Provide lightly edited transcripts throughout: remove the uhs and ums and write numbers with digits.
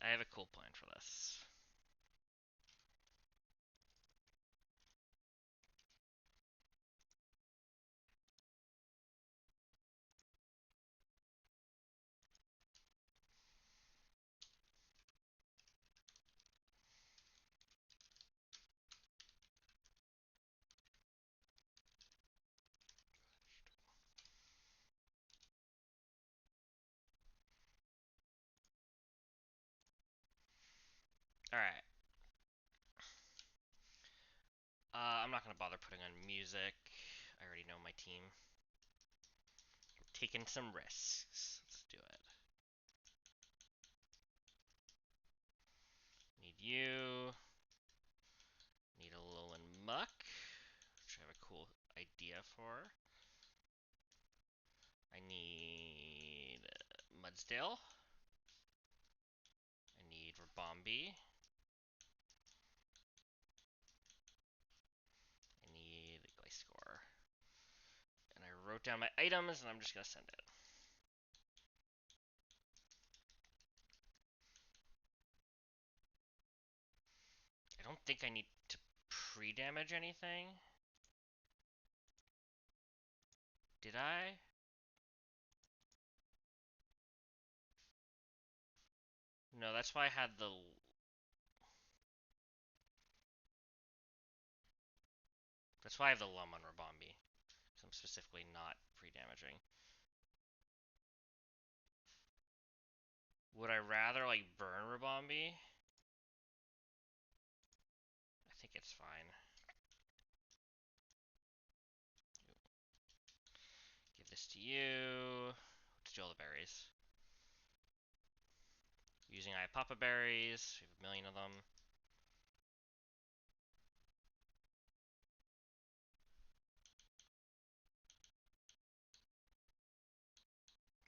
I have a cool plan for this. Alright. I'm not gonna bother putting on music. I already know my team. Taking some risks. Let's do it. Need you. Need a Alolan Muck, which I have a cool idea for. I need Mudsdale. I need Rabombi. I need Gliscor. And I wrote down my items, and I'm just gonna send it. I don't think I need to pre-damage anything. Did I? No, that's why I had the... That's why I have the Lum on Rabombi. Because I'm specifically not pre-damaging. Would I rather, like, burn Rabombi? I think it's fine. Give this to you. Let's do all the berries. Using Iapapa berries. We have a million of them.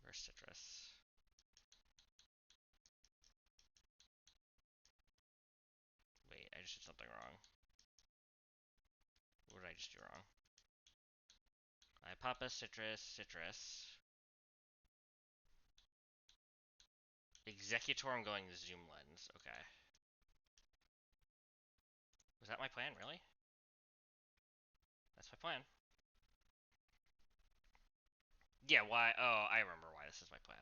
Where's citrus? Wait, I just did something wrong. What did I just do wrong? Iapapa, citrus, citrus. Executor, I'm going zoom lens. Okay. Was that my plan, really? That's my plan. Yeah, why? Oh, I remember why this is my plan.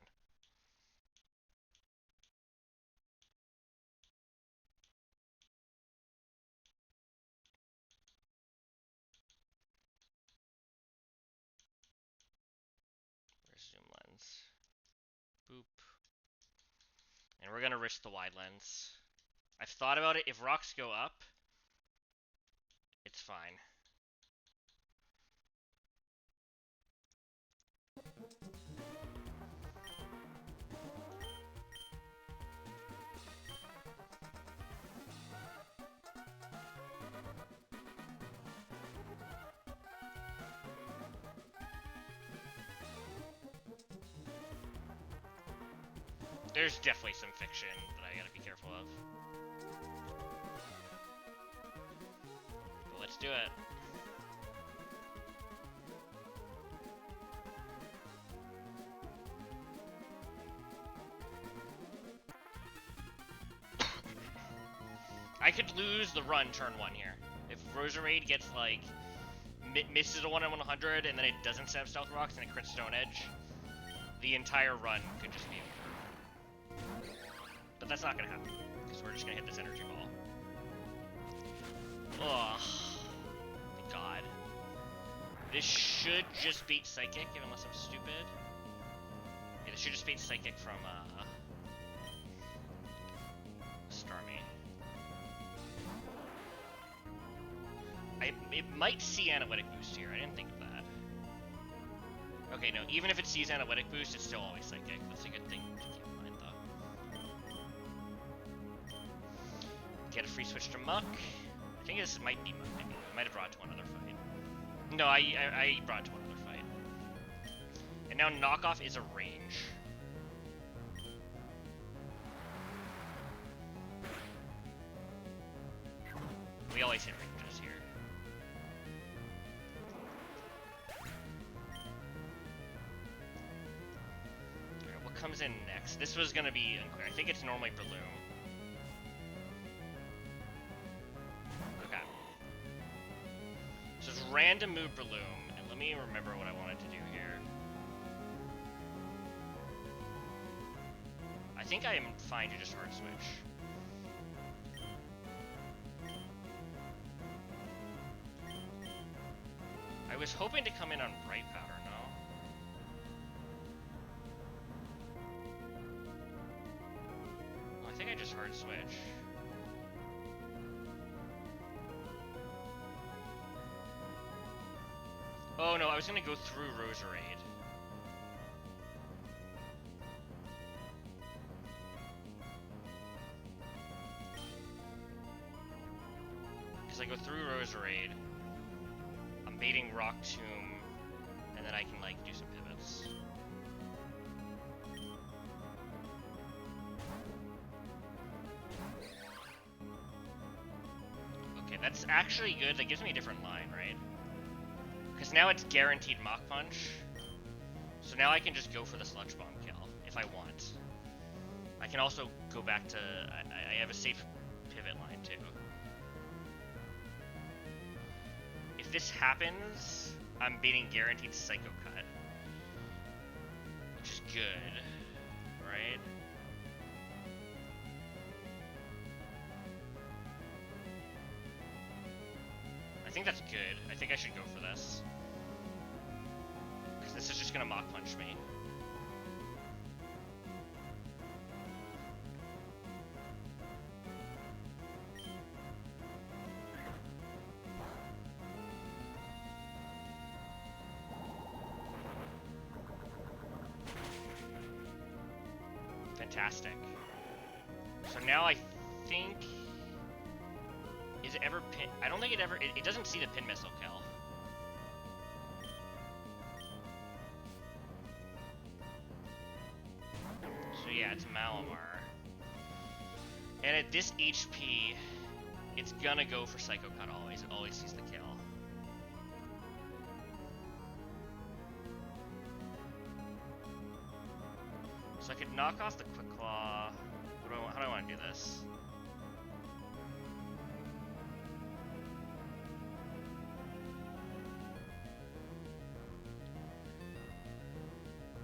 Where's zoom lens? Boop. And we're gonna risk the wide lens. I've thought about it. If rocks go up, it's fine. There's definitely some fiction that I gotta be careful of. But let's do it. I could lose the run turn 1 here. If Roserade gets, like, misses a 1 in 100 and then it doesn't set up Stealth Rocks and it crits Stone Edge, the entire run could just be over. But that's not gonna happen, because we're just gonna hit this energy ball. Ugh. Thank God. This should just beat Psychic, unless I'm stupid. Yeah, this should just beat Psychic from, Starmie. It might see Analytic Boost here. I didn't think of that. Okay, no, even if it sees Analytic Boost, it's still always Psychic. That's a good thing to keep in mind, though. Get a free switch to Muck. I think this might be Muck, maybe. I might have brought it to another fight. No, I brought it to another fight. And now Knockoff is a range. We always hit ranges here. Alright, what comes in next? This was gonna be unclear. I think it's normally Breloom. random mood Breloom, and let me remember what I wanted to do here. I think I am fine to just hard switch. I was hoping to come in on Bright Powder, no? I think I just hard switch. Oh no, I was gonna go through Roserade. Because I go through Roserade, I'm baiting Rock Tomb, and then I can like do some pivots. Okay, that's actually good. That gives me a different line, right? Because now it's guaranteed Mach Punch. So now I can just go for the Sludge Bomb kill, if I want. I can also go back to... I have a safe pivot line, too. If this happens, I'm beating guaranteed Psycho Cut. Which is good, right? I think that's good. I think I should go for this. Because this is just going to Mach Punch me. Fantastic. So now I think... Is it ever pin? I don't think it ever... It doesn't see the pin missile kill. So yeah, it's Malamar. And at this HP, it's gonna go for Psycho Cut always. It always sees the kill. So I could knock off the Quick Claw. How do I want to do this?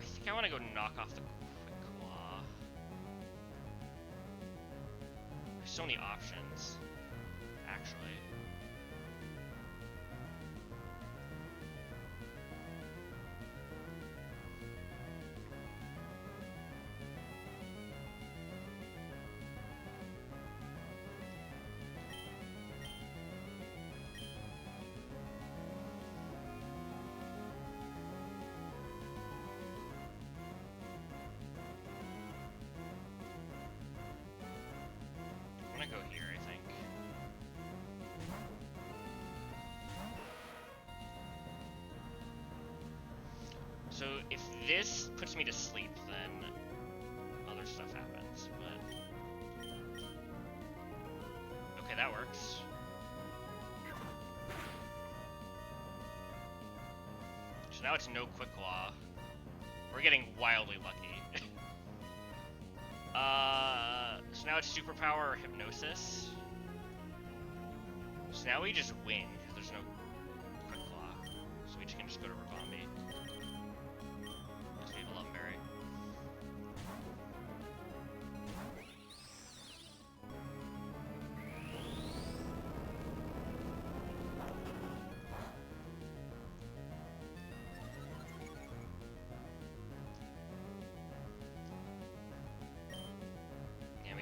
I think I want to go knock off the Quick Claw. There's so many options, actually. Go here, I think. So if this puts me to sleep, then other stuff happens, but... Okay, that works. So now it's no Quick Claw. We're getting wildly lucky. So now it's Superpower or Hypnosis. So now we just win, because there's no Quick Claw. So we can just go to Rabombi. Because we have a Lumberry.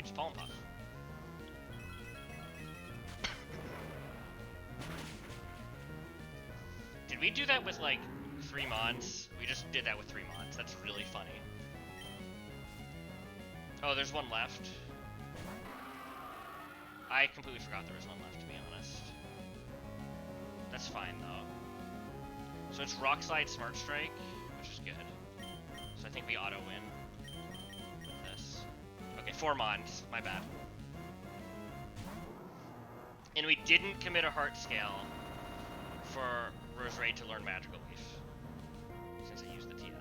Just Palm Puff. Did we do that with like 3 Mons? We just did that with 3 Mons. That's really funny. Oh, there's one left. I completely forgot there was one left, to be honest. That's fine though. So it's Rock Slide, Smart Strike, which is good. So I think we auto win. 4 Mons, my bad. And we didn't commit a Heart Scale for Roserade to learn Magical Leaf, since I used the TM.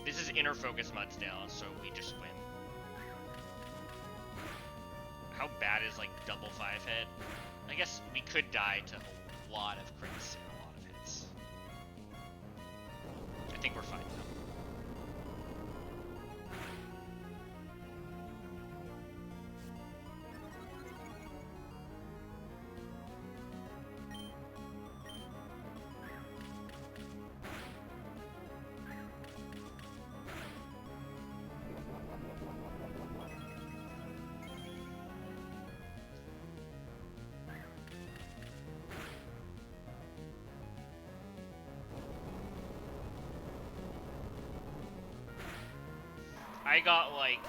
This is Inner Focus Mudsdale, so we just win. How bad is like double 5 hit I guess we could die to a lot of crits and a lot of hits. I think we're fine now. I got, like,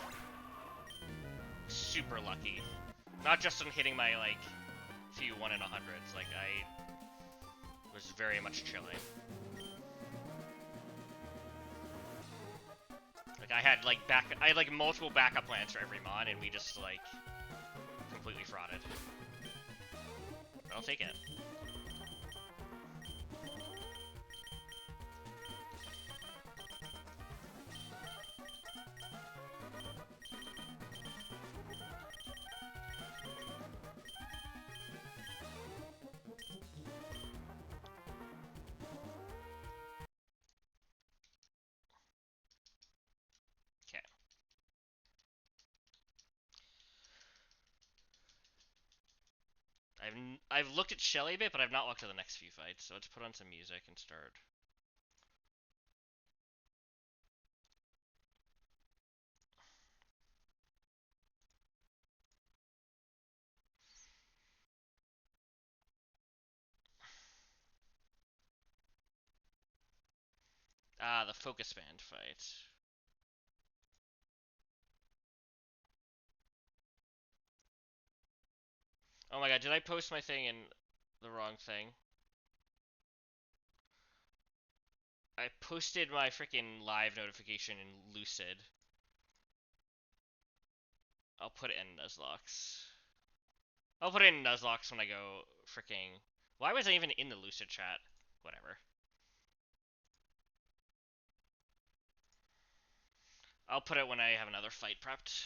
super lucky. Not just on hitting my, like, few 1 in 100s, like, I was very much chilling. Like, I had, like, multiple backup plans for every mon, and we just, like, completely frauded. But I'll take it. Okay. I've looked at Shelly a bit, but I've not looked at the next few fights, so let's put on some music and start. Ah, the focus band fight. Oh my god, did I post my thing in the wrong thing? I posted my freaking live notification in Lucid. I'll put it in Nuzlocke. I'll put it in Nuzlocke when I go freaking... Why was I even in the Lucid chat? Whatever. I'll put it when I have another fight prepped.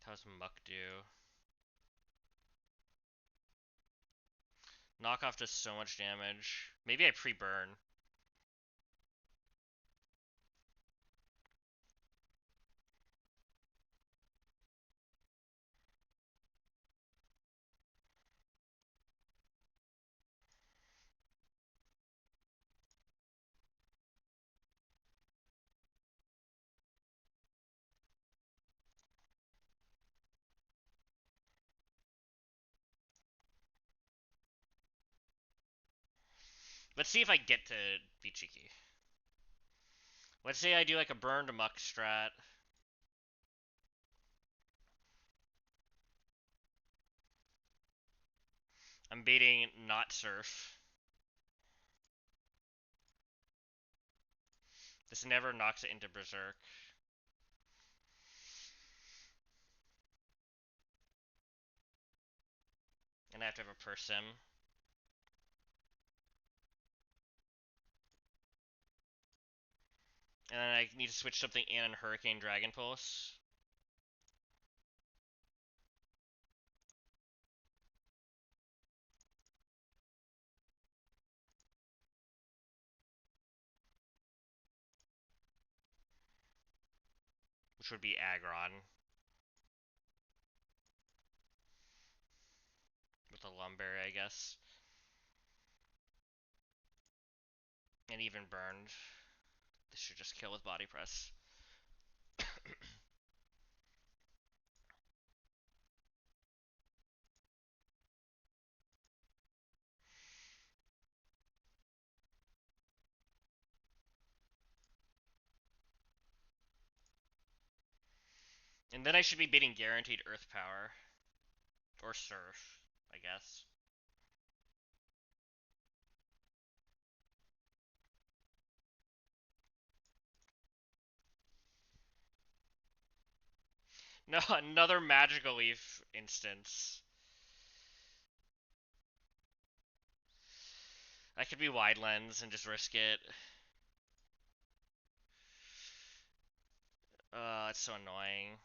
How's Muck do? Knockoff does so much damage. Maybe I pre-burn. Let's see if I get to be cheeky. Let's say I do like a burn to Muck strat. I'm baiting not Surf. This never knocks it into Berserk. And I have to have a Persim. And then I need to switch something in on Hurricane Dragon Pulse. Which would be Aggron. With a Lumberry, I guess. And even burned. This should just kill with Body Press. And then I should be beating guaranteed Earth Power. Or Surf. I guess. No, another magical leaf instance. I could be wide lens and just risk it. It's so annoying.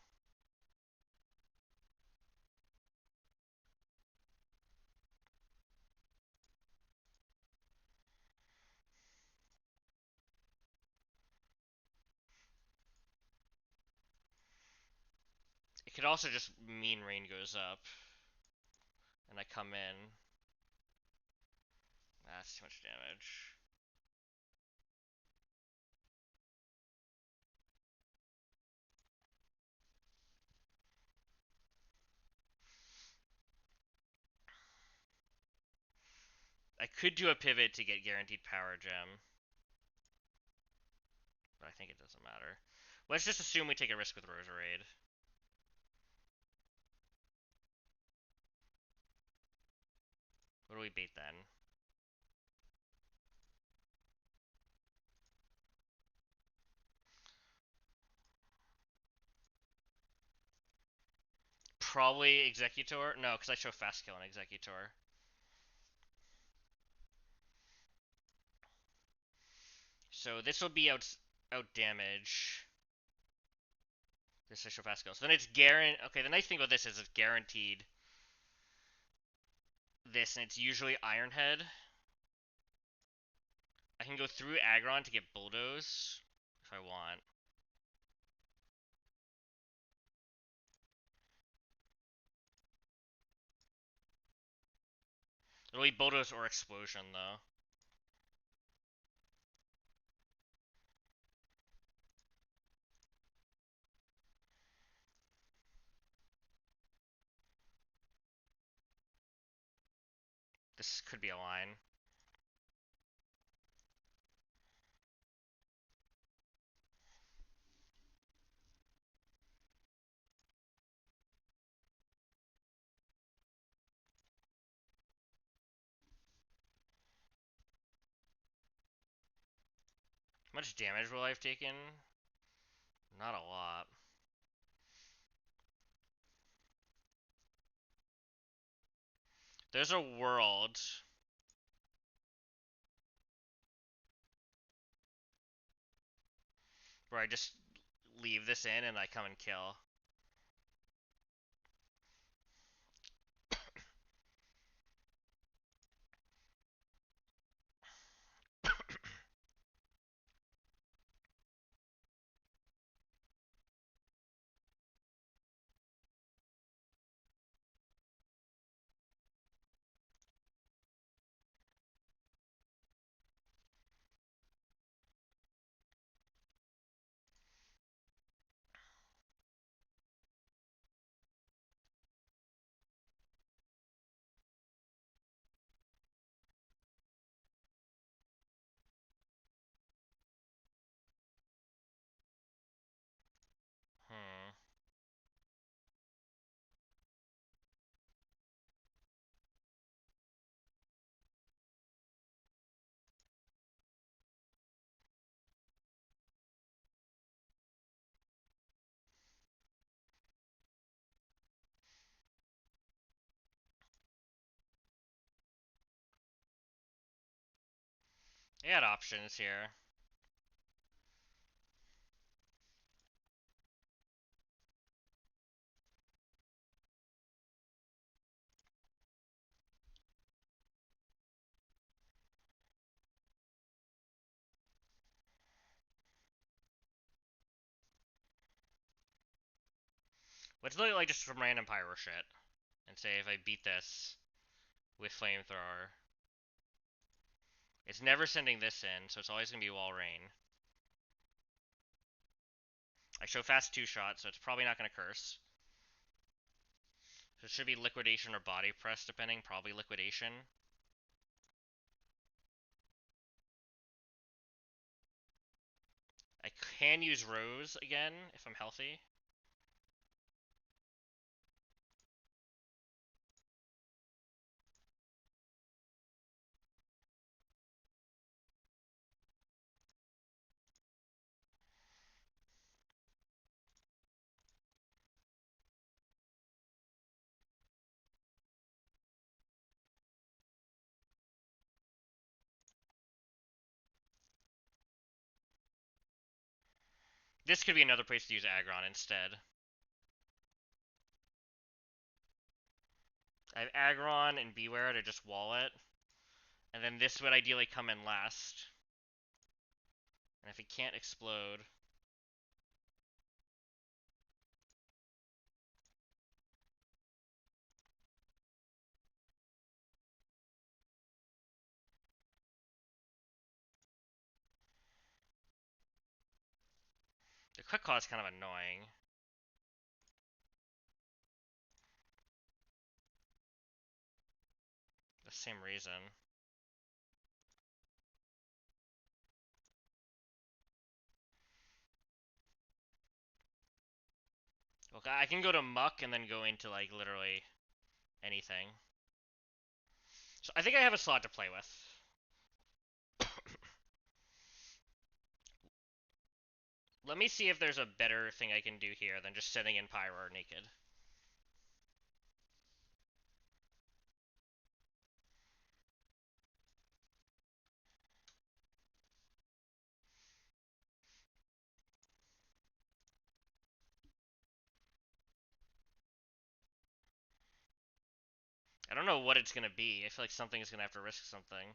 It could also just mean rain goes up, and I come in. That's too much damage. I could do a pivot to get guaranteed power gem, but I think it doesn't matter. Let's just assume we take a risk with Roserade. What do we bait then? Probably Executor? No, because I show Fast Kill on Executor. So this will be out damage. This I show Fast Kill. So then it's guaranteed. Okay, the nice thing about this is it's guaranteed this, and it's usually Iron Head. I can go through Aggron to get Bulldoze if I want. It'll be Bulldoze or Explosion though. This could be a line. How much damage will I have taken? Not a lot. There's a world where I just leave this in and I come and kill. Hmm. I got options here. Let's look at like just some random pyro shit and say if I beat this with flamethrower, it's never sending this in, so it's always gonna be wall rain. I show fast 2-shot, so it's probably not gonna curse. So it should be liquidation or body press depending, probably liquidation. I can use Rose again if I'm healthy. This could be another place to use Aggron instead. I have Aggron and Beware to just wall it. And then this would ideally come in last. And if it can't explode... The Quick Claw is kind of annoying. The same reason. Okay, I can go to Muck and then go into, like, literally anything. So I think I have a slot to play with. Let me see if there's a better thing I can do here than just setting in Pyro or Naked. I don't know what it's gonna be. I feel like something is gonna have to risk something.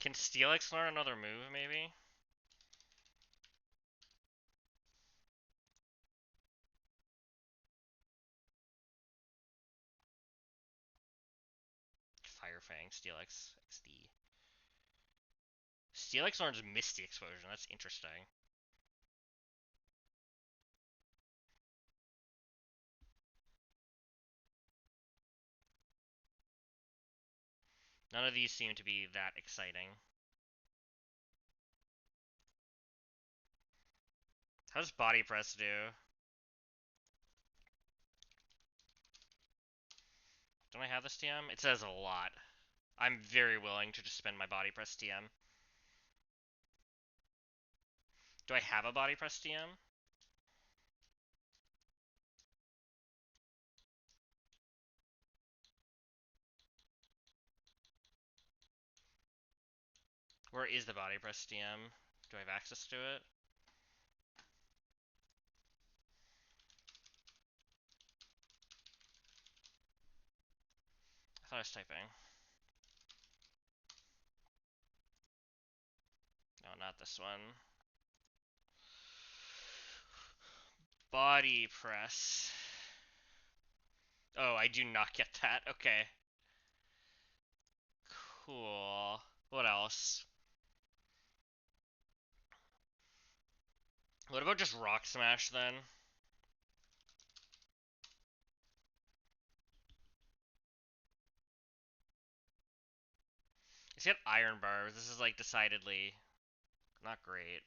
Can Steelix learn another move, maybe? Fire Fang, Steelix, XD. Steelix learns Misty Explosion. That's interesting. None of these seem to be that exciting. How does Body Press do? Don't I have this TM? It says a lot. I'm very willing to just spend my Body Press TM. Do I have a Body Press TM? Where is the Body Press TM? Do I have access to it? I thought I was typing. No, not this one. Body Press. Oh, I do not get that. Okay. Cool. What else? What about just Rock Smash then? He's got Iron Bars. This is like decidedly not great.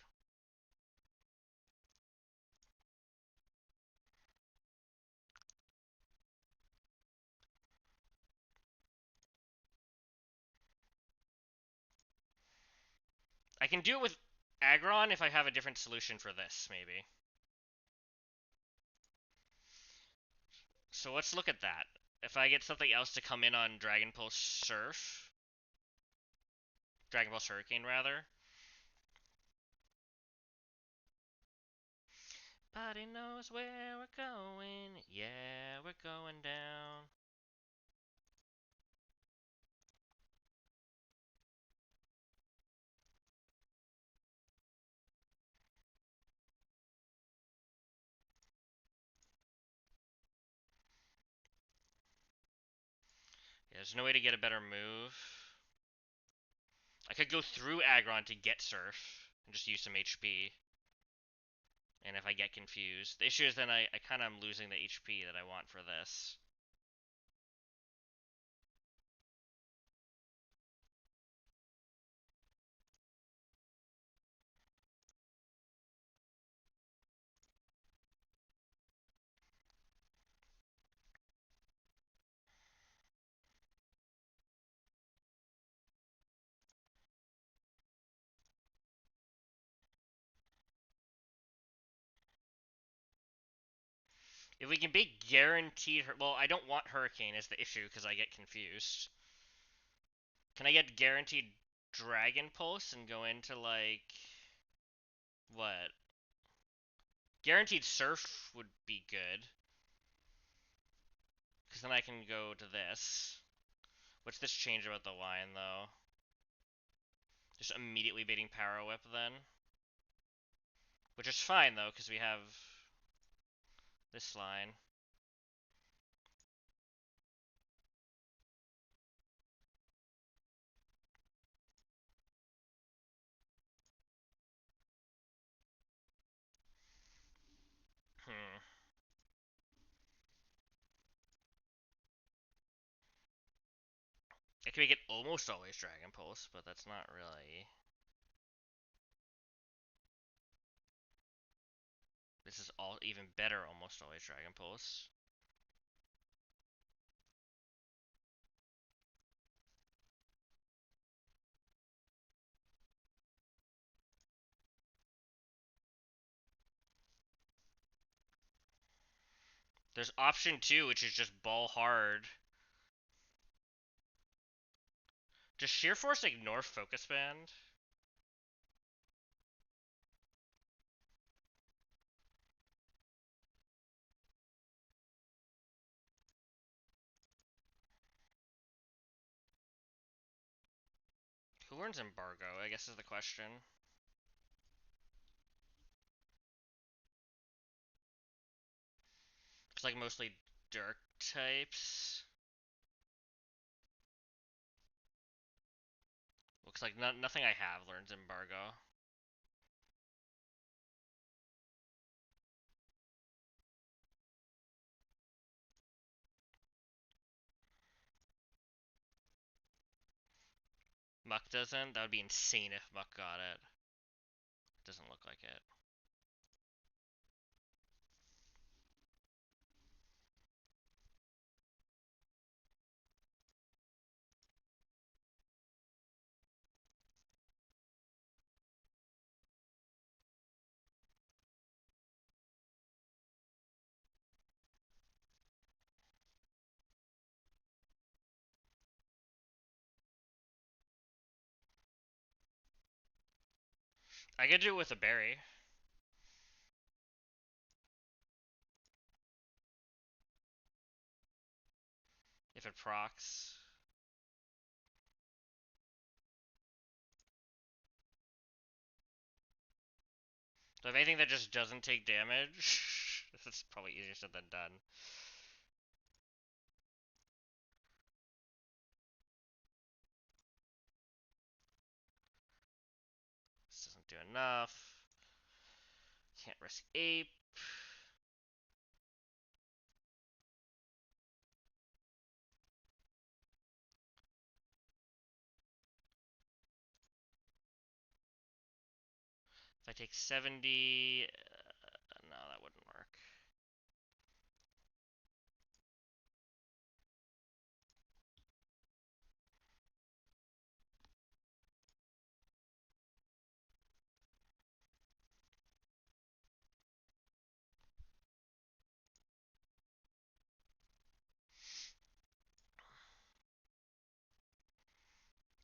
I can do it with Aggron if I have a different solution for this, maybe. So let's look at that. If I get something else to come in on Dragon Pulse Surf, Dragon Pulse Hurricane rather. Body knows where we're going. Yeah, we're going down. Yeah, there's no way to get a better move. I could go through Aggron to get Surf and just use some HP. And if I get confused, the issue is then I kind of am losing the HP that I want for this. If we can be guaranteed well, I don't want Hurricane is the issue because I get confused. Can I get guaranteed Dragon Pulse and go into like what? Guaranteed Surf would be good. Because then I can go to this. What's this change about the line, though? Just immediately baiting Power Whip, then? Which is fine, though, because we have this line. Hmm. I can make it almost always Dragon Pulse, but that's not really... This is all even better almost always Dragon Pulse. There's option 2, which is just Ball Hard. Does Sheer Force ignore Focus Band? Who learns Embargo, I guess is the question. It's like mostly Dark types. Looks like nothing I have learns Embargo. Muck doesn't? That would be insane if Muck got it. Doesn't look like it. I could do it with a berry. If it procs. Do I have anything that just doesn't take damage? This is probably easier said than done. This doesn't do enough. Can't risk ape. If I take 70... no, that wouldn't work.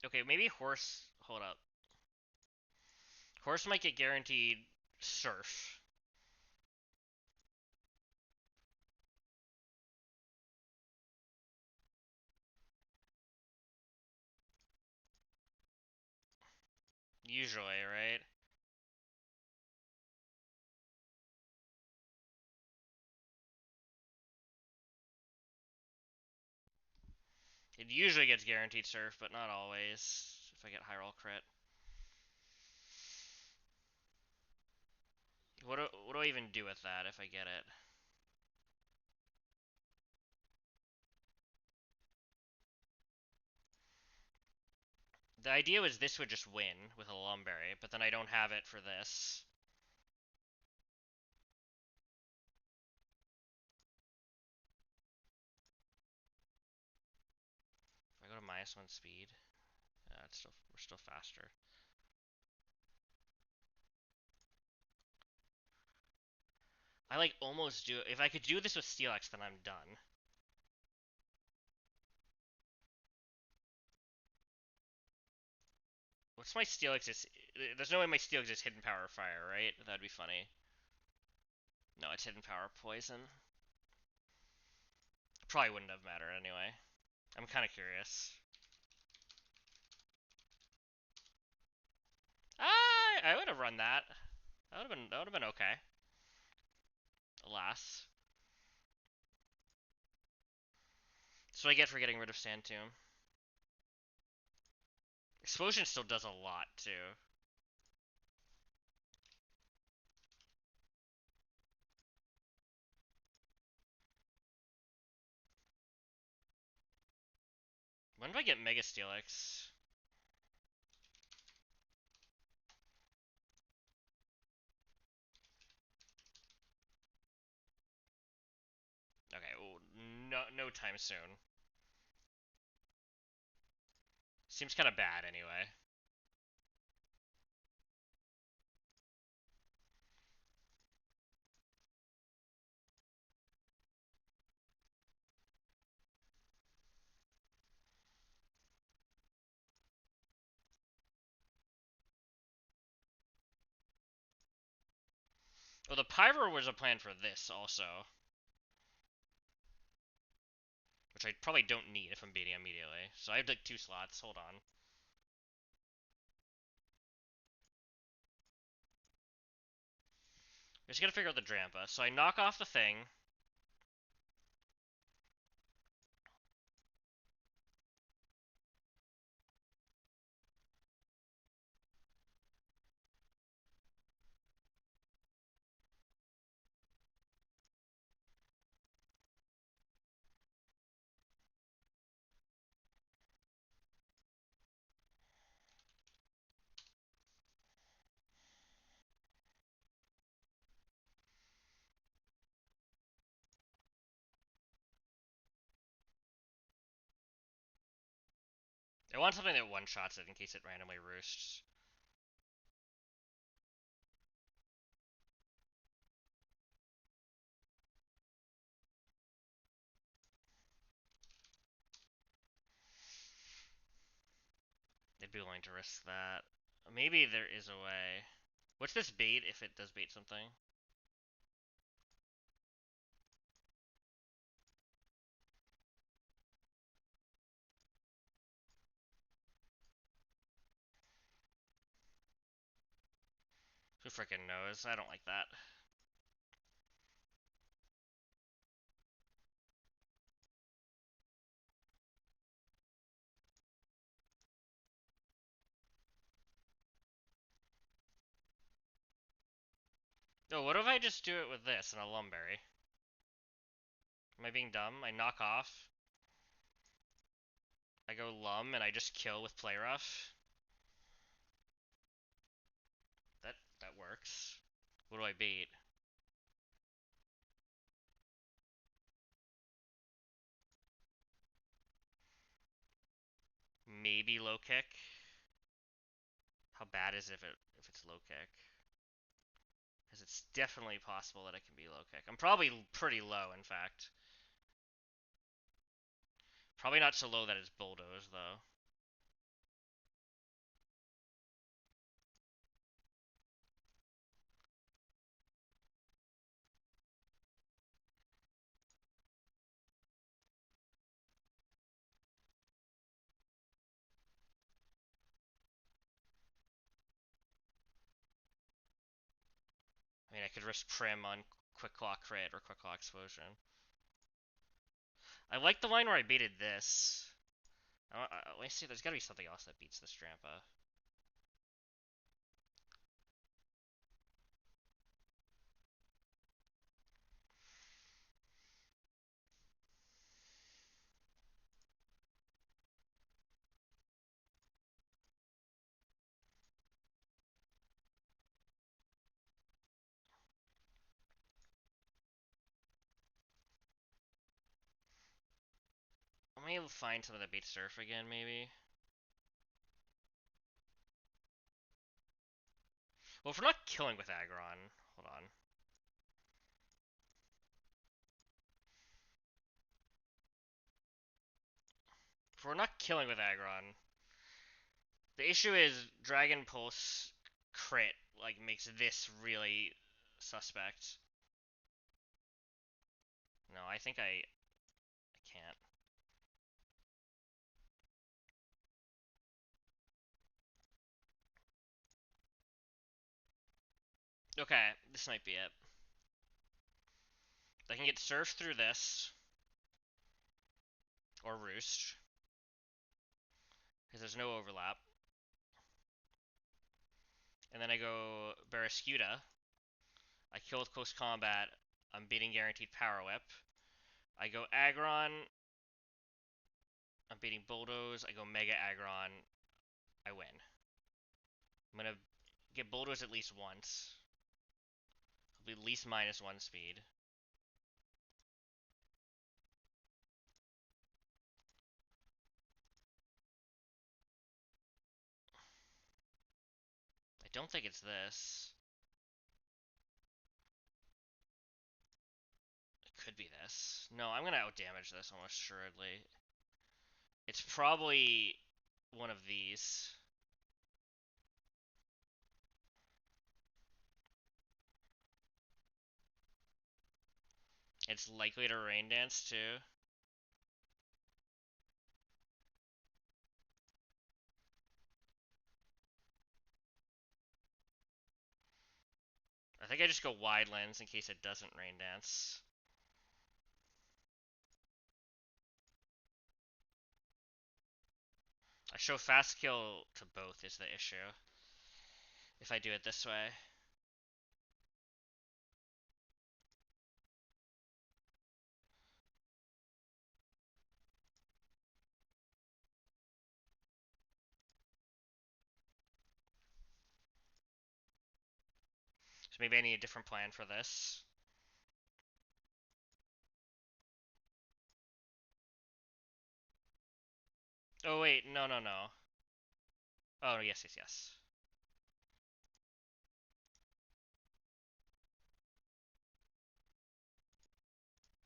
Okay, maybe Horse... Hold up. Horse might get guaranteed Surf. Usually, right? It usually gets guaranteed Surf, but not always. If I get high roll crit. What do I even do with that if I get it? The idea was this would just win with a Lumberry, but then I don't have it for this. If I go to -1 speed, we're still faster. I like almost do. If I could do this with Steelix, then I'm done. What's my Steelix? There's no way my Steelix is hidden power fire, right? That'd be funny. No, it's hidden power poison. Probably wouldn't have mattered anyway. I'm kind of curious. I would have run that. That would have been okay. Alas. That's what I get for getting rid of Sand Tomb. Explosion still does a lot too. When do I get Mega Steelix? Okay, well, no time soon. Seems kind of bad anyway. Well, the Pyro was a plan for this also, which I probably don't need if I'm beating immediately. So I have like 2 slots. Hold on. I just gotta figure out the Drampa. So I knock off the thing. I want something that one-shots it in case it randomly roosts. They'd be willing to risk that. Maybe there is a way. What's this bait if it does bait something? Who freaking knows? I don't like that. No, what if I just do it with this and a Lumberry? Am I being dumb? I knock off. I go Lum and I just kill with Play Rough. That works. What do I beat? Maybe low kick. How bad is it if it's low kick? Because it's definitely possible that it can be low kick. I'm probably pretty low, in fact. Probably not so low that it's bulldoze though. I mean, I could risk Prim on Quick Claw crit or Quick Claw explosion. I like the line where I baited this. Let me see, there's gotta be something else that beats this Strampa. Let me find something that beats Surf again, maybe. Well, if we're not killing with Aggron, hold on. If we're not killing with Aggron, the issue is Dragon Pulse crit like makes this really suspect. No, I think I can't. Okay, this might be it. I can get surfed through this or roost because there's no overlap. And then I go Barraskewda. I kill with close combat. I'm beating guaranteed Power Whip. I go Aggron. I'm beating Bulldoze. I go Mega Aggron. I win. I'm gonna get Bulldoze at least once. I'll be at least -1 speed. I don't think it's this. It could be this. No, I'm gonna outdamage this almost assuredly. It's probably one of these. It's likely to Rain Dance too. I think I just go Wide Lens in case it doesn't Rain Dance. I show fast kill to both is the issue. If I do it this way. So maybe I need a different plan for this. Oh wait, no, no, no. Oh, yes, yes, yes.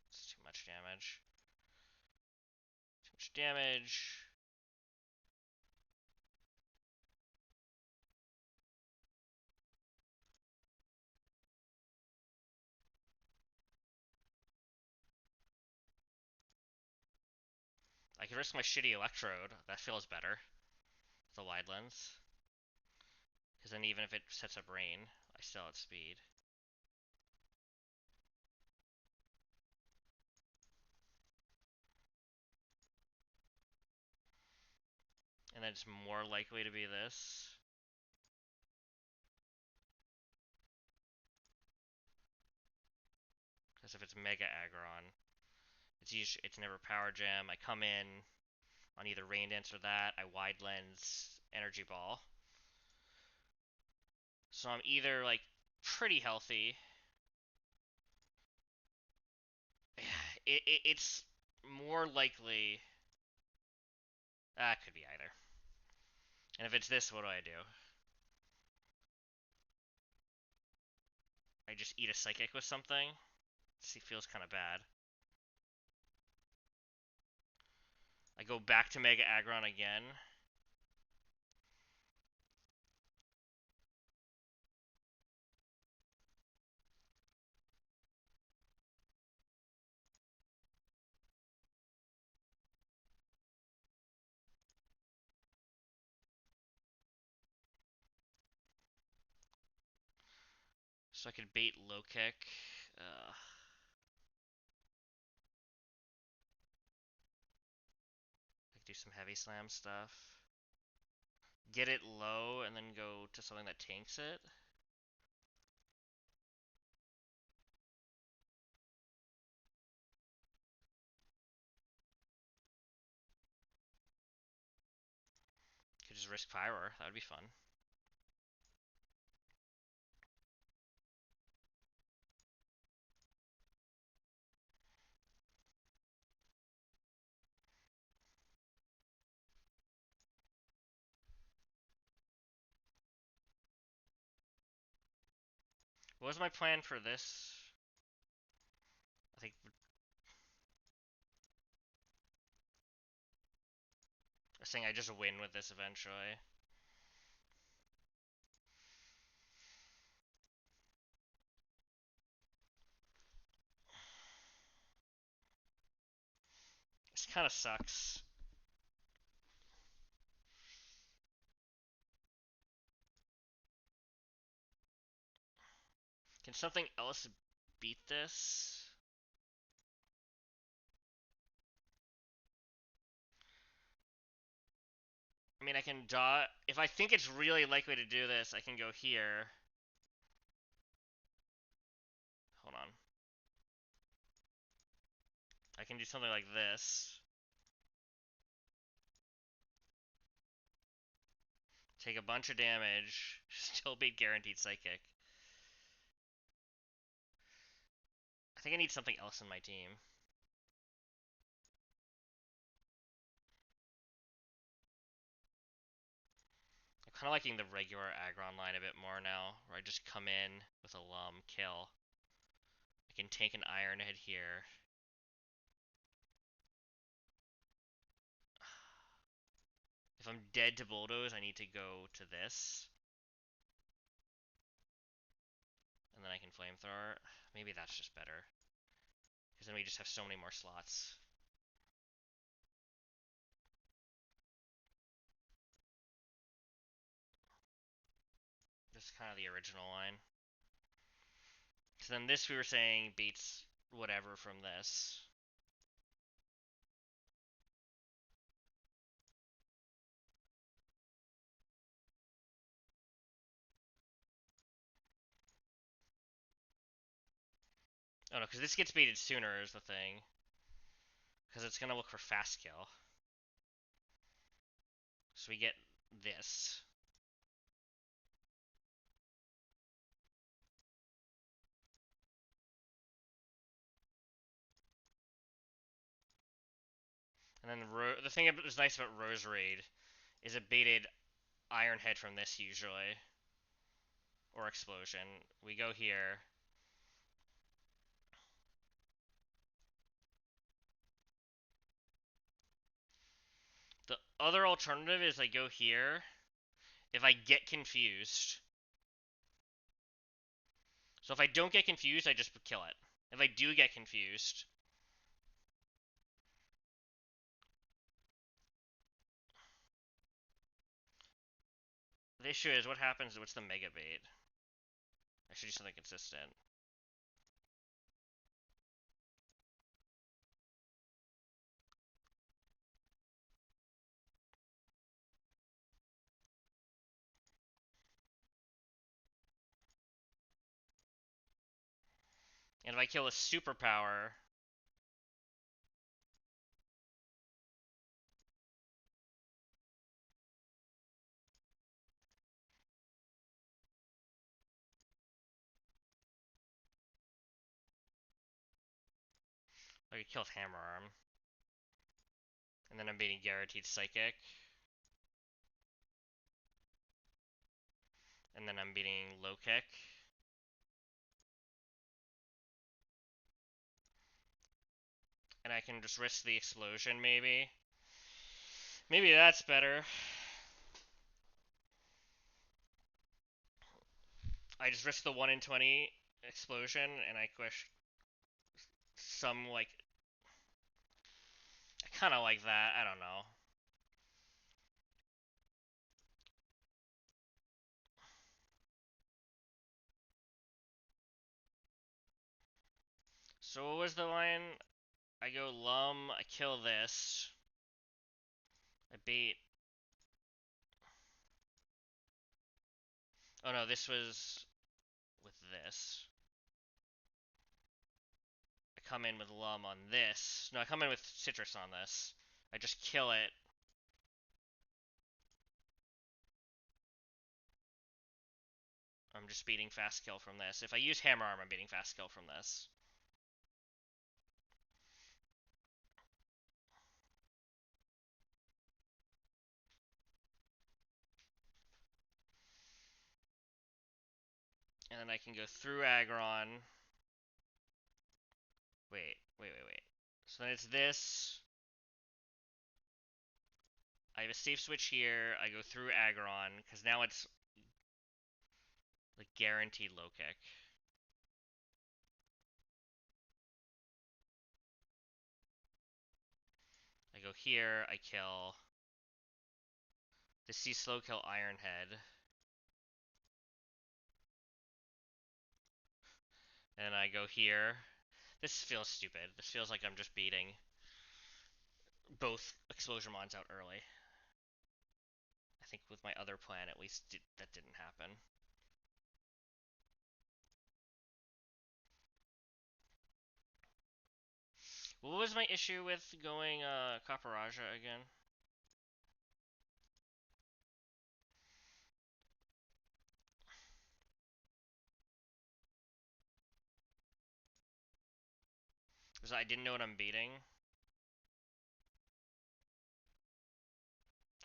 It's too much damage. Too much damage. I could risk my shitty Electrode. That feels better. The Wide Lens. Because then even if it sets up Rain, I still have speed. And then it's more likely to be this. Because if it's Mega Aggron, it's never Power Gem. I come in on either Rain Dance or that. I Wide Lens Energy Ball. So I'm either like pretty healthy. It's more likely. That could be either. And if it's this, what do I do? I just eat a Psychic with something? See, feels kind of bad. I go back to Mega Aggron again. So I could bait Low Kick. I could do some Heavy Slam stuff. Get it low and then go to something that tanks it. Could just risk Pyro. That would be fun. What was my plan for this? I think guessing I just win with this eventually. This kind of sucks. Can something else beat this? I mean, I can dot. If I think it's really likely to do this, I can go here. Hold on. I can do something like this. Take a bunch of damage. Still beat guaranteed psychic. I think I need something else in my team. I'm kind of liking the regular aggron line a bit more now, where I just come in with a Lum, kill. I can take an Iron Head here. If I'm dead to Bulldoze, I need to go to this. And then I can Flamethrower. Maybe that's just better. Because then we just have so many more slots. This is kind of the original line. So then this we were saying beats whatever from this. Oh no, because this gets baited sooner is the thing. Because it's going to look for fast kill. So we get this. And then the thing that's nice about Rose Raid is it baited Iron Head from this usually. Or Explosion. We go here. The other alternative is I go here. If I get confused. So if I don't get confused, I just kill it. If I do get confused. The issue is what happens, what's the Mega Bait? I should do something consistent. And if I kill a superpower, I could kill with Hammer Arm. And then I'm beating Guaranteed Psychic. And then I'm beating Low Kick. And I can just risk the explosion, maybe. Maybe that's better. I just risk the 1 in 20 explosion, and I push some, like... I kind of like that. I don't know. So what was the line? I go Lum, I kill this. I bait... Oh no, this was with this. I come in with Lum on this. No, I come in with Citrus on this. I just kill it. I'm just beating Fast Kill from this. If I use Hammer Arm, I'm beating Fast Kill from this. And then I can go through Aggron. Wait. So then it's this. I have a safe switch here. I go through Aggron, because now it's like guaranteed low kick. I go here, I kill. The C slow kill Ironhead. And I go here. This feels stupid. This feels like I'm just beating both Explosion Mons out early. I think with my other plan, at least, that didn't happen. What was my issue with going Caparaja again? Because I didn't know what I'm beating.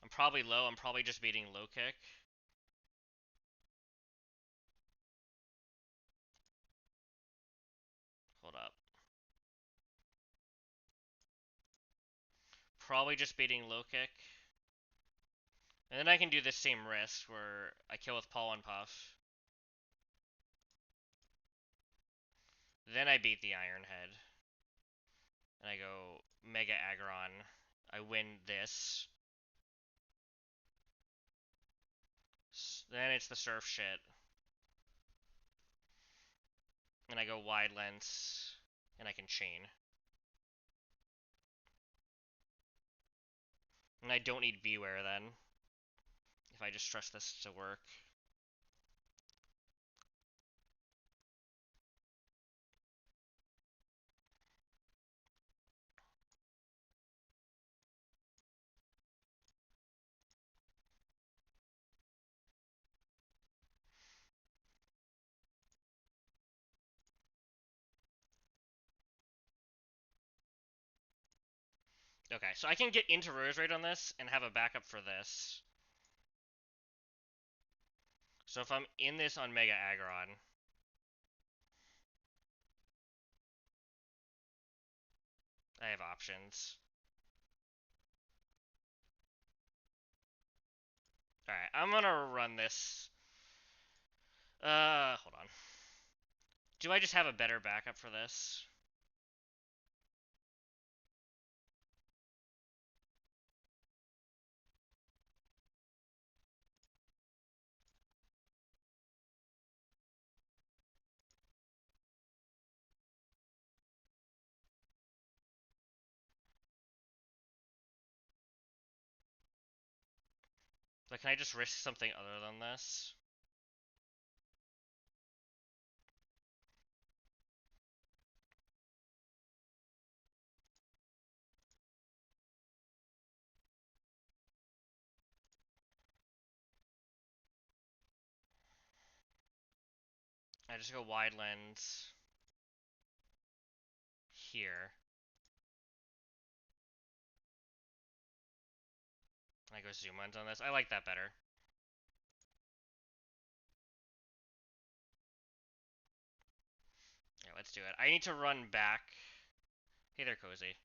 I'm probably low. I'm probably just beating low kick. Hold up. Probably just beating low kick. And then I can do this same risk where I kill with Pollen Puff. Then I beat the Ironhead. And I go Mega Aggron. I win this. Then it's the Surf shit. And I go Wide Lens. And I can chain. And I don't need Beware then. If I just trust this to work. Okay, so I can get into Roserade on this and have a backup for this. So if I'm in this on Mega Aggron, I have options. Alright, I'm gonna run this. Hold on. Do I just have a better backup for this? Like, can I just risk something other than this? I just go Wide Lens here. I go Zoom Lens on this. I like that better. Yeah, let's do it. I need to run back. Hey there, Cozy.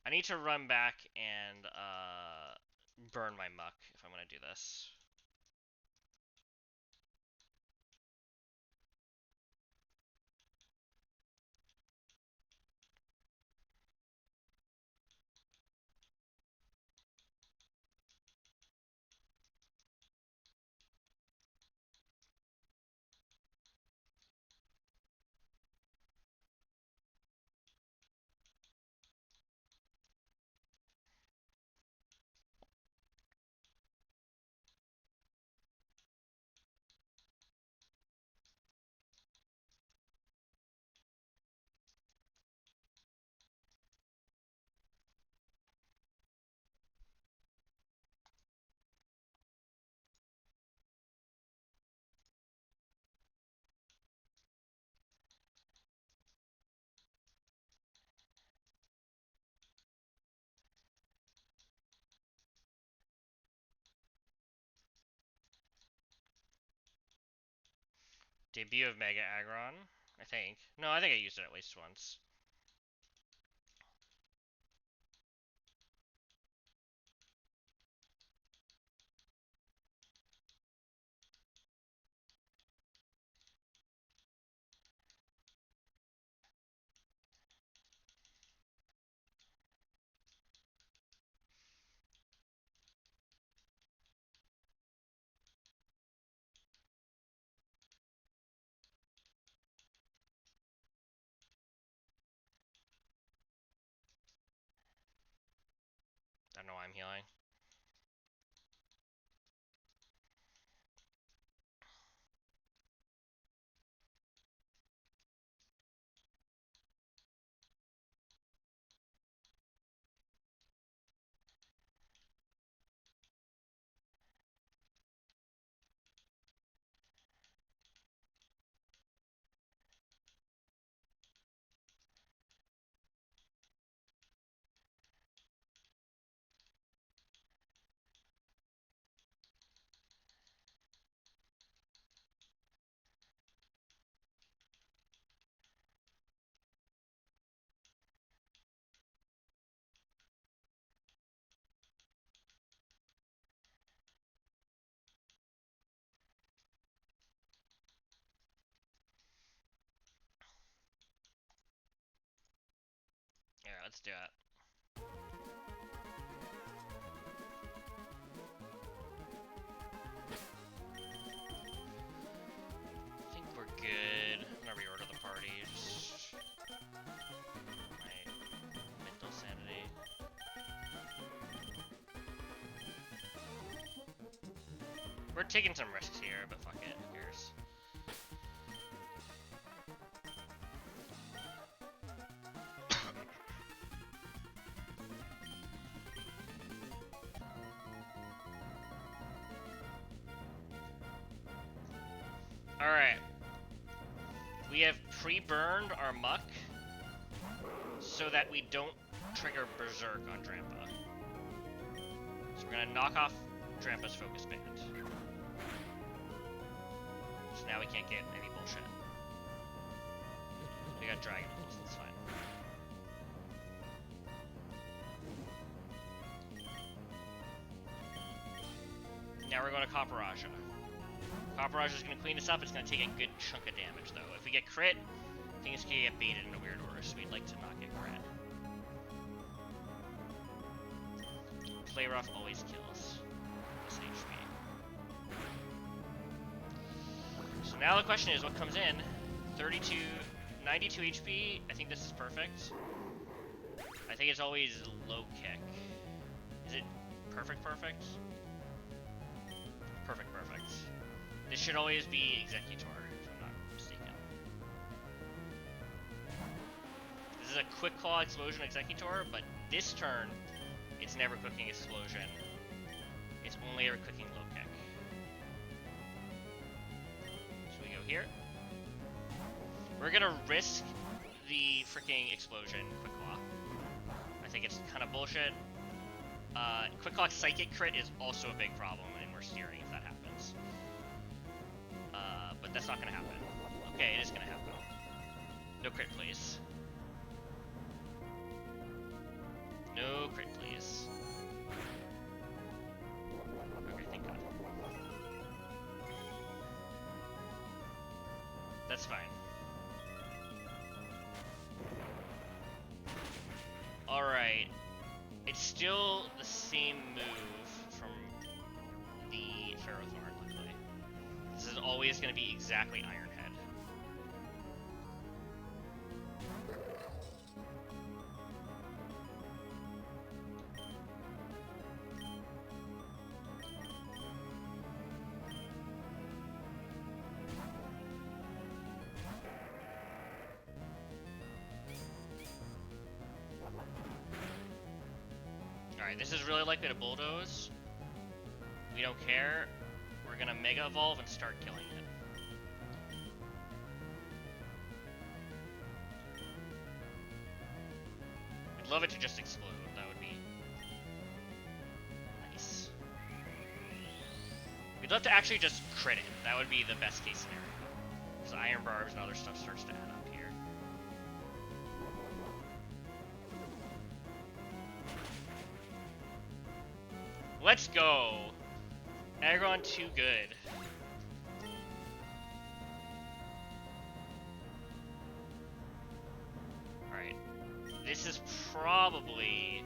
I need to run back and burn my muck if I'm gonna do this. Debut of Mega Aggron, I think. No, I think I used it at least once. I'm healing. Yeah, let's do it. I think we're good. I'm gonna reorder the parties. My mental sanity. We're taking some risks here, but fuck it, who cares? Alright. We have pre-burned our muck so that we don't trigger Berserk on Drampa. So we're gonna knock off Drampa's focus band. So now we can't get any bullshit. We got Dragon Pulse, that's fine. Now we're going to Copperaja. Copperaja is going to clean us up. It's going to take a good chunk of damage, though. If we get crit, things can get baited in a weird order, so we'd like to not get crit. Play rough always kills this HP. So now the question is, what comes in? 92 HP. I think this is perfect. I think it's always low kick. Is it perfect? Perfect. This should always be Executor, if I'm not mistaken. This is a quick claw explosion Executor, but this turn, it's never cooking explosion. It's only ever cooking low kick. So we go here. We're gonna risk the freaking explosion quick claw. I think it's kind of bullshit. Quick claw psychic crit is also a big problem, and we're steering if that happens. But that's not gonna happen. Okay, it is gonna happen. No crit, please. No crit, please. Okay, thank God. That's fine. Alright. It's still the same move from the Ferrothorn, luckily. This is always going to be exactly Ironhead. Alright, this is really likely to bulldoze. We don't care. We're gonna Mega Evolve and start killing it. I'd love it to just explode. That would be nice. We'd love to actually just crit it. That would be the best case scenario. Because Iron Barbs and other stuff starts to add up here. Let's go! Aggron too good. Alright. This is probably...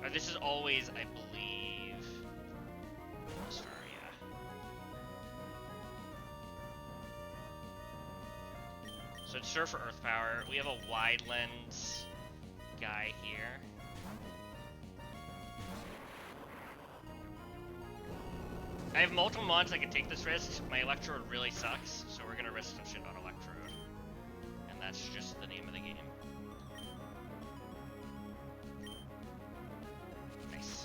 or this is always, I believe... Star, yeah. So it's Surf for Earth Power. We have a wide lens guy here. I have multiple mods that can take this risk. My Electrode really sucks, so we're gonna risk some shit on Electrode. And that's just the name of the game. Nice.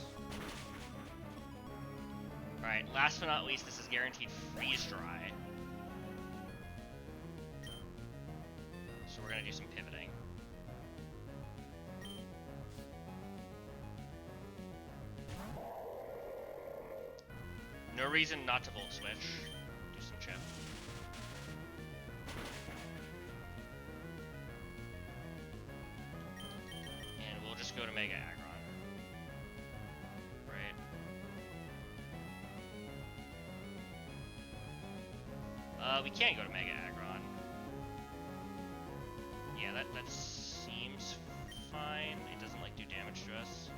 Alright, last but not least, this is guaranteed freeze dry. So we're gonna do some pivoting. No reason not to Volt Switch. Do some chip. And we'll just go to Mega Aggron. Right? We can't go to Mega Aggron. Yeah, that seems fine. It doesn't, like, do damage to us.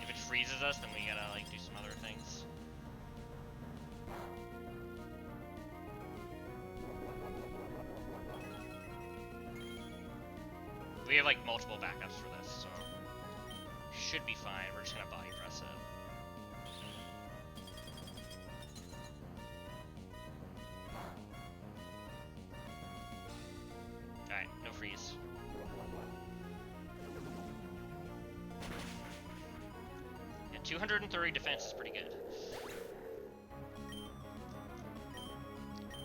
If it freezes us, then we gotta, like, do some other things. We have, like, multiple backups for this, so should be fine. We're just gonna body press it. Alright, no freeze. Yeah, 230 defense is pretty good.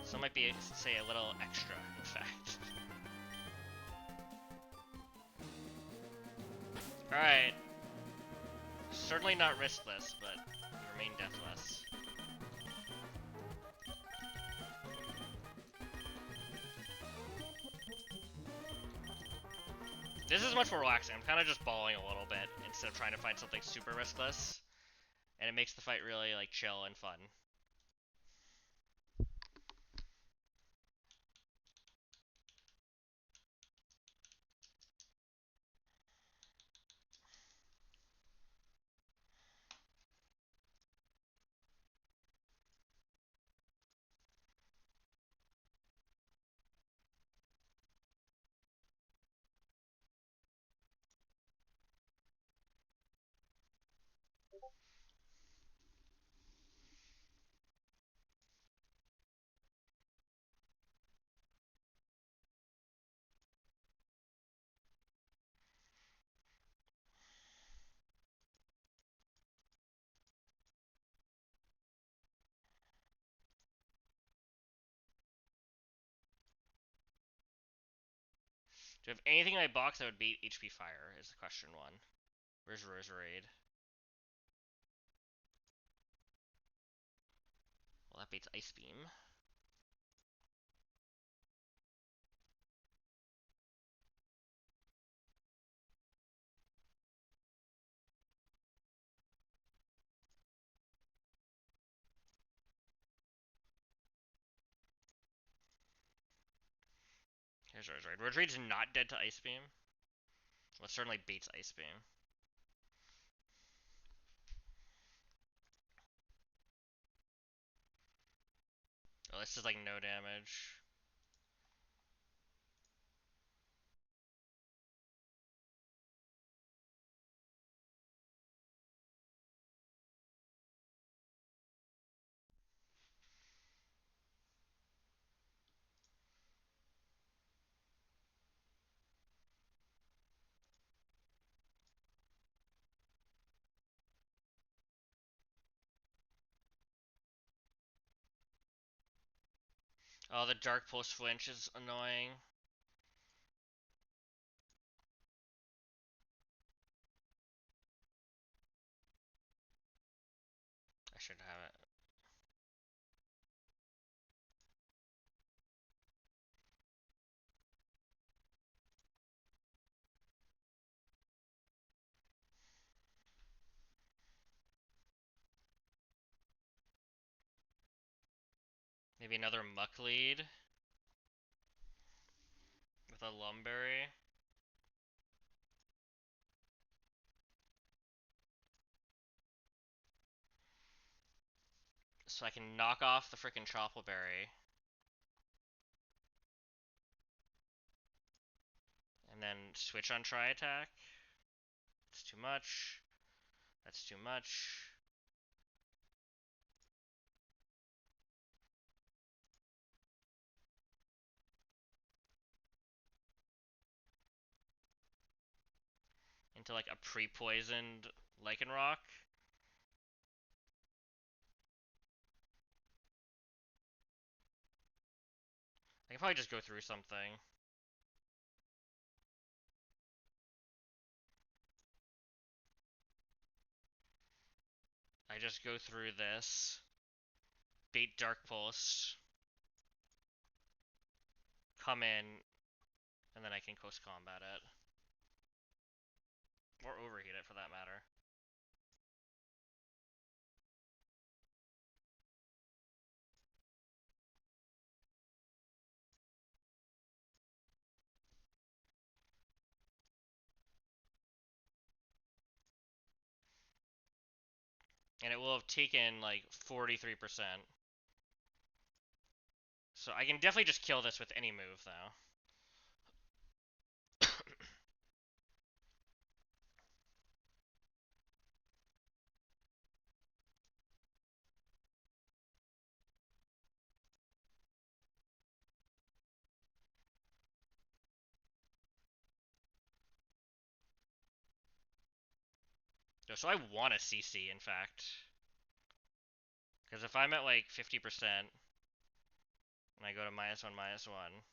So might be, say, a little extra, in fact. Alright. Certainly not riskless, but we remain deathless. This is much more relaxing. I'm kind of just balling a little bit instead of trying to find something super riskless. And it makes the fight really, like, chill and fun. Do you have anything in my box that would beat HP Fire, is the question one. Where's Roserade? Well, that beats Ice Beam. Here's Roserade. Roserade's not dead to Ice Beam. Well, it certainly beats Ice Beam. Oh, this is like no damage. Oh, the Dark Pulse flinch is annoying. I should have it. Maybe another Muck lead with a Lumberry. So I can knock off the frickin' Choppleberry. And then switch on Tri-Attack. That's too much. That's too much. Into like a pre-poisoned Lycanroc. I can probably just go through something. I just go through this. Bait Dark Pulse. Come in. And then I can close combat it. Or overheat it for that matter. And it will have taken like 43%. So I can definitely just kill this with any move though. So I want a CC, in fact. Because if I'm at like 50%, and I go to -1/-1,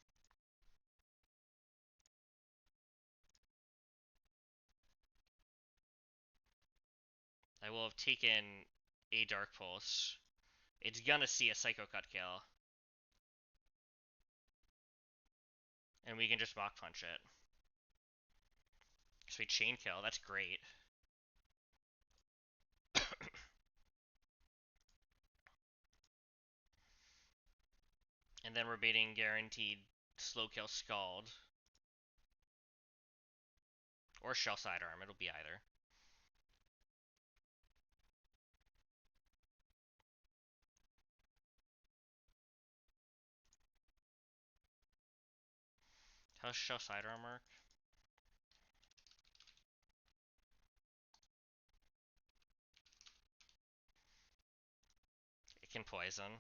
I will have taken a Dark Pulse. It's gonna see a Psycho Cut kill. And we can just Mach Punch it. So we Chain Kill, that's great. And then we're baiting guaranteed Slow Kill Scald. Or Shell Sidearm, it'll be either. How does Shell Sidearm work? It can poison.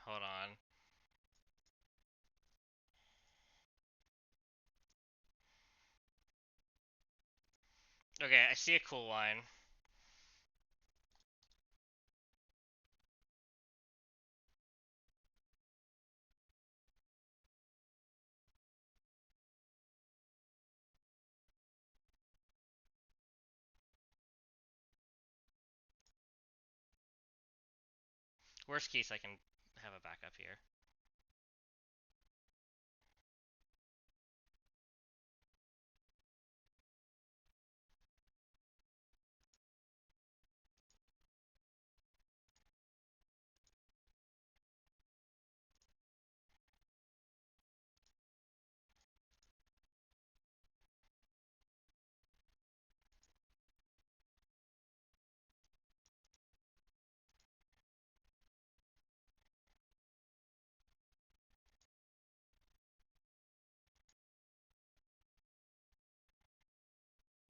Hold on. Okay, I see a cool line. Worst case, I can have a backup here.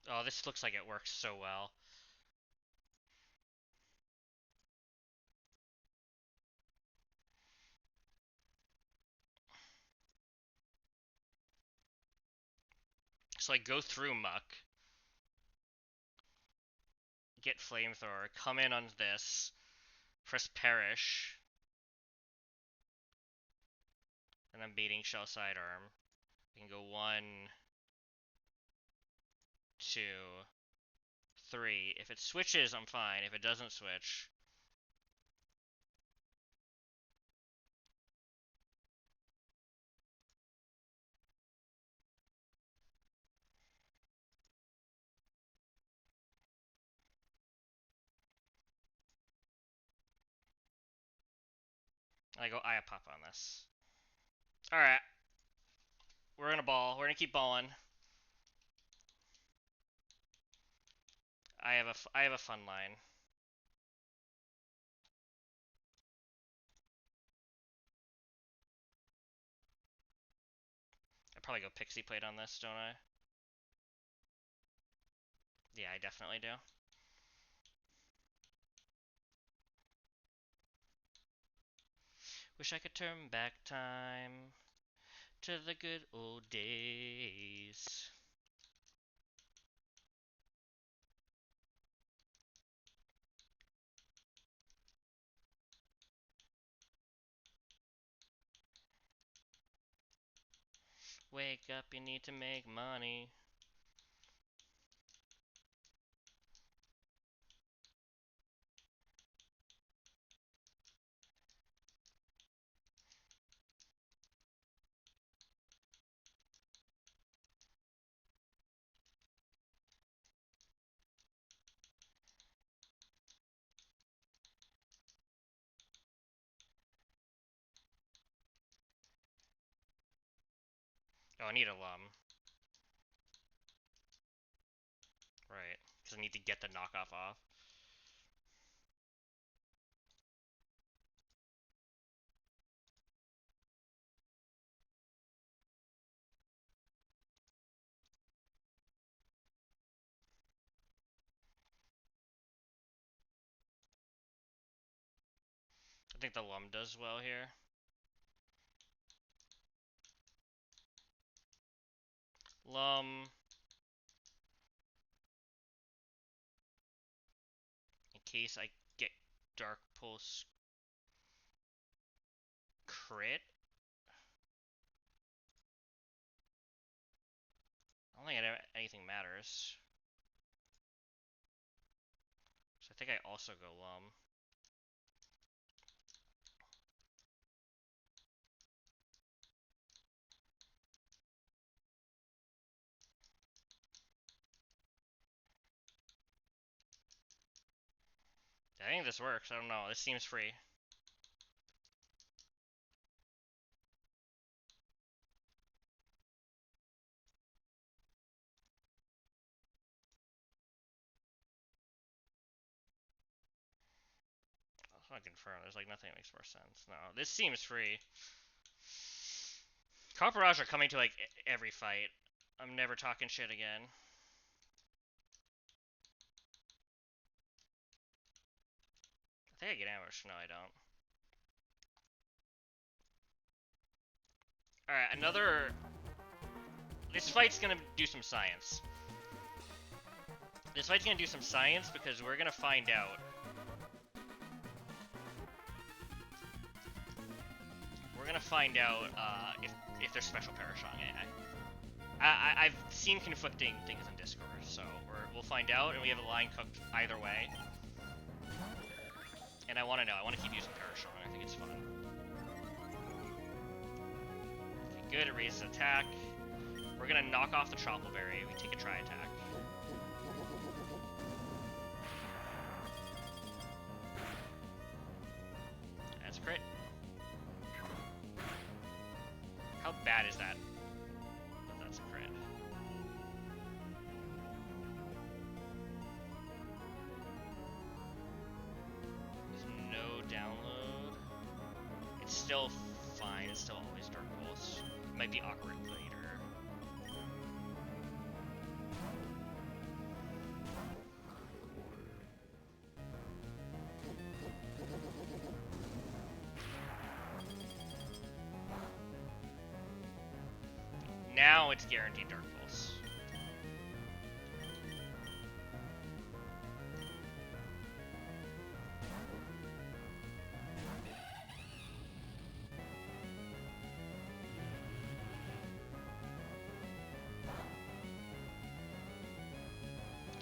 Oh, this looks like it works so well. So I go through Muck, get Flamethrower, come in on this, press Perish, and I'm beating Shell Sidearm. We can go 1, 2, 3. If it switches, I'm fine. If it doesn't switch... I go Aya Pop on this. Alright. We're gonna ball. We're gonna keep balling. I have a fun line. I probably go Pixie Plate on this, don't I? Yeah, I definitely do. Wish I could turn back time to the good old days. Wake up, you need to make money. Oh, I need a Lum. Right, because I need to get the knockoff off. I think the Lum does well here. Lum. In case I get Dark Pulse crit. I don't think anything matters. So I think I also go Lum. I think this works. I don't know. This seems free. I'll not confirm. There's like nothing that makes more sense. No, this seems free. Carparage are coming to like every fight. I'm never talking shit again. I think I get ambushed. No, I don't. Alright, another... This fight's gonna do some science. This fight's gonna do some science because we're gonna find out. We're gonna find out if there's special Parashong AI. I've seen conflicting things in Discord, so we'll find out, and we have a line cooked either way. And I want to know. I want to keep using Parashong. I think it's fun. Okay, good. It raises attack. We're gonna knock off the Tropical Berry. We take a try attack. That's a crit. How bad is that? But that's a crit. There's no download. It's still fine. It's still always Dark Pulse. It might be awkward later. now it's guaranteed Dark Pulse.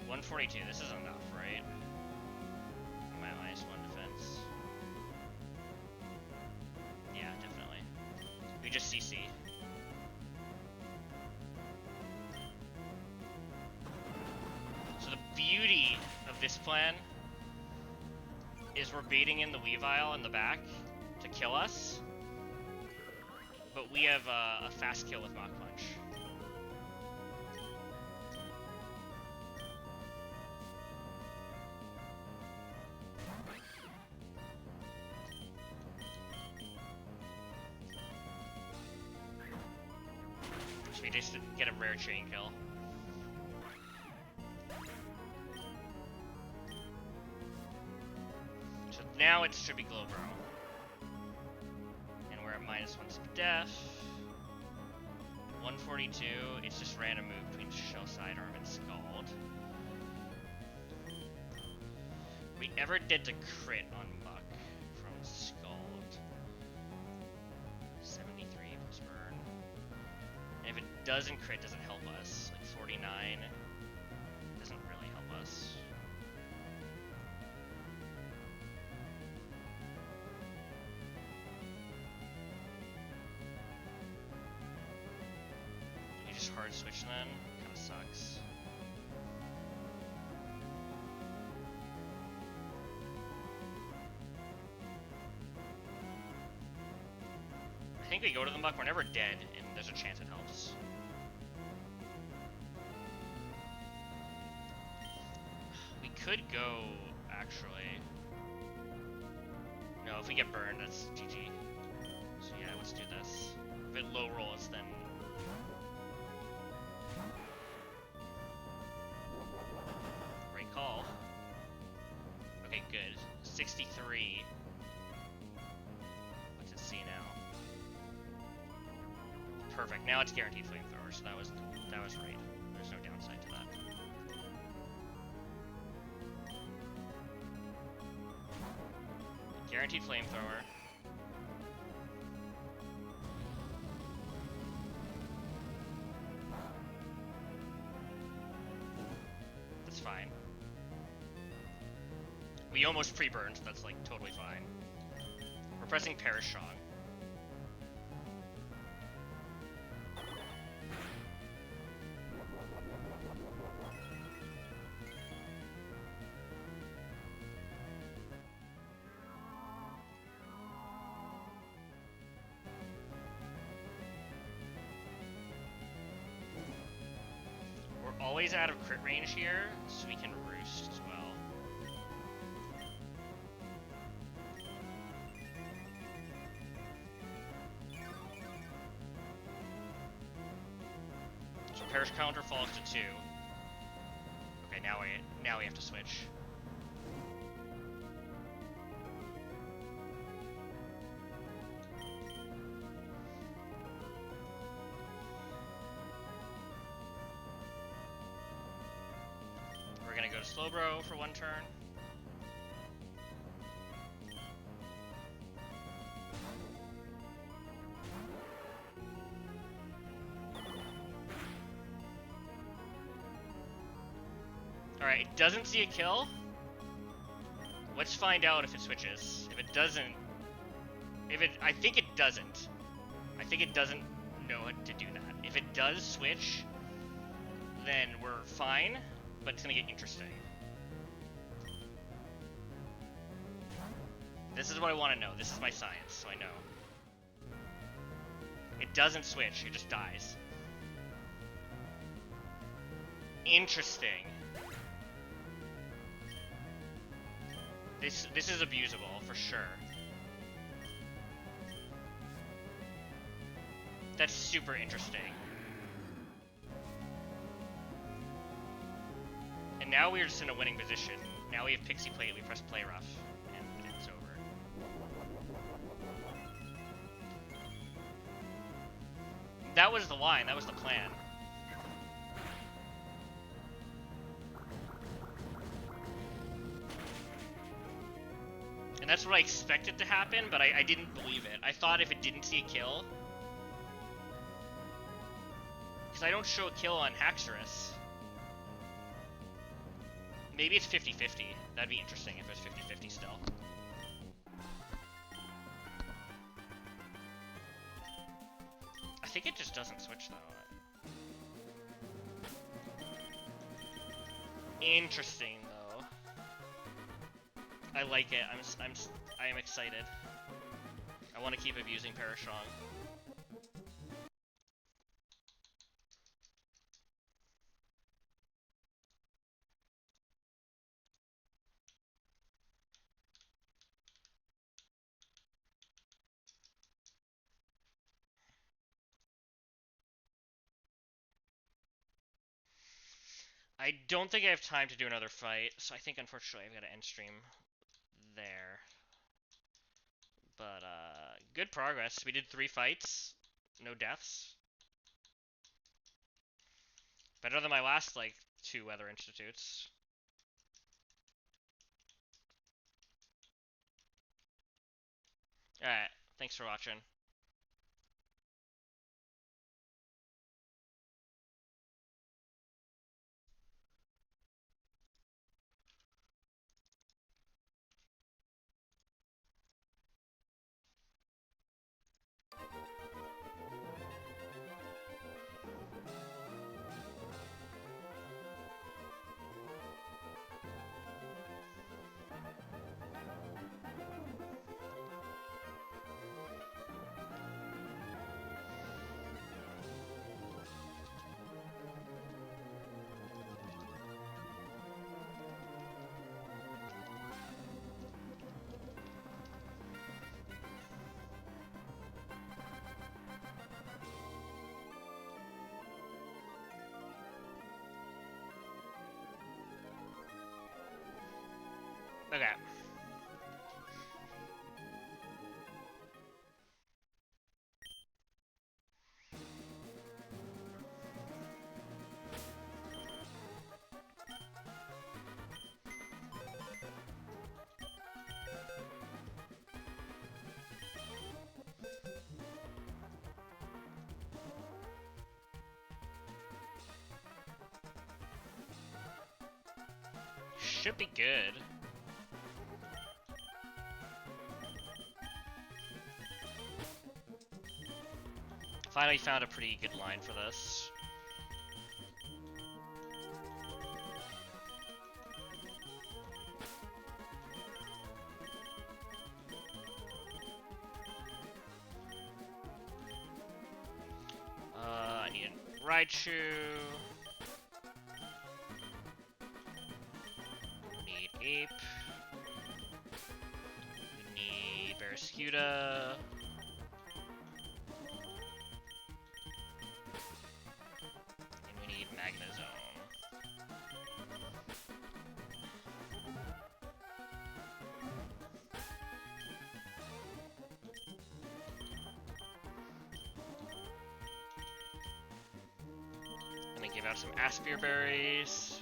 $142, this is enough, right? My -1 defense. Yeah, definitely. We just CC. So the beauty of this plan is we're baiting in the Weavile in the back to kill us, but we have a fast kill with Mach Punch. So we just get a rare chain kill. So now it should be Glowbro. And we're at -1 def. 142, it's just random move between Shell Sidearm and Scald. We ever did the crit on Muck from Scald. 73 plus burn. And if it doesn't crit, doesn't help us. Like 49 doesn't really help us. You just hard switch then? Kinda sucks. I think we go to the Muck, we're never dead, and there's a chance it helps. We could go, actually. No, if we get burned, that's GG. So yeah, let's do this. If it low rolls, then... Great call. Okay, good. 63. What's it see now? Perfect. Now it's guaranteed flamethrower, so that was right. There's no downside to that. Guaranteed flamethrower. That's fine. We almost pre-burned, so that's like totally fine. We're pressing Perish Song. Always out of crit range here, so we can roost as well. So Perish counter falls to 2. Okay, now we have to switch. We're gonna go to Slowbro for 1 turn. Alright, it doesn't see a kill. Let's find out if it switches. If it doesn't... I think it doesn't. I think it doesn't know how to do that. If it does switch, then we're fine. But it's gonna get interesting. This is what I want to know. This is my science, so I know. It doesn't switch, it just dies. Interesting. This is abusable, for sure. That's super interesting. And now we're just in a winning position. Now we have Pixie Plate, we press Play Rough, and it's over. That was the line. That was the plan. And that's what I expected to happen, but I didn't believe it. I thought if it didn't see a kill... Because I don't show a kill on Haxorus. Maybe it's 50-50. That'd be interesting if it's 50-50 still. I think it just doesn't switch, though. Interesting, though. I like it. I am excited. I want to keep abusing Parastrong. I don't think I have time to do another fight, so I think unfortunately I've got to end stream there. But, good progress. We did 3 fights, no deaths. Better than my last, like, 2 Weather Institutes. Alright, thanks for watching. Okay. Should be good. Finally found a pretty good line for this. I need a Raichu. Need Ape. We need Barraskewda. And we need Magnezone. Gonna give out some Aspir Berries.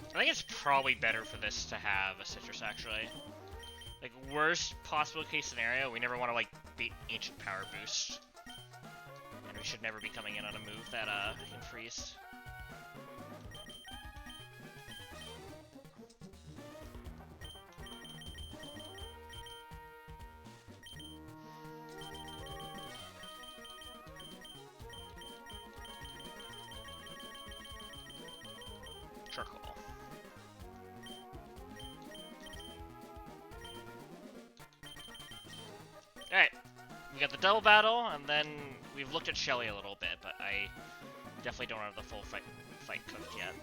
I think it's probably better for this to have a Citrus, actually. Like, worst possible case scenario, we never want to, like, beat Ancient Power Boost. And we should never be coming in on a move that, can freeze. Charcoal. Alright, we got the double battle, and then we've looked at Shelly a little bit, but I definitely don't have the full fight cooked yet.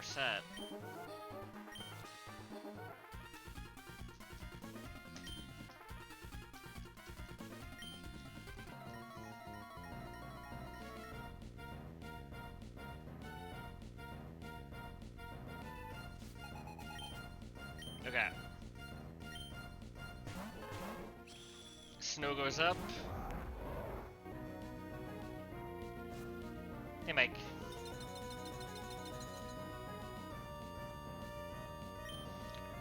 reset. Okay. Snow goes up. Hey, Mike.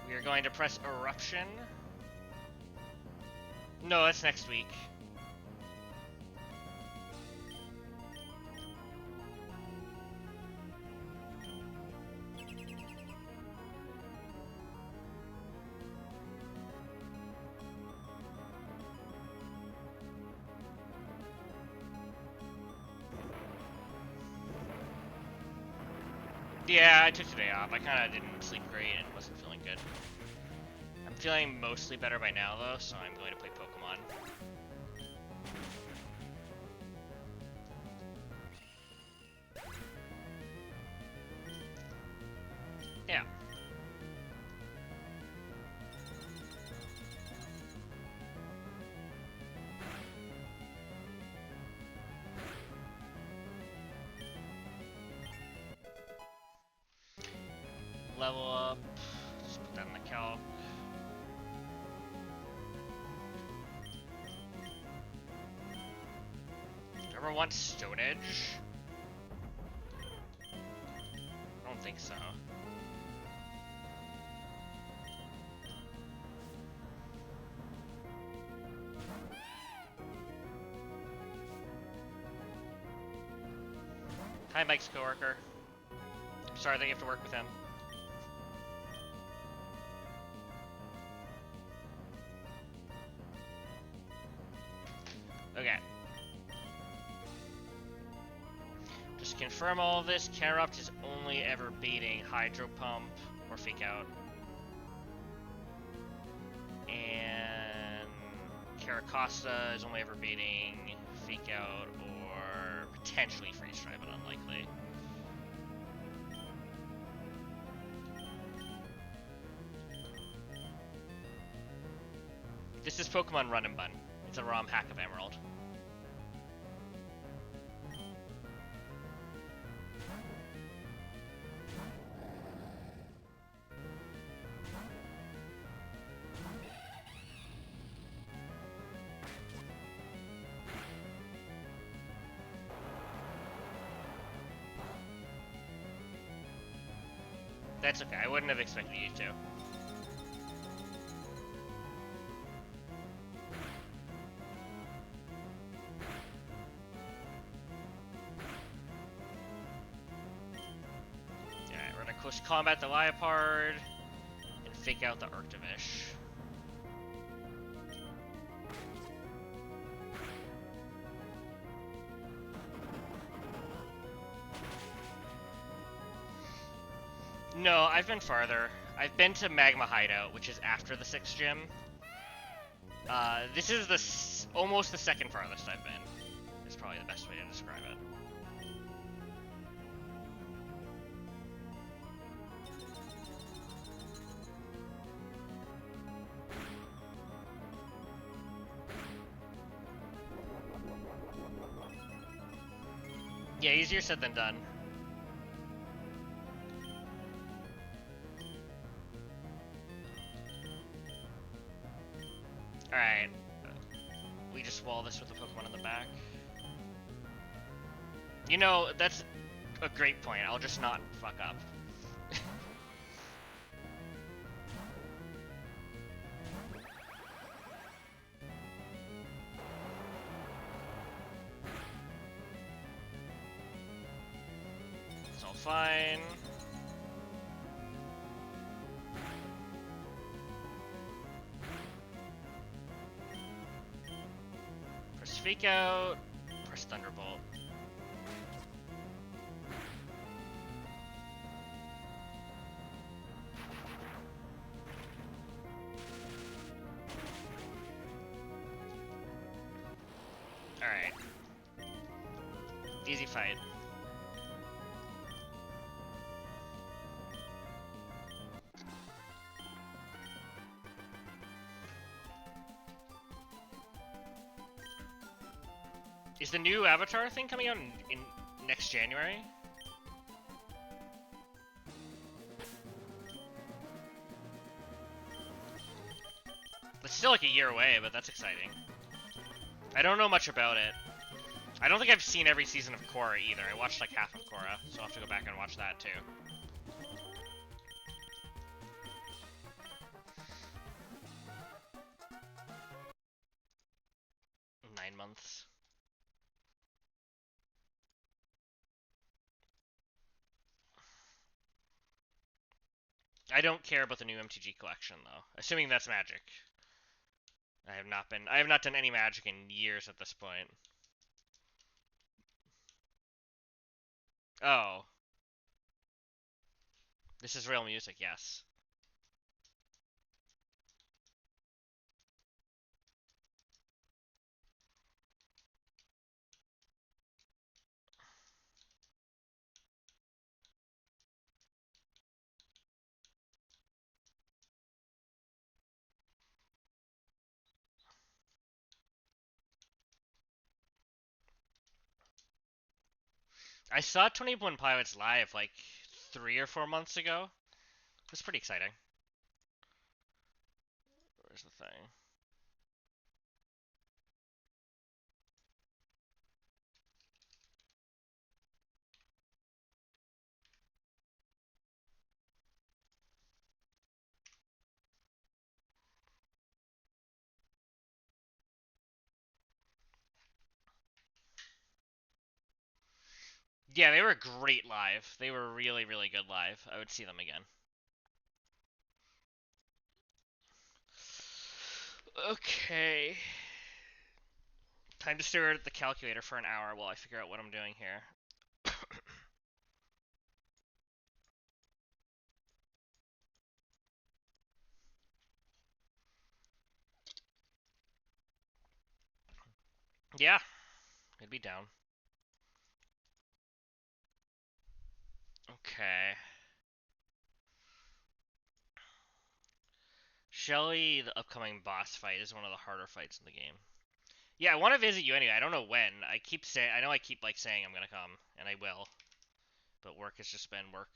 We are going to press Eruption. No, that's next week. Yeah, I took today off. I kind of didn't sleep great and wasn't feeling good. I'm feeling mostly better by now, though, so I'm going to play Pokemon. Yeah. Level up. Just put that in the calc. Do you ever want Stone Edge? I don't think so. Hi, Mike's coworker. I'm sorry that you have to work with him. Okay. Just to confirm all of this, Carupt is only ever beating Hydro Pump or Fake Out. And Caracosta is only ever beating Fake Out or potentially Freeze Dry, but unlikely. This is Pokemon Run Bun. It's a ROM hack of Emerald. That's okay, I wouldn't have expected you to. Alright, we're gonna Close Combat the Liepard and Fake Out the Arctivish. No, I've been farther. I've been to Magma Hideout, which is after the 6th gym. This is almost the second farthest I've been. Is probably the best way to describe it. Yeah, easier said than done. Alright. We just wall this with the Pokemon in the back. You know, that's a great point. I'll just not fuck up. It's all fine. Press Fake Out. Press Thunderbolt. Alright. Easy fight. Is the new Avatar thing coming out in next January? It's still like a year away, but that's exciting. I don't know much about it. I don't think I've seen every season of Korra either. I watched like half of Korra, so I'll have to go back and watch that too. 9 months. I don't care about the new MTG collection though. Assuming that's Magic. I have not done any Magic in years at this point. Oh. This is real music, yes. I saw 21 Pilots live like 3 or 4 months ago. It was pretty exciting. Where's the thing? Yeah, they were great live. They were really, really good live. I would see them again. Okay. Time to stare at the calculator for an hour while I figure out what I'm doing here. Yeah, I'd be down. Okay. Shelly, the upcoming boss fight, is one of the harder fights in the game. Yeah, I want to visit you anyway. I don't know when. I know I keep like saying I'm gonna come, and I will. But work has just been work.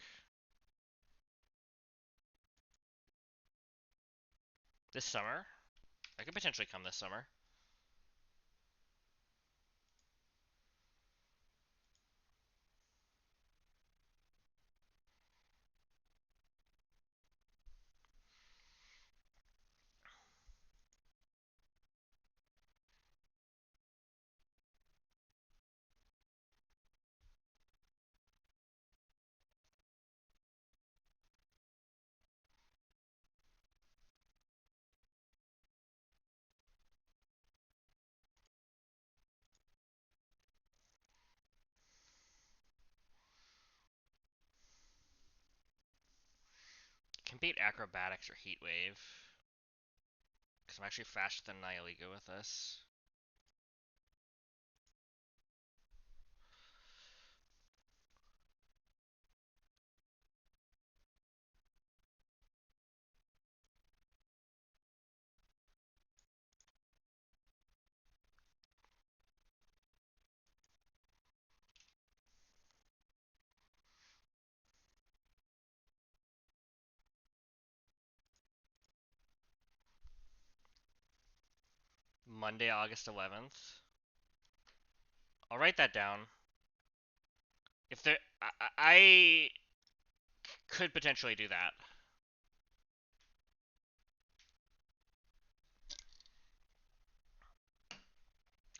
This summer? I could potentially come this summer. Can beat acrobatics or heat wave. Because I'm actually faster than Nihiliga with this. Monday, August 11th. I'll write that down. If there, I could potentially do that.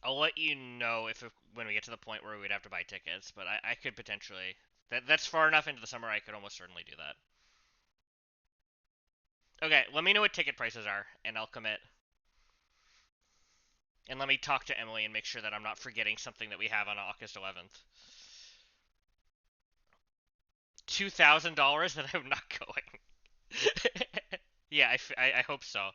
I'll let you know if when we get to the point where we'd have to buy tickets, but I could potentially. That's far enough into the summer. I could almost certainly do that. Okay, let me know what ticket prices are, and I'll commit. And let me talk to Emily and make sure that I'm not forgetting something that we have on August 11th. $2,000 that I'm not going. Yeah, I hope so.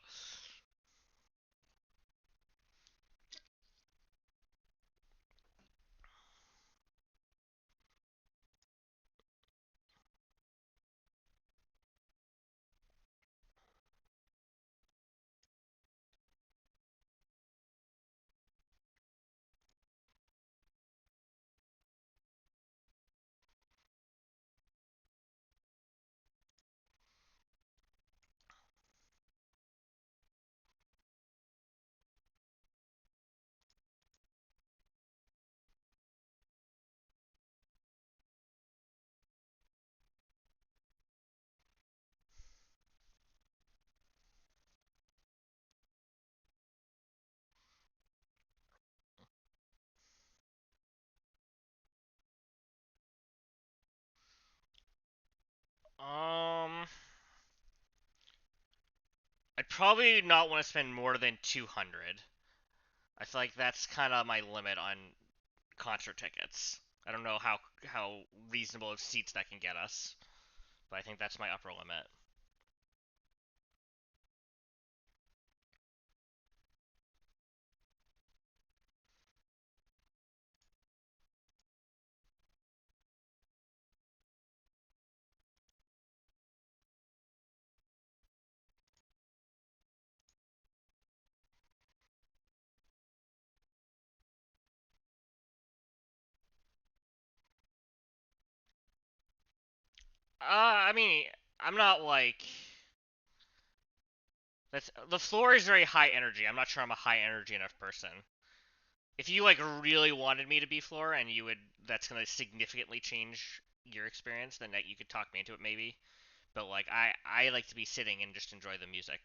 Um, I'd probably not want to spend more than 200. I feel like that's kind of my limit on concert tickets. I don't know how reasonable of seats that can get us, but I think that's my upper limit. I mean, I'm not like that's the floor is very high energy. I'm not sure I'm a high energy enough person. If you like really wanted me to be floor and you would that's gonna significantly change your experience, then that you could talk me into it maybe. But like I like to be sitting and just enjoy the music.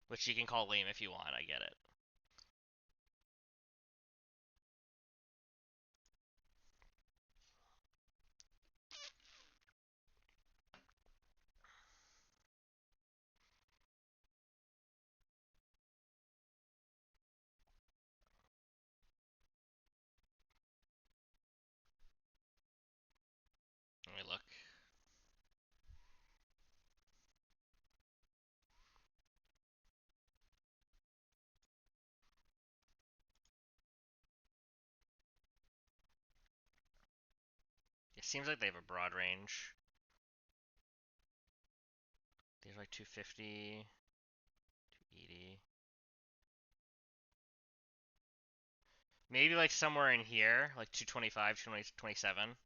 Which you can call lame if you want, I get it. Let me look. It seems like they have a broad range. These are like 250, 280. Maybe like somewhere in here, like 225, 227.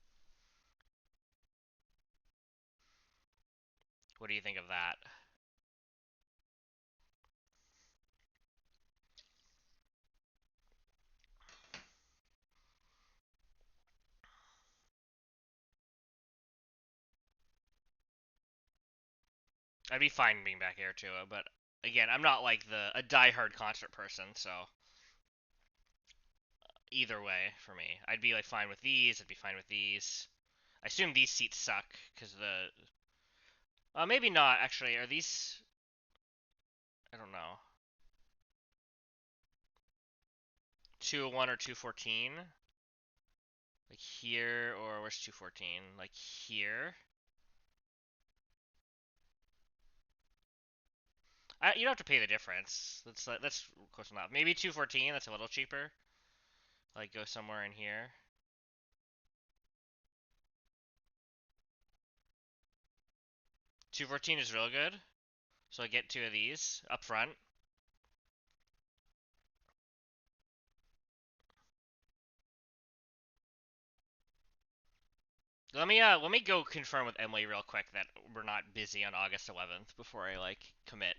What do you think of that? I'd be fine being back here too, but again, I'm not like a diehard concert person, so either way for me, I'd be like fine with these. I'd be fine with these. I assume these seats suck because maybe not actually. Are these? I don't know. 201 or 214? Like here or where's 214? Like here? You don't have to pay the difference. That's close enough. Maybe 214. That's a little cheaper. Like go somewhere in here. 214 is real good. So I get two of these up front. Let me go confirm with Emily real quick that we're not busy on August 11th before I like commit.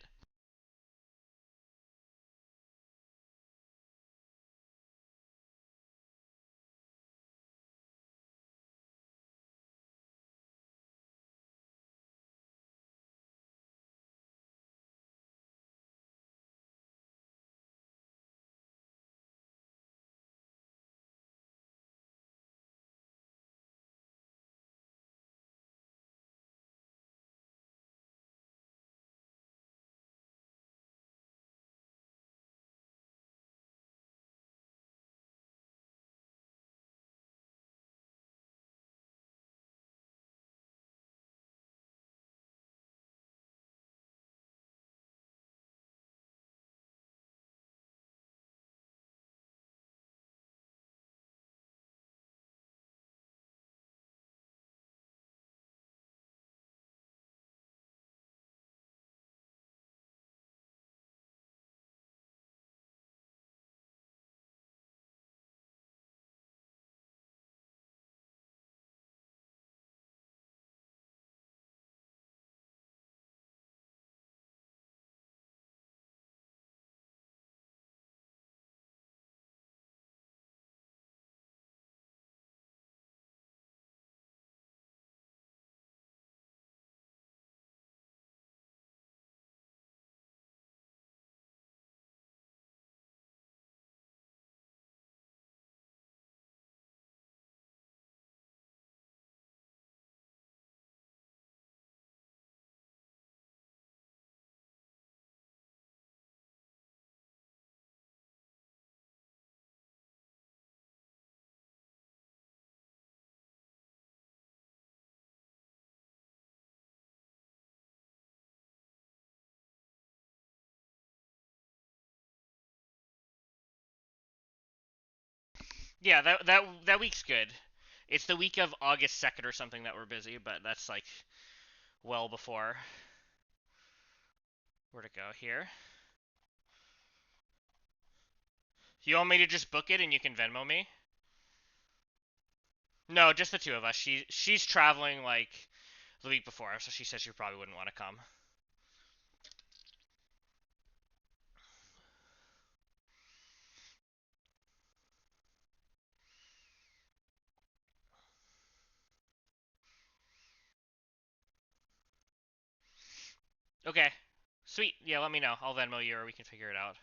Yeah, that week's good. It's the week of August 2nd or something that we're busy, but that's like well before. Where'd it go? Here. You want me to just book it and you can Venmo me? No, just the two of us. She's traveling like the week before, so she said she probably wouldn't want to come. Okay. Sweet. Yeah, let me know. I'll Venmo you or we can figure it out.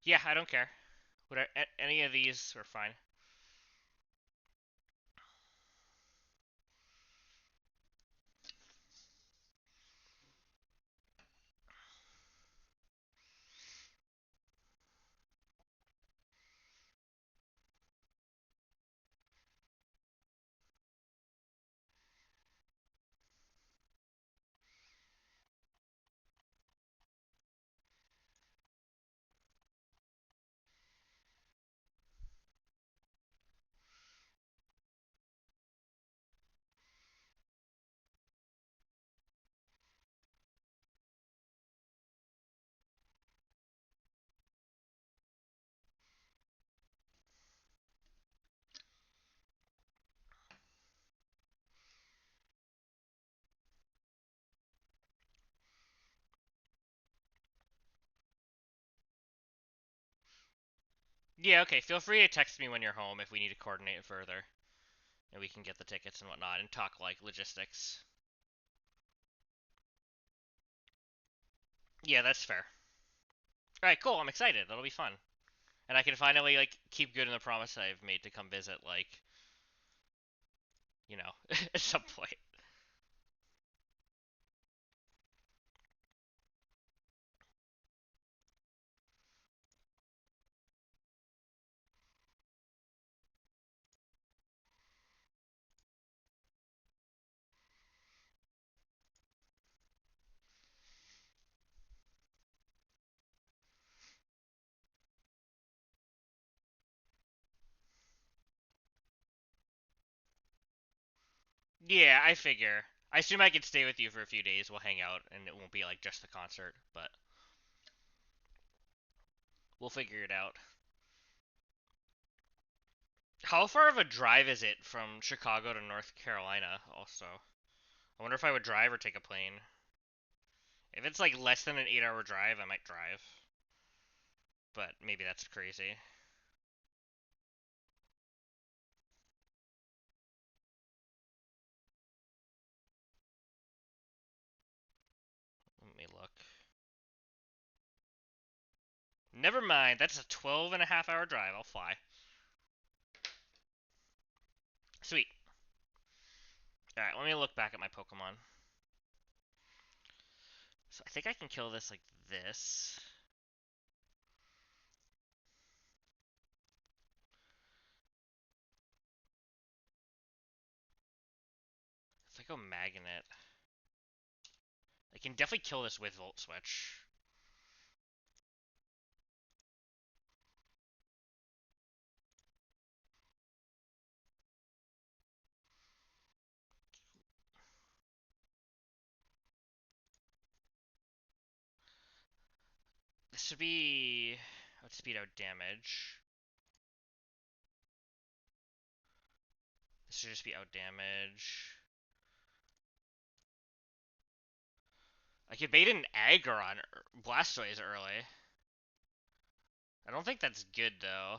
Yeah, I don't care. Any of these are fine. Yeah, okay. Feel free to text me when you're home if we need to coordinate further. And we can get the tickets and whatnot and talk like logistics. Yeah, that's fair. Alright, cool. I'm excited. That'll be fun. And I can finally like keep good in the promise I've made to come visit, like, you know, at some point. Yeah, I figure. I assume I could stay with you for a few days. We'll hang out, and it won't be like just the concert, but we'll figure it out. How far of a drive is it from Chicago to North Carolina, also? I wonder if I would drive or take a plane. If it's like less than an 8 hour drive, I might drive. But maybe that's crazy. Let me look. Never mind, that's a 12 and a half hour drive. I'll fly. Sweet. Alright, let me look back at my Pokemon. So I think I can kill this like this. If I go Magnet, I can definitely kill this with Volt Switch. This should be speed out damage. This should just be out damage. I could bait an Aggron or Blastoise early. I don't think that's good though.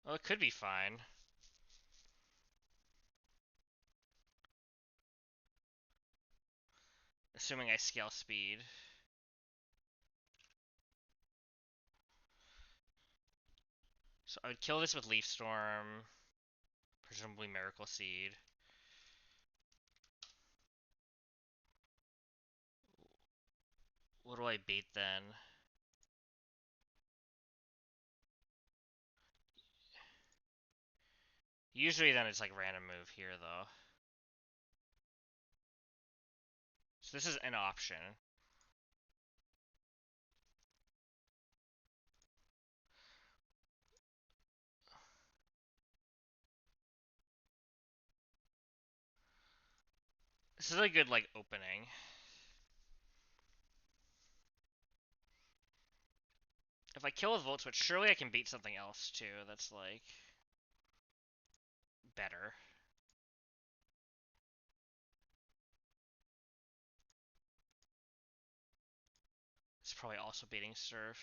Well, it could be fine. Assuming I scale speed. So I would kill this with Leaf Storm. Presumably Miracle Seed. What do I bait then? Usually then it's like random move here though. So this is an option. This is a good, like, opening. If I kill with Volt Switch, surely I can beat something else, too, that's, like, better. It's probably also beating Surf.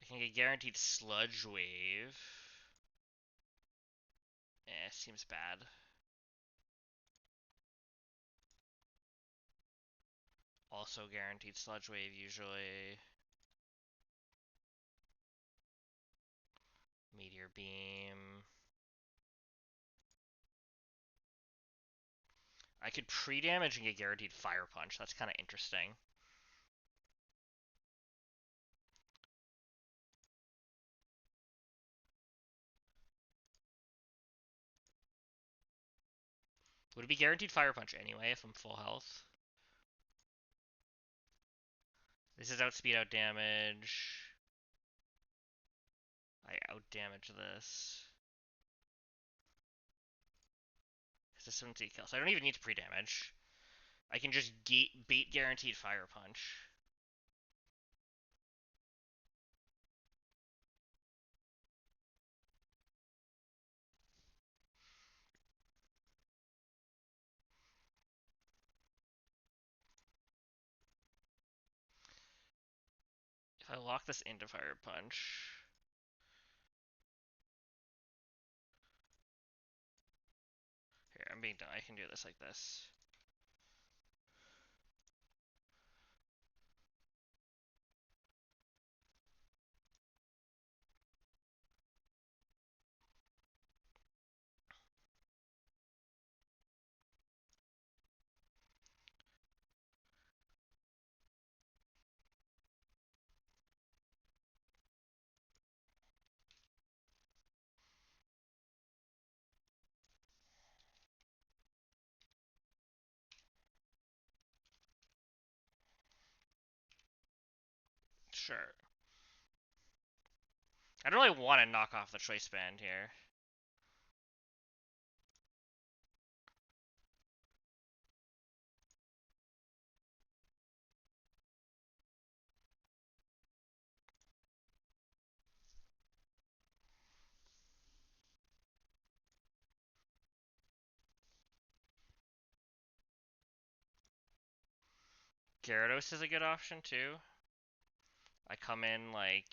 I can get guaranteed Sludge Wave. Seems bad. Also guaranteed Sludge Wave, usually. Meteor Beam. I could pre-damage and get guaranteed Fire Punch. That's kind of interesting. Would it be guaranteed Fire Punch anyway if I'm full health? This is outspeed, out damage. I out damage this. It's a 17 kill, so I don't even need to pre-damage. I can just bait guaranteed Fire Punch. If I lock this into Fire Punch... Here, I'm being done. I can do this like this. Sure. I don't really want to knock off the Choice Band here. Gyarados is a good option too. I come in like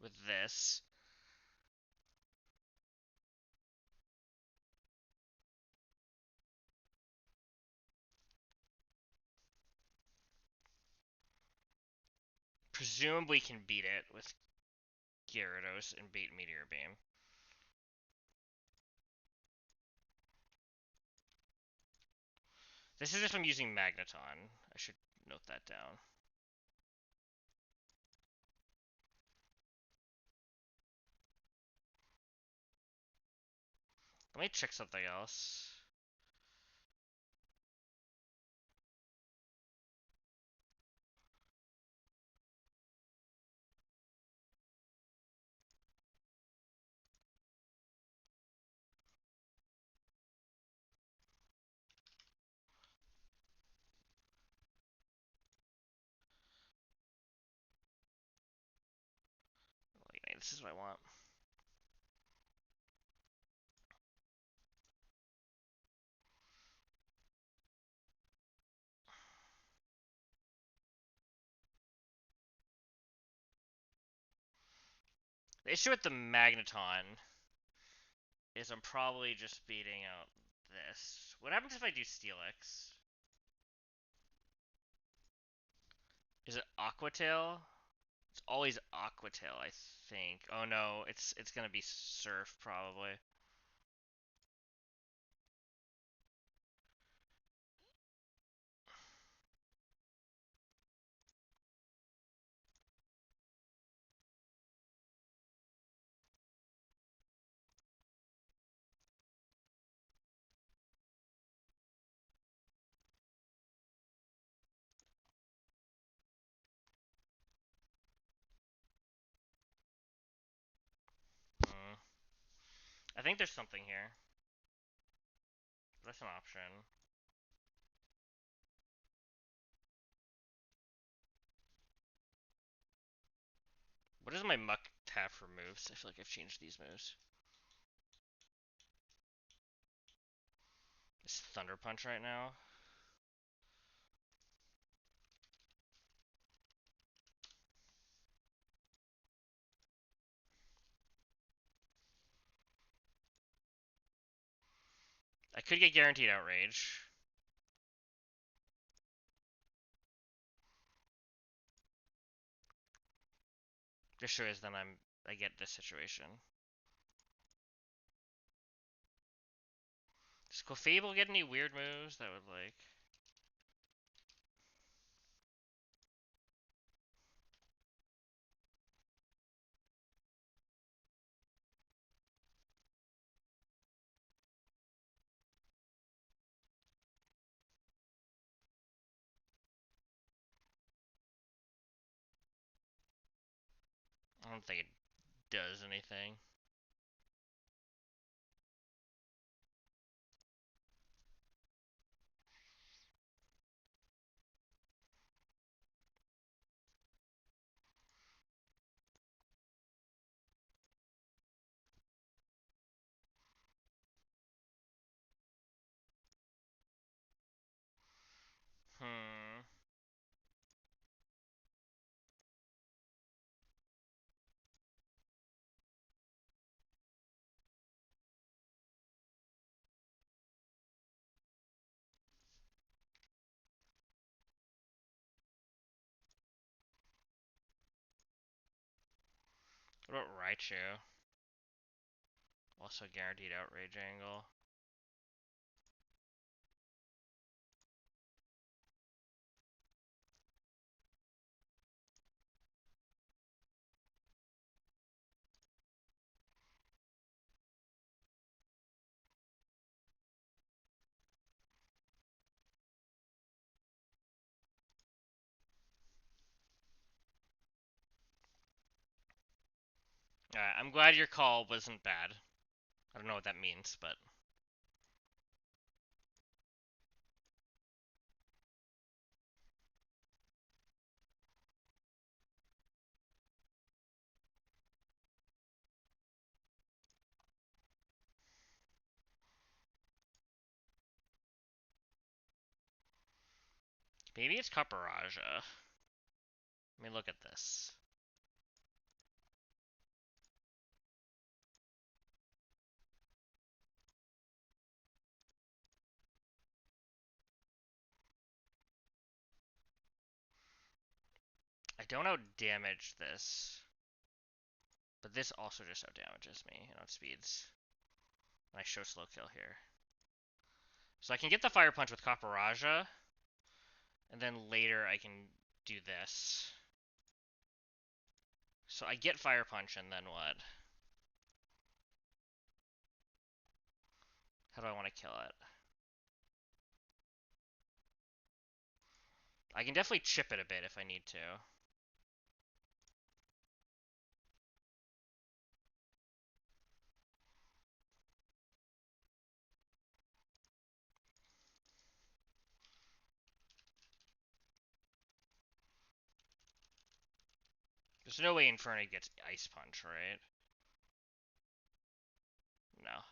with this. Presumably can beat it with Gyarados and beat Meteor Beam. This is if I'm using Magneton. I should note that down. Let me check something else. Wait, this is what I want. The issue with the Magneton is I'm probably just beating out this. What happens if I do Steelix? Is it Aqua Tail? It's always Aqua Tail, I think. Oh no, it's gonna be Surf probably. Mm. think there's something here. That's an option. What does my Muck have for moves? I feel like I've changed these moves. It's Thunder Punch right now. I could get Guaranteed Outrage. Just shows then I get this situation. Does Clefable get any weird moves that would like... I don't think it does anything. Hmm. What about Raichu? Also Guaranteed Outrage angle. Alright, I'm glad your call wasn't bad. I don't know what that means, but... Maybe it's Caparaja. Let me look at this. I don't out-damage this. But this also just out-damages me and outspeeds. And I show slow kill here. So I can get the Fire Punch with Caparaja. And then later I can do this. So I get Fire Punch and then what? How do I want to kill it? I can definitely chip it a bit if I need to. There's no way Inferno gets Ice Punch, right? No.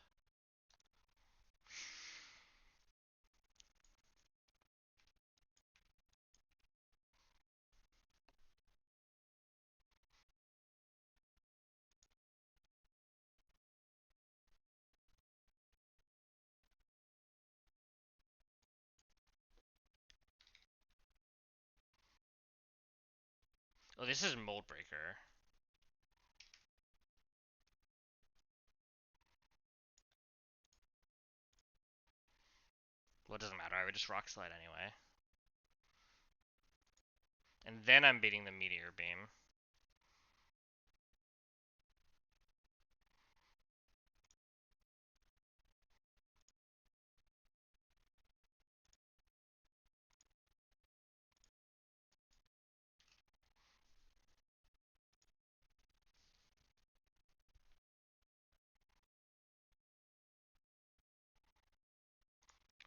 Oh, this is Mold Breaker. Well, it doesn't matter. I would just Rock Slide anyway. And then I'm beating the Meteor Beam.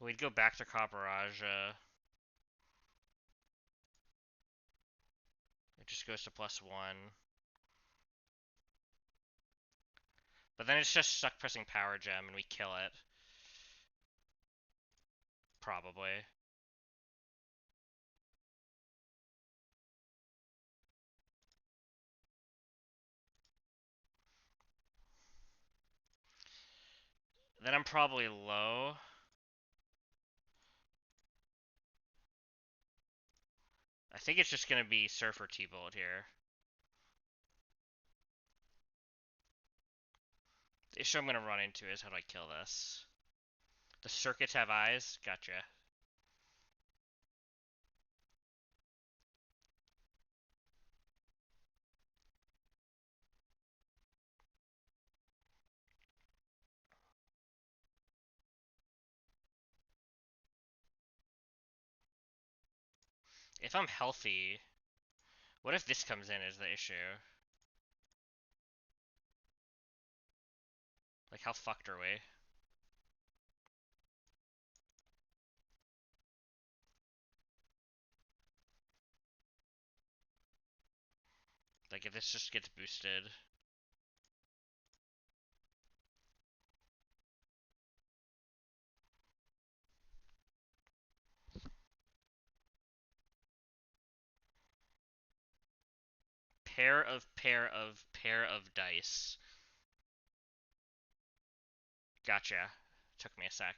We'd go back to Caparage. It just goes to +1. But then it's just stuck pressing Power Gem and we kill it. Probably. Then I'm probably low. I think it's just gonna be Surfer T-Bullet here. The issue I'm gonna run into is how do I kill this? The circuits have eyes? Gotcha. If I'm healthy, what if this comes in is the issue? Like, how fucked are we? Like, if this just gets boosted. Pair of dice. Gotcha. Took me a sec.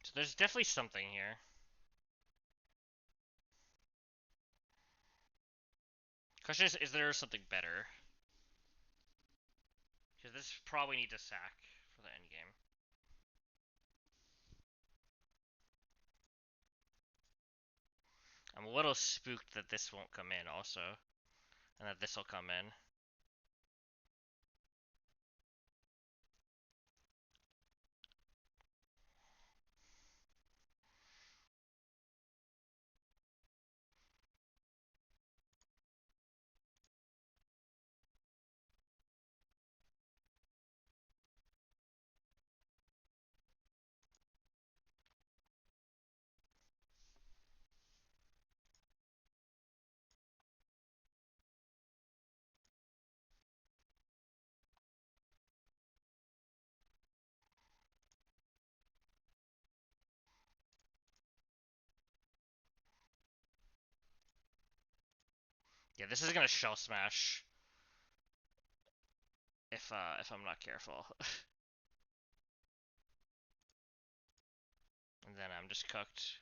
So there's definitely something here. Question is there something better? Because this probably needs a sack for the end game. I'm a little spooked that this won't come in also. And that this will come in. Yeah, this is gonna shell smash if I'm not careful. And then I'm just cooked.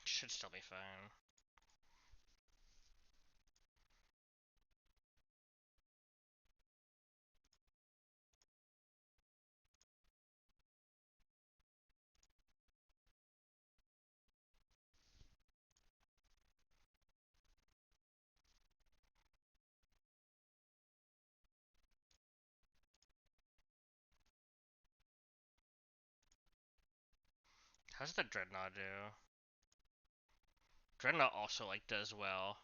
Should still be fine. How's the Dreadnought do? Dreadnought also, like, does well.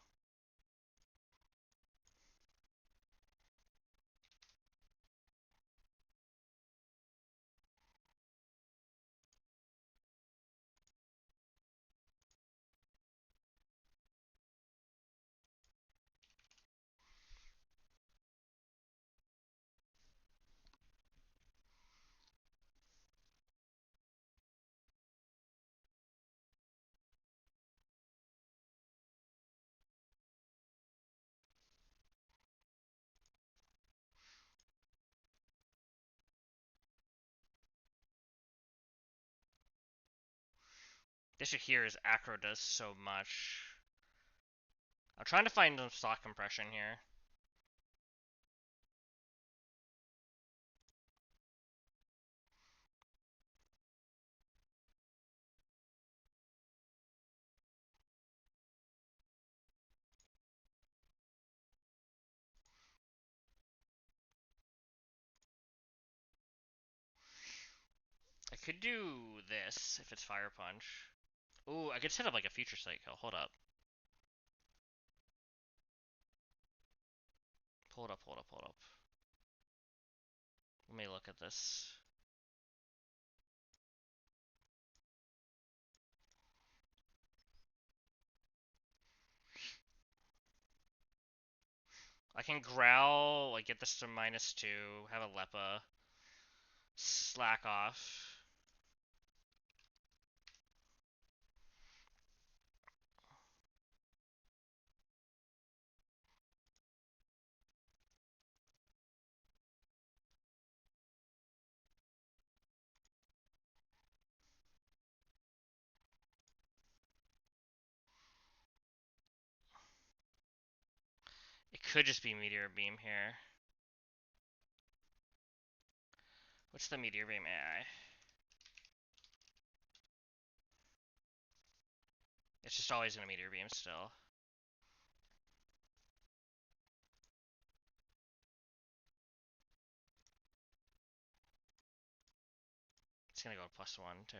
The issue here is Acro does so much. I'm trying to find some stock compression here. I could do this if it's Fire Punch. Ooh, I could set up like a future sight kill. Hold up. Hold up, hold up, hold up. Let me look at this. I can growl, like get this to -2, have a Leppa, slack off. It could just be Meteor Beam here. What's the Meteor Beam AI? It's just always gonna Meteor Beam still. It's gonna go +1 too.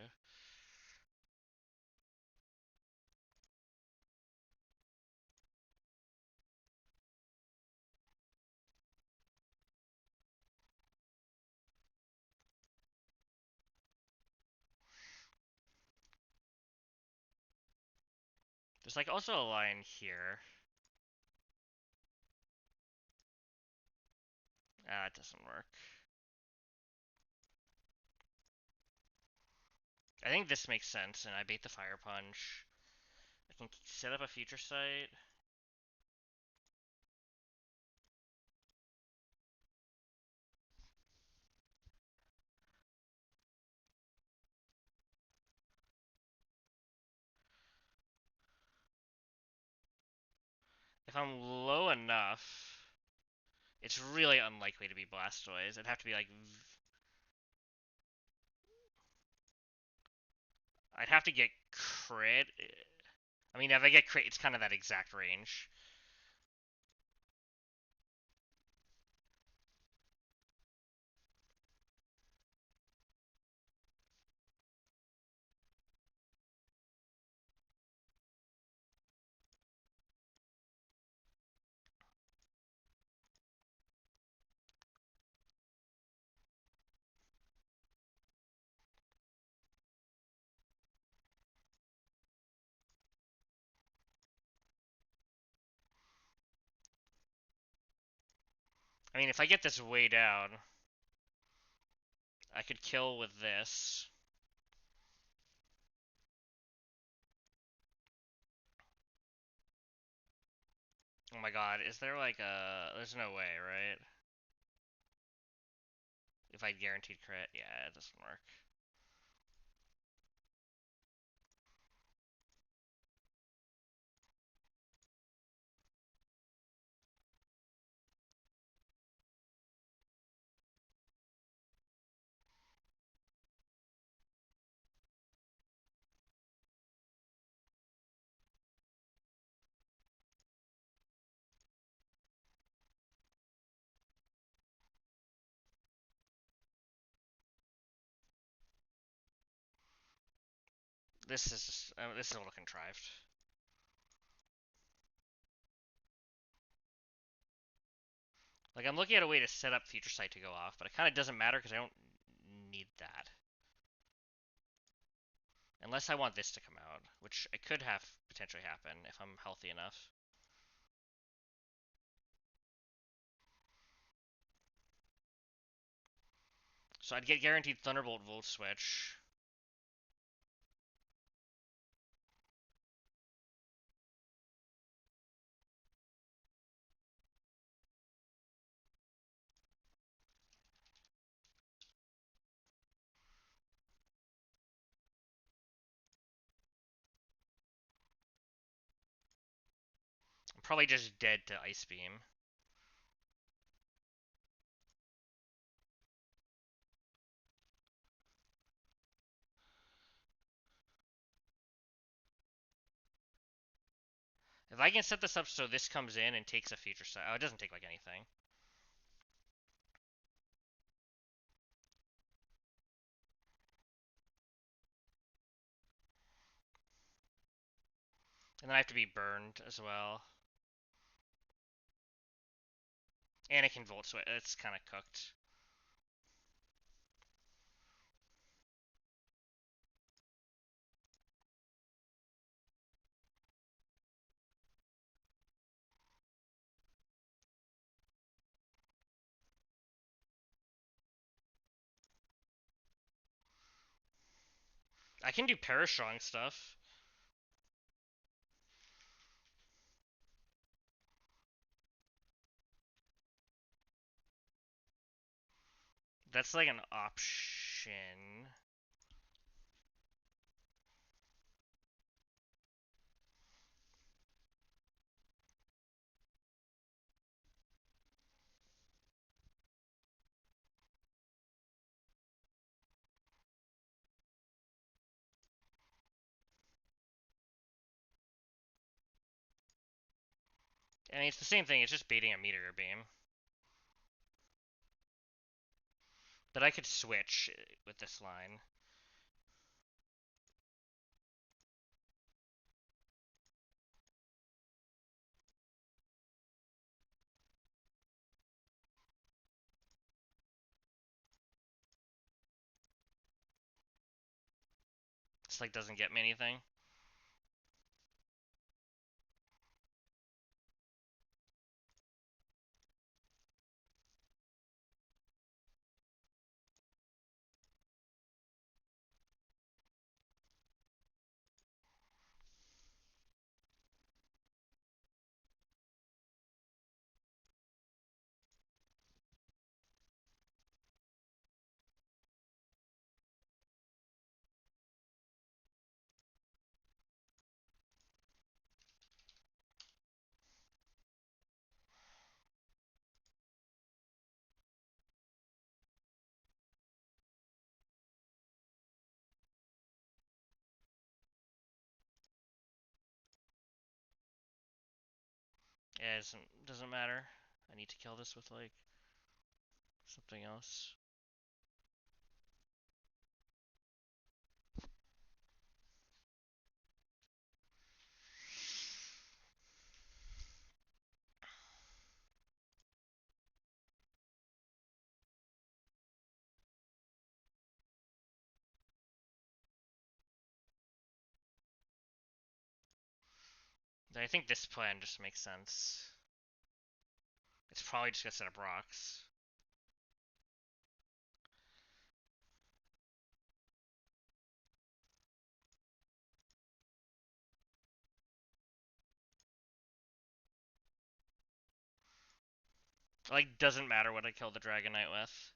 There's like also a line here. Ah, it doesn't work. I think this makes sense, and I bait the Fire Punch. I can set up a future sight. If I'm low enough, it's really unlikely to be Blastoise. It'd have to be like... I'd have to get crit. I mean, if I get crit, it's kind of that exact range. I mean, if I get this way down, I could kill with this. Oh my god, is there like a... There's no way, right? If I guaranteed crit, yeah, it doesn't work. this is a little contrived. Like, I'm looking at a way to set up Future Sight to go off, but it kind of doesn't matter because I don't need that. Unless I want this to come out, which I could have potentially happen if I'm healthy enough. So I'd get guaranteed Thunderbolt Volt Switch. I'm probably just dead to Ice Beam. If I can set this up so this comes in and takes a Future Sight. Oh, it doesn't take like anything. And then I have to be burned as well. And it can Volt Switch. It's kind of cooked. I can do Parastrong stuff. That's like an option. I mean, it's the same thing. It's just baiting a Meteor Beam. But I could switch with this line. This like doesn't get me anything. Yeah, it doesn't matter. I need to kill this with like something else. I think this plan just makes sense. It's probably just gonna set up rocks. Like, doesn't matter what I kill the Dragonite with.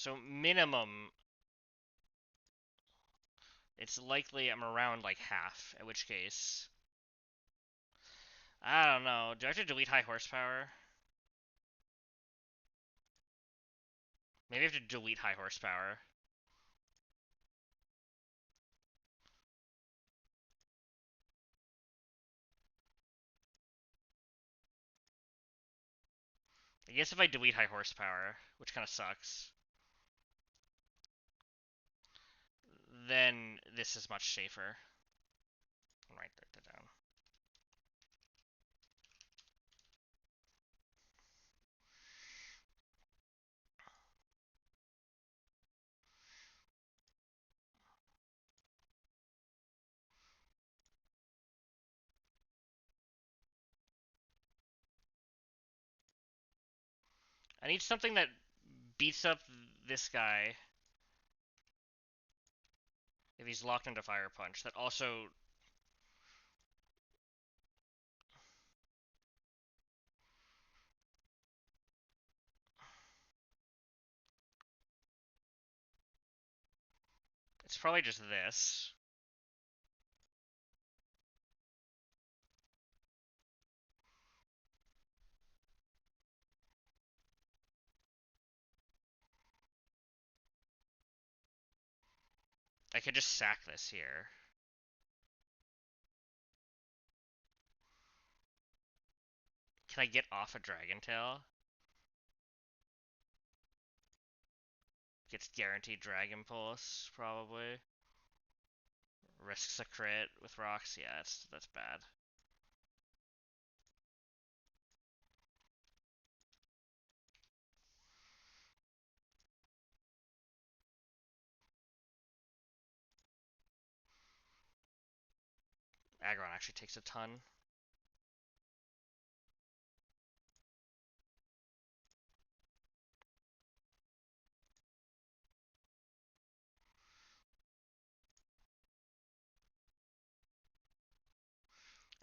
So minimum, it's likely I'm around like half, in which case, I don't know. Do I have to delete high horsepower? Maybe I have to delete high horsepower. I guess if I delete high horsepower, which kind of sucks, then this is much safer. I'll write that down. I need something that beats up this guy if he's locked into Fire Punch. That also... It's probably just this. I could just sack this here. Can I get off a Dragon Tail? Gets guaranteed Dragon Pulse, probably. Risks a crit with rocks. Yeah, that's bad. Aggron actually takes a ton.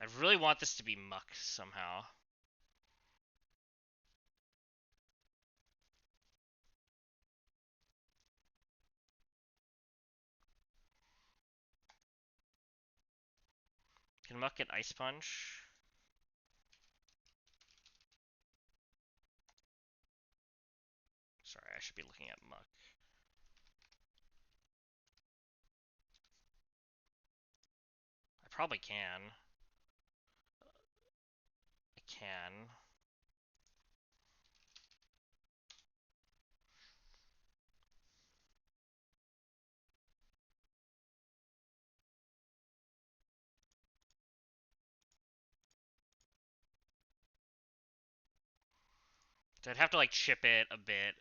I really want this to be Muck somehow. Can Muck get Ice Punch? Sorry, I should be looking at Muck. I probably can. I can. So I'd have to like chip it a bit.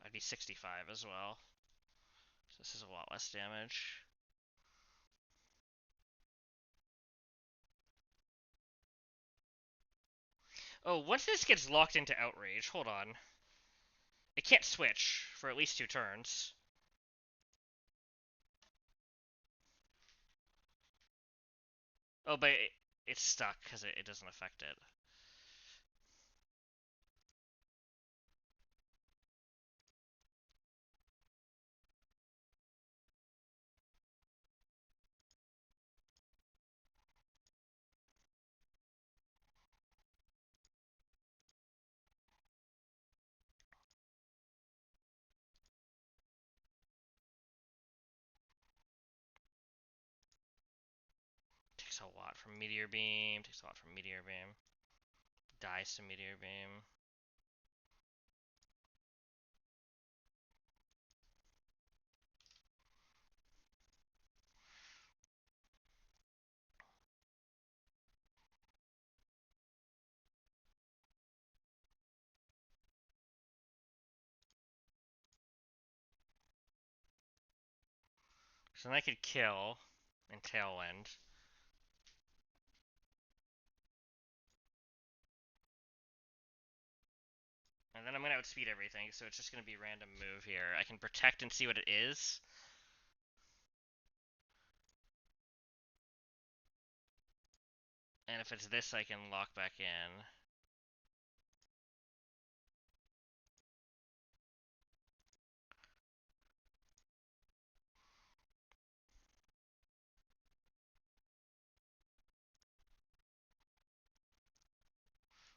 I'd be 65 as well. So this is a lot less damage. Oh, once this gets locked into Outrage, hold on. It can't switch for at least 2 turns. Oh, but it's stuck because it doesn't affect it. Takes a lot from Meteor Beam. Takes a lot from Meteor Beam. Dies to Meteor Beam. So then I could kill and Tailwind. gonna outspeed everything, so it's just gonna be random move here. I can protect and see what it is. And if it's this, I can lock back in.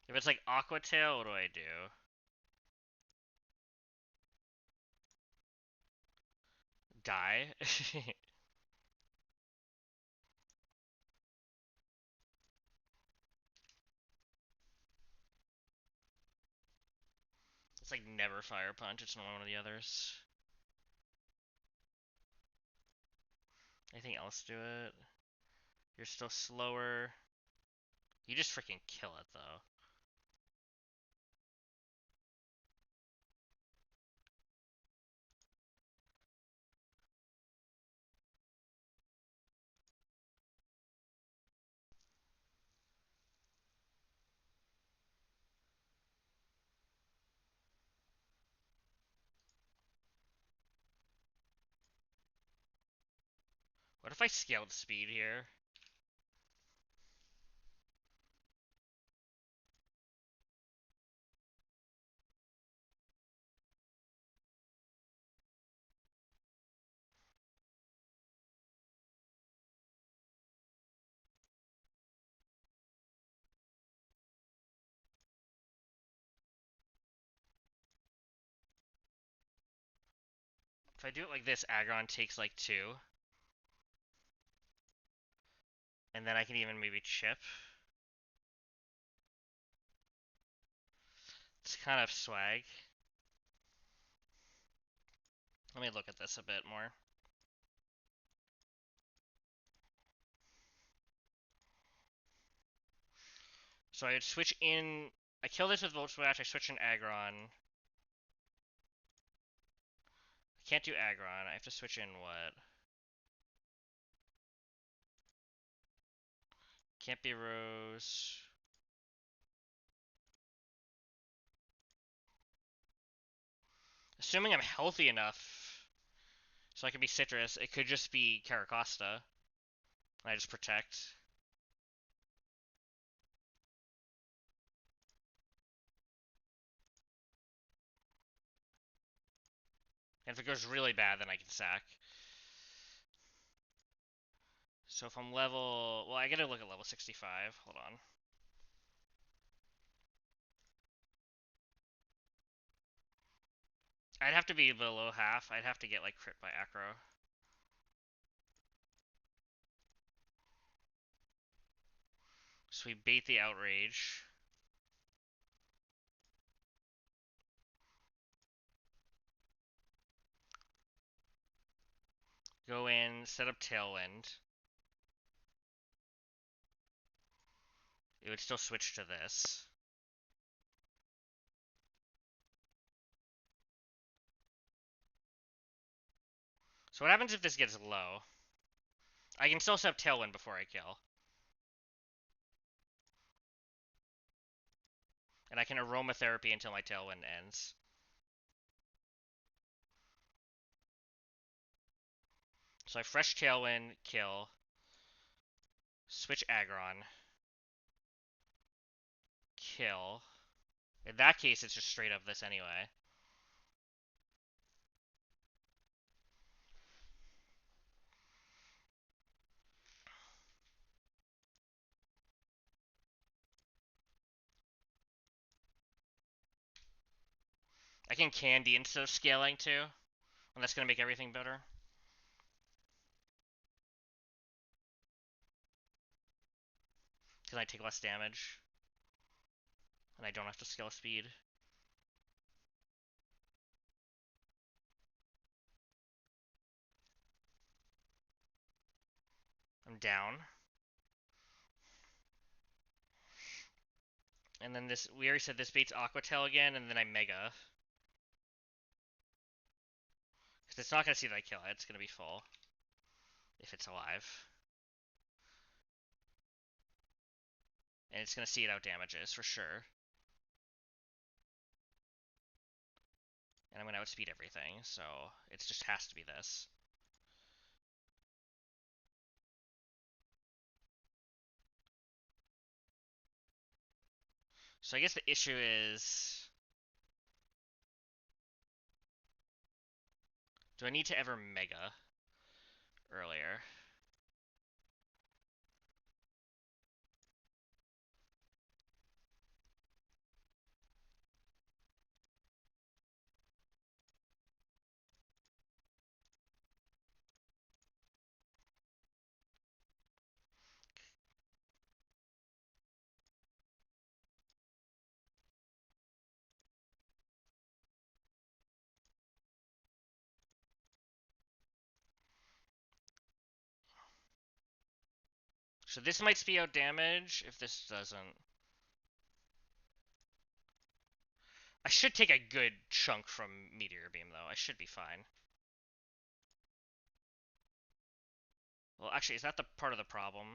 If it's like Aqua Tail, what do I do? Die? It's like never Fire Punch, it's not one of the others. Anything else do it? You're still slower. You just freaking kill it, though. What if I scaled speed here? If I do it like this, Aggron takes like 2. And then I can even maybe chip. It's kind of swag. Let me look at this a bit more. So I would switch in. I kill this with Volt Splash, I switch in Aggron. I can't do Aggron, I have to switch in what? Can't be Rose. Assuming I'm healthy enough so I can be Citrus, it could just be Caracosta. And I just protect. And if it goes really bad, then I can sack. So if I'm level... Well, I gotta look at level 65. Hold on. I'd have to be below half. I'd have to get, like, crit by Acro. So we bait the Outrage. Go in, set up Tailwind. It would still switch to this. So what happens if this gets low? I can still set up Tailwind before I kill. And I can Aromatherapy until my Tailwind ends. So I fresh Tailwind, kill. Switch Aggron. Kill. In that case, it's just straight up this anyway. I can Candy instead of scaling too. And that's gonna make everything better. Because I take less damage. And I don't have to scale speed. I'm down. And then this, we already said this baits Aqua Tail again, and then I Mega. Because it's not going to see that I kill it, it's going to be full. If it's alive. And it's going to see it out damages, for sure. And I'm gonna outspeed everything, so it just has to be this. So I guess the issue is, do I need to ever Mega earlier? So this might speed out damage if this doesn't. I should take a good chunk from Meteor Beam, though. I should be fine. Well, actually, is that the part of the problem?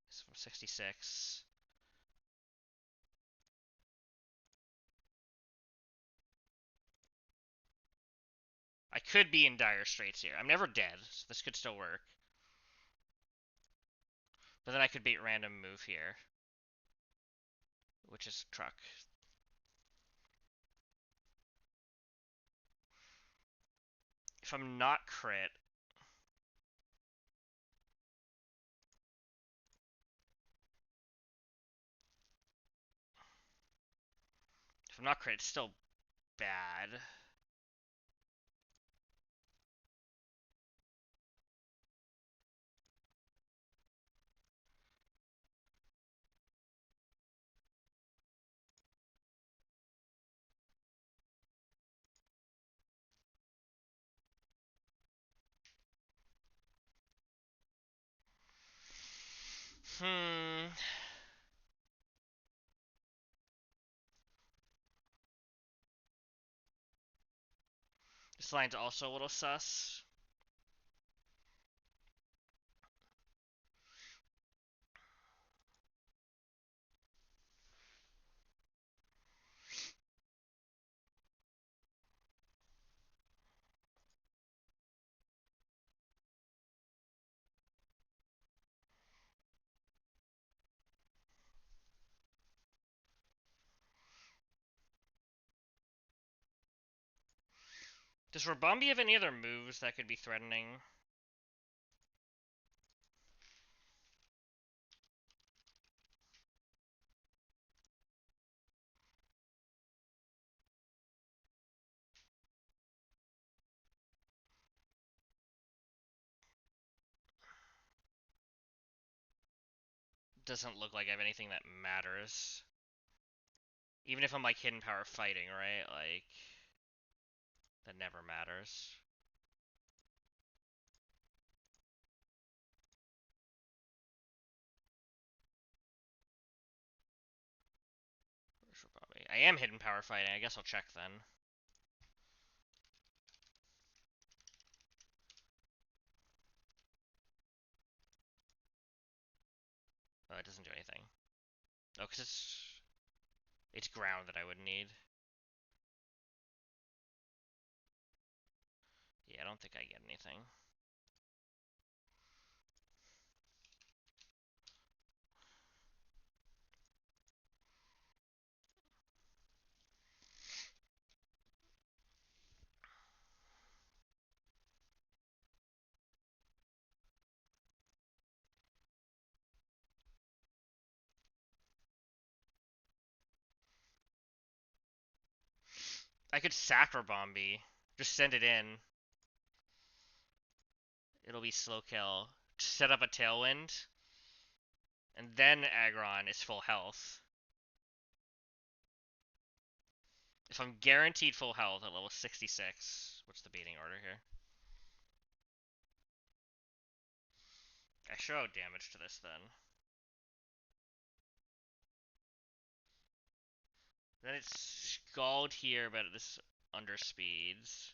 It's from 66. I could be in dire straits here. I'm never dead, so this could still work. But then I could bait random move here, which is truck. If I'm not crit, it's still bad. Hmm. This line's also a little sus. Does Rabambi have any other moves that could be threatening? Doesn't look like I have anything that matters. Even if I'm like hidden power fighting, right? Like, that never matters. Where's Rabambi? I am hidden power fighting. I guess I'll check then. Oh, it doesn't do anything. Oh, because it's ground that I would need. Yeah, I don't think I get anything. I could sack Rabambi. Just send it in. It'll be slow kill. Set up a Tailwind. And then Aggron is full health. If I'm guaranteed full health at level 66, what's the beating order here? I show out damage to this then. Then it's Scald here, but this underspeeds.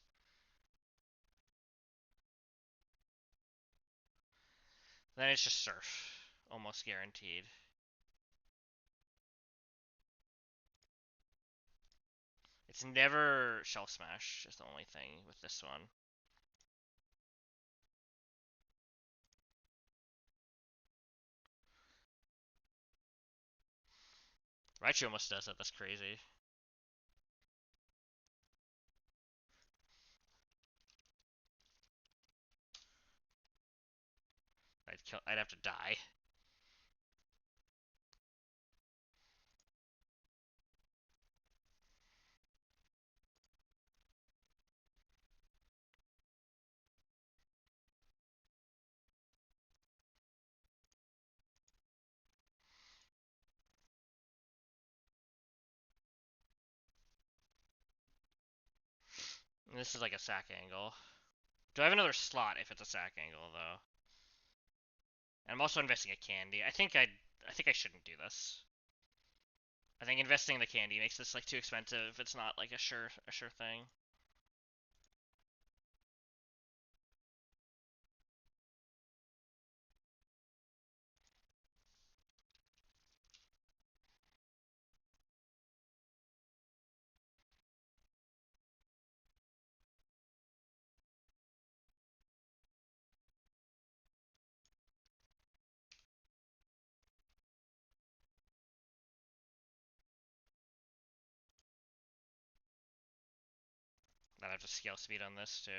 Then it's just Surf. Almost guaranteed. It's never Shell Smash, is the only thing with this one. Raichu almost does it, that's crazy. I'd have to die. And this is like a sack angle. Do I have another slot if it's a sack angle though? And I'm also investing a candy. I think I shouldn't do this. I think investing in the candy makes this like too expensive. It's not like a sure thing. I'd have to scale speed on this too.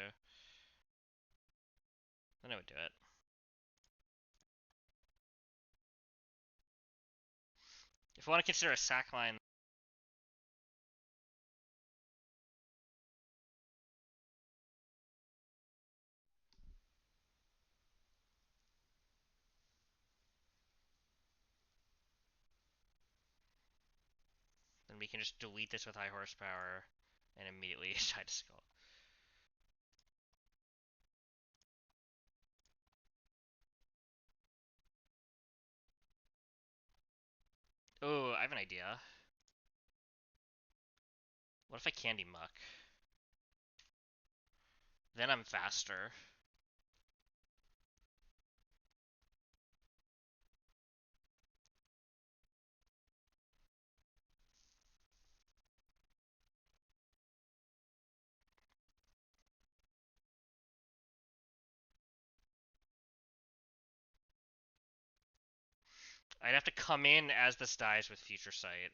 Then I would do it. If we want to consider a sack line, then we can just delete this with high horsepower and immediately try to skull. Oh, I have an idea. What if I candy muck? Then I'm faster. I'd have to come in as this dies with Future Sight.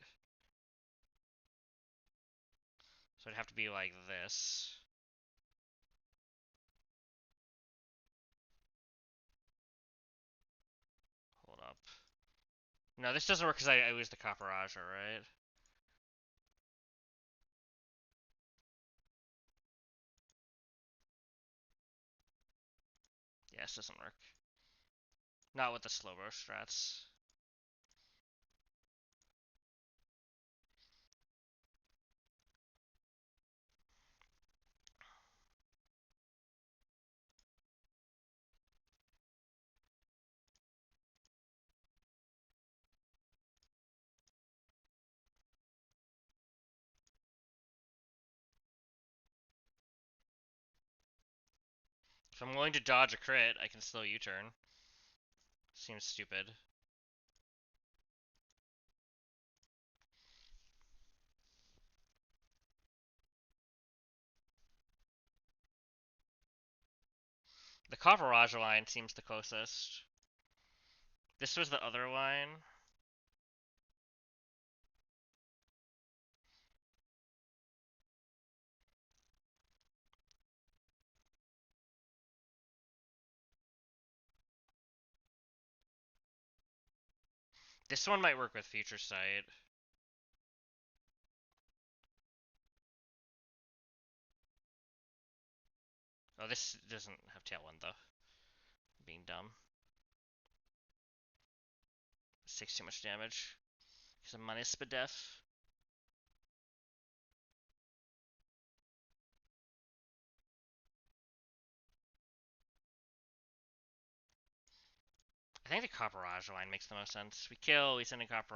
So it'd have to be like this. Hold up. No, this doesn't work because I lose the Copper right? Yeah, this doesn't work. Not with the Slowbro strats. If I'm willing to dodge a crit, I can slow U-turn. Seems stupid. The Copper line seems the closest. This was the other line. This one might work with Future Sight. Oh, this doesn't have Tailwind though. Being dumb. This takes too much damage. Because I'm minus Spadef. I think the Copper line makes the most sense. We kill, we send in Copper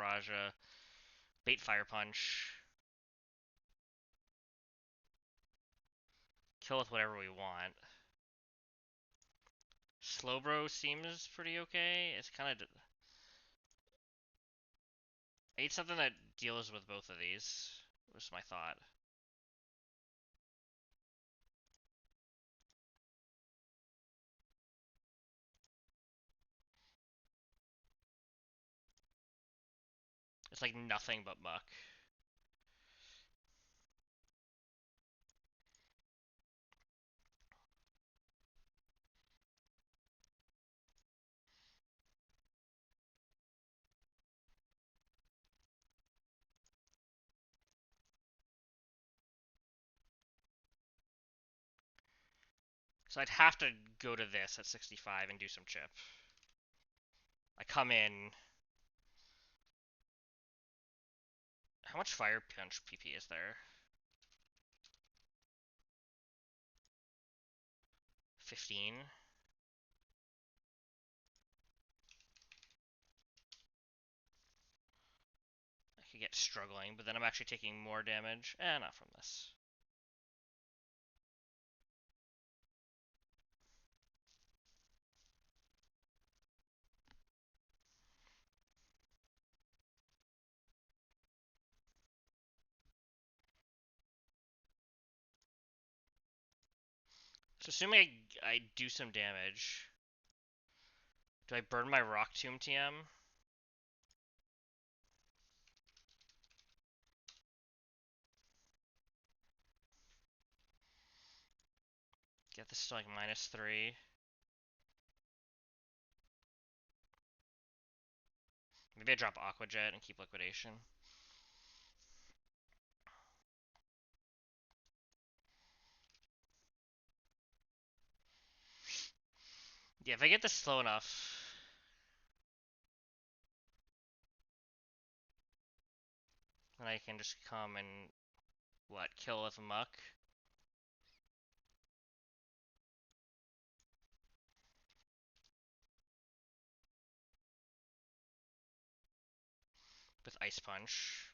bait Fire Punch. Kill with whatever we want. Slowbro seems pretty okay. It's kind of... I need something that deals with both of these, was my thought. It's like nothing but muck. So I'd have to go to this at 65 and do some chip. I come in. How much Fire Punch PP is there? 15. I could get struggling, but then I'm actually taking more damage. Not from this. So assuming I do some damage, do I burn my Rock Tomb TM? Get this to like -3. Maybe I drop Aqua Jet and keep Liquidation. Yeah, if I get this slow enough, then I can just come and, what, kill with Muck? With Ice Punch.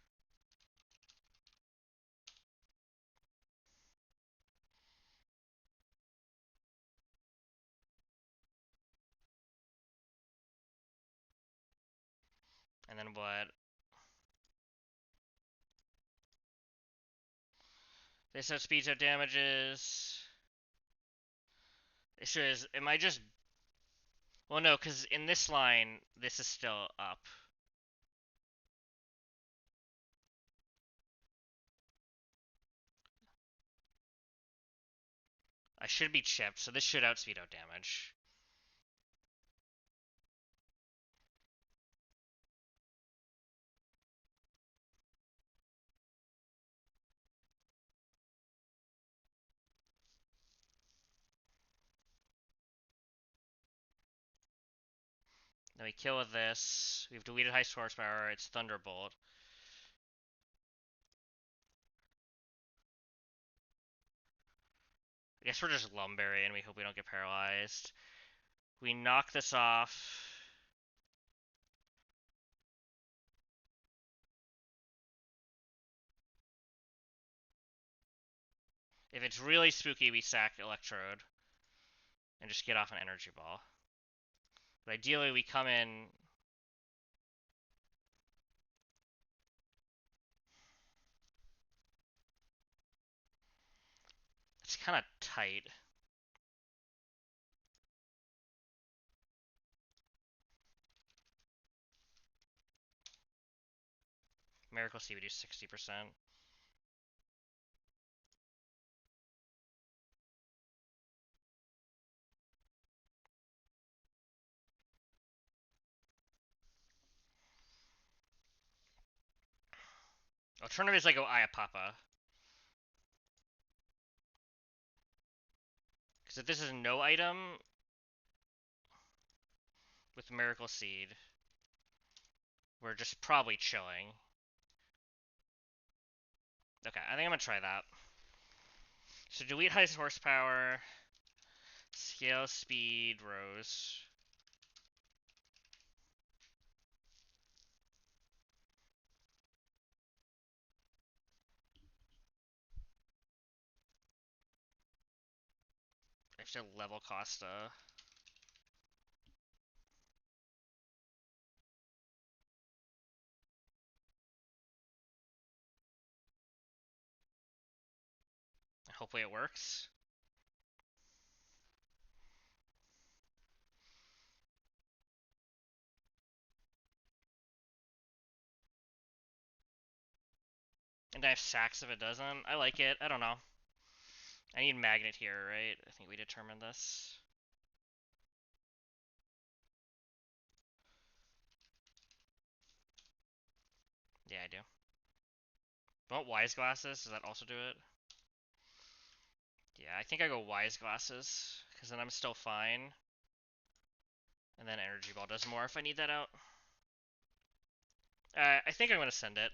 And then what? This has speeds up damages. Issue is, am I just... Well, no, because in this line, this is still up. I should be chipped, so this should outspeed out damage. Then we kill with this. We've deleted high horsepower. It's Thunderbolt. I guess we're just Lumberry and we hope we don't get paralyzed. We knock this off. If it's really spooky, we sack Electrode and just get off an Energy Ball. But ideally, we come in. It's kind of tight. Miracle Seed, we do 60%. Alternative is I go Ayapapa. Because if this is no item with Miracle Seed, we're just probably chilling. Okay, I think I'm gonna try that. So delete high horsepower, scale speed, Rose. I have to level Costa. Hopefully it works. And I have sacks if it doesn't. I like it. I don't know. I need magnet here, right? I think we determined this. Yeah, I do. Want wise glasses? Does that also do it? Yeah, I think I go wise glasses, because then I'm still fine. And then energy ball does more if I need that out. I think I'm going to send it.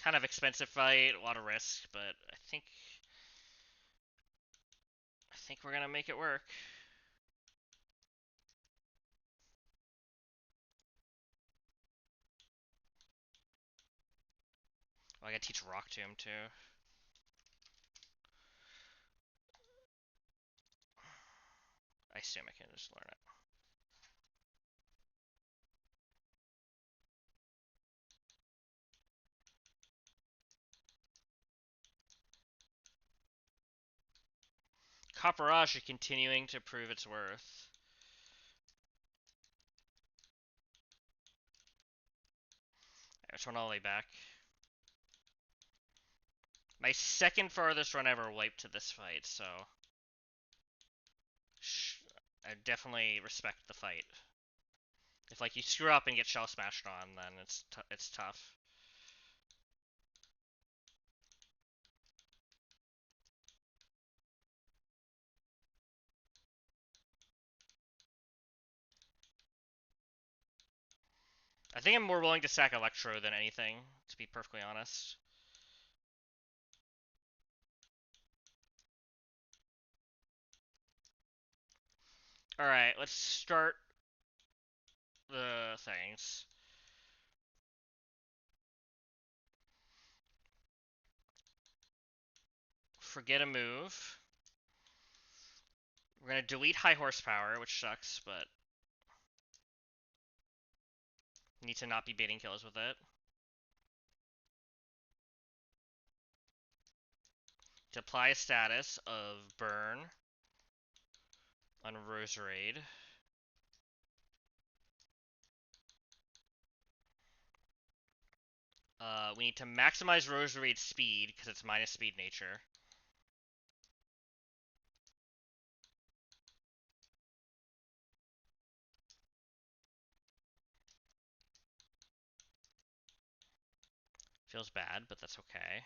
Kind of expensive fight, a lot of risk, but I think we're going to make it work. Oh, I gotta teach Rock Tomb too. I assume I can just learn it. Copperage is continuing to prove its worth. I just went all the way back. My second farthest run ever wiped to this fight, so I definitely respect the fight. If like you screw up and get shell smashed on, then it's tough. I think I'm more willing to sack Electro than anything, to be perfectly honest. Alright, let's start the things. Forget a move. We're gonna delete high horsepower, which sucks, but need to not be baiting kills with it. To apply a status of burn on Roserade. We need to maximize Roserade's speed, because it's minus speed nature. Feels bad, but that's okay.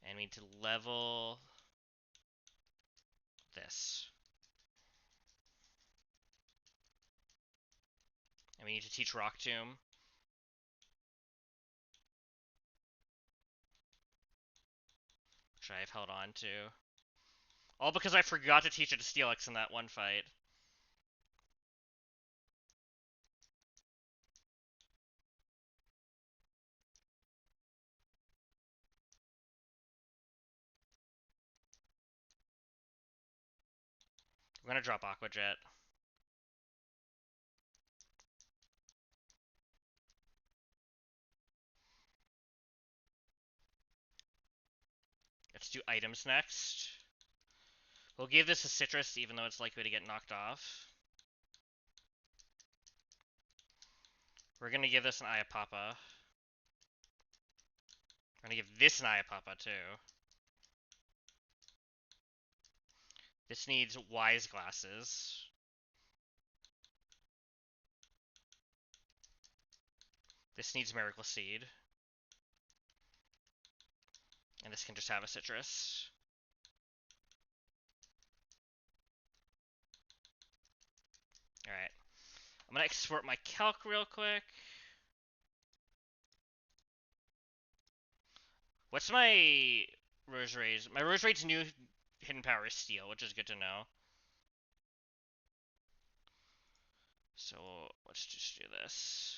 And we need to level this. And we need to teach Rock Tomb. Which I have held on to. All because I forgot to teach it to Steelix in that one fight. We're gonna drop Aqua Jet. Let's do items next. We'll give this a Citrus, even though it's likely to get knocked off. We're gonna give this an Iapapa. We're gonna give this an Iapapa, too. This needs Wise Glasses. This needs Miracle Seed. And this can just have a Citrus. Alright. I'm gonna export my calc real quick. What's my Roserade's? My Roserade's new hidden power is Steel, which is good to know. So let's just do this.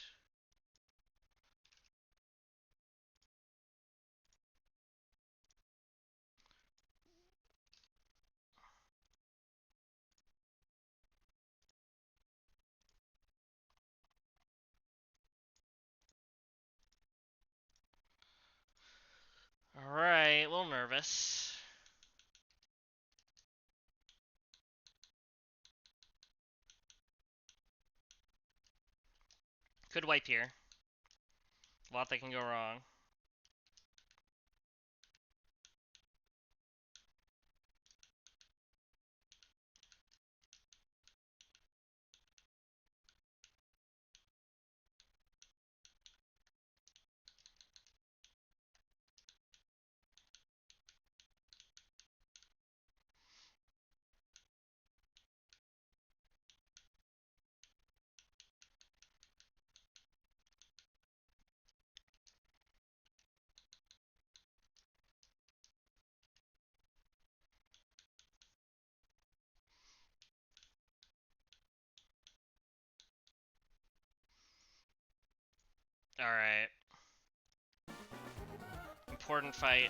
Alright, a little nervous. Could wipe here. A lot that can go wrong. Alright. Important fight.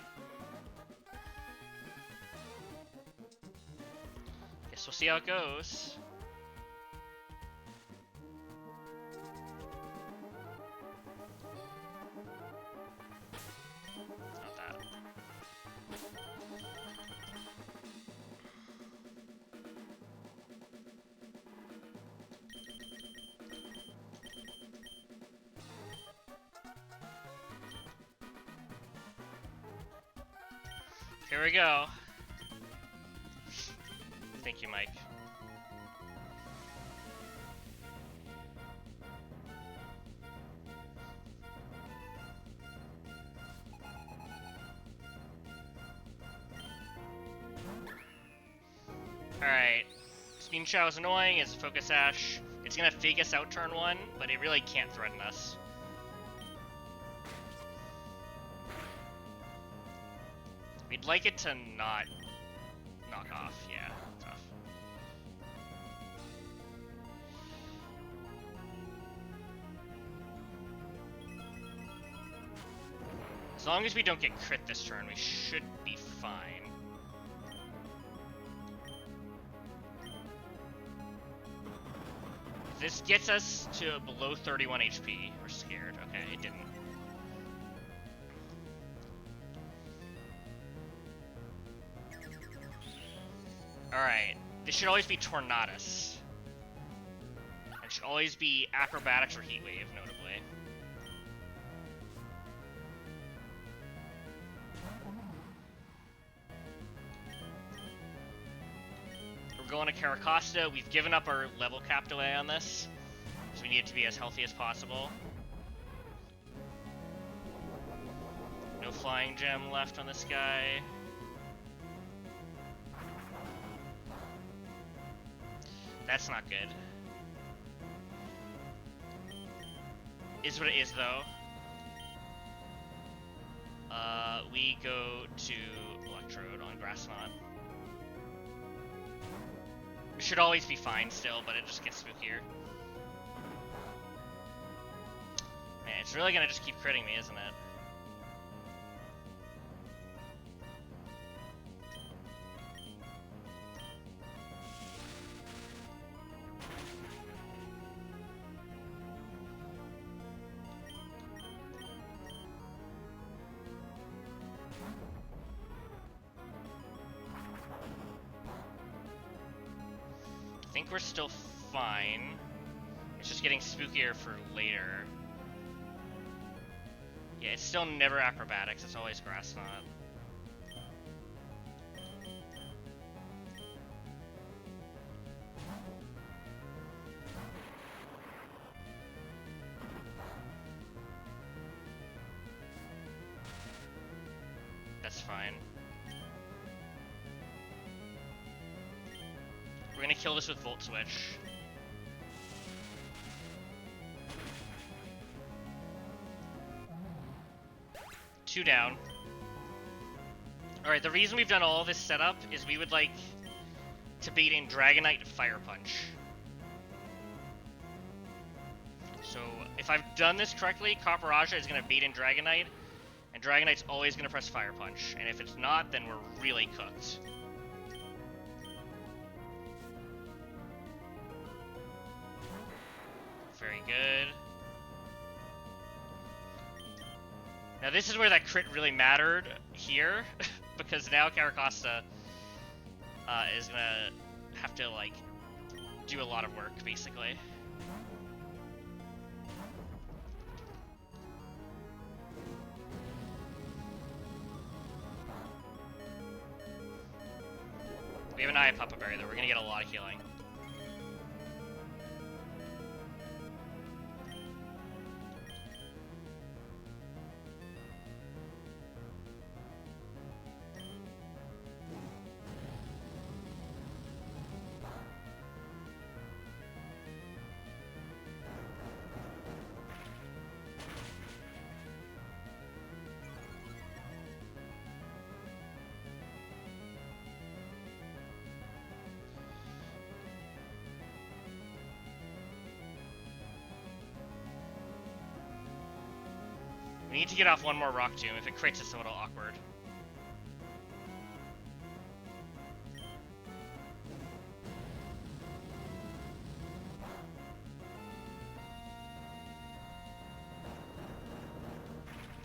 Guess we'll see how it goes. Not that. Here we go. Thank you, Mike. Alright. Spin Chow is annoying, it's Focus Ash. It's gonna fake us out turn 1, but it really can't threaten us. We'd like it to not knock off, yeah, tough. As long as we don't get crit this turn, we should be fine. If this gets us to below 31 HP, we're scared. Okay, it didn't. Alright, this should always be Tornadus. It should always be Acrobatics or Heat Wave, notably. We're going to Caracosta. We've given up our level capped away on this, so we need it to be as healthy as possible. No Flying Gem left on this guy. That's not good. Is what it is, though. We go to Electrode on Grass Knot. We should always be fine still, but it just gets spookier. Man, it's really gonna just keep critting me, isn't it? I think we're still fine. It's just getting spookier for later. Yeah, it's still never Acrobatics, it's always Grass Knot. That's fine. We're gonna kill this with Volt Switch. Two down. Alright, the reason we've done all this setup is we would like to bait in Dragonite Fire Punch. So, if I've done this correctly, Copperajah is going to bait in Dragonite, and Dragonite's always going to press Fire Punch. And if it's not, then we're really cooked. Very good. Now this is where that crit really mattered here, because now Caracosta is gonna have to like do a lot of work, basically. We have an Eye Papa Berry though, we're gonna get a lot of healing. We need to get off one more Rock Tomb. If it crits, it's a little awkward.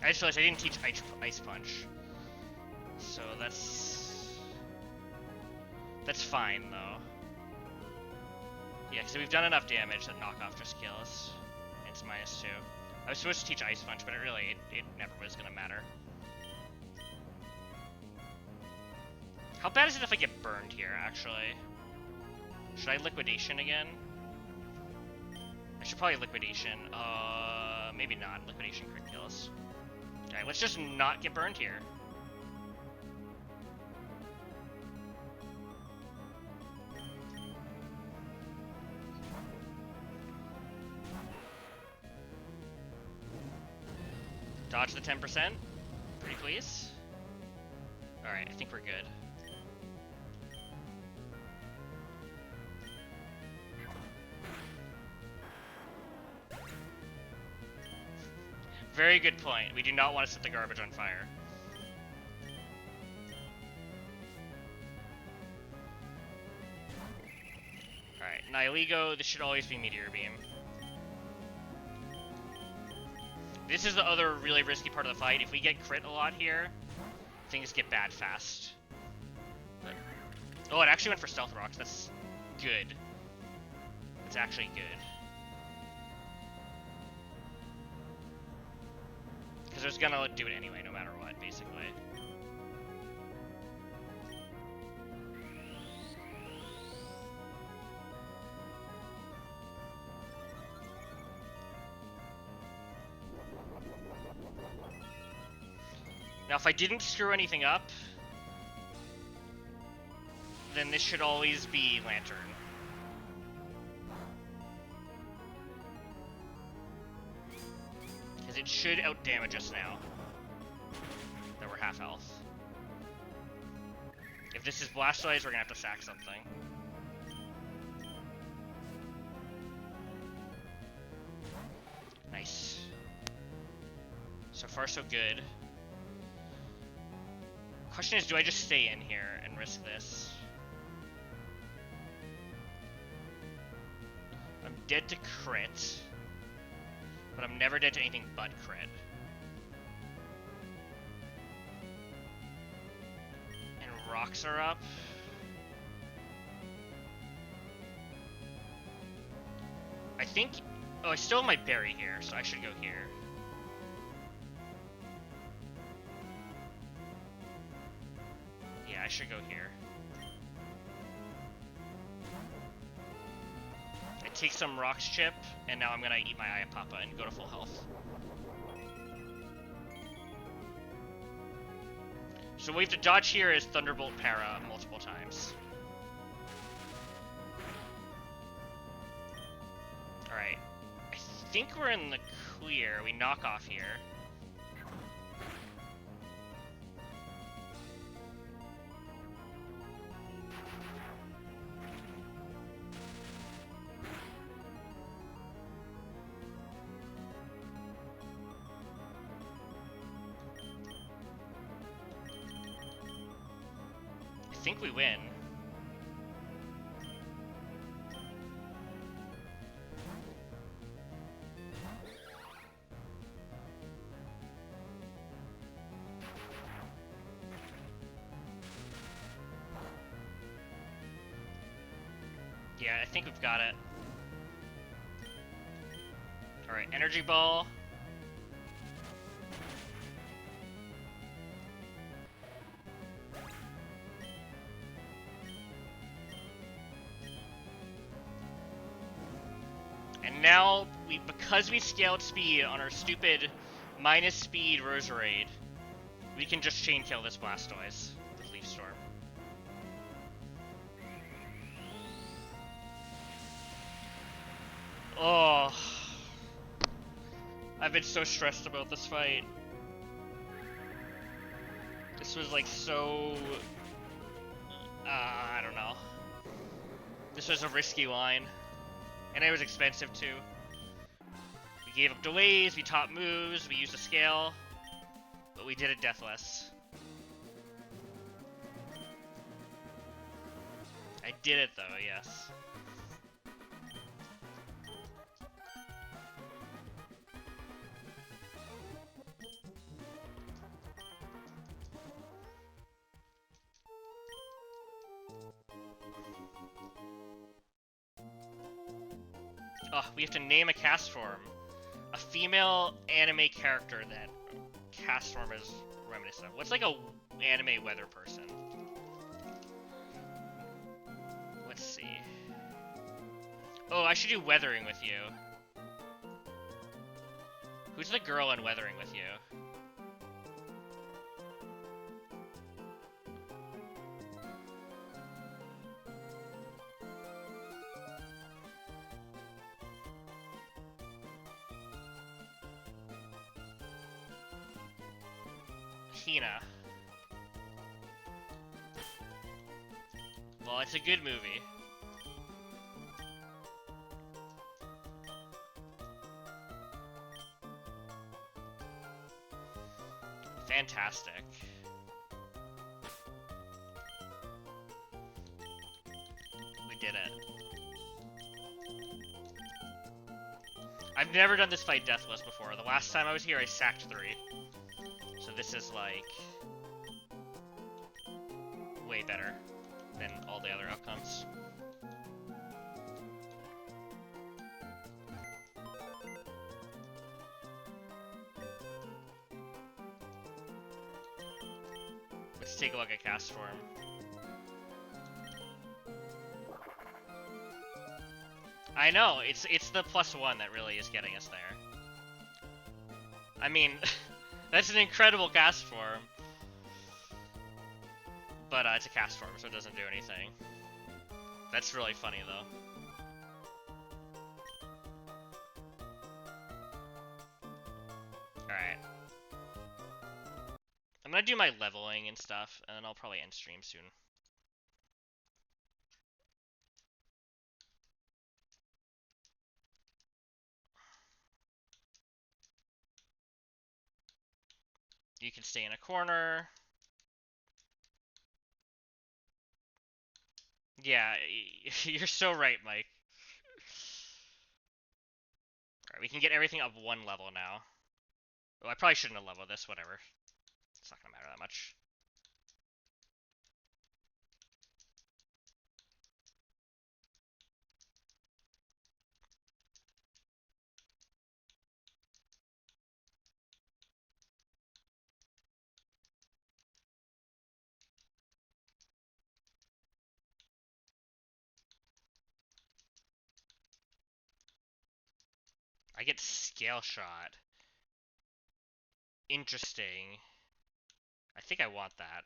I just realized I didn't teach Ice Punch. So that's fine, though. Yeah, because we've done enough damage that knockoff just kills. It's -2. I was supposed to teach Ice Punch, but it never was gonna matter. How bad is it if I get burned here, actually? Should I Liquidation again? I should probably Liquidation. Maybe not. Liquidation crit kills. Alright, let's just not get burned here. Dodge the 10%. Pretty please. Alright, I think we're good. Very good point. We do not want to set the garbage on fire. Alright, Nihilego, this should always be Meteor Beam. This is the other really risky part of the fight. If we get crit a lot here, things get bad fast. But, oh, it actually went for Stealth Rocks. That's good. It's actually good. Because it's gonna do it anyway, no matter what, basically. Now, if I didn't screw anything up, then this should always be Lantern. Because it should outdamage us now that we're half health. If this is Blastoise, we're gonna have to sack something. Nice. So far, so good. Question is, do I just stay in here and risk this? I'm dead to crit, but I'm never dead to anything but crit. And rocks are up. I think... Oh, I still have my berry here, so I should go here. I should go here. I take some Rocks Chip, and now I'm gonna eat my Eye Papa and go to full health. So what we have to dodge here is Thunderbolt Para multiple times. Alright. I think we're in the clear. We knock off here. I think we win. Yeah, I think we've got it. Alright, Energy Ball. now, because we scaled speed on our stupid minus speed Roserade, we can just chain kill this Blastoise with Leaf Storm. Oh, I've been so stressed about this fight. This was like so... I don't know. This was a risky line. And it was expensive too. We gave up delays, we taught moves, we used a scale. But we did it deathless. I did it though, yes. Oh, we have to name a cast form. A female anime character that cast form is reminiscent of. What's like a anime weather person? Let's see. Oh, I should do weathering with you. Who's the girl in weathering with you? Hina. Well, it's a good movie. Fantastic. We did it. I've never done this fight deathless before. The last time I was here, I sacked 3. So this is like way better than all the other outcomes. Let's take a look at cast form. I know, it's the +1 that really is getting us there. I mean, that's an incredible cast form. But it's a cast form, so it doesn't do anything. That's really funny, though. Alright. I'm gonna do my leveling and stuff, and then I'll probably end stream soon. You can stay in a corner. Yeah, you're so right, Mike. Alright, we can get everything up 1 level now. Oh, I probably shouldn't have leveled this, whatever. It's not gonna matter that much. I get scale shot. Interesting. I think I want that.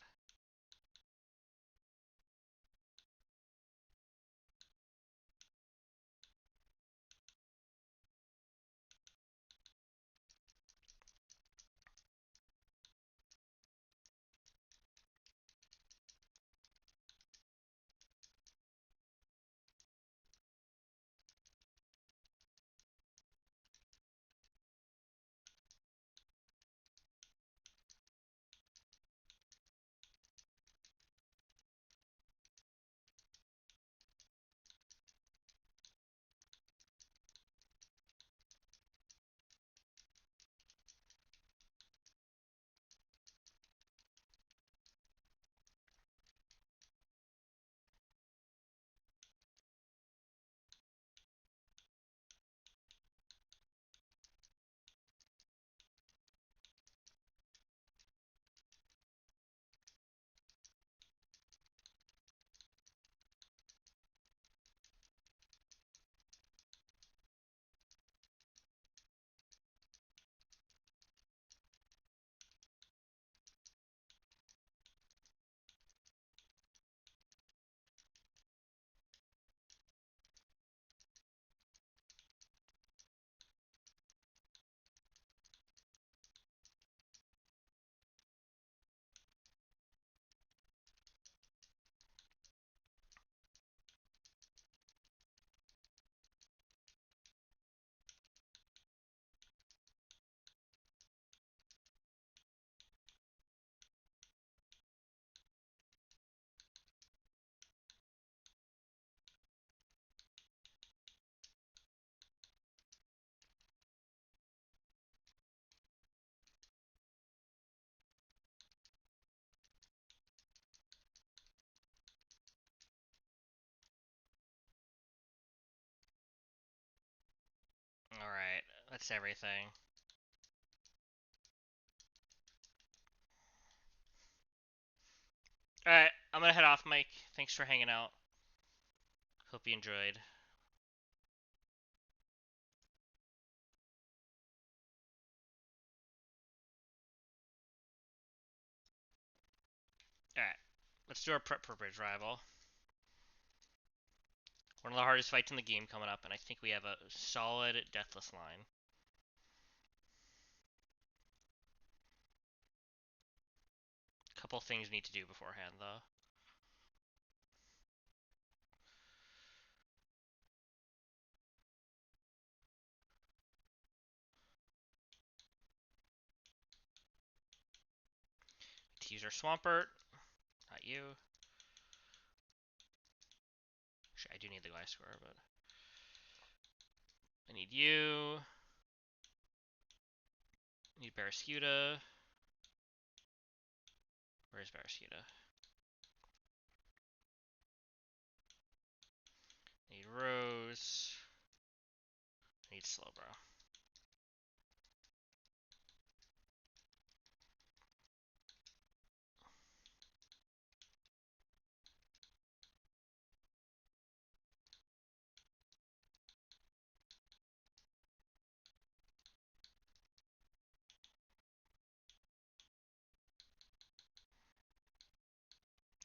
That's everything. Alright, I'm gonna head off, Mike. Thanks for hanging out. Hope you enjoyed. Alright, let's do our prep for Bridge Rival. One of the hardest fights in the game coming up, and I think we have a solid deathless line. Couple things we need to do beforehand, though. To use our Swampert. Not you. Actually, I do need the Gliscor, but I need you. I need Barrascuda. Where's Barrascuda? I need Rose. I need Slowbro.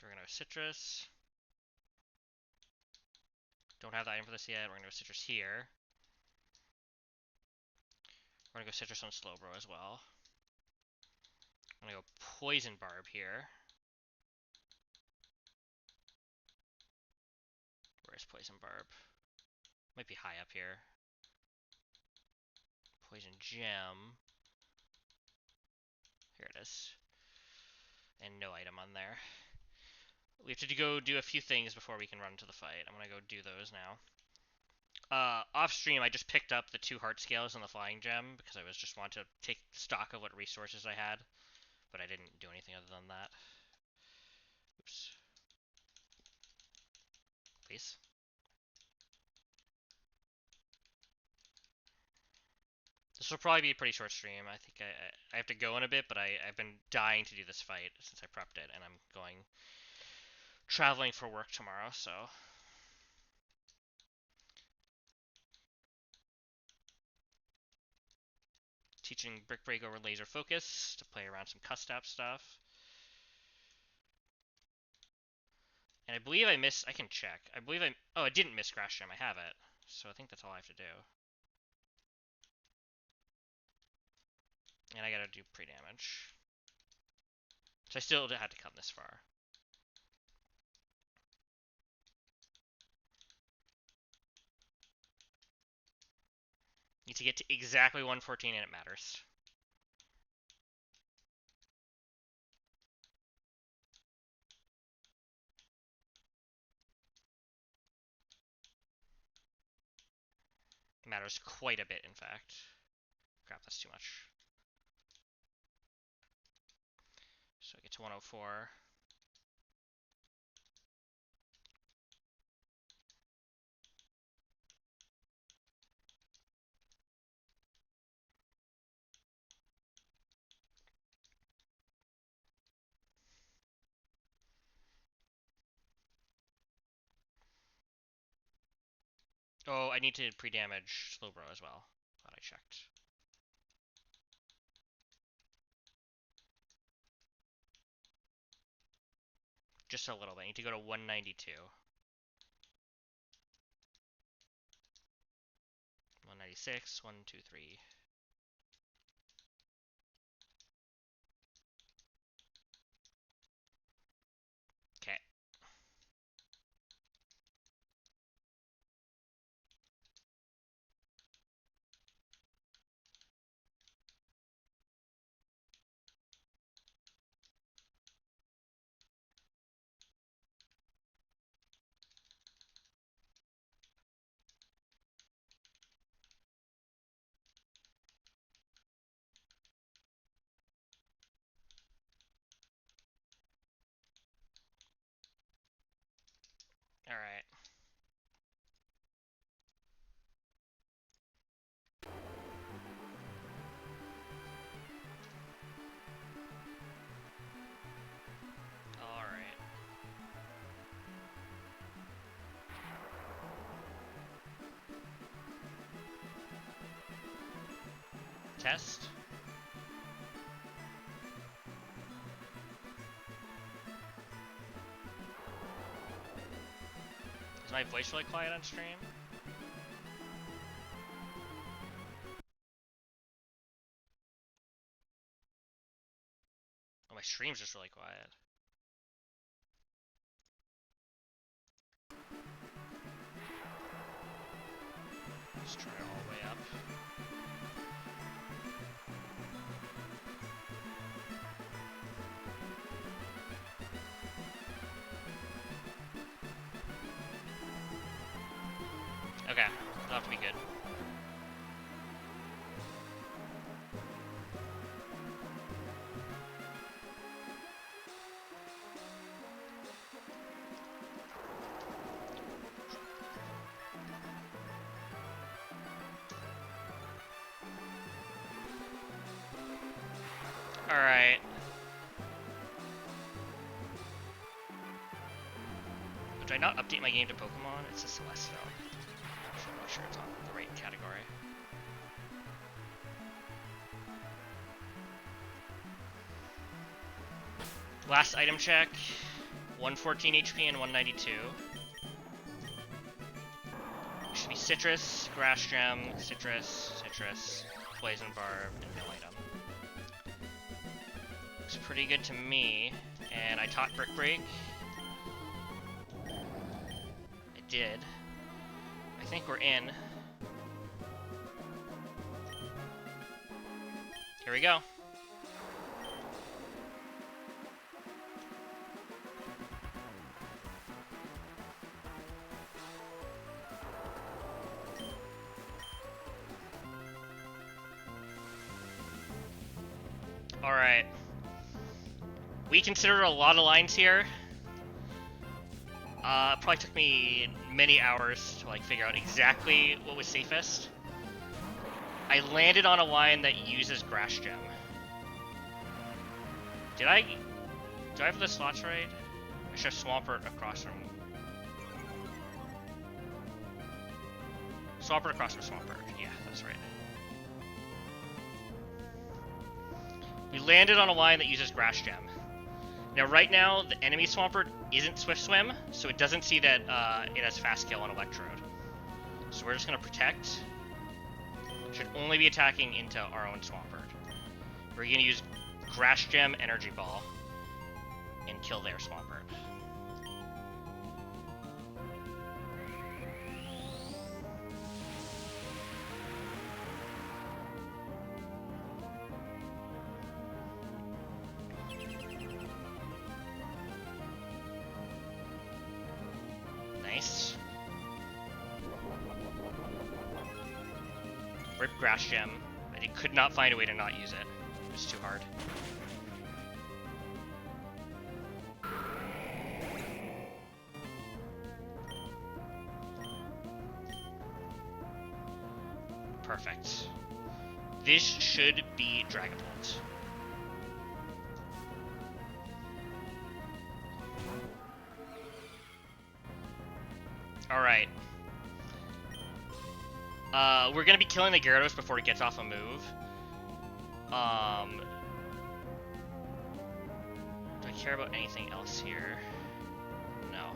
We're gonna go Citrus. Don't have the item for this yet. We're gonna go Citrus here. We're gonna go Citrus on Slowbro as well. I'm gonna go Poison Barb here. Where's Poison Barb? Might be high up here. Poison Gem. Here it is. And no item on there. We have to go do a few things before we can run to the fight. I'm gonna go do those now. Off stream, I just picked up the 2 heart scales and the flying gem because I was just want to take stock of what resources I had, but I didn't do anything other than that. Oops. Please. This will probably be a pretty short stream. I think I have to go in a bit, but I've been dying to do this fight since I prepped it, and I'm going traveling for work tomorrow, so. Teaching Brick Break over Laser Focus to play around some Custap stuff. And I believe I missed, I can check. Oh, I didn't miss Grass Gem, I have it. So I think that's all I have to do. And I gotta do pre-damage. So I still had to come this far. Need to get to exactly 114 and it matters. It matters quite a bit, in fact. Crap, that's too much. So I get to 104. Oh, I need to pre-damage Slowbro as well. Thought I checked. Just a little bit. I need to go to 192. 196, 1, 2, 3. Okay. Alright. Test. Is my voice really quiet on stream? Oh, my stream's just really quiet. Let's try it all the way up. Okay, that'll have to be good. Alright. Did I not update my game to Pokemon? It's a Celeste though. I'm not sure it's on the right category. Last item check. 114 HP and 192. Should be Citrus, Grass Gem, Citrus, Citrus, Poison Barb, and no item. Looks pretty good to me. And I taught Brick Break. I did. I think we're in. Here we go. Alright. We considered a lot of lines here. Probably took me many hours to like figure out exactly what was safest. I landed on a line that uses Grass Gem. Do I have the slots right? I should have Swampert across from... Swampert across from Swampert. Yeah, that's right. We landed on a line that uses Grass Gem. Now, right now, the enemy Swampert isn't Swift Swim, so it doesn't see that it has Fast Kill on Electrode. So we're just going to protect. Should only be attacking into our own Swampert. We're going to use Grass Gem Energy Ball and kill their Swampert. Nice. Rip Grass Gem. I could not find a way to not use it. It was too hard. Perfect. This should be Dragapult. Alright. We're gonna be killing the Gyarados before it gets off a move. Do I care about anything else here? No.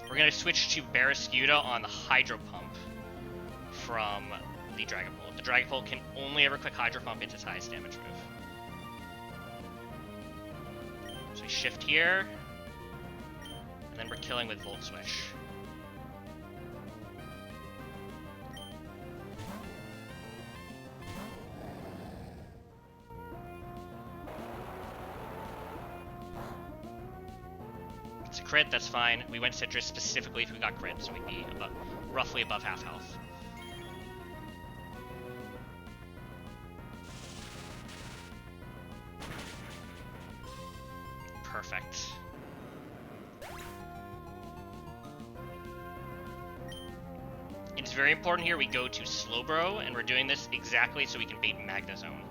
We're gonna switch to Barrascuda on the Hydro Pump from the Dragapult. The Dragapult can only ever quick Hydro Pump into its highest damage move. So we shift here, and then we're killing with Volt Switch. It's a crit, that's fine. We went Citrus specifically if we got crit, so we'd be roughly above half health. Perfect. It's very important here we go to Slowbro, and we're doing this exactly so we can bait Magnezone.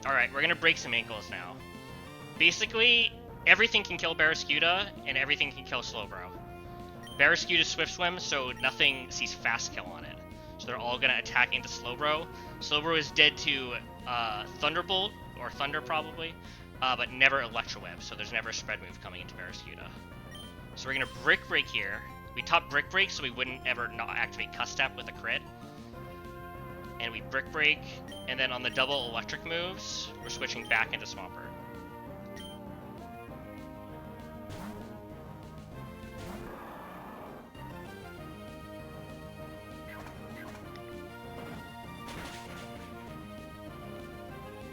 Alright, we're gonna break some ankles now. Basically, everything can kill Barraskewda, and everything can kill Slowbro. Barraskewda's Swift Swim, so nothing sees Fast Kill on it. So they're all gonna attack into Slowbro. Slowbro is dead to Thunderbolt, or Thunder probably, but never Electro Web, so there's never a spread move coming into Barraskewda. So we're gonna Brick Break here. We top Brick Break so we wouldn't ever not activate Cuss Step with a crit. And we Brick Break, and then on the double electric moves, we're switching back into Swampert.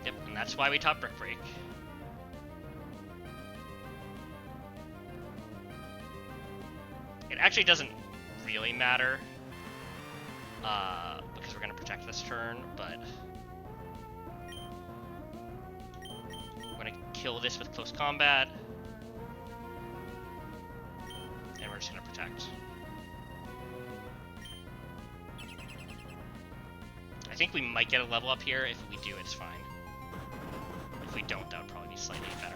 Yep, and that's why we top Brick Break. It actually doesn't really matter, because we're going to protect this turn, but we're going to kill this with close combat, and we're just going to protect. I think we might get a level up here. If we do, it's fine. If we don't, that would probably be slightly better.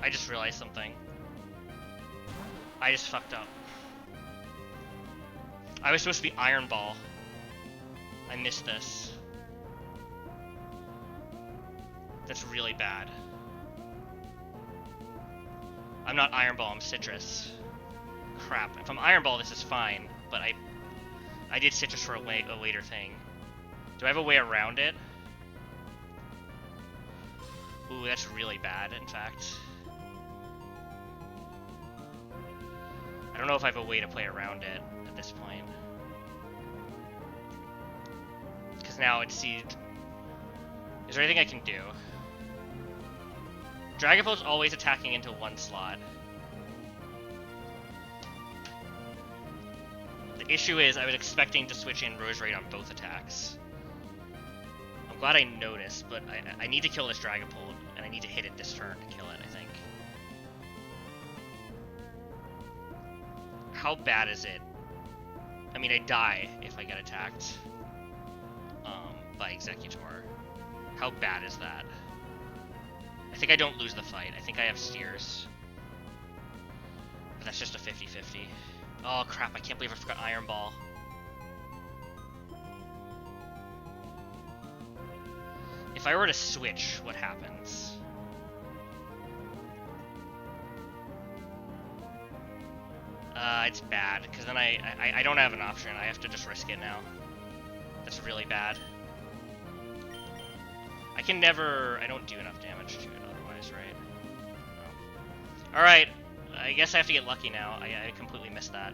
I just realized something. I just fucked up. I was supposed to be Iron Ball. I missed this. That's really bad. I'm not Iron Ball, I'm Citrus. Crap. If I'm Iron Ball, this is fine, but I did Citrus for a later thing. Do I have a way around it? Ooh, that's really bad, in fact. I don't know if I have a way to play around it at this point. Because now it's seized. Is there anything I can do? Dragapult's always attacking into one slot. The issue is I was expecting to switch in Roserade on both attacks. I'm glad I noticed, but I need to kill this Dragapult, and I need to hit it this turn to kill it, I think. How bad is it? I mean, I die if I get attacked by Executor. How bad is that? I think I don't lose the fight. I think I have Steers. But that's just a 50-50. Oh crap, I can't believe I forgot Iron Ball. If I were to switch, what happens? It's bad, because then I don't have an option. I have to just risk it now. That's really bad. I can never... I don't do enough damage to it otherwise, right? No. Alright, I guess I have to get lucky now. I completely missed that.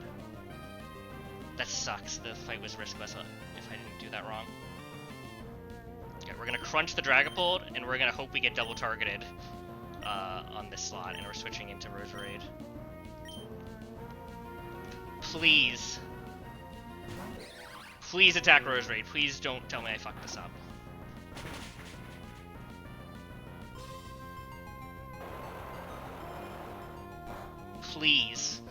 That sucks. The fight was riskless if I didn't do that wrong. Okay, we're gonna crunch the Dragapult, and we're gonna hope we get double targeted on this slot, and we're switching into Roserade. Please. Please attack Roserade. Please don't tell me I fucked this up. Please.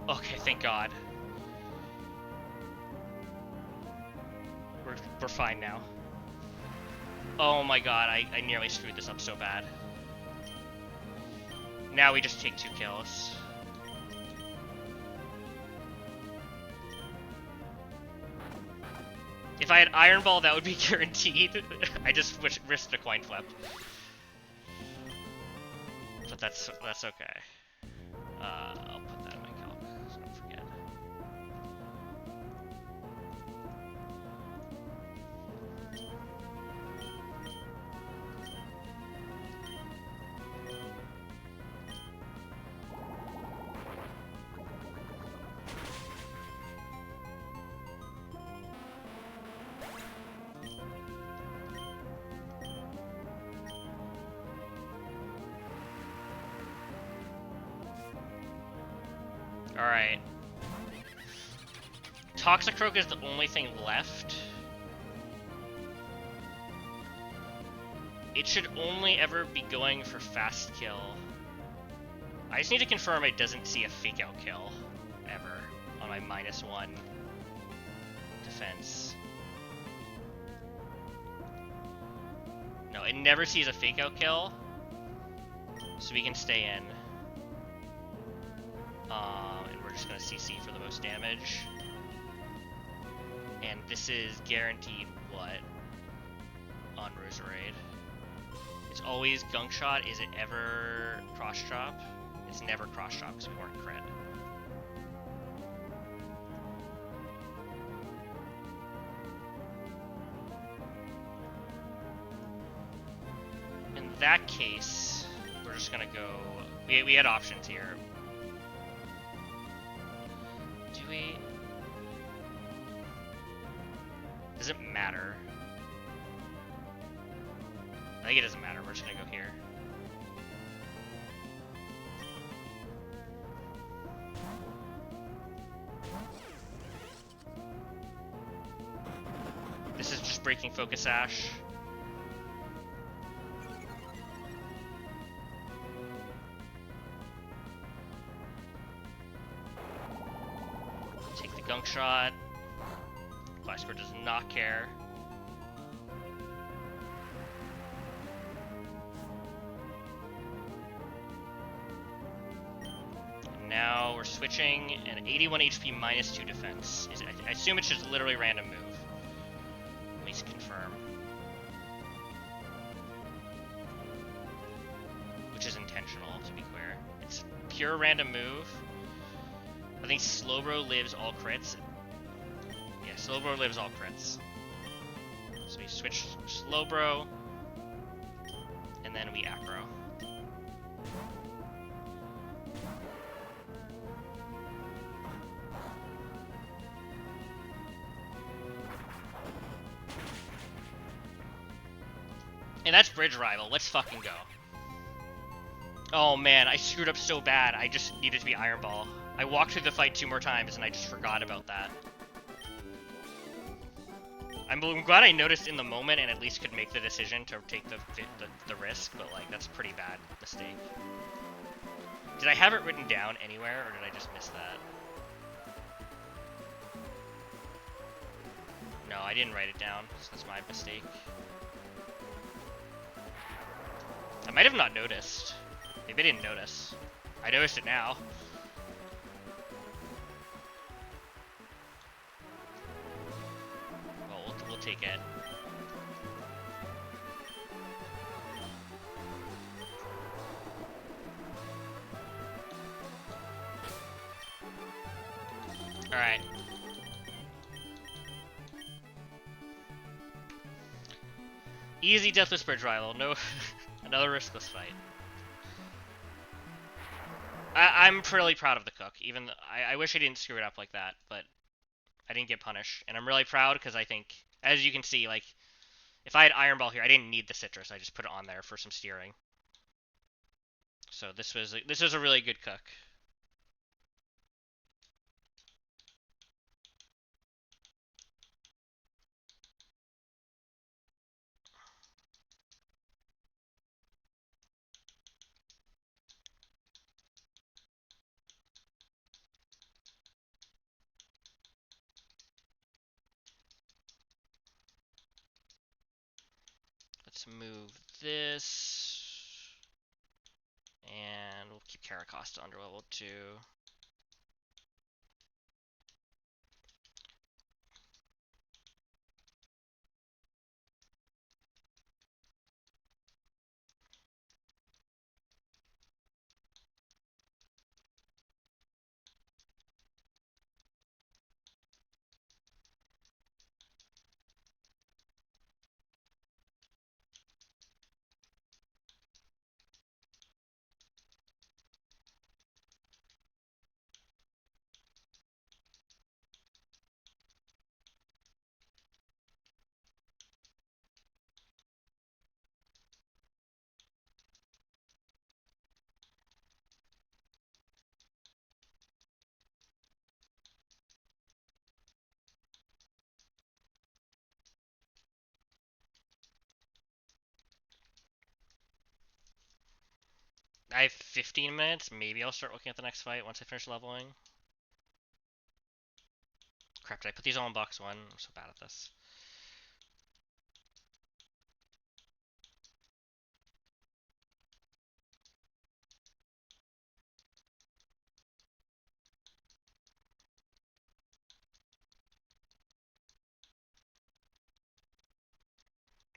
Okay, thank God. We're fine now. Oh my God, I nearly screwed this up so bad. Now we just take 2 kills. If I had Iron Ball, that would be guaranteed. I just risked a coin flip. But that's okay. I'll put that in my calc, so I don't forget. Alright. Toxicroak is the only thing left. It should only ever be going for fast kill. I just need to confirm it doesn't see a fake out kill ever on my -1 defense. No, it never sees a fake out kill, so we can stay in. And we're just gonna CC for the most damage. And this is guaranteed what on Roserade? It's always gunk shot. Is it ever cross drop? It's never cross drop because we weren't crit. In that case, we're just gonna go. We had options here. Do we? Does it matter? I think it doesn't matter. We're just gonna go here. This is just breaking Focus Ash. Take the gunk shot. Glasgow does not care. Now we're switching an 81 HP -2 defense. I assume it's just literally random move. Let me confirm. Which is intentional, to be clear. It's pure random move. I think Slowbro lives all crits. Yeah, Slowbro lives all crits. So we switch Slowbro, and then we aggro. And that's Bridge Rival. Let's fucking go. Oh man, I screwed up so bad. I just needed to be Iron Ball. I walked through the fight 2 more times and I just forgot about that. I'm glad I noticed in the moment and at least could make the decision to take the risk, but like that's a pretty bad mistake. Did I have it written down anywhere or did I just miss that? No, I didn't write it down, so that's my mistake. I might have not noticed. Maybe I didn't notice. I noticed it now. Well, we'll take it. Alright. Easy Deathless Bridge Rival. No, another riskless fight. I'm really proud of the cook. Even I wish I didn't screw it up like that, but I didn't get punished, and I'm really proud because I think, as you can see, like if I had Iron Ball here, I didn't need the citrus. I just put it on there for some steering. So this was a really good cook. Let's move this, and we'll keep Caracosta under level 2. I have 15 minutes. Maybe I'll start looking at the next fight once I finish leveling. Crap, did I put these all in box 1? I'm so bad at this.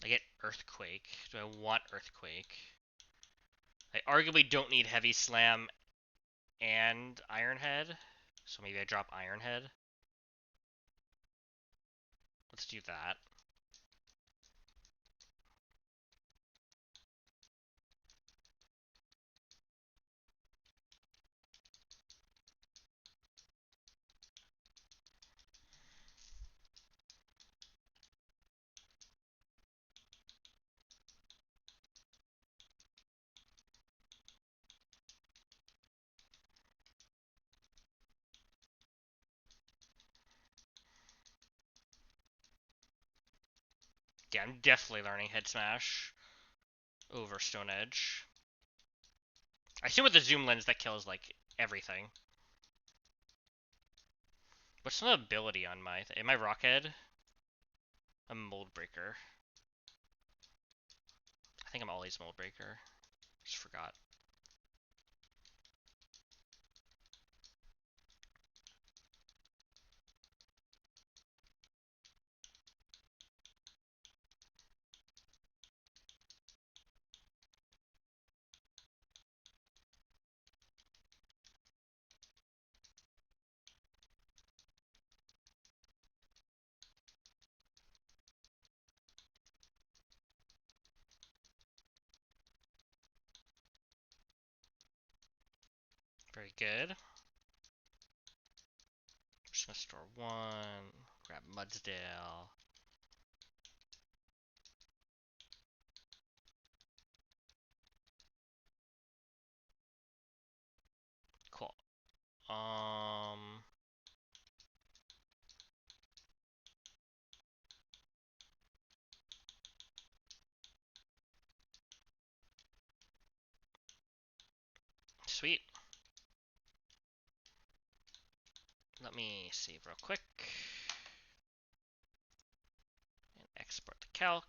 I get Earthquake. Do I want Earthquake? I arguably don't need Heavy Slam and Iron Head, so maybe I drop Iron Head. Let's do that. Yeah, I'm definitely learning Head Smash over Stone Edge. I assume with the zoom lens that kills, like, everything. What's the ability on my... Am I Rockhead? I'm Mold Breaker. I think I'm always Mold Breaker. Just forgot. Very good. I'm just gonna store 1. Grab Mudsdale. Cool. Sweet. Let me save real quick. And export the calc.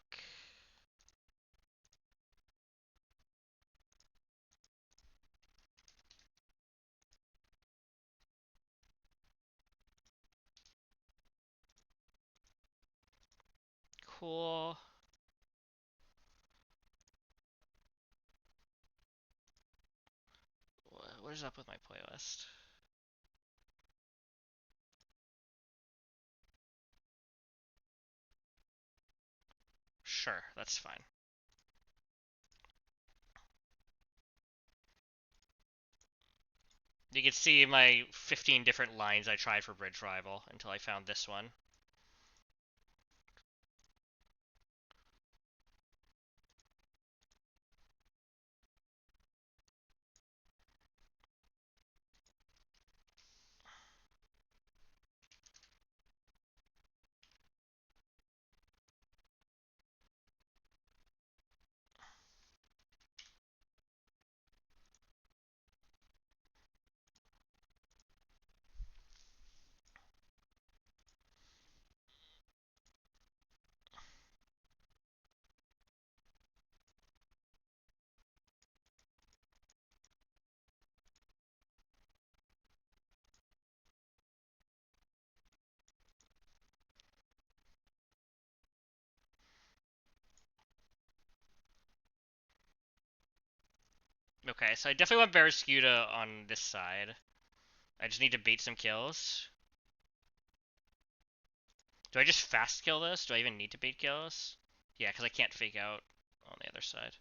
Cool. What is up with my playlist? Sure, that's fine. You can see my 15 different lines I tried for Bridge Rival until I found this one. Okay, so I definitely want Barraskewda on this side. I just need to bait some kills. Do I just fast kill this? Do I even need to bait kills? Yeah, because I can't fake out on the other side.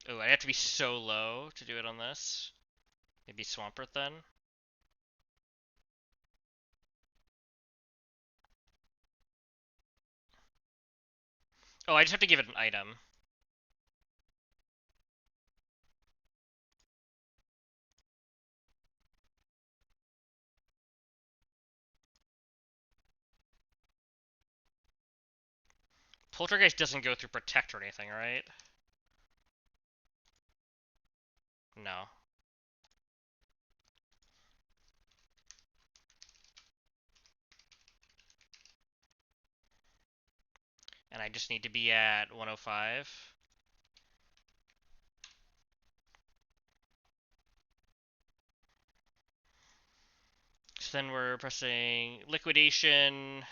Oh, I'd have to be so low to do it on this. Maybe Swampert then? Oh, I just have to give it an item. Poltergeist doesn't go through Protect or anything, right? No. And I just need to be at 105. So then we're pressing Liquidation,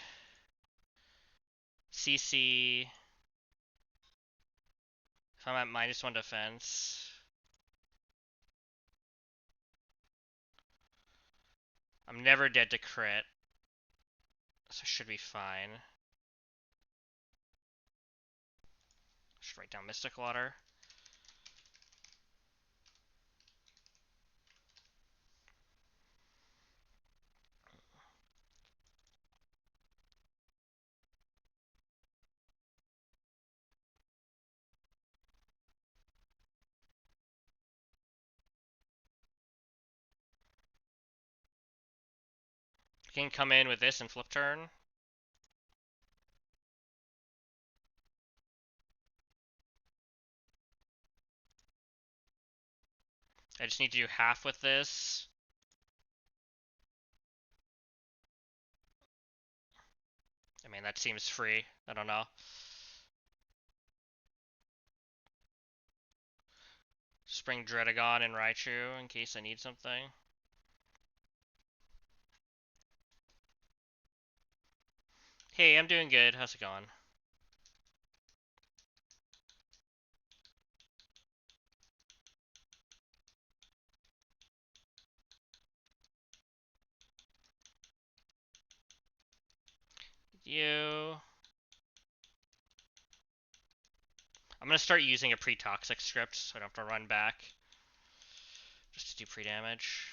CC. If I'm at -1 defense. I'm never dead to crit. So I should be fine. Just write down Mystic Water. I can come in with this and flip turn. I just need to do half with this. I mean, that seems free. I don't know. Spring Dredagon and Raichu in case I need something. Hey, I'm doing good. How's it going? You. I'm gonna start using a pre-toxic script so I don't have to run back. Just to do pre-damage.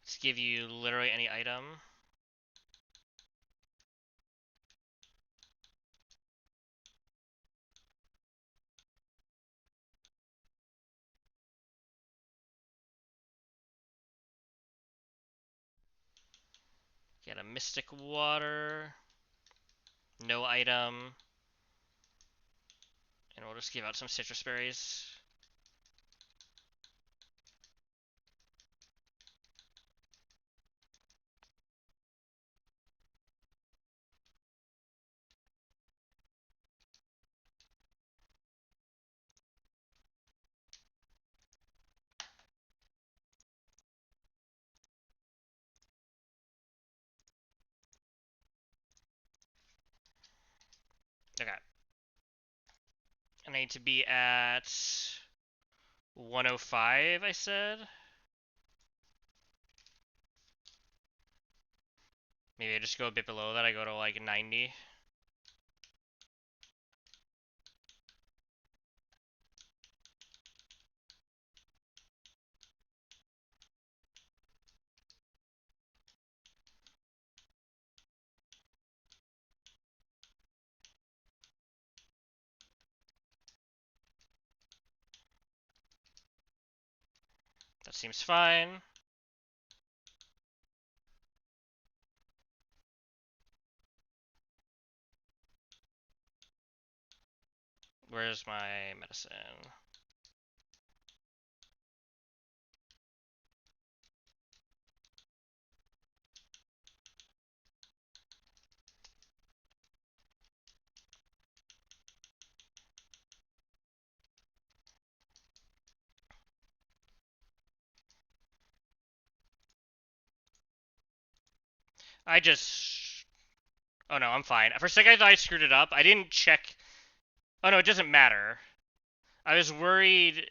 Let's give you literally any item. Get a Mystic Water. No item. And we'll just give out some Citrus Berries. Okay. I need to be at 105, I said. Maybe I just go a bit below that. I go to like 90. That seems fine. Where's my medicine? I just... Oh no, I'm fine. For a second I thought I screwed it up. I didn't check... Oh no, it doesn't matter. I was worried...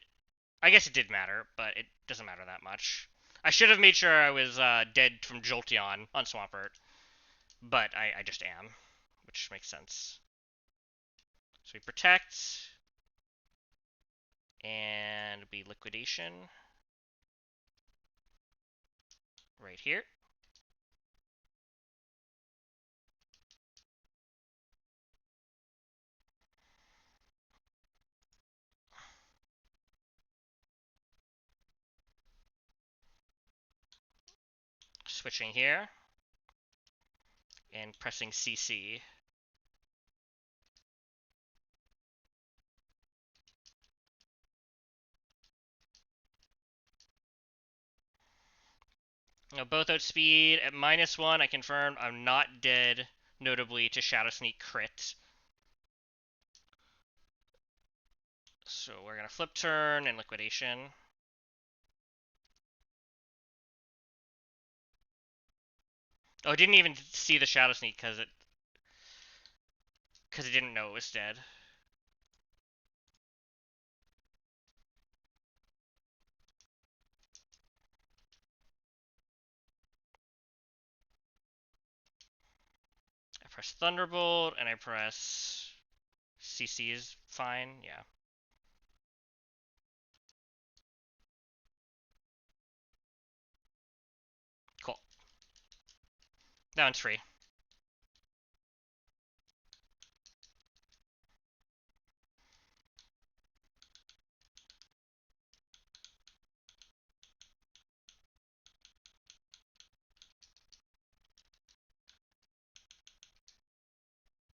I guess it did matter, but it doesn't matter that much. I should have made sure I was dead from Jolteon on Swampert. But I just am. Which makes sense. So we protect. And we liquidation. Right here. switching here and pressing CC. Now, both outspeed at -1. I confirmed I'm not dead, notably to Shadow Sneak crit. So we're gonna flip turn and liquidation. Oh, I didn't even see the Shadow Sneak because it didn't know it was dead. I press Thunderbolt and I press CC is fine, yeah. Cool. That one's free.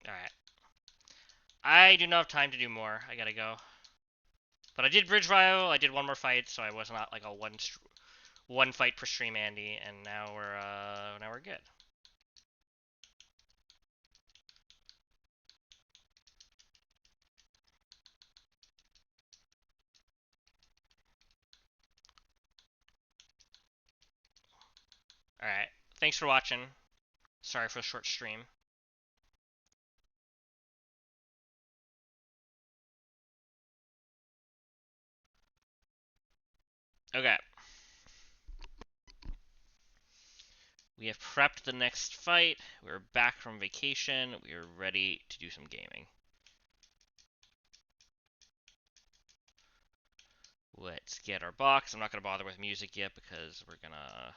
Alright. I do not have time to do more. I gotta go. But I did Bridge Bio, I did one more fight, so I was not like a one fight per stream Andy, and now we're good. Alright. Thanks for watching. Sorry for the short stream. Okay. We have prepped the next fight. We're back from vacation. We are ready to do some gaming. Let's get our box. I'm not going to bother with music yet because we're going to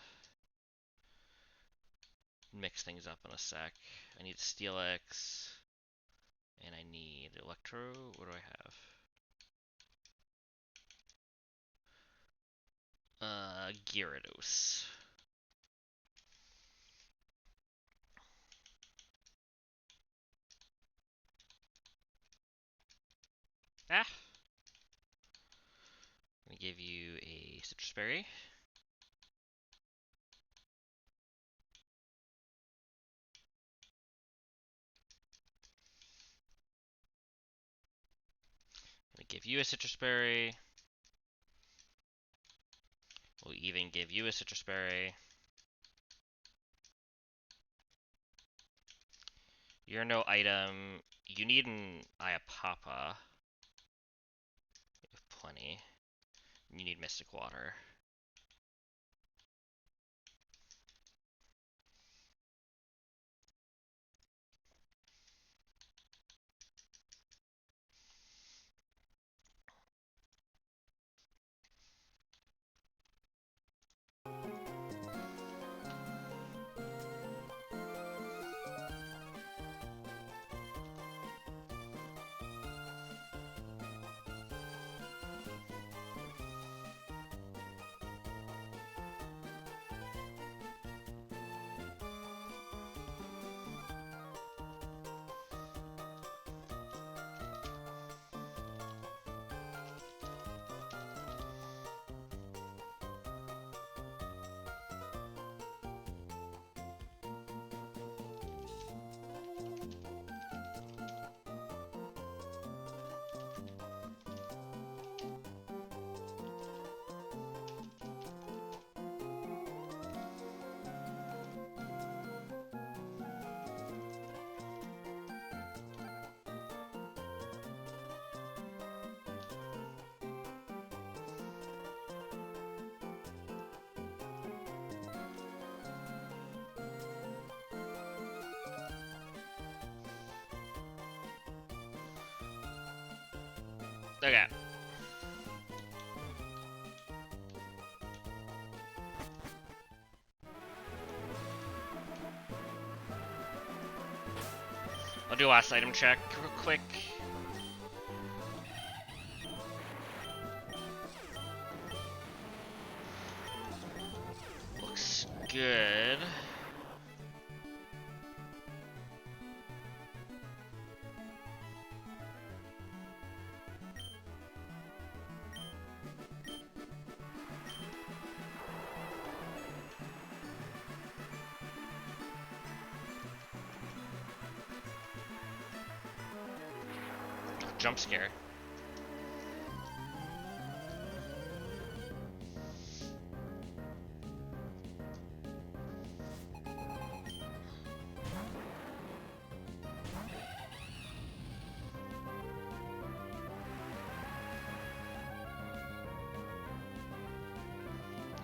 mix things up in a sec. I need Steelix. And I need Electro. What do I have? Gyarados. Ah! I'm going to give you a Citrus Berry. I'm going to give you a Citrus Berry. We'll even give you a Citrus Berry. You're no item. You need an Iapapa. You have plenty. You need Mystic Water. Okay. I'll do a last item check real quick. Looks good. Jump scare.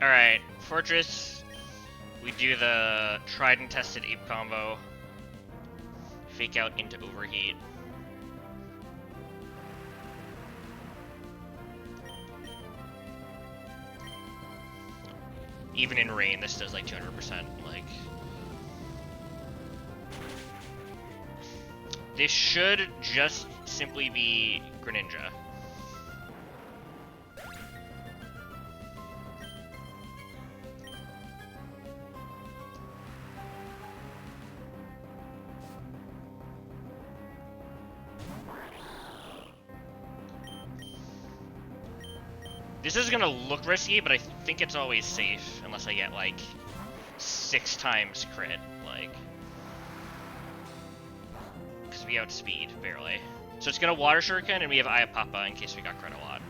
Alright, Fortress. We do the tried and tested ape combo. Fake out into overheat. Even in rain, this does like 200%. Like, this should just simply be Greninja. This is gonna look risky, but I think it's always safe, unless I get, like, 6 times crit, like. Because we outspeed, barely. So it's gonna Water Shuriken, and we have Aya Papa in case we got crit a lot.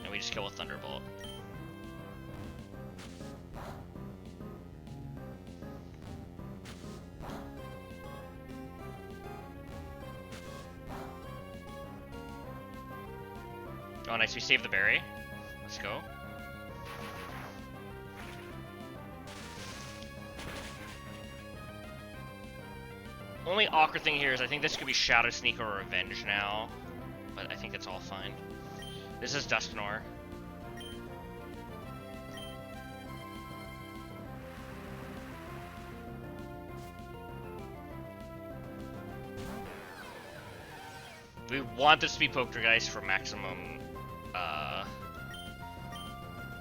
And we just kill with Thunderbolt. Oh, nice. We saved the berry. Let's go. Only awkward thing here is I think this could be Shadow Sneak or Revenge now, but I think it's all fine. This is Dusknoir. We want this to be Poltergeist for maximum,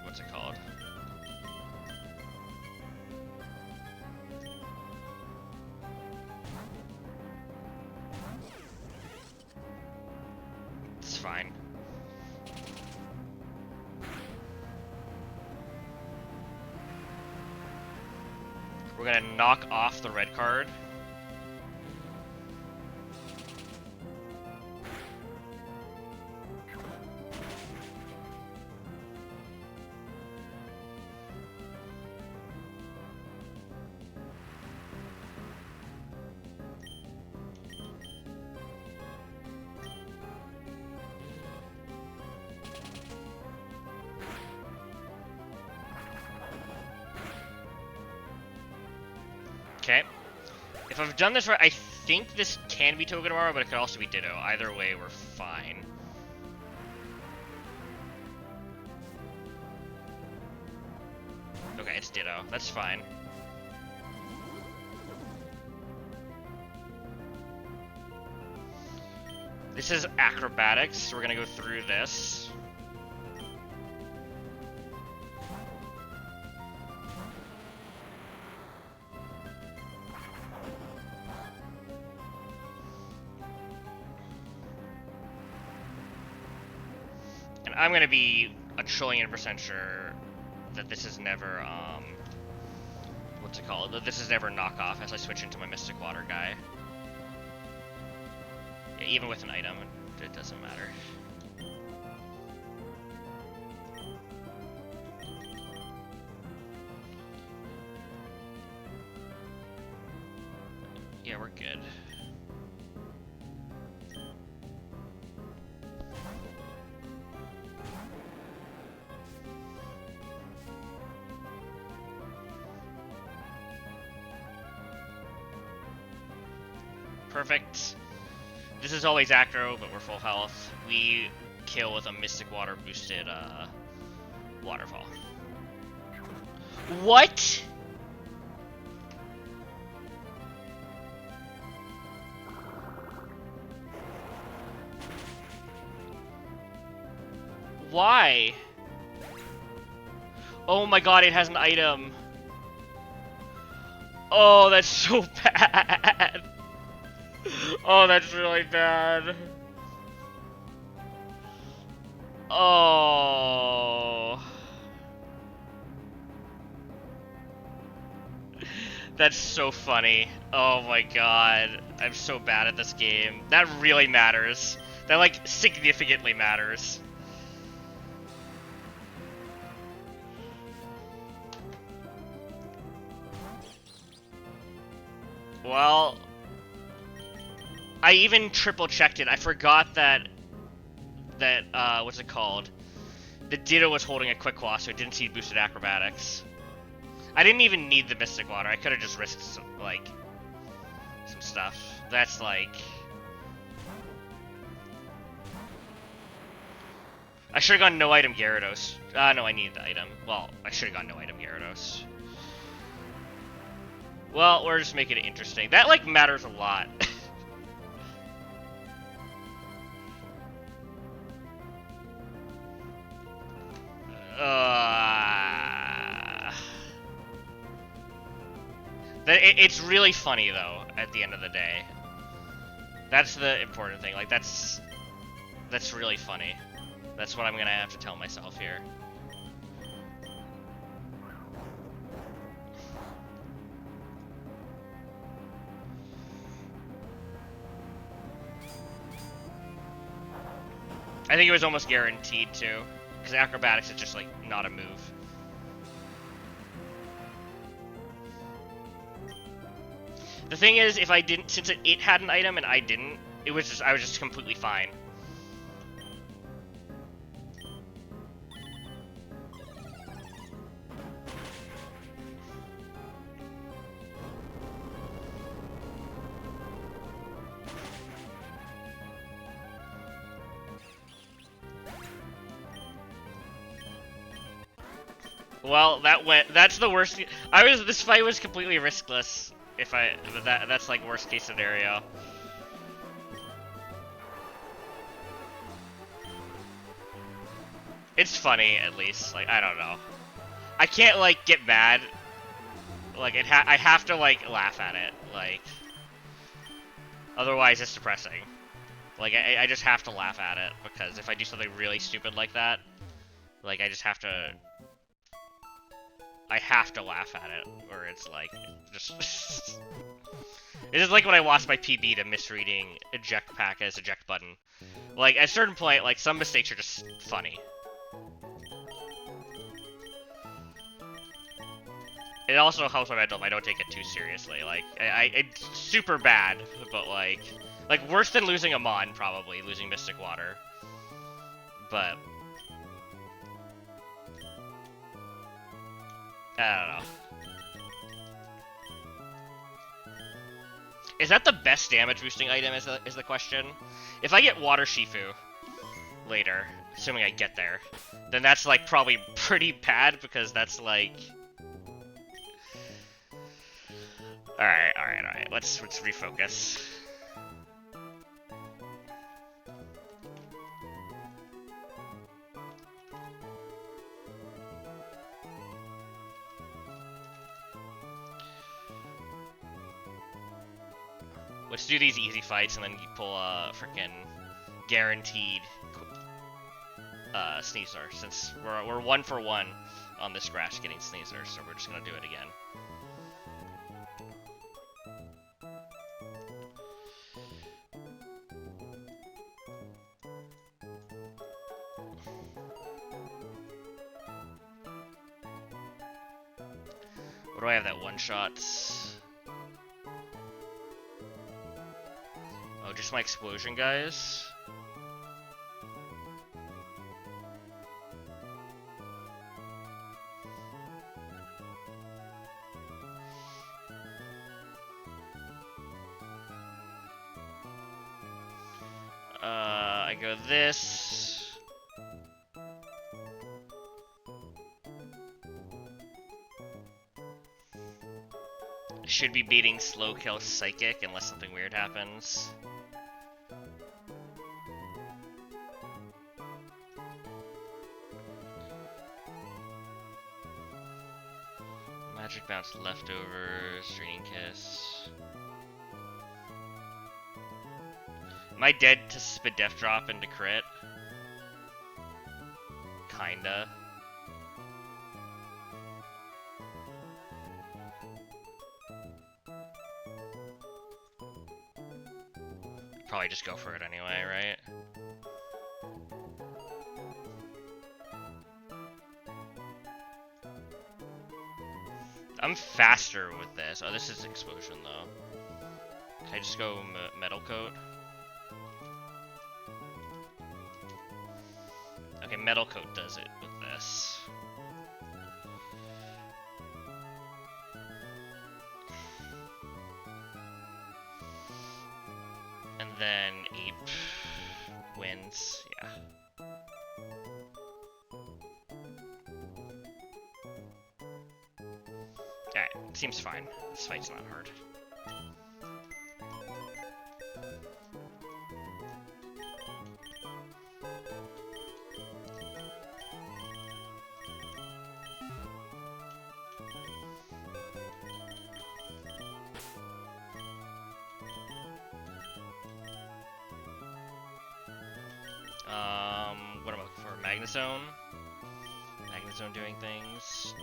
what's it called? It's fine. We're gonna knock off the red card. Okay. If I've done this right, I think this can be Togedemaru, but it could also be Ditto. Either way, we're fine. Okay, it's Ditto. That's fine. This is Acrobatics, so we're gonna go through this. I'm gonna be a trillion% sure that this is never, what's it called? That this is never knockoff as I switch into my Mystic Water guy. Yeah, even with an item, it doesn't matter. Yeah, we're good. Perfect. This is always Acro, but we're full health. We kill with a Mystic Water boosted Waterfall. What? Why? Oh my god, it has an item. Oh, that's so bad. Oh, that's really bad. Oh. That's so funny. Oh my god. I'm so bad at this game. That really matters. That, like, significantly matters. Well, I even triple checked it. I forgot that what's it called? The Ditto was holding a Quick Claw, so it didn't see boosted acrobatics. I didn't even need the Mystic Water. I could have just risked some, like, some stuff. That's like... I should have gone no item Gyarados. No, I needed the item. Well, I should have gone no item Gyarados. Well, we're just making it interesting. That, like, matters a lot. It's really funny, though, at the end of the day. That's the important thing. Like, that's really funny. That's what I'm gonna have to tell myself here. I think it was almost guaranteed, too. Because acrobatics is just, like, not a move. The thing is, if I didn't, since it had an item and I didn't, I was just completely fine. Well, that's the worst. This fight was completely riskless. That's like worst case scenario. It's funny, at least. Like, I don't know. I can't, like, get mad. Like, I have to, like, laugh at it. Like, otherwise it's depressing. Like, I just have to laugh at it, because if I do something really stupid like that, like, I just have to... I have to laugh at it, or it's, like, just... It's just like when I lost my PB to misreading eject pack as eject button. Like, at a certain point, like, some mistakes are just funny. It also helps my mental if I don't take it too seriously. Like, it's super bad, but like worse than losing a Mon, probably, losing Mystic Water. But, I don't know. Is that the best damage boosting item is the question? If I get Water Shifu later, assuming I get there, then that's, like, probably pretty bad, because that's, like... Alright. Let's refocus. Let's do these easy fights and then you pull a frickin' guaranteed Sneasler, since we're 1 for 1 on this scratch getting Sneasler, so we're just gonna do it again. What do I have that one-shot? Oh, just my explosion, guys? I go this. I should be beating Slow Kill Psychic unless something weird happens. Magic Bounce leftovers, Draining Kiss. Am I dead to Spit Death Drop into crit? Kinda. Probably just go for it anyway, right? I'm faster with this. Oh, this is Explosion, though. Can I just go Metal Coat? Okay, Metal Coat does it with this. And then Ape wins, yeah. Alright, seems fine. This fight's not hard. What am I looking for? Magnezone? Magnezone doing things.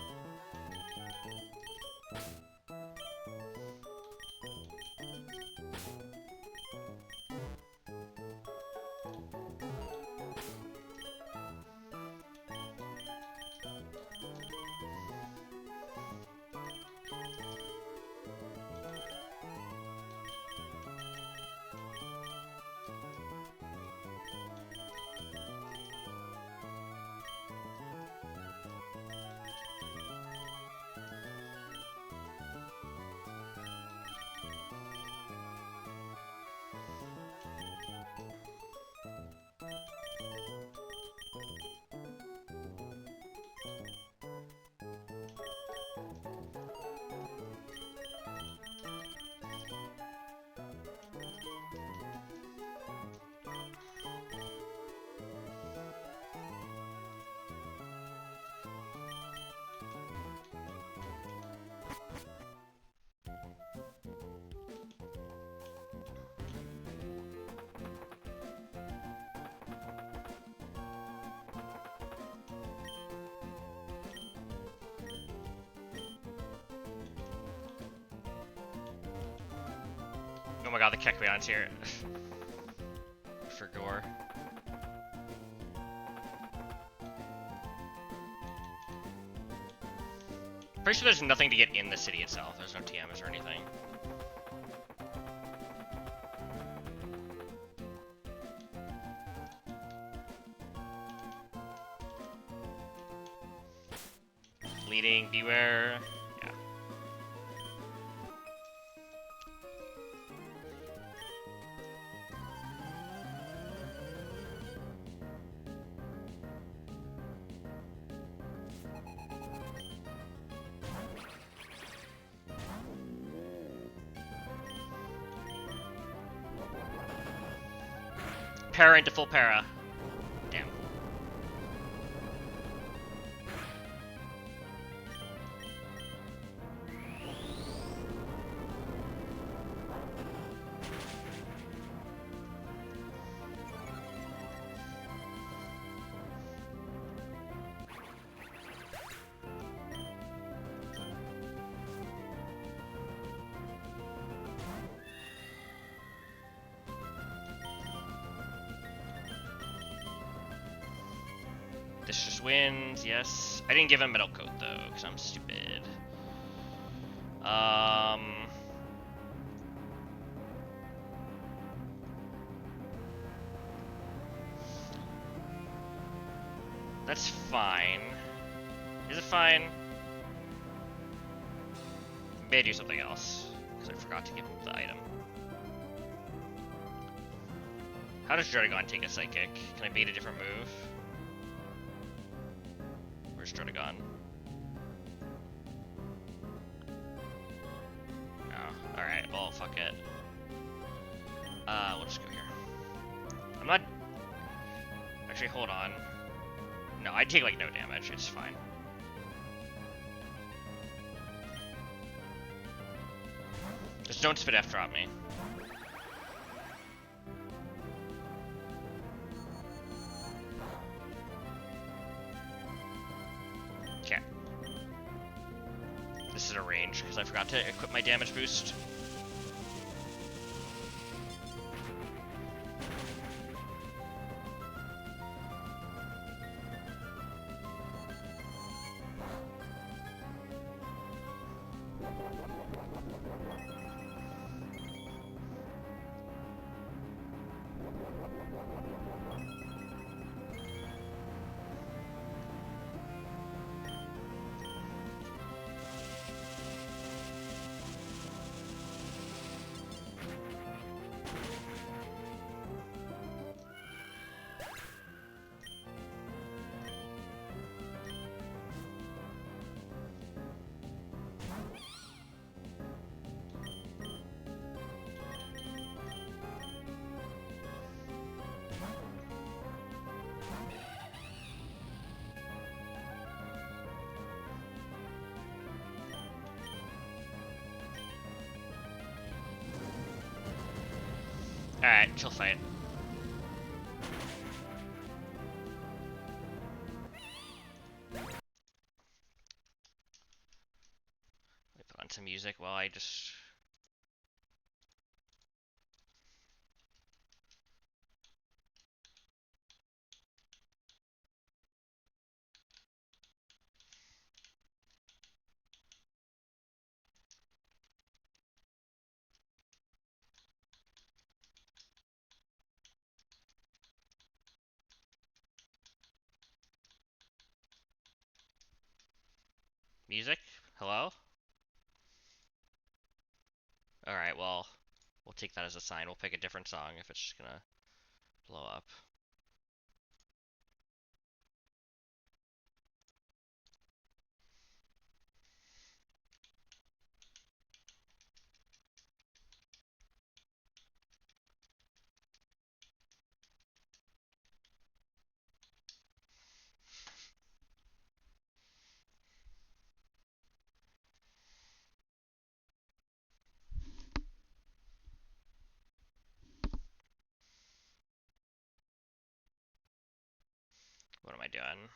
Oh my god, the Kecleon's here. For gore. Pretty sure there's nothing to get in the city itself. There's no TMs or anything. Leading, beware. Yeah. Para into full para. Damn. This just wins, yes. I didn't give him Metal Coat though, because I'm stupid. That's fine. Is it fine? May do something else, because I forgot to give him the item. How does Drotagon take a Psychic? Can I bait a different move? Where's Drotagon? Oh, alright, well, fuck it. We'll just go here. I'm not... Actually, hold on. No, I take, like, no damage. It's fine. Just don't spit F drop me. Okay. This is a range, because I forgot to equip my damage boost. Alright, chill fight. Put on some music while I just... Music? Hello? Alright, well, we'll take that as a sign. We'll pick a different song if it's just gonna blow up. What am I doing?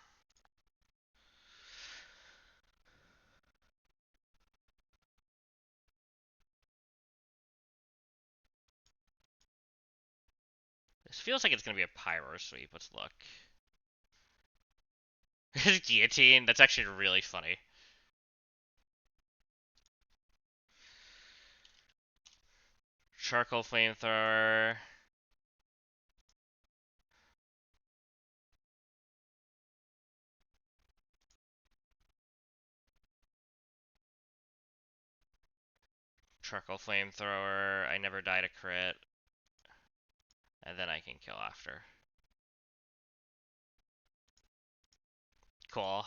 This feels like it's gonna be a pyro sweep. Let's look. Guillotine? That's actually really funny. Charcoal flamethrower. Charcoal flamethrower. I never died a crit. And then I can kill after. Cool.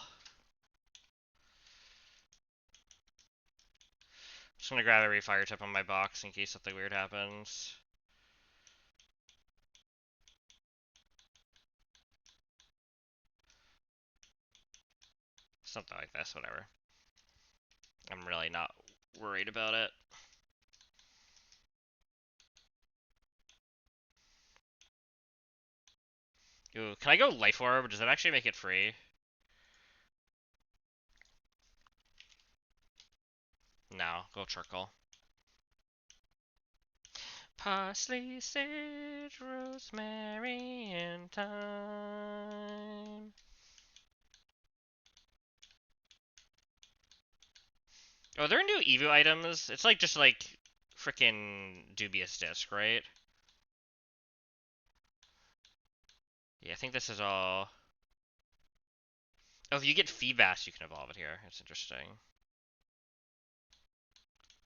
Just gonna grab a refire tip on my box in case something weird happens. Something like this, whatever. I'm really not worried about it. Ooh, can I go Life Orb? Does that actually make it free? No, go Charcoal. Parsley, sage, rosemary, and thyme. Oh, there are new Evo items. It's like just like freaking dubious disc, right? Yeah, I think this is all. Oh, if you get feedback, you can evolve it here. It's interesting.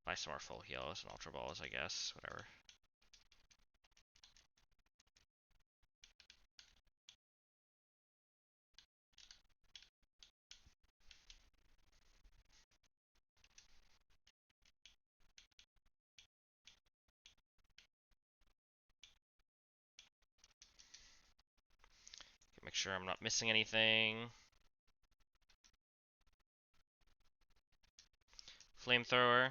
Buy some more full heals and ultra balls, I guess. Whatever. Make sure I'm not missing anything. Flamethrower.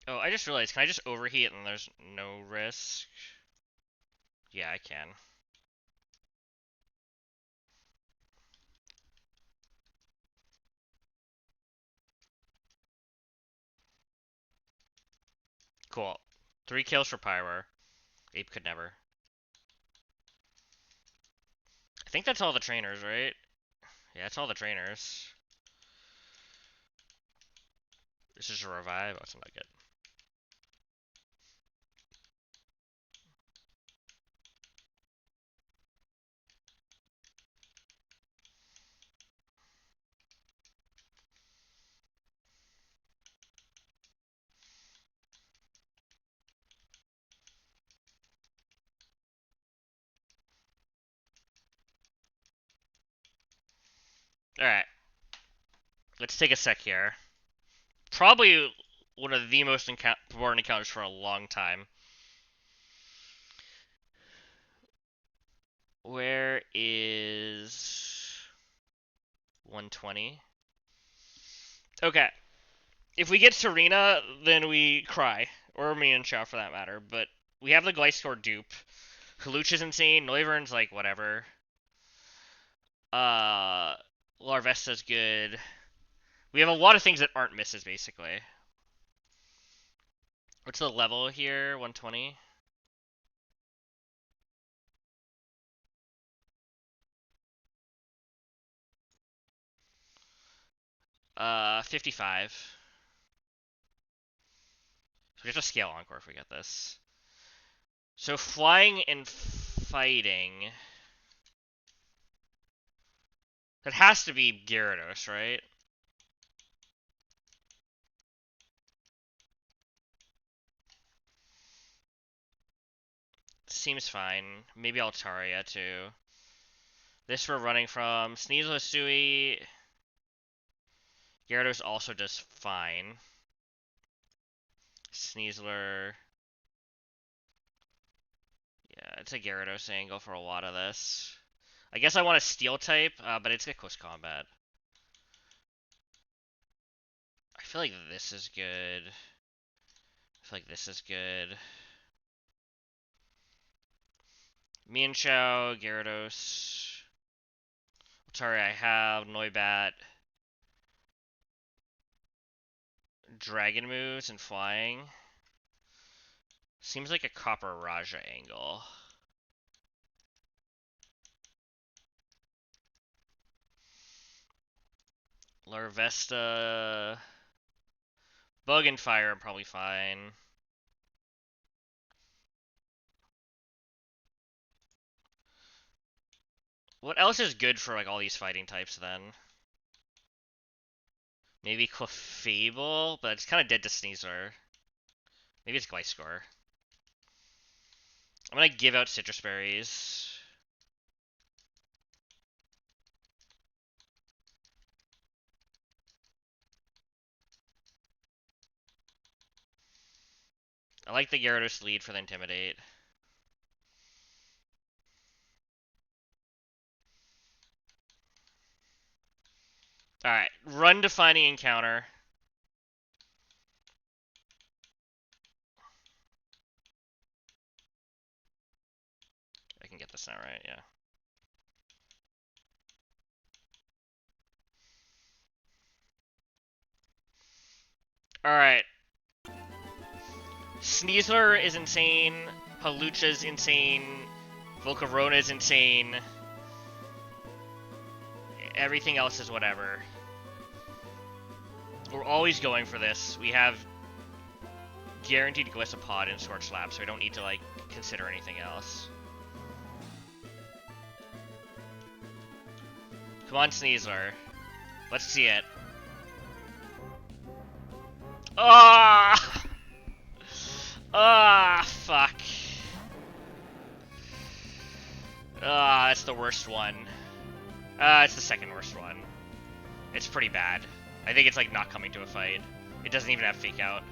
Oh, I just realized, can I just overheat and there's no risk? Yeah, I can. Cool. 3 kills for Pyro. Ape could never. I think that's all the trainers, right? Yeah, that's all the trainers. This is a revive. Oh, it's not good. Alright. Let's take a sec here. Probably one of the most important encounters for a long time. Where is 120? Okay. If we get Serena, then we cry. Or me and Chow for that matter. But we have the Gliscor dupe. Haluch is insane. Noivern's like whatever. Larvesta's good. We have a lot of things that aren't misses basically. What's the level here? 120? 55. So we have to scale Encore if we get this. So flying and fighting. That has to be Gyarados, right? Seems fine. Maybe Altaria too. This we're running from. Sneasel Sui. Gyarados also does fine. Sneasler. Yeah, it's a Gyarados angle for a lot of this. I guess I want a Steel type, but it's got close combat. I feel like this is good. I feel like this is good. Mienshao, Gyarados. Sorry, I have Noibat. Dragon moves and flying. Seems like a Copper Raja angle. Larvesta. Bug and Fire are probably fine. What else is good for like all these fighting types then? Maybe Clefable, but it's kind of dead to Sneasler. Maybe it's Gliscor. I'm gonna give out Citrus Berries. I like the Gyarados lead for the Intimidate. Alright, run defining encounter. I can get this now, right? Yeah. Alright. Sneasler is insane. Halucha's insane. Volcarona is insane. Everything else is whatever. We're always going for this. We have guaranteed Gliscopod and Scorch Slap, so we don't need to, like, consider anything else. Come on, Sneasler. Let's see it. Ah! Ah, fuck. Ah, that's the worst one. It's the second worst one. It's pretty bad. I think it's like not coming to a fight. It doesn't even have Fake Out.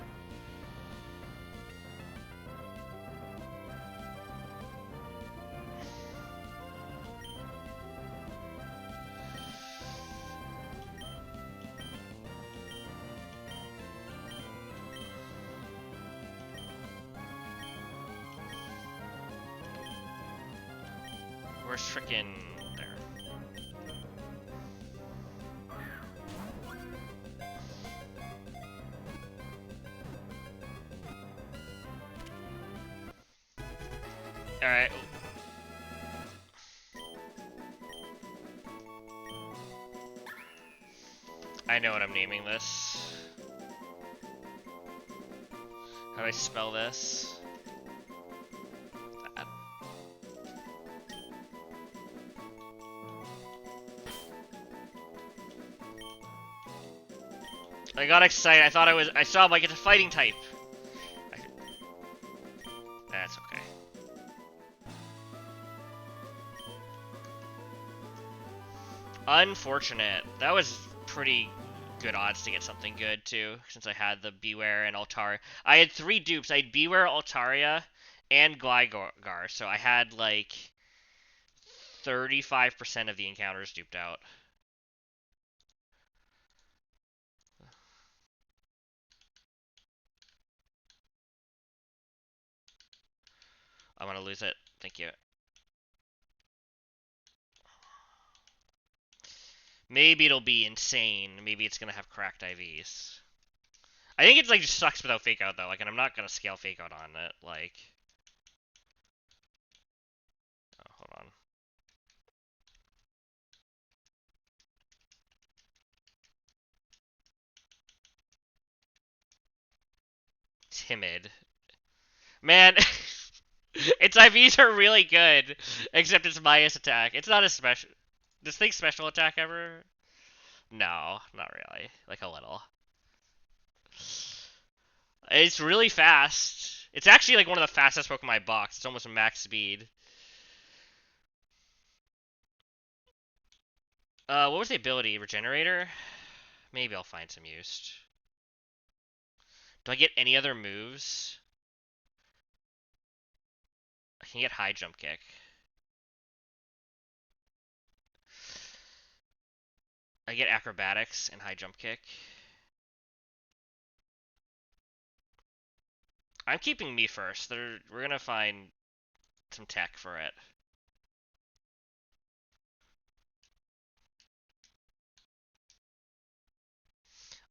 Where's frickin' there? Alright. I know what I'm naming this. How do I spell this? That. I got excited. I thought I saw him like it's a fighting type. That's okay. Unfortunate. That was pretty good odds to get something good too, since I had the Beware and Altaria. I had 3 dupes. I had Beware, Altaria, and Gligar, so I had like 35% of the encounters duped out. I'm gonna lose it. Thank you. Maybe it'll be insane. Maybe it's gonna have cracked IVs. I think it's like just sucks without fake out though. Like, and I'm not gonna scale fake out on it. Like, oh, hold on. Timid. Man, its IVs are really good, except it's minus attack. It's not a special. Does thing special attack ever? No, not really. Like a little. It's really fast. It's actually like one of the fastest Pokemon in my box. It's almost max speed. What was the ability? Regenerator? Maybe I'll find some use. Do I get any other moves? I can get high jump kick. I get acrobatics and high jump kick. I'm keeping me first. We're gonna find some tech for it.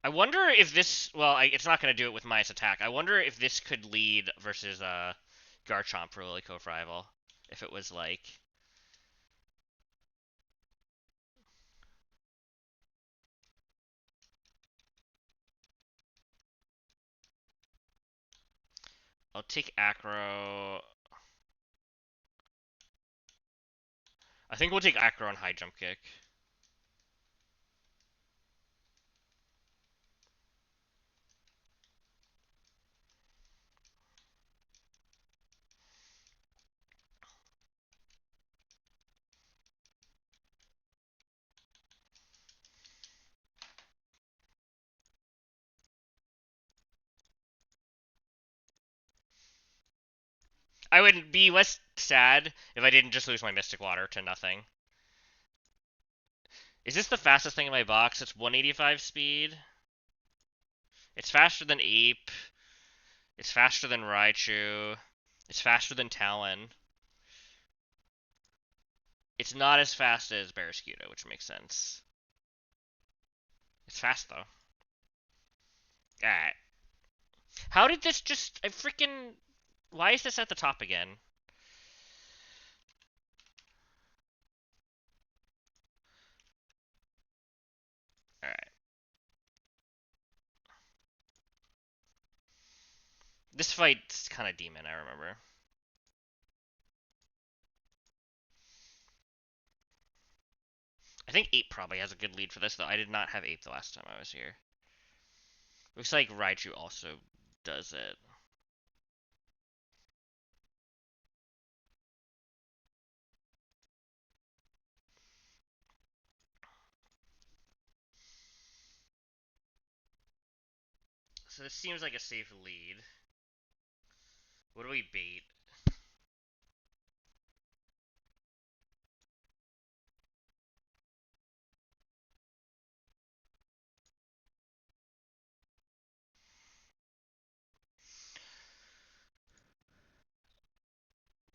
I wonder if this. Well, it's not gonna do it with minus attack. I wonder if this could lead versus Garchomp for Lily Cove Rival. If it was like. I'll take Acro. I think we'll take Acro on high jump kick. I would be less sad if I didn't just lose my Mystic Water to nothing. Is this the fastest thing in my box? It's 185 speed. It's faster than Ape. It's faster than Raichu. It's faster than Talon. It's not as fast as Barraskewda, which makes sense. It's fast, though. Alright. How did this just... I freaking... Why is this at the top again? Alright. This fight's kind of demon, I remember. I think Ape probably has a good lead for this, though. I did not have Ape the last time I was here. Looks like Raichu also does it. So this seems like a safe lead. What do we bait?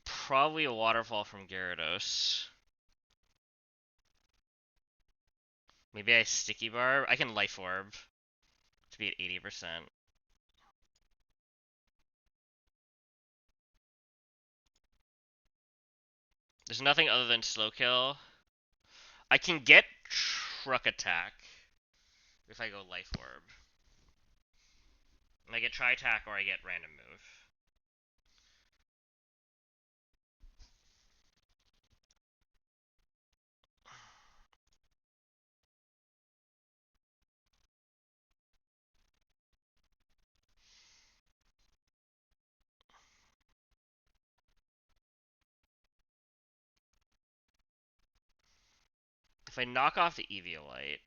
Probably a Waterfall from Gyarados. Maybe I sticky barb. I can life orb to be at 80%. There's nothing other than slow kill. I can get truck attack if I go life orb. And I get tri attack or I get random move. If I knock off the Eviolite,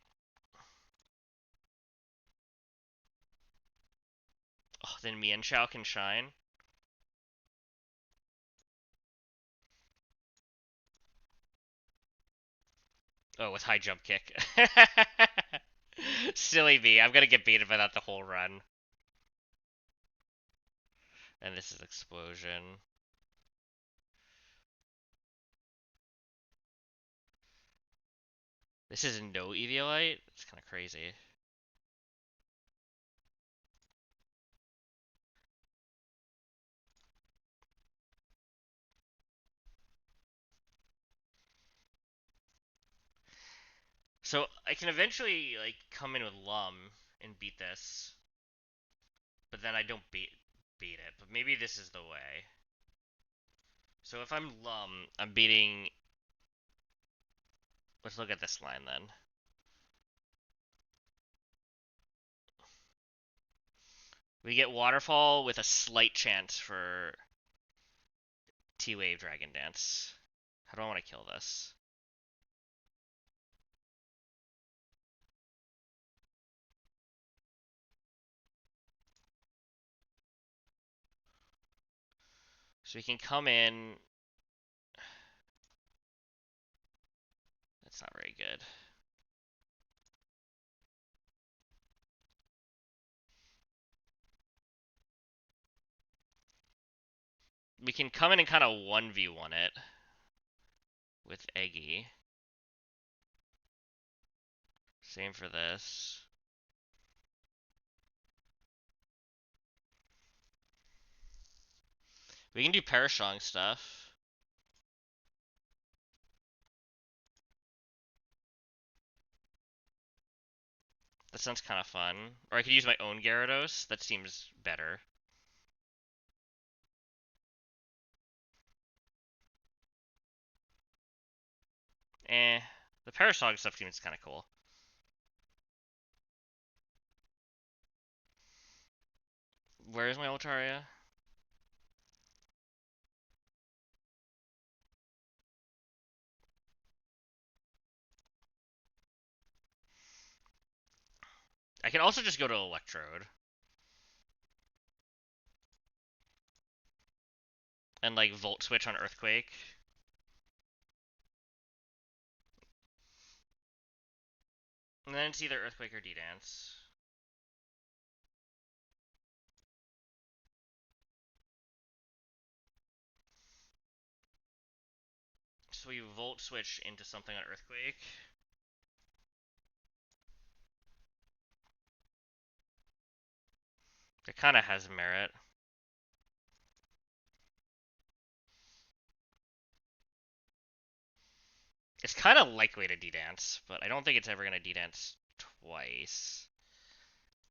oh, then Mian Chao can shine. Oh, with high jump kick. Silly me. I'm gonna get beaten by that the whole run. And this is explosion. This is no Eviolite? It's kind of crazy. So I can eventually like come in with Lum and beat this, but then I don't beat it. But maybe this is the way. So if I'm Lum, I'm beating. Let's look at this line then. We get Waterfall with a slight chance for T-Wave Dragon Dance. How do I want to kill this? So we can come in. That's not very good. We can come in and kind of 1v1 it with Eggy. Same for this. We can do Parashong stuff. That sounds kind of fun. Or I could use my own Gyarados. That seems better. The Parashong stuff seems kind of cool. Where is my Altaria? I can also just go to Electrode. And like Volt Switch on Earthquake. And then it's either Earthquake or D-Dance. So we Volt Switch into something on Earthquake. It kind of has merit. It's kind of likely to D-Dance, but I don't think it's ever going to D-Dance twice.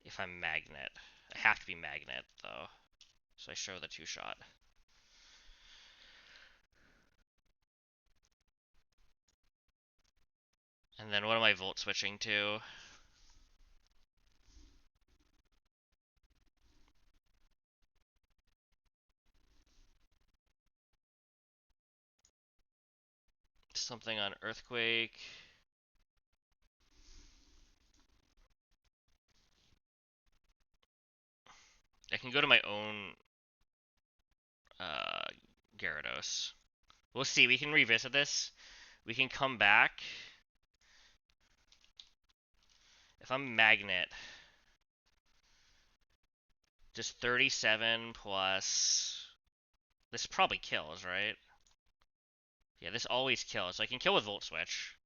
If I'm Magnet. I have to be Magnet, though. So I show the two-shot. And then what am I Volt Switching to? Something on Earthquake. I can go to my own Gyarados. We'll see. We can revisit this. We can come back. If I'm Magnet, just 37 plus... This probably kills, right? Yeah, this always kills. So I can kill with Volt Switch.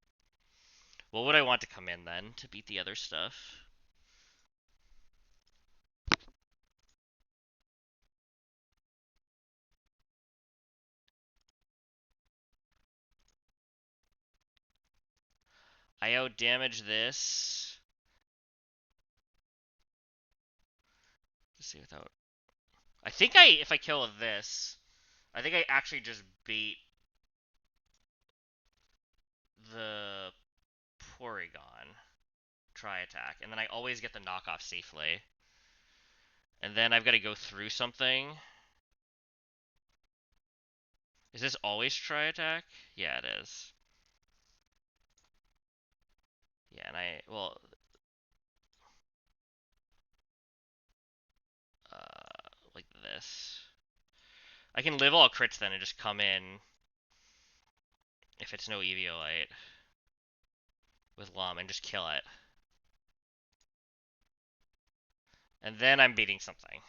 What would I want to come in then to beat the other stuff? I out damage this. Let's see without. I think if I kill this, I think I actually just beat the Porygon Tri Attack, and then I always get the knockoff safely. And then I've got to go through something. Is this always Tri Attack? Yeah, it is. Yeah, and well, like this. I can live all crits then and just come in if it's no Eviolite with Lum and just kill it. And then I'm beating something.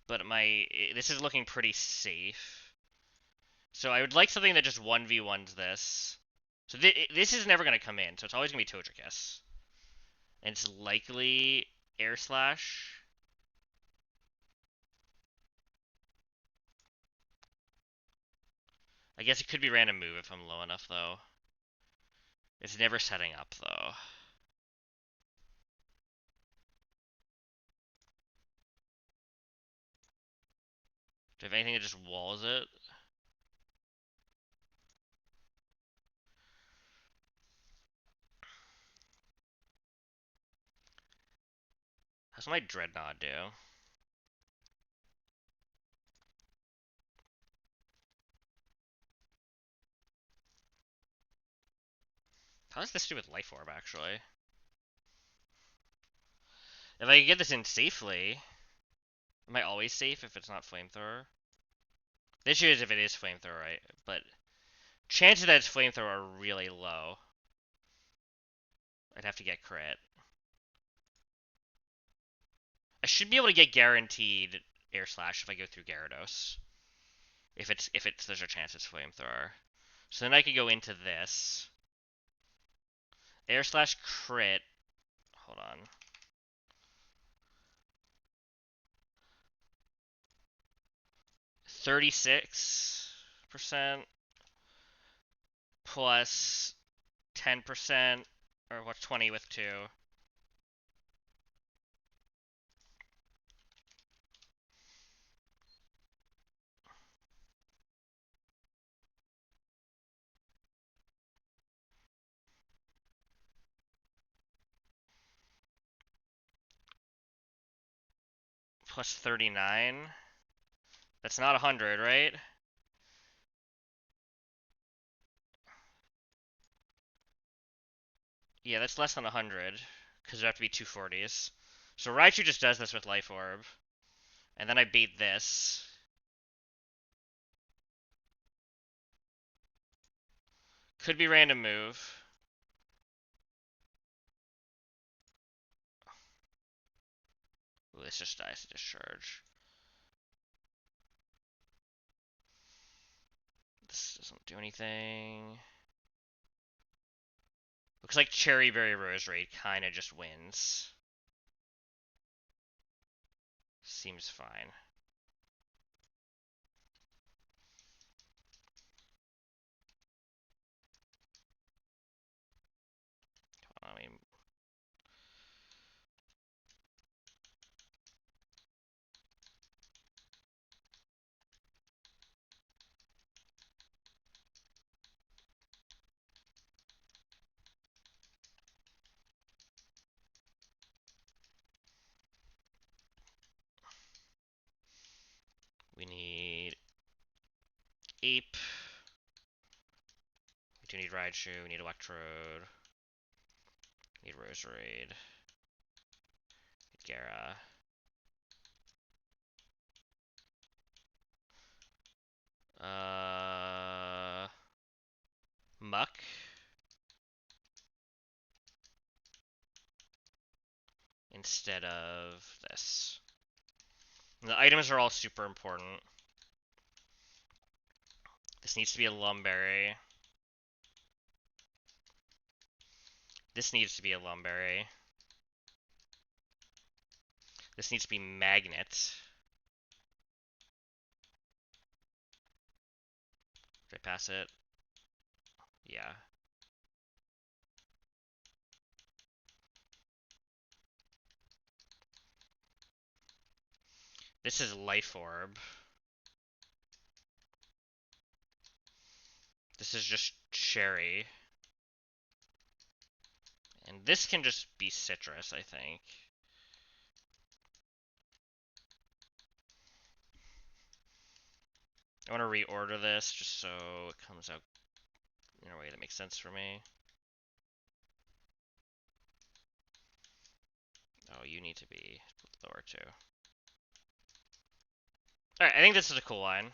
But this is looking pretty safe. So I would like something that just 1v1s this. So this is never going to come in, so it's always going to be Togekiss. And it's likely Air Slash. I guess it could be random move if I'm low enough, though. It's never setting up, though. Do I have anything that just walls it? How's my Dreadnought do? How does this do with Life Orb, actually? If I can get this in safely, am I always safe if it's not Flamethrower? The issue is if it is Flamethrower, right? But chances that it's Flamethrower are really low. I'd have to get crit. I should be able to get guaranteed Air Slash if I go through Gyarados. If there's a chance it's Flamethrower. So then I could go into this. Air Slash crit. Hold on. %36 plus 10%, or what's 20 with 2? Plus 39. That's not 100, right? Yeah, that's less than 100, because it'd have to be 240s. So Raichu just does this with Life Orb. And then I beat this. Could be random move. Ooh, this just dies to discharge. This doesn't do anything. Looks like Cherry Berry Roserade kind of just wins. Seems fine. I mean, we need Ape. We do need Raichu. We need Electrode. We need Roserade. Need Gara. Muck. Instead of this. And the items are all super important. This needs to be a Lumberry. This needs to be a Lumberry. This needs to be Magnet. Did I pass it? Yeah. This is Life Orb. This is just Cherry. And this can just be Citrus, I think. I want to reorder this just so it comes out in a way that makes sense for me. Oh, you need to be lower too. Alright, I think this is a cool line.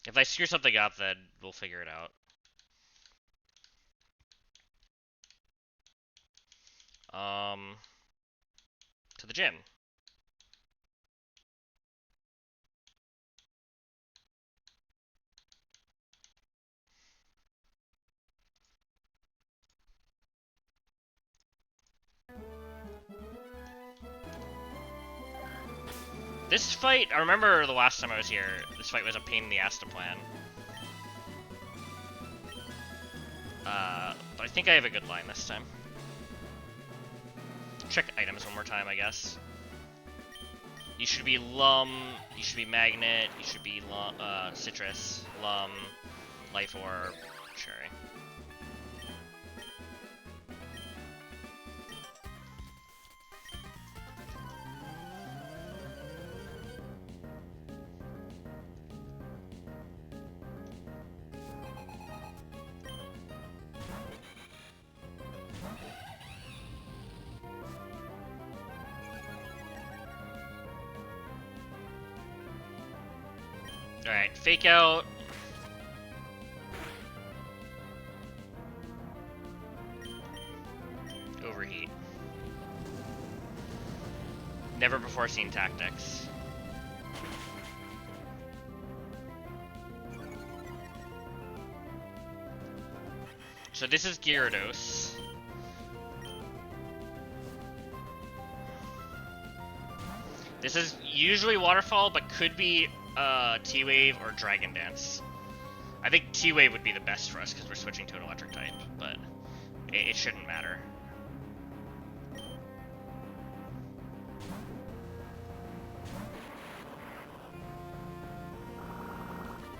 If I screw something up, then we'll figure it out. To the gym. This fight, I remember the last time I was here, this fight was a pain in the ass to plan. But I think I have a good line this time. Check items one more time, I guess. You should be Lum, you should be Magnet, you should be Citrus, Lum, Life Orb, Cherry. Alright, Fake Out. Overheat. Never before seen tactics. So this is Gyarados. This is usually Waterfall, but could be T-Wave or Dragon Dance. I think T-Wave would be the best for us because we're switching to an electric type, but it shouldn't matter.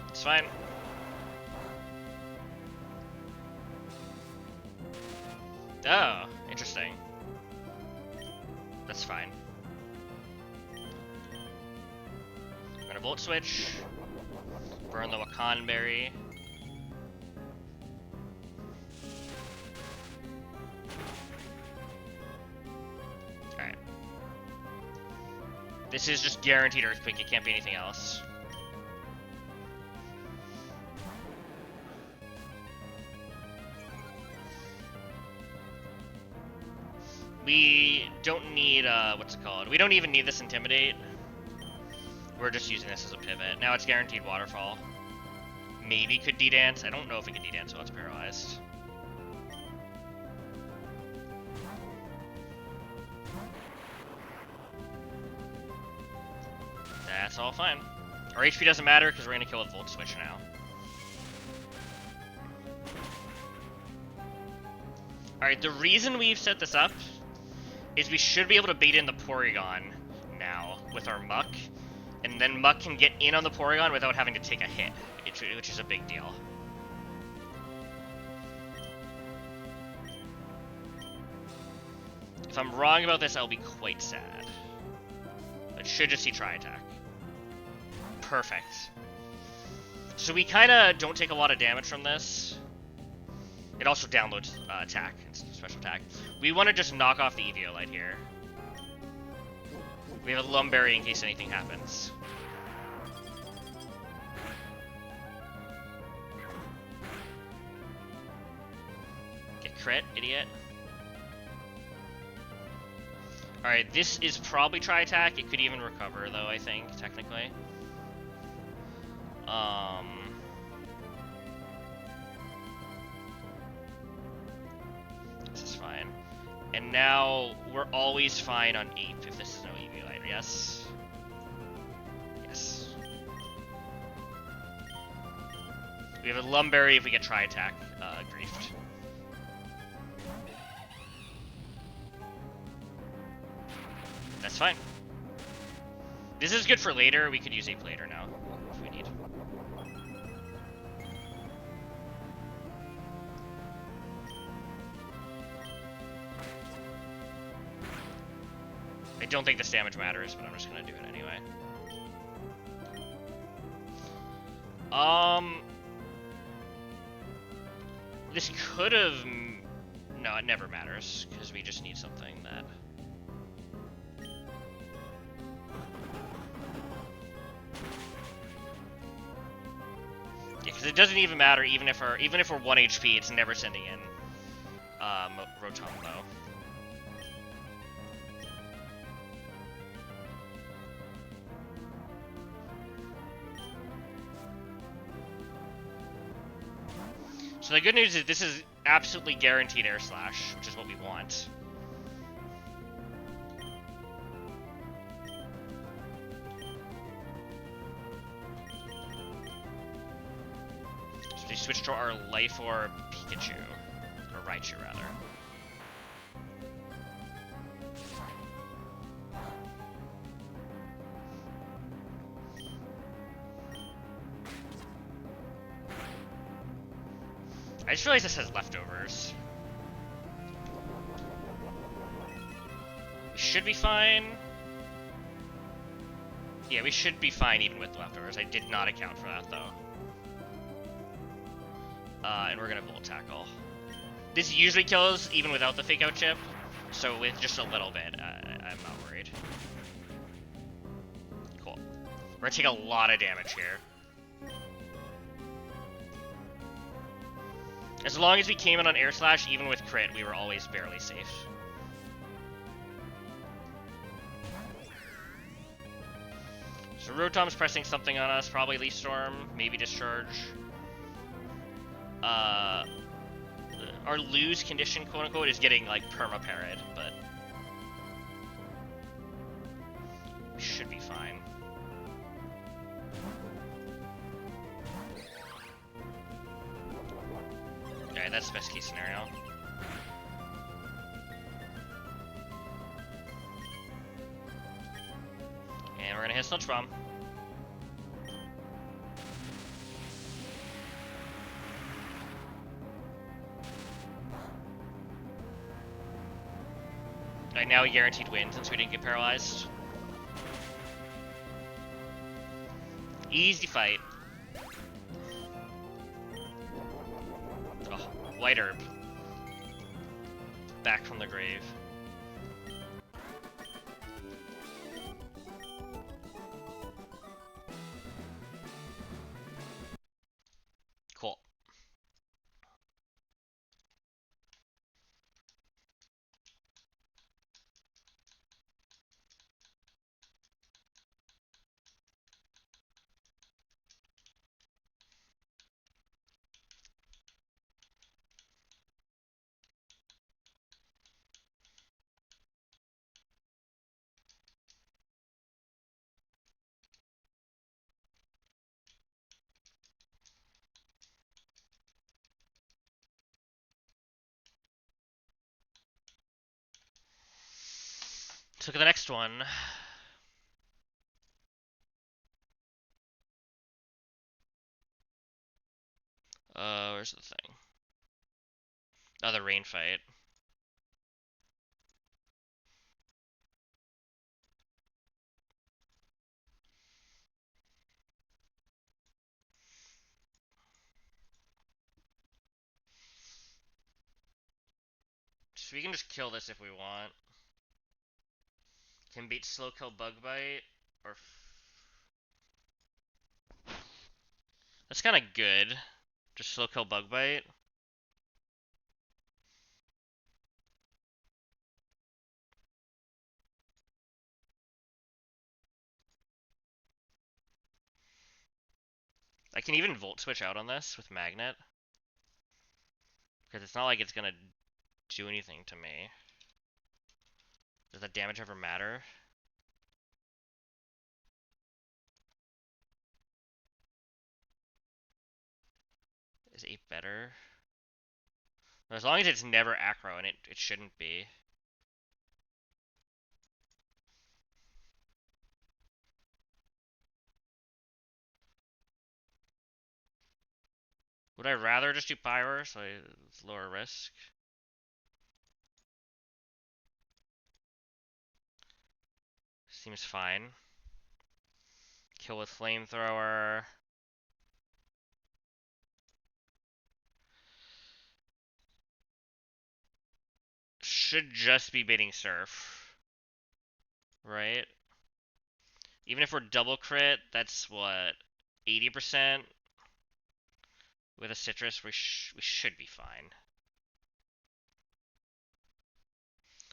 It's fine. Oh, interesting. That's fine. I'm gonna Volt Switch. Burn the Wakan Berry. Alright. This is just guaranteed Earthquake, it can't be anything else. We don't need, what's it called? We don't even need this Intimidate. We're just using this as a pivot. Now it's guaranteed Waterfall. Maybe could D-Dance. I don't know if it can D-Dance while it's paralyzed. That's all fine. Our HP doesn't matter because we're going to kill with Volt Switch now. Alright, the reason we've set this up is we should be able to bait in the Porygon now with our Muck, and then Muck can get in on the Porygon without having to take a hit, which is a big deal. If I'm wrong about this, I'll be quite sad. But should just see Tri-Attack. Perfect. So we kind of don't take a lot of damage from this. It also downloads attack, special attack. We want to just knock off the Eviolite here. We have a Lumberry in case anything happens. Get crit, idiot. Alright, this is probably Tri-Attack. It could even recover, though, I think, technically. And now we're always fine on Ape if this is no EV lighter, yes? Yes. We have a Lumberry if we get Tri-Attack griefed. That's fine. This is good for later. We could use Ape later now if we need. I don't think this damage matters, but I'm just gonna do it anyway. This could have... No, it never matters, because we just need something that... Yeah, because it doesn't even matter, even if we're 1 HP, it's never sending in Rotombo. So the good news is this is absolutely guaranteed Air Slash, which is what we want. So we switch to our Life Orb Pikachu, or Raichu rather. I just realized this has leftovers. We should be fine. Yeah, we should be fine even with leftovers. I did not account for that, though. And we're gonna Volt Tackle. This usually kills even without the Fake Out chip, so with just a little bit, I'm not worried. Cool. We're gonna take a lot of damage here. As long as we came in on Air Slash, even with crit, we were always barely safe. So Rotom's pressing something on us, probably Leaf Storm, maybe Discharge. Our lose condition, quote unquote, is getting like perma-parried, but we should be fine. Okay, that's the best case scenario. And we're gonna hit Sludge Bomb. Right now, we guaranteed win since we didn't get paralyzed. Easy fight. Oh, White Herb. Back from the grave. Cool. Let's look at the next one. Where's the thing? Oh, the rain fight. So we can just kill this if we want. Can beat Slow Kill Bug Bite, or... That's kind of good. Just Slow Kill Bug Bite. I can even Volt Switch out on this with Magnet. Because it's not like it's gonna do anything to me. Does that damage ever matter? Is 8 better? As long as it's never aggro, and it shouldn't be. Would I rather just do Pyro so it's lower risk? Seems fine. Kill with Flamethrower. Should just be baiting Surf. Right? Even if we're double crit, that's what? 80%? With a Citrus, we should be fine.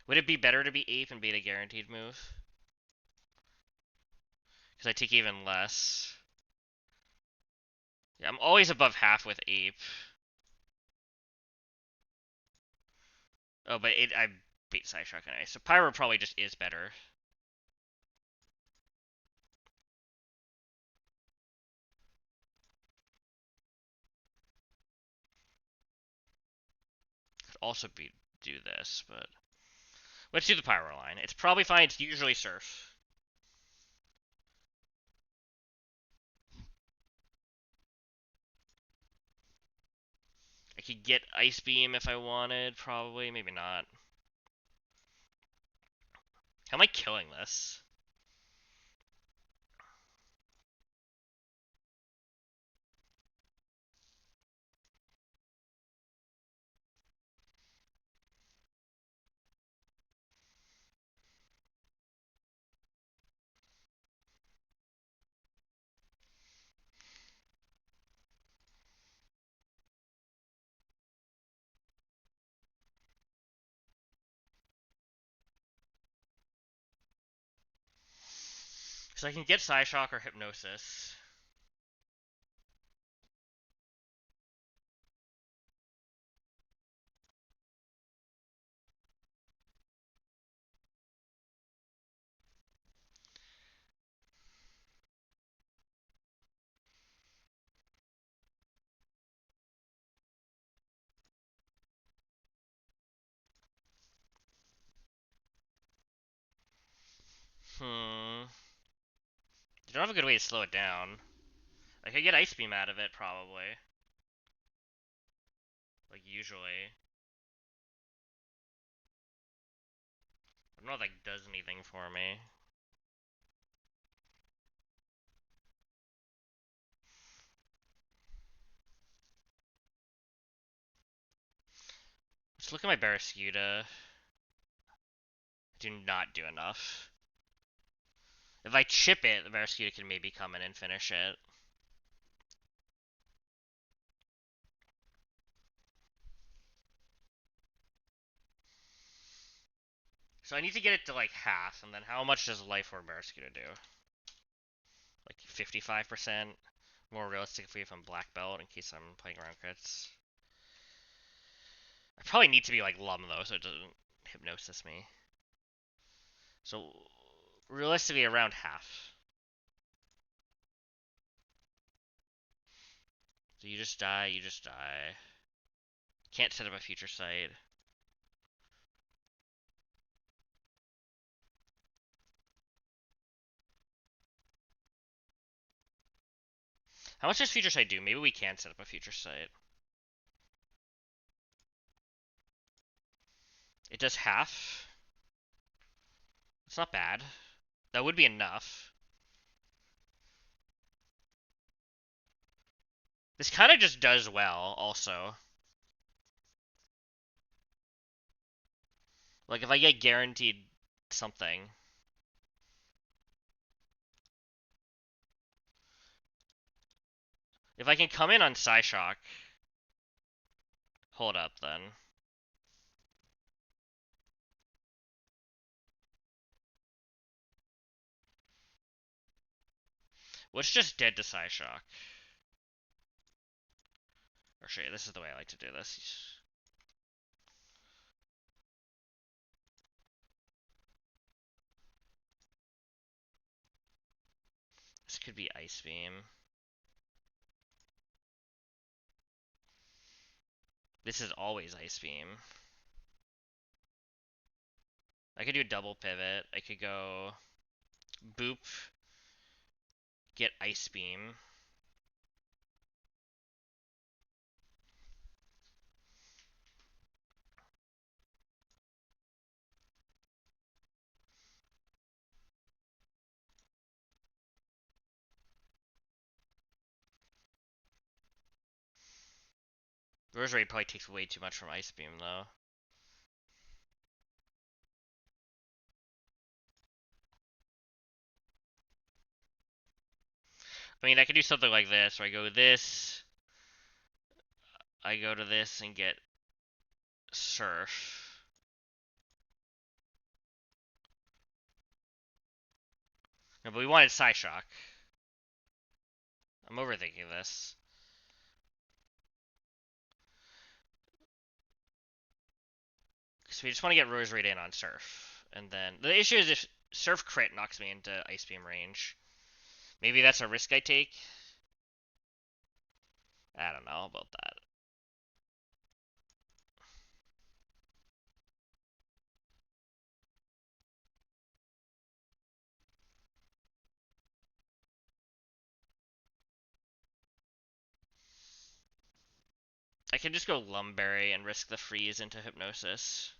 Would it be better to be Ape and bait a guaranteed move? Because I take even less. Yeah, I'm always above half with Ape. Oh, but I bait Psyshock anyway. So Pyro probably just is better. Could also do this, but let's do the Pyro line. It's probably fine. It's usually Surf. I could get Ice Beam if I wanted, probably. Maybe not. How am I killing this? So I can get Psyshock or Hypnosis. Hmm. You don't have a good way to slow it down. I could get Ice Beam out of it, probably. Like, usually. I don't know if that does anything for me. Let's look at my Barraskewda. Do not do enough. If I chip it, the Barraskewda can maybe come in and finish it. So I need to get it to like half, and then how much does Life Orb Barraskewda do? Like 55%? More realistically if I'm Black Belt, in case I'm playing around crits. I probably need to be like Lum though, so it doesn't Hypnosis me. So realistically around half. So you just die, you just die. Can't set up a future sight. How much does future sight do? Maybe we can set up a future sight. It does half. It's not bad. That would be enough. This kind of just does well, also. Like, if I get guaranteed something. If I can come in on Psyshock. Hold up, then. What's just dead to Psyshock? Or shit, this is the way I like to do this. could be Ice Beam. This is always Ice Beam. I could do a double pivot. I could go Boop, get Ice Beam. Rosary probably takes way too much from Ice Beam, though. I mean, I could do something like this, where I go this, I go to this and get Surf. No, but we wanted Psyshock. I'm overthinking this. Because we just want to get Rosary in on Surf. And then, the issue is if Surf crit knocks me into Ice Beam range. Maybe that's a risk I take. I don't know about that. I can just go Lumberry and risk the freeze into Hypnosis.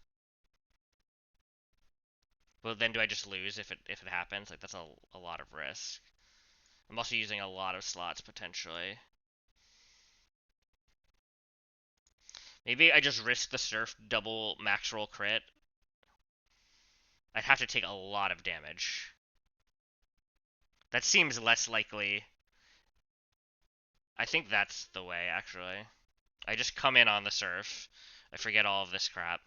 Well, then do I just lose if it happens? Like, that's a lot of risk. I'm also using a lot of slots, potentially. Maybe I just risk the Surf double max roll crit. I'd have to take a lot of damage. That seems less likely. I think that's the way, actually. I just come in on the Surf. I forget all of this crap.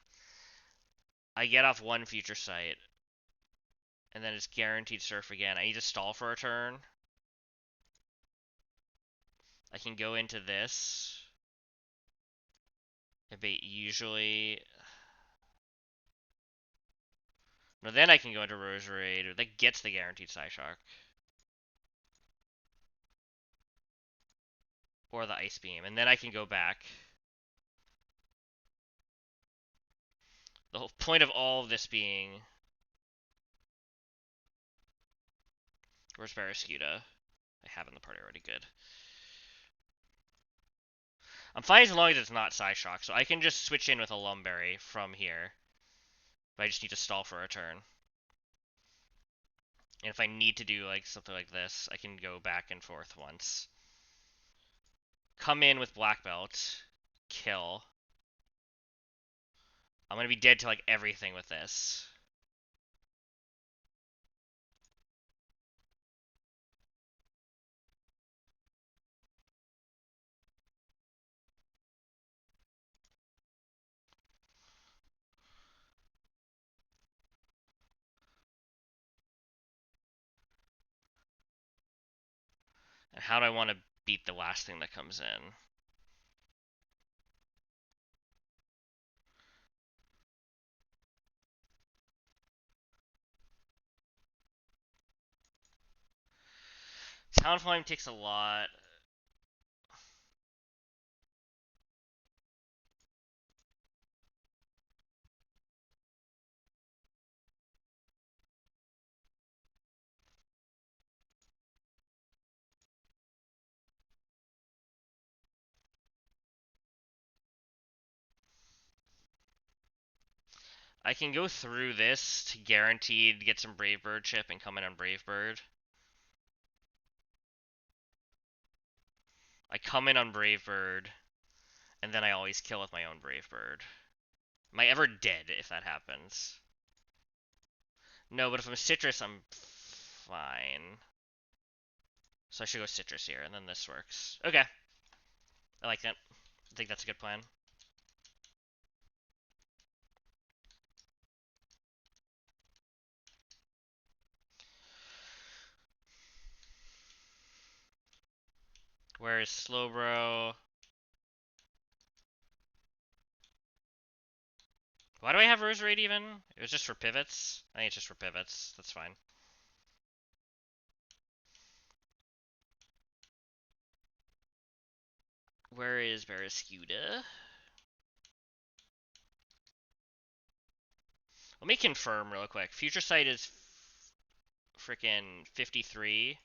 I get off one Future Sight. And then it's guaranteed Surf again. I need to stall for a turn. I can go into this. But usually... No, then I can go into Roserade. That gets the guaranteed Psyshock. Or the Ice Beam. And then I can go back. The whole point of all of this being... Where's Barraskewda? I have in the party already. Good. I'm fine as long as it's not Psyshock, so I can just switch in with a Lumberry from here. But I just need to stall for a turn. And if I need to do like something like this, I can go back and forth once. Come in with Black Belt. Kill. I'm gonna be dead to like everything with this. And how do I want to beat the last thing that comes in? Talon Flame takes a lot. I can go through this to guaranteed get some Brave Bird chip and come in on Brave Bird. I come in on Brave Bird, and then I always kill with my own Brave Bird. Am I ever dead if that happens? No, but if I'm Citrus, I'm fine. So I should go Citrus here, and then this works. Okay. I like that. I think that's a good plan. Where is Slowbro? Why do I have Roserade even? It was just for pivots? I think it's just for pivots. That's fine. Where is Barrascuda? Let me confirm real quick. Future Sight is frickin' 53.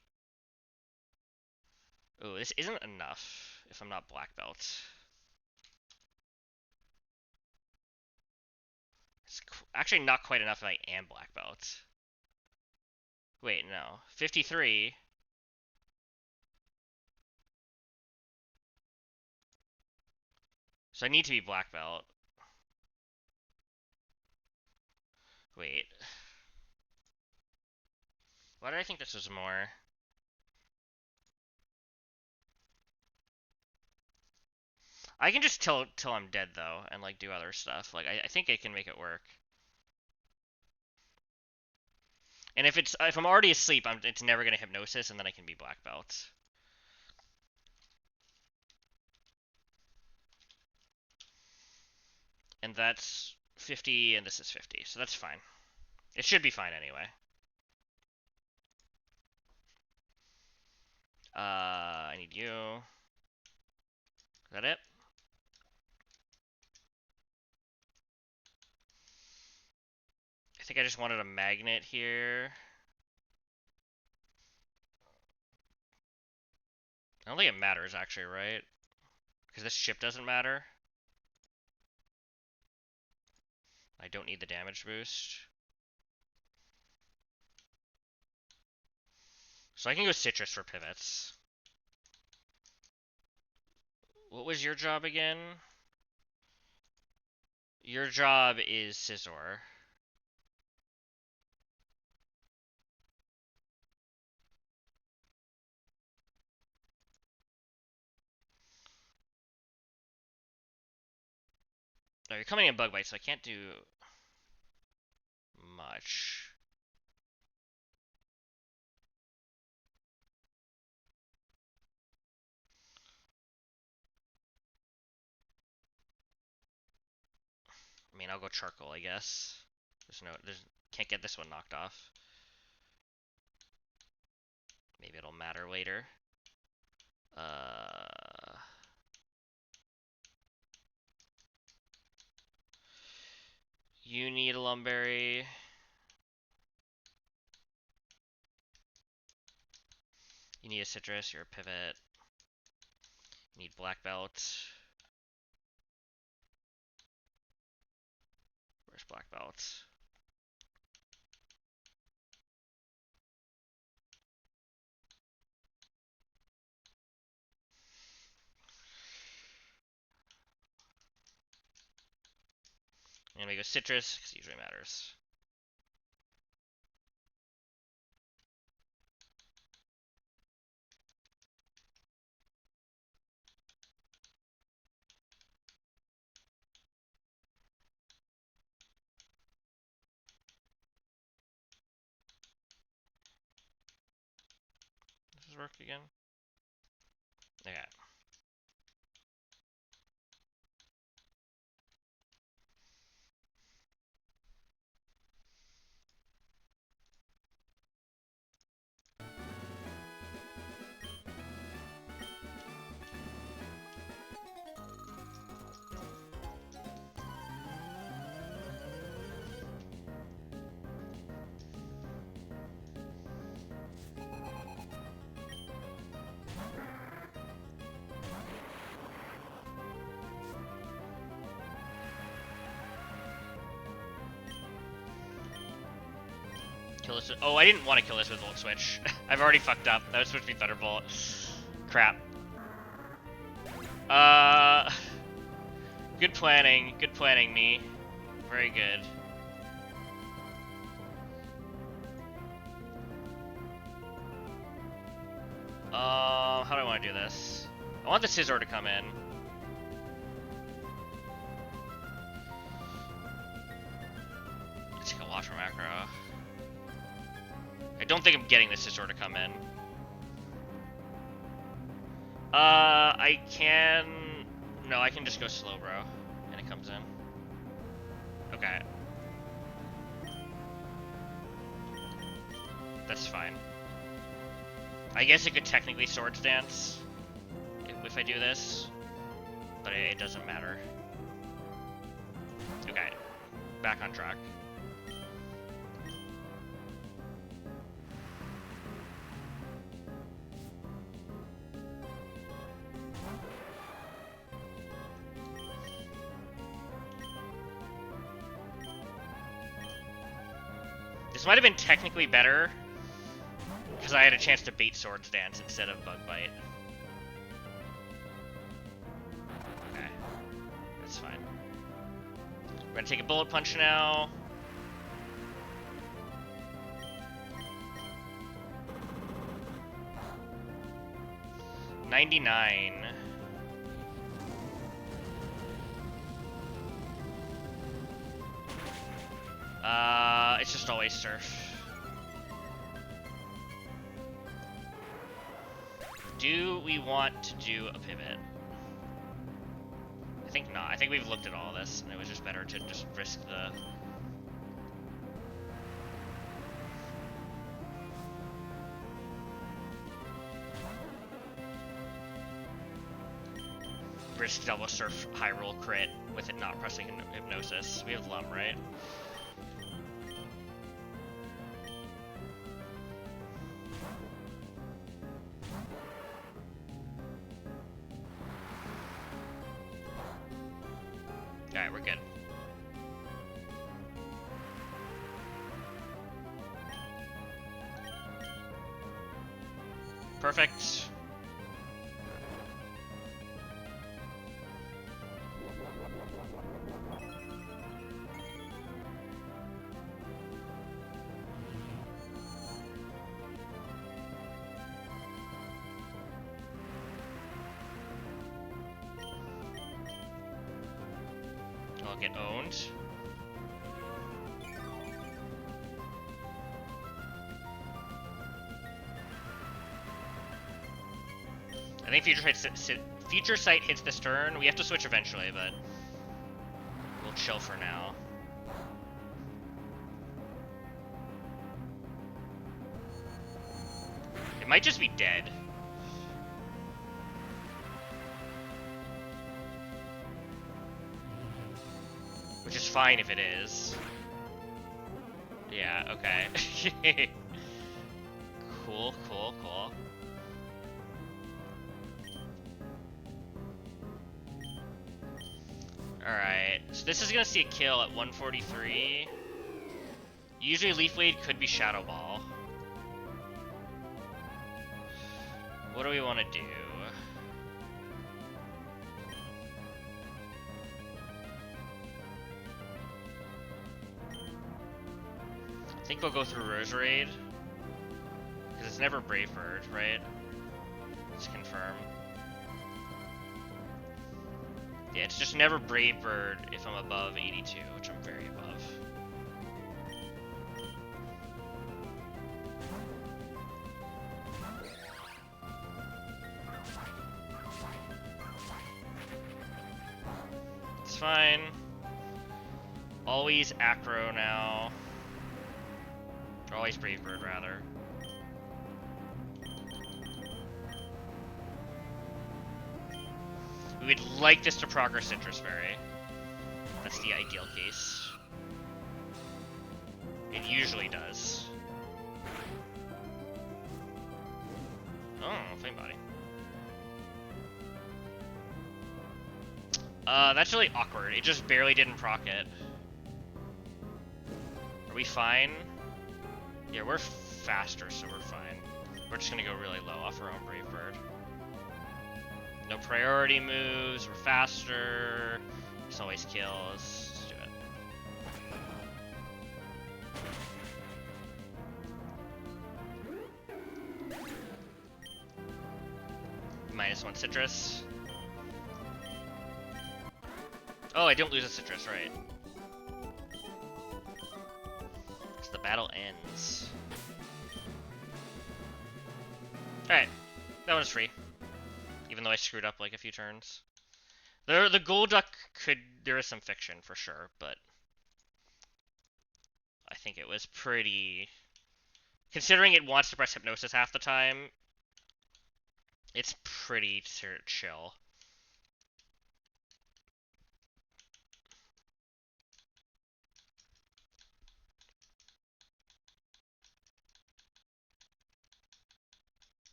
Ooh, this isn't enough if I'm not black belt. It's actually not quite enough if I am black belt. Wait, no. 53. So I need to be black belt. Wait. Why did I think this was more? I can just till I'm dead though, and like do other stuff. Like I think I can make it work. And if I'm already asleep, it's never gonna hypnosis, and then I can be black belt. And that's 50, and this is 50, so that's fine. It should be fine anyway. I need you. Is that it? I think I just wanted a magnet here. I don't think it matters actually, right? Because this ship doesn't matter. I don't need the damage boost. So I can go citrus for pivots. What was your job again? Your job is scissor. No, you're coming in bug bite, so I can't do much. I mean, I'll go charcoal, I guess. Can't get this one knocked off. Maybe it'll matter later. You need a lumberry. You need a citrus, you're a pivot. You need black belt. Where's black belt? And we go citrus, because it usually matters. Does this work again? Okay. Kill this. Oh, I didn't want to kill this with Volt Switch. I've already fucked up. That was supposed to be Thunderbolt. Crap. Good planning. Good planning, me. Very good. How do I want to do this? I want the Scizor to come in. Let's take a watch for macro. I don't think I'm getting the Scizor to come in. I can... No, I can just go slow, bro. And it comes in. Okay. That's fine. I guess it could technically Swords Dance if I do this. but it doesn't matter. Okay, back on track. This might have been technically better because I had a chance to bait Swords Dance instead of Bug Bite. Okay, that's fine. We're gonna take a Bullet Punch now. $99. It's just always Surf. Do we want to do a pivot? I think not. I think we've looked at all this, and it was just better to just risk the... risk double Surf high roll crit with it not pressing Hypnosis. We have Lum, right? Alright, we're good. Perfect. I'll get owned. I think Future Sight hits this turn. We have to switch eventually, but we'll chill for now. It might just be dead. Which is fine if it is. Yeah, okay. Cool, cool, cool. Alright, so this is gonna see a kill at 143. Usually Leaf Blade could be Shadow Ball. What do we want to do? I think we'll go through Roserade. Because it's never Brave Bird, right? Let's confirm. Yeah, it's just never Brave Bird if I'm above 82, which I'm very above. It's fine. Always Acro now. Or always Brave Bird, rather. We would like this to progress Citrus Fairy. That's the ideal case. It usually does. Oh, Flame Body. That's really awkward. It just barely didn't proc it. Are we fine? Yeah, we're faster, so we're fine. We're just gonna go really low off our own Brave Bird. No priority moves, we're faster. This always kills. Let's do it. -1 Citrus. Oh, I don't lose a Citrus, right. So the battle ends. Alright, that one's free. Even though I screwed up like a few turns. The Golduck there is some fiction for sure, but I think it was pretty... Considering it wants to press Hypnosis half the time, it's pretty chill.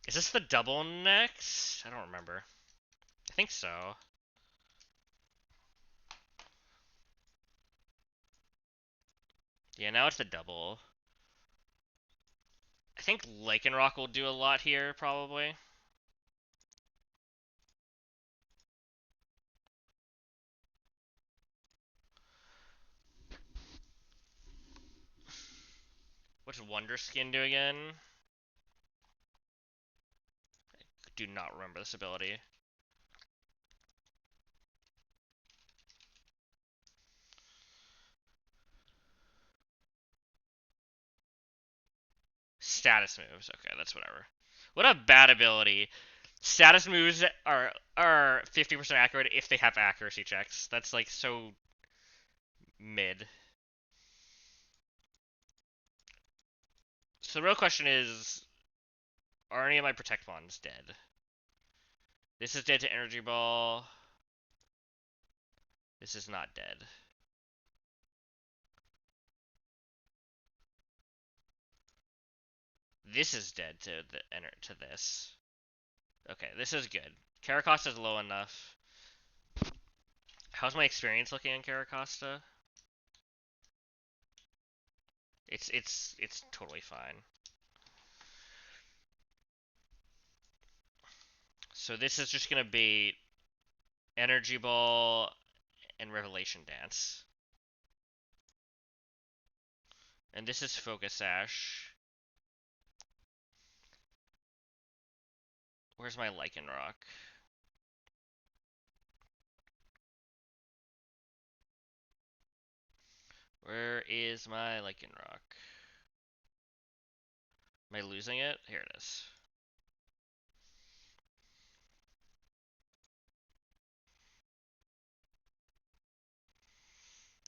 Is this the double next? I don't remember. I think so. Yeah, now it's the double. I think Lycanroc will do a lot here, probably. What's Wonder Skin do again? I do not remember this ability. Status moves. Okay, that's whatever. What a bad ability. Status moves are 50% accurate if they have accuracy checks. That's like so mid. So the real question is, are any of my Protect Bonds dead? This is dead to Energy Ball. This is not dead. This is dead to this. Okay, this is good. Caracosta is low enough. How's my experience looking in Caracosta? It's totally fine. So this is just gonna be Energy Ball and Revelation Dance. And this is Focus Sash. Where's my Lycanroc? Where is my Lycanroc? Am I losing it? Here it is.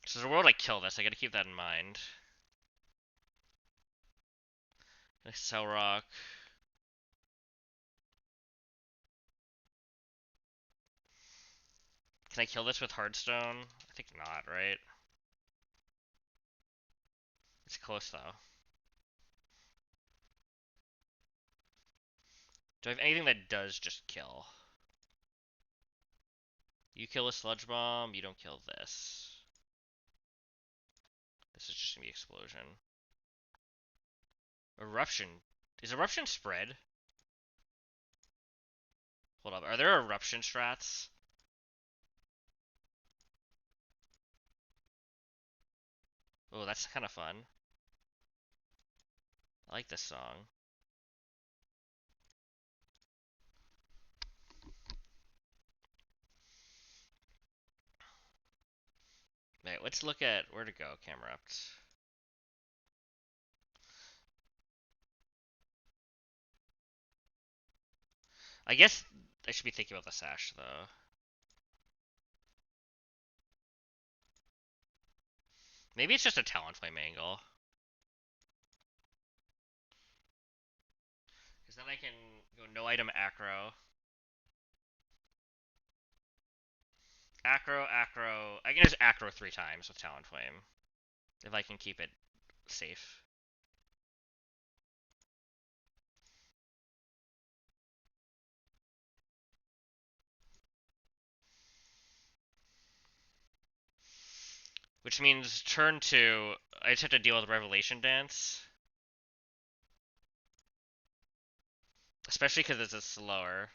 So the world I kill this, I gotta keep that in mind. Cell Rock. Can I kill this with Hearthstone? I think not, right? It's close though. Do I have anything that does just kill? You kill a Sludge Bomb, you don't kill this. This is just gonna be Explosion. Eruption. Is Eruption spread? Hold up, are there Eruption strats? Oh, that's kind of fun. I like this song. Wait, let's look at where to go, Camerupt. I guess I should be thinking about the Sash, though. Maybe it's just a Talonflame angle. Because then I can go no item Acro. Acro. I can just Acro 3 times with Talonflame. If I can keep it safe. Which means turn 2, I just have to deal with Revelation Dance. Especially because it's a slower.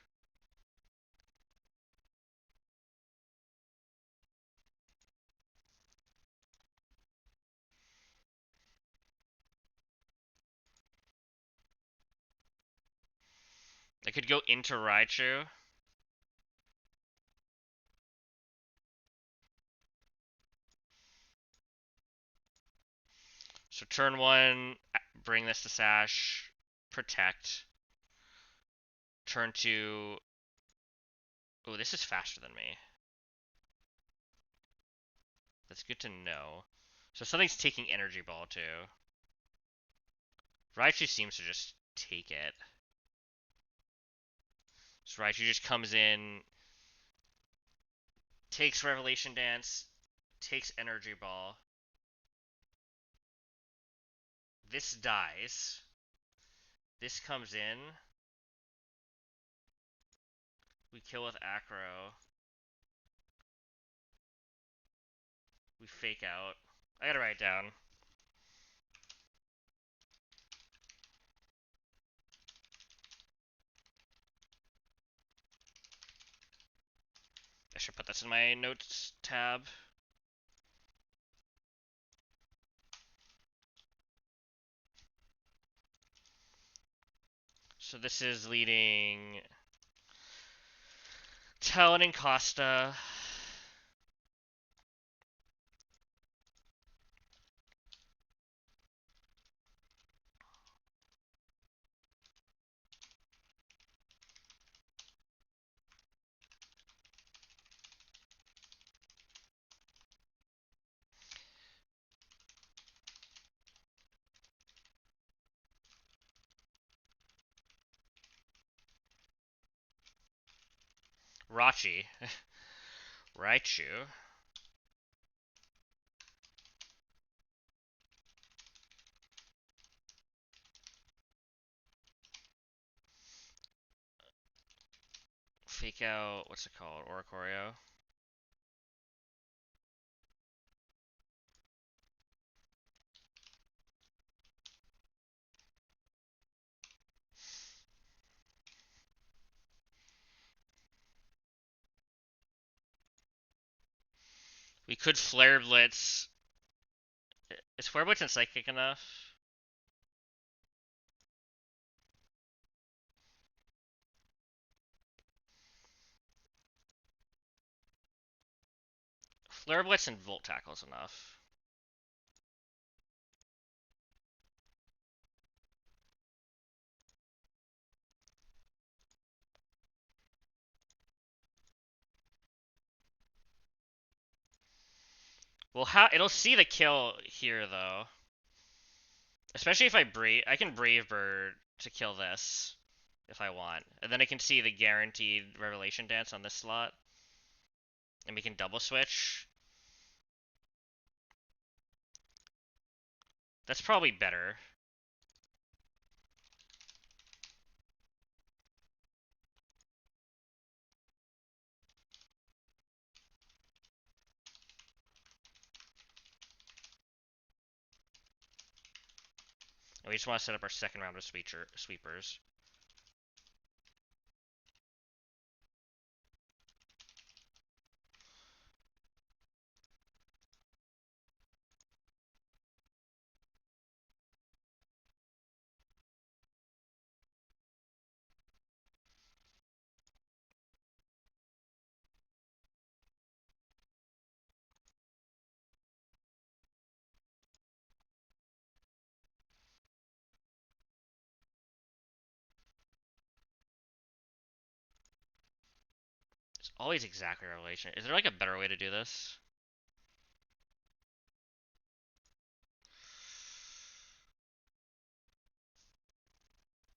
I could go into Raichu. So turn 1, bring this to Sash, protect. Turn 2. Oh, this is faster than me. That's good to know. So something's taking Energy Ball too. Raichu seems to just take it. So Raichu just comes in, takes Revelation Dance, takes Energy Ball. This dies. This comes in. We kill with acro. We fake out. I gotta write it down. I should put this in my notes tab. So this is leading Talon and Costa. Rachi. Raichu. Fake out, what's it called? Oricorio. We could Flare Blitz. Is Flare Blitz and Psychic enough? Flare Blitz and Volt Tackle is enough. Well, it'll see the kill here though. Especially if I can Brave Bird to kill this if I want, and then I can see the guaranteed Revelation Dance on this slot, and we can double switch. That's probably better. And we just want to set up our second round of sweepers. It's always exactly Revelation. Is there like a better way to do this?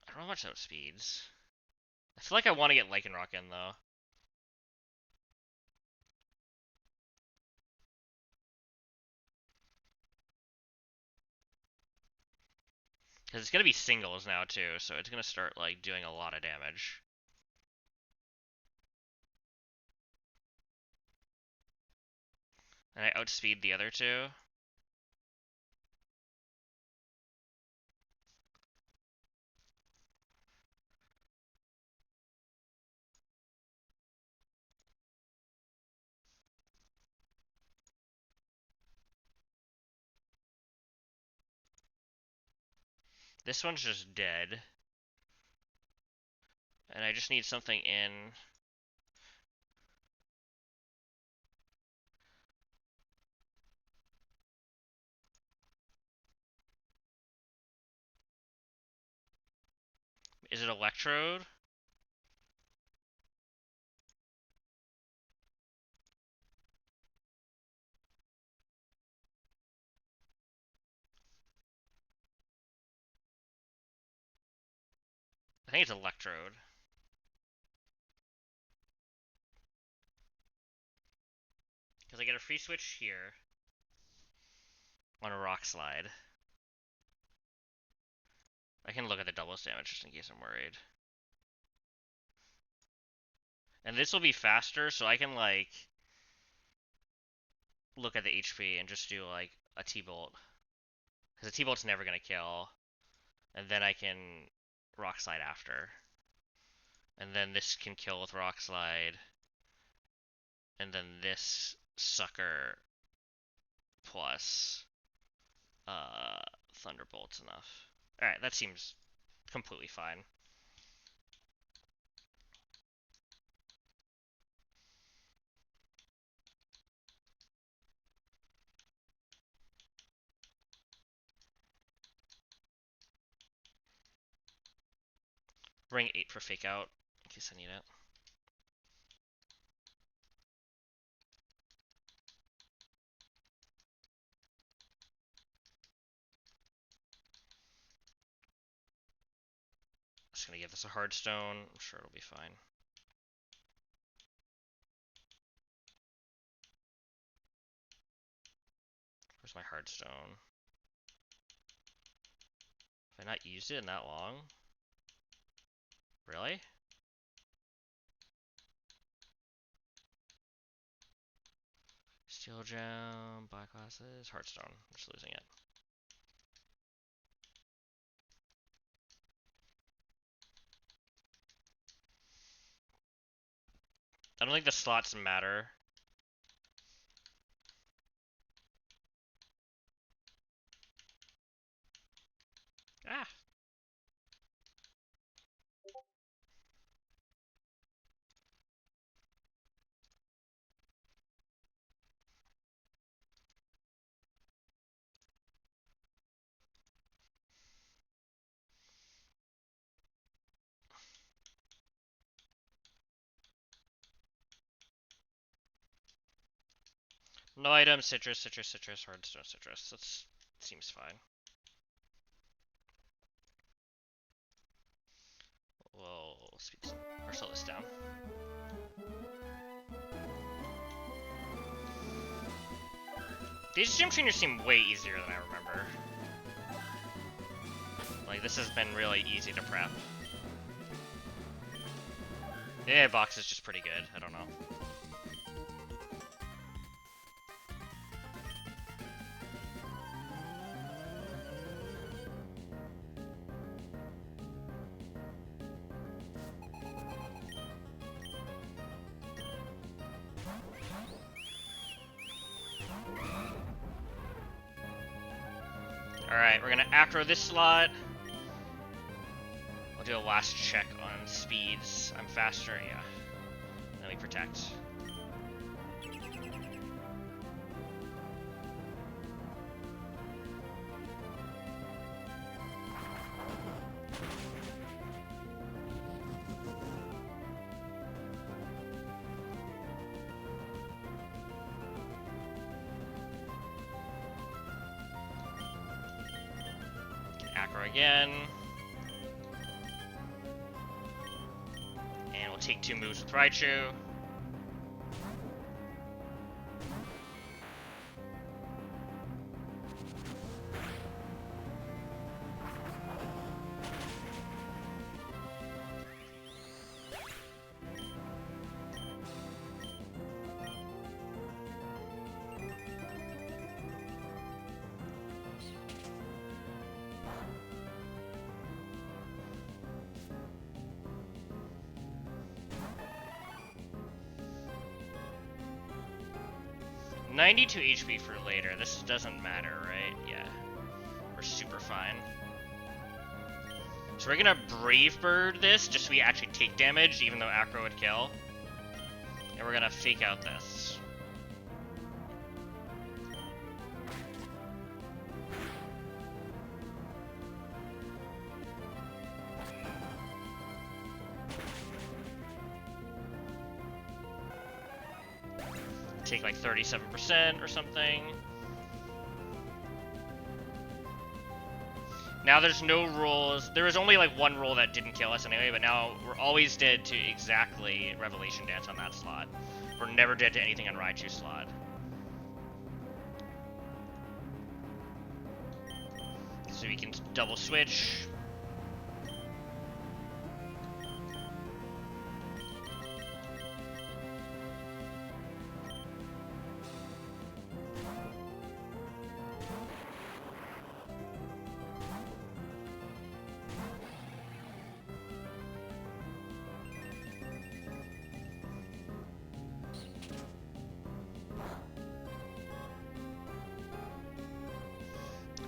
I don't know how much that speeds. I feel like I want to get Lycanroc in though. Because it's going to be singles now too, so it's going to start like doing a lot of damage. And I outspeed the other two. This one's just dead. And I just need something in. Is it Electrode? I think it's Electrode. Because I get a free switch here on a Rock Slide. I can look at the doubles damage just in case I'm worried. And this will be faster, so I can, like, look at the HP and just do, like, a T-Bolt. Because a T-Bolt's never going to kill. And then I can Rock Slide after. And then this can kill with Rock Slide. And then this sucker plus Thunderbolt's enough. Alright, that seems completely fine. Bring 8 for Fake Out, in case I need it. Just gonna give this a hard stone. I'm sure it'll be fine. Where's my hard stone? Have I not used it in that long? Really? Steel Gem, Black Glasses, Heartstone. I'm just losing it. I don't think the slots matter. Ah! No item, citrus, citrus, citrus, hardstone, citrus. That seems fine. We'll speed this, or slow this down. These gym trainers seem way easier than I remember. Like, this has been really easy to prep. The AI box is just pretty good. I don't know. Alright, we're gonna acro this slot. I'll do a last check on speeds. I'm faster, yeah. Then we protect. Acro again. And we'll take 2 moves with Raichu. $92 HP for later. This doesn't matter, right? Yeah. We're super fine. So we're gonna Brave Bird this, just so we actually take damage, even though Acro would kill. And we're gonna Fake Out this. Take like 37% or something. Now there's no rules. There was only like 1 rule that didn't kill us anyway, but now we're always dead to exactly Revelation Dance on that slot. We're never dead to anything on Raichu's slot. So we can double switch.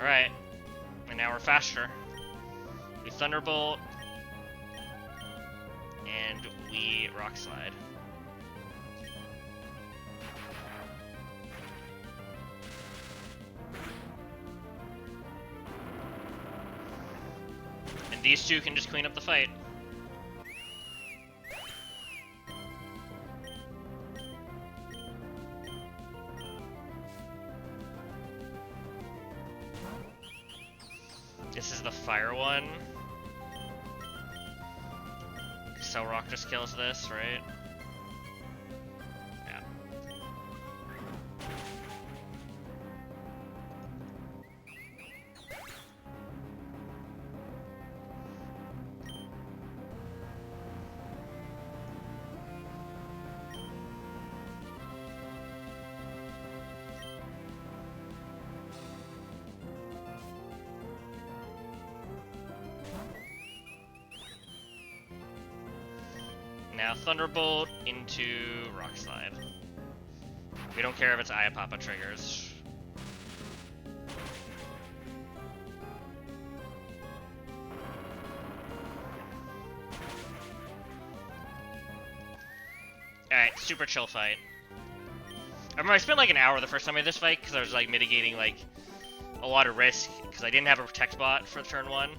Alright. And now we're faster. We Thunderbolt. And we Rock Slide. And these two can just clean up the fight. This is the fire one. Cell Rock just kills this, right? Yeah. Now Thunderbolt into Rock Slide. We don't care if it's Ayapapa triggers. Alright, super chill fight. I remember I spent like an hour the first time I did this fight because I was like mitigating like a lot of risk because I didn't have a protect bot for turn 1.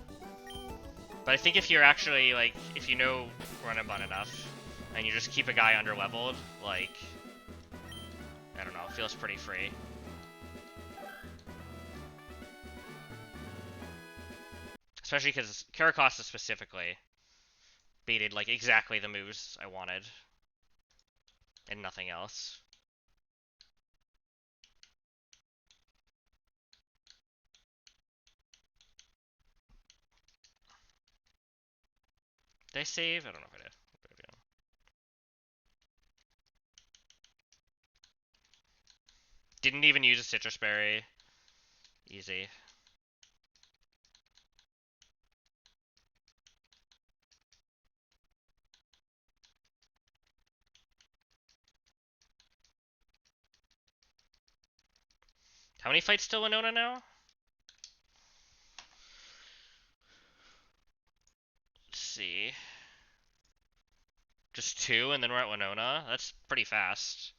But I think if you're actually like, if you know Run Bun enough, and you just keep a guy under-leveled, like, I don't know, it feels pretty free. Especially because Caracosta specifically baited, like, exactly the moves I wanted. And nothing else. Did I save? I don't know if I did. Didn't even use a Citrus Berry. Easy. How many fights till Winona now? Let's see. Just 2 and then we're at Winona? That's pretty fast.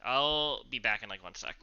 I'll be back in like 1 sec.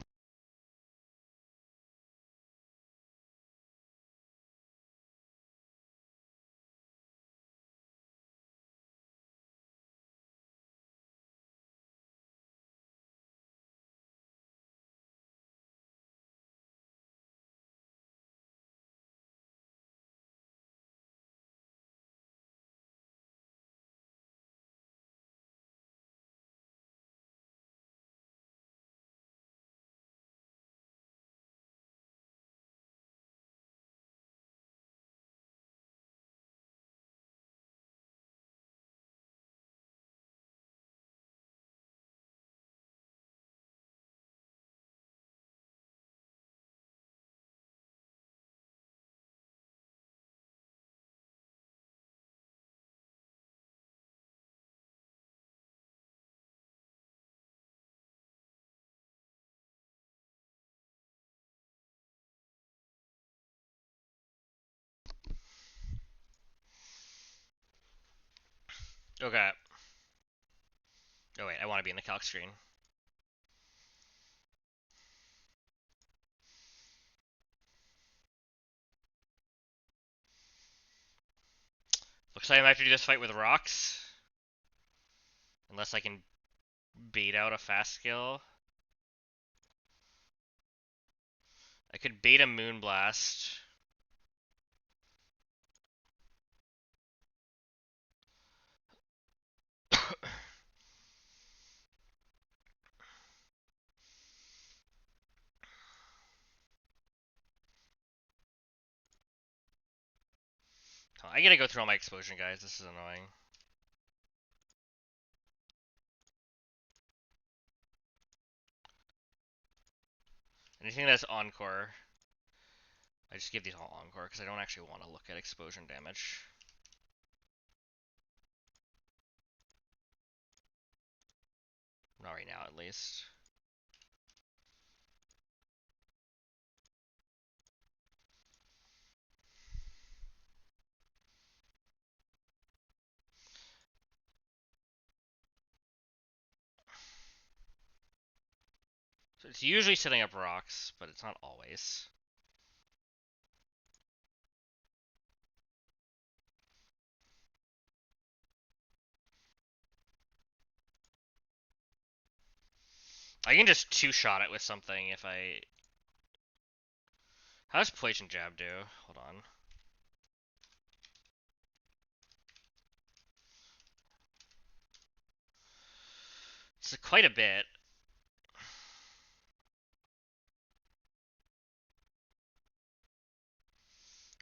Okay. Oh wait, I want to be in the calc screen. Looks like I might have to do this fight with rocks. Unless I can bait out a fast skill. I could bait a Moonblast. I gotta go through all my explosion, guys. This is annoying. Anything that's Encore, I just give these all Encore because I don't actually want to look at explosion damage. Not right now, at least. So it's usually setting up rocks, but it's not always. I can just two-shot it with something if I... How does Poison Jab do? Hold on. It's quite a bit.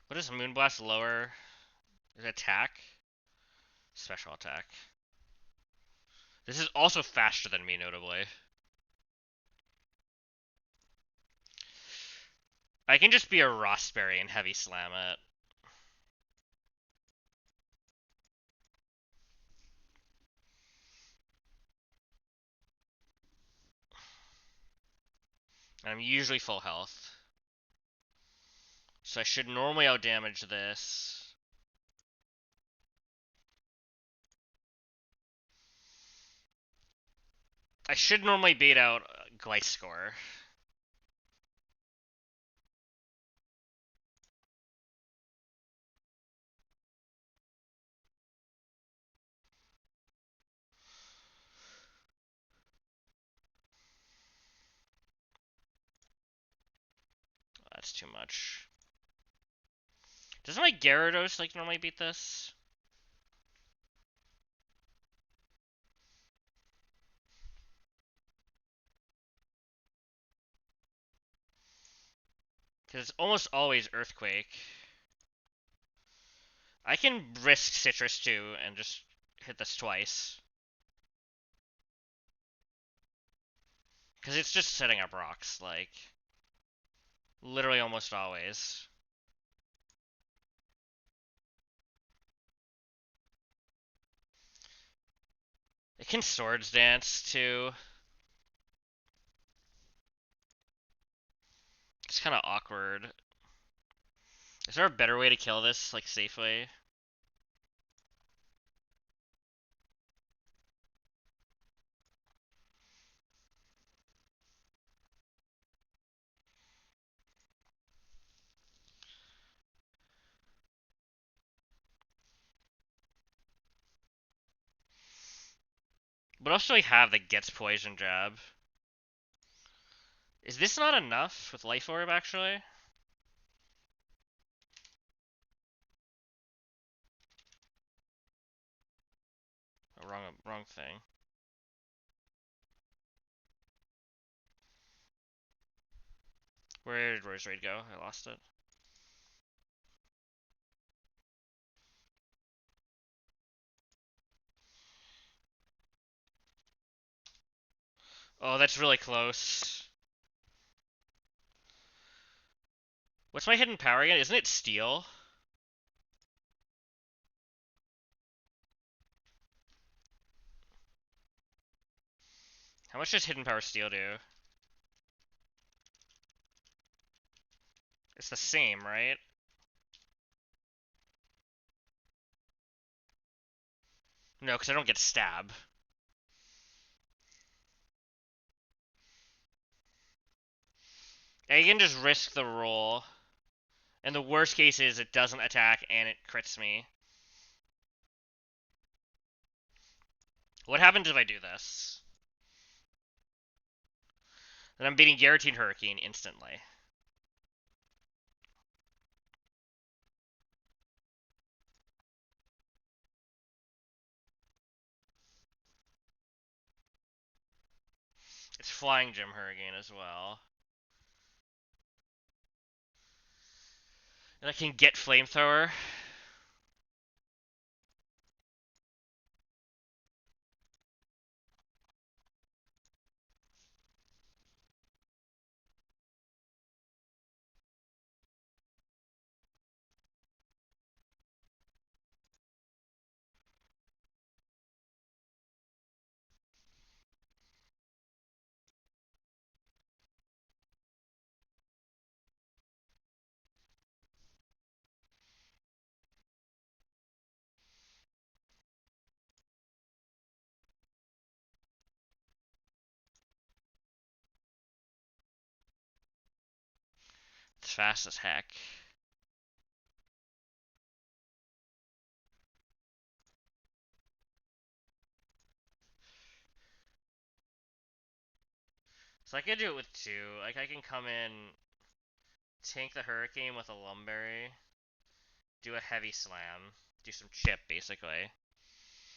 What is Moonblast lower? Is it attack? Special attack. This is also faster than me, notably. I can just be a Rossberry and heavy slam it. And I'm usually full health. So I should normally outdamage this. I should normally bait out Gliscor. That's too much. Doesn't my Gyarados like normally beat this? Because it's almost always Earthquake. I can risk Citrus too and just hit this twice. Because it's just setting up rocks, like, literally almost always. It can Swords Dance too. It's kind of awkward. Is there a better way to kill this, like, safely? What else do we have that gets Poison Jab? Is this not enough with Life Orb, actually? Oh, wrong thing. Where did Roserade go? I lost it. Oh, that's really close. What's my hidden power again? Isn't it Steel? How much does hidden power Steel do? It's the same, right? No, because I don't get stab. I can just risk the roll. And the worst case is it doesn't attack and it crits me. What happens if I do this? Then I'm beating Guaranteed Hurricane instantly. It's Flying Gym Hurricane as well. And I can get Flamethrower. fast as heck. So I could do it with two. Like, I can come in, tank the Hurricane with a Lumberry, do a Heavy Slam, do some chip, basically.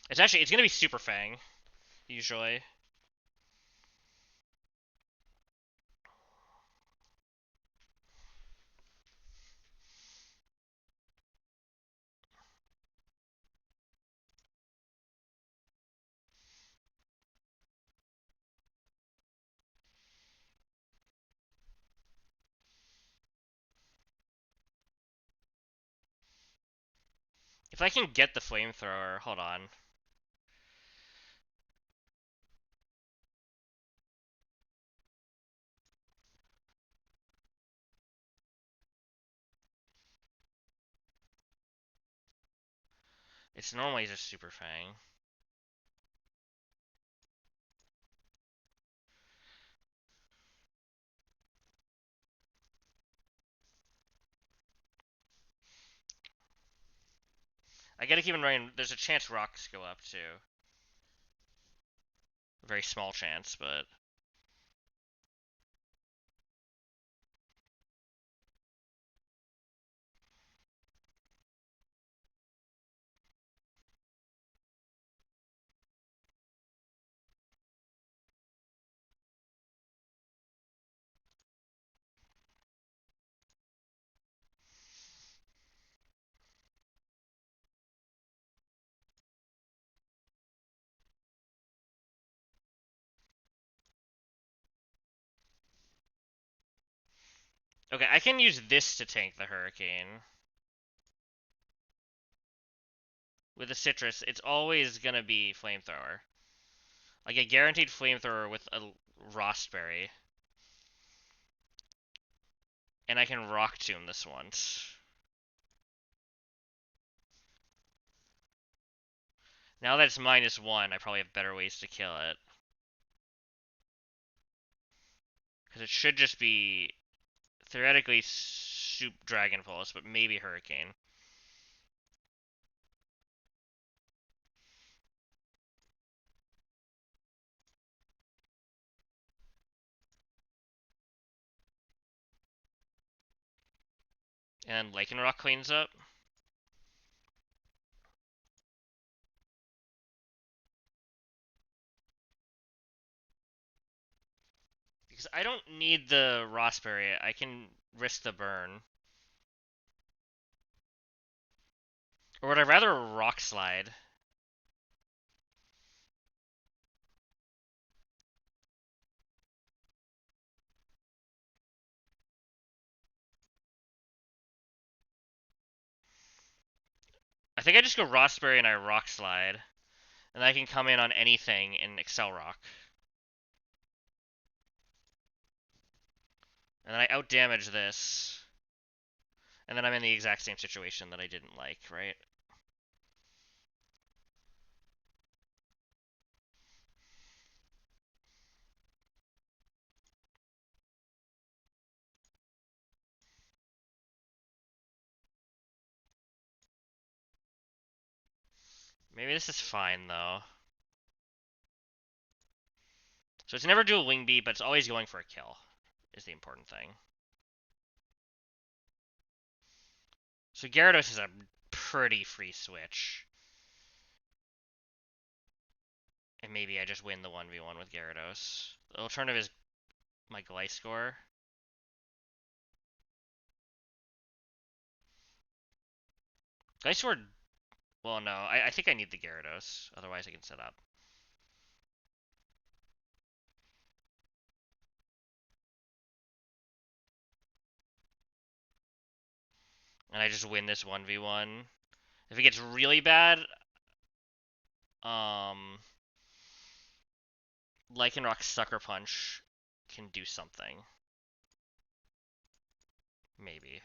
It's gonna be Super Fang, usually. If I can get the Flamethrower, hold on. It's normally just Super Fang. I gotta keep in mind, there's a chance rocks go up, too. A very small chance, but... Okay, I can use this to tank the Hurricane. With a Citrus, it's always gonna be Flamethrower. Like a guaranteed Flamethrower with a Rostberry. And I can Rock Tomb this once. Now that it's -1, I probably have better ways to kill it. Because it should just be, theoretically, Soup Dragon Pulse, but maybe Hurricane. And Lycanroc cleans up. Because I don't need the Rostberry, I can risk the burn. Or would I rather Rock Slide? I think I just go Rostberry and I Rock Slide. And I can come in on anything in Excel Rock. And then I outdamage this. And then I'm in the exact same situation that I didn't like, right? Maybe this is fine, though. So it's never dual Wing Beat, but it's always going for a kill, is the important thing. So Gyarados is a pretty free switch. And maybe I just win the 1v1 with Gyarados. The alternative is my Gliscor. Gliscor, well, no, I think I need the Gyarados, otherwise I can set up. And I just win this 1v1. If it gets really bad, Lycanroc Sucker Punch can do something. Maybe.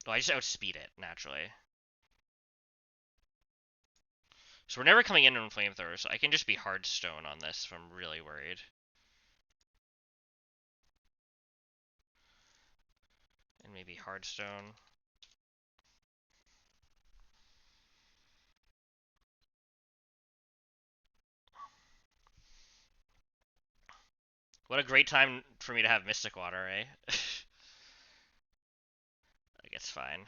Oh, I just outspeed it, naturally. So we're never coming in on Flamethrower, so I can just be Hardstone on this if I'm really worried. maybe Hardstone. What a great time for me to have Mystic Water, eh? I guess fine.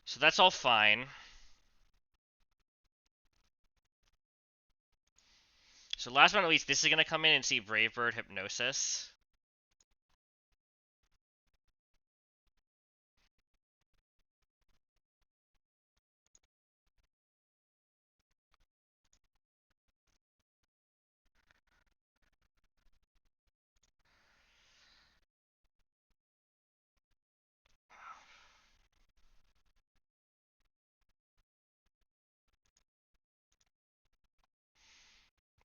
So that's all fine. So last but not least, this is going to come in and see Brave Bird Hypnosis.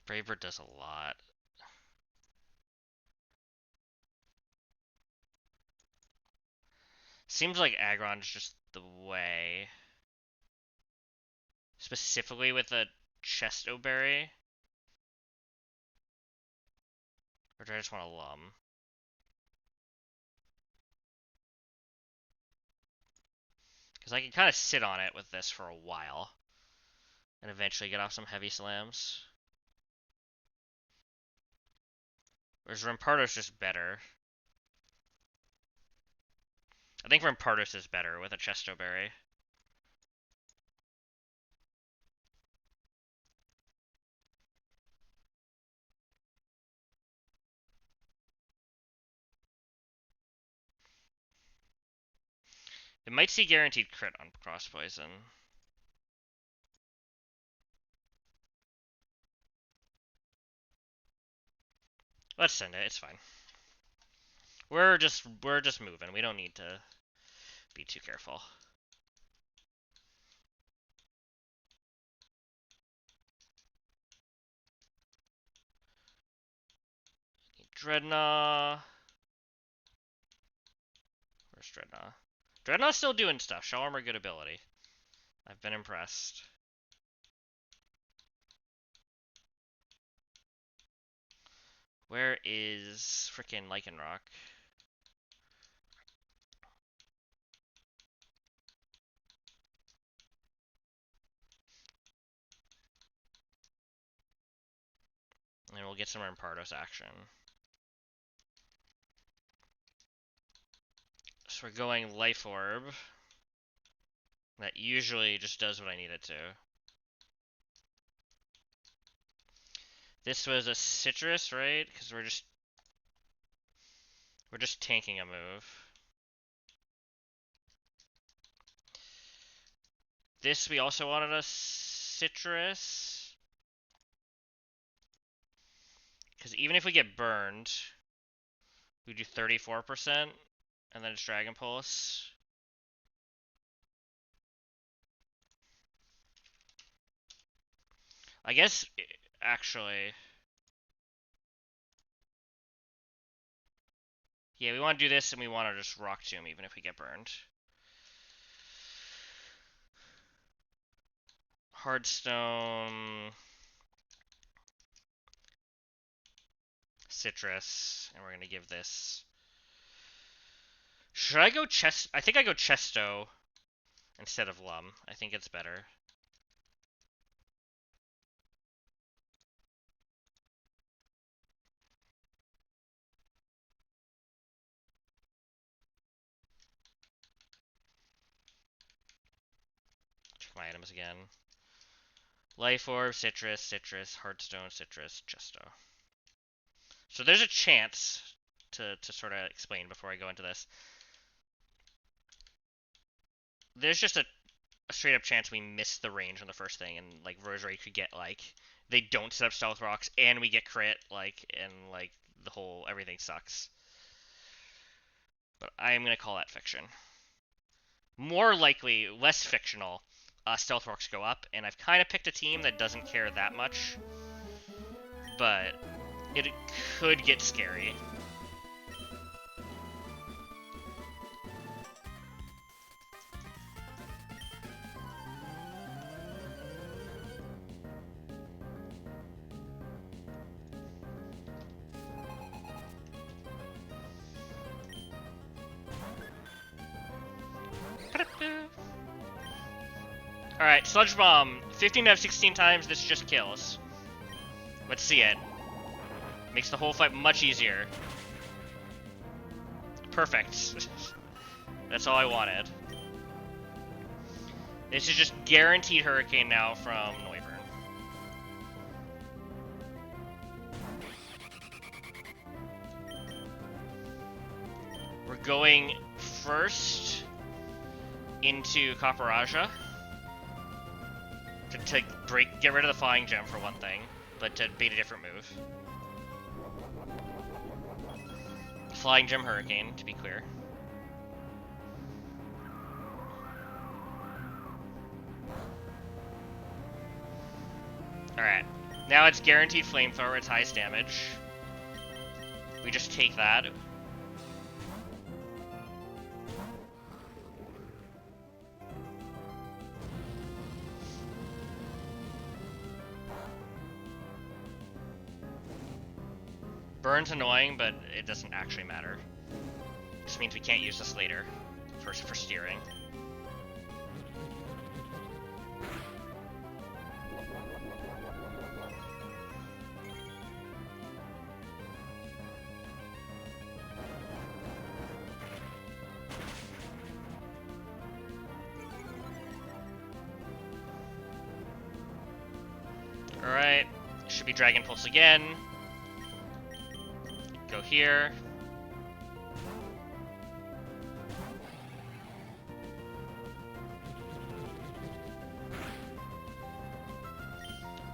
Brave Bird does a lot. Seems like Aggron's just the way. Specifically with a Chesto Berry. Or do I just want a Lum? Because I can kind of sit on it with this for a while. And eventually get off some heavy slams. Whereas Rampardos just better. I think Rampardos is better with a Chesto Berry. It might see guaranteed crit on Cross Poison. Let's send it, it's fine. We're just moving. We don't need to be too careful. Dreadnought. Where's Dreadnought? Dreadnought's still doing stuff. Show armor, good ability. I've been impressed. Where is frickin' Lycanroc? And we'll get some Rampardos action. So we're going Life Orb. That usually just does what I need it to. This was a Citrus, right? Because we're just tanking a move. This we also wanted a Citrus. Because even if we get burned, we do 34%, and then it's Dragon Pulse. I guess, actually... Yeah, we want to do this, and we want to just Rock Tomb, even if we get burned. Hardstone... Citrus, and we're going to give this... Should I go I think I go Chesto instead of Lum. I think it's better. Check my items again. Life Orb, Citrus, Citrus, Heartstone, Citrus, Chesto. So there's a chance to sort of explain before I go into this. There's just a straight up chance we miss the range on the first thing, and like Rosary could get like they don't set up Stealth Rocks and we get crit, like, and like the whole everything sucks. But I am gonna call that fiction. More likely, less fictional. Stealth Rocks go up, and I've kind of picked a team that doesn't care that much, but it could get scary. Alright, Sludge Bomb. 15 out of 16 times, this just kills. Let's see it. Makes the whole fight much easier. Perfect. That's all I wanted. This is just guaranteed Hurricane now from Noivern. We're going first into Caparajah to get rid of the Flying Gem for one thing, but to bait a different move. Flying Gem Hurricane, to be clear. Alright, now it's guaranteed Flamethrower, its highest damage. We just take that. Burn's annoying, but it doesn't actually matter. Just means we can't use this later for steering. Alright, should be Dragon Pulse again. Go here.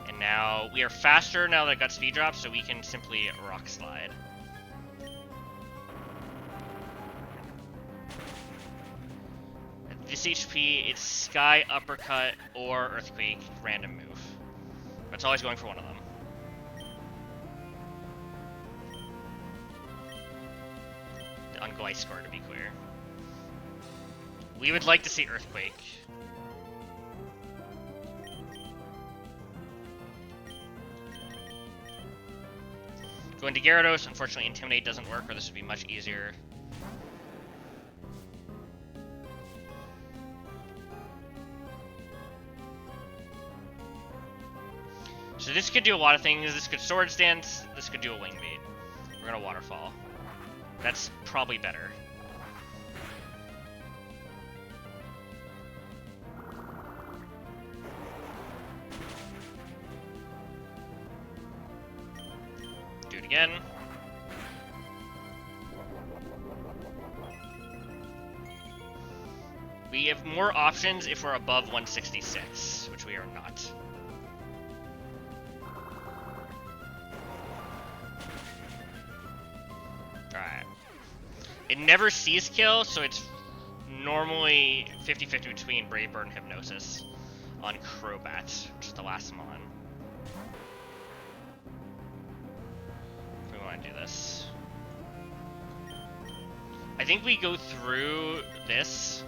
And now we are faster now that it got speed drop, so we can simply Rock Slide. At this HP, it's Sky, Uppercut, or Earthquake, random move. It's always going for one of them. On Gliscor, to be clear. We would like to see Earthquake. Going to Gyarados, unfortunately Intimidate doesn't work, or this would be much easier. So this could do a lot of things. This could Swords Dance, this could do a Wing Beat. We're gonna Waterfall. That's probably better. Do it again. We have more options if we're above 166, which we are not. Alright. It never sees kill, so it's normally 50-50 between Brave Bird and Hypnosis on Crobat, which is the last mon. We want to do this. I think we go through this.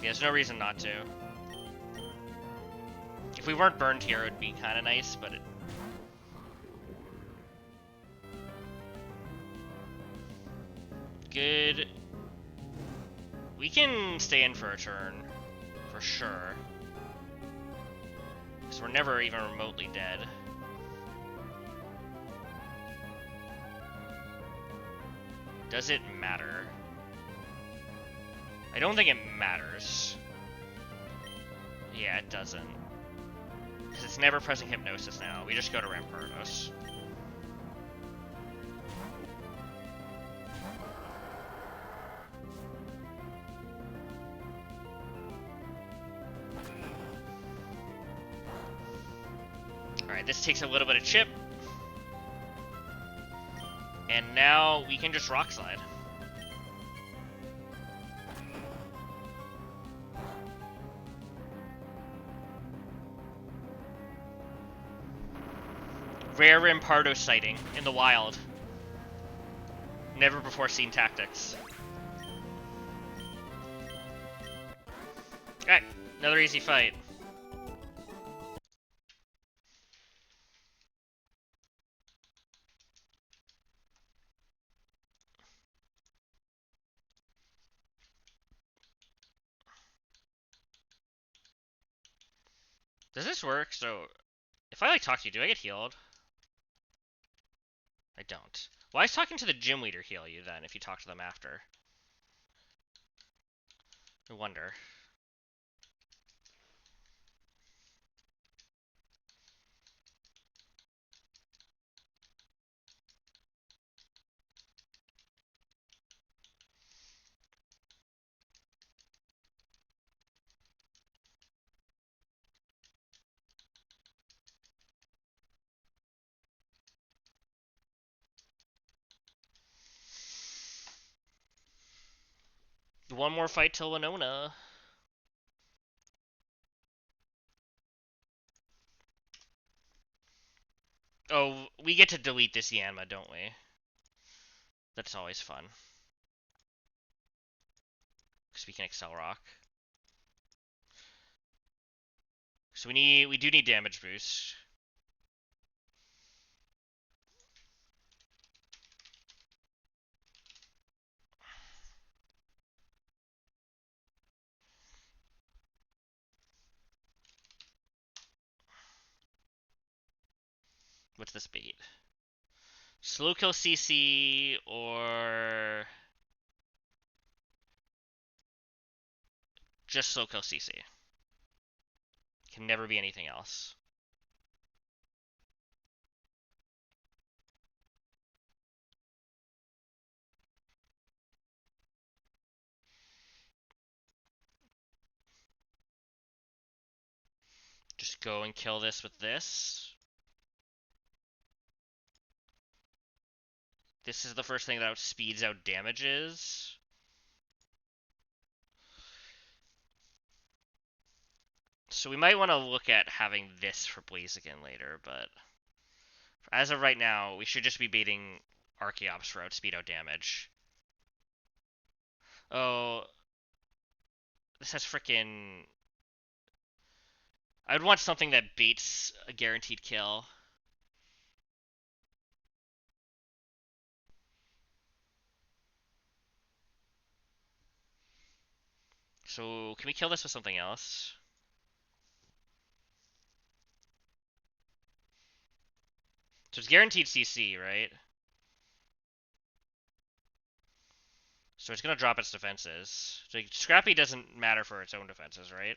Yeah, there's no reason not to. If we weren't burned here, it would be kind of nice, but it... Good. We can stay in for a turn, for sure. Because we're never even remotely dead. Does it matter? I don't think it matters. Yeah, it doesn't. Because it's never pressing Hypnosis now. We just go to Rampardos. Alright, this takes a little bit of chip. And now we can just Rock Slide. Rare Rampardo sighting in the wild. Never before seen tactics. Alright, another easy fight. Does this work? So, if I like talk to you, do I get healed? I don't. Why is talking to the gym leader heal you then if you talk to them after? I wonder. One more fight till Winona. Oh, we get to delete this Yanma, don't we? That's always fun. Because we can Excel Rock. So we do need damage boost. What's this bait? Slow kill CC or just slow kill CC. Can never be anything else. Just go and kill this with this. This is the first thing that speeds out damages. So we might want to look at having this for Blaziken later, but as of right now, we should just be baiting Archeops for outspeed out damage. Oh, this has frickin'... I'd want something that baits a guaranteed kill. So, can we kill this with something else? So it's guaranteed CC, right? So it's gonna drop its defenses. So Scrappy doesn't matter for its own defenses, right?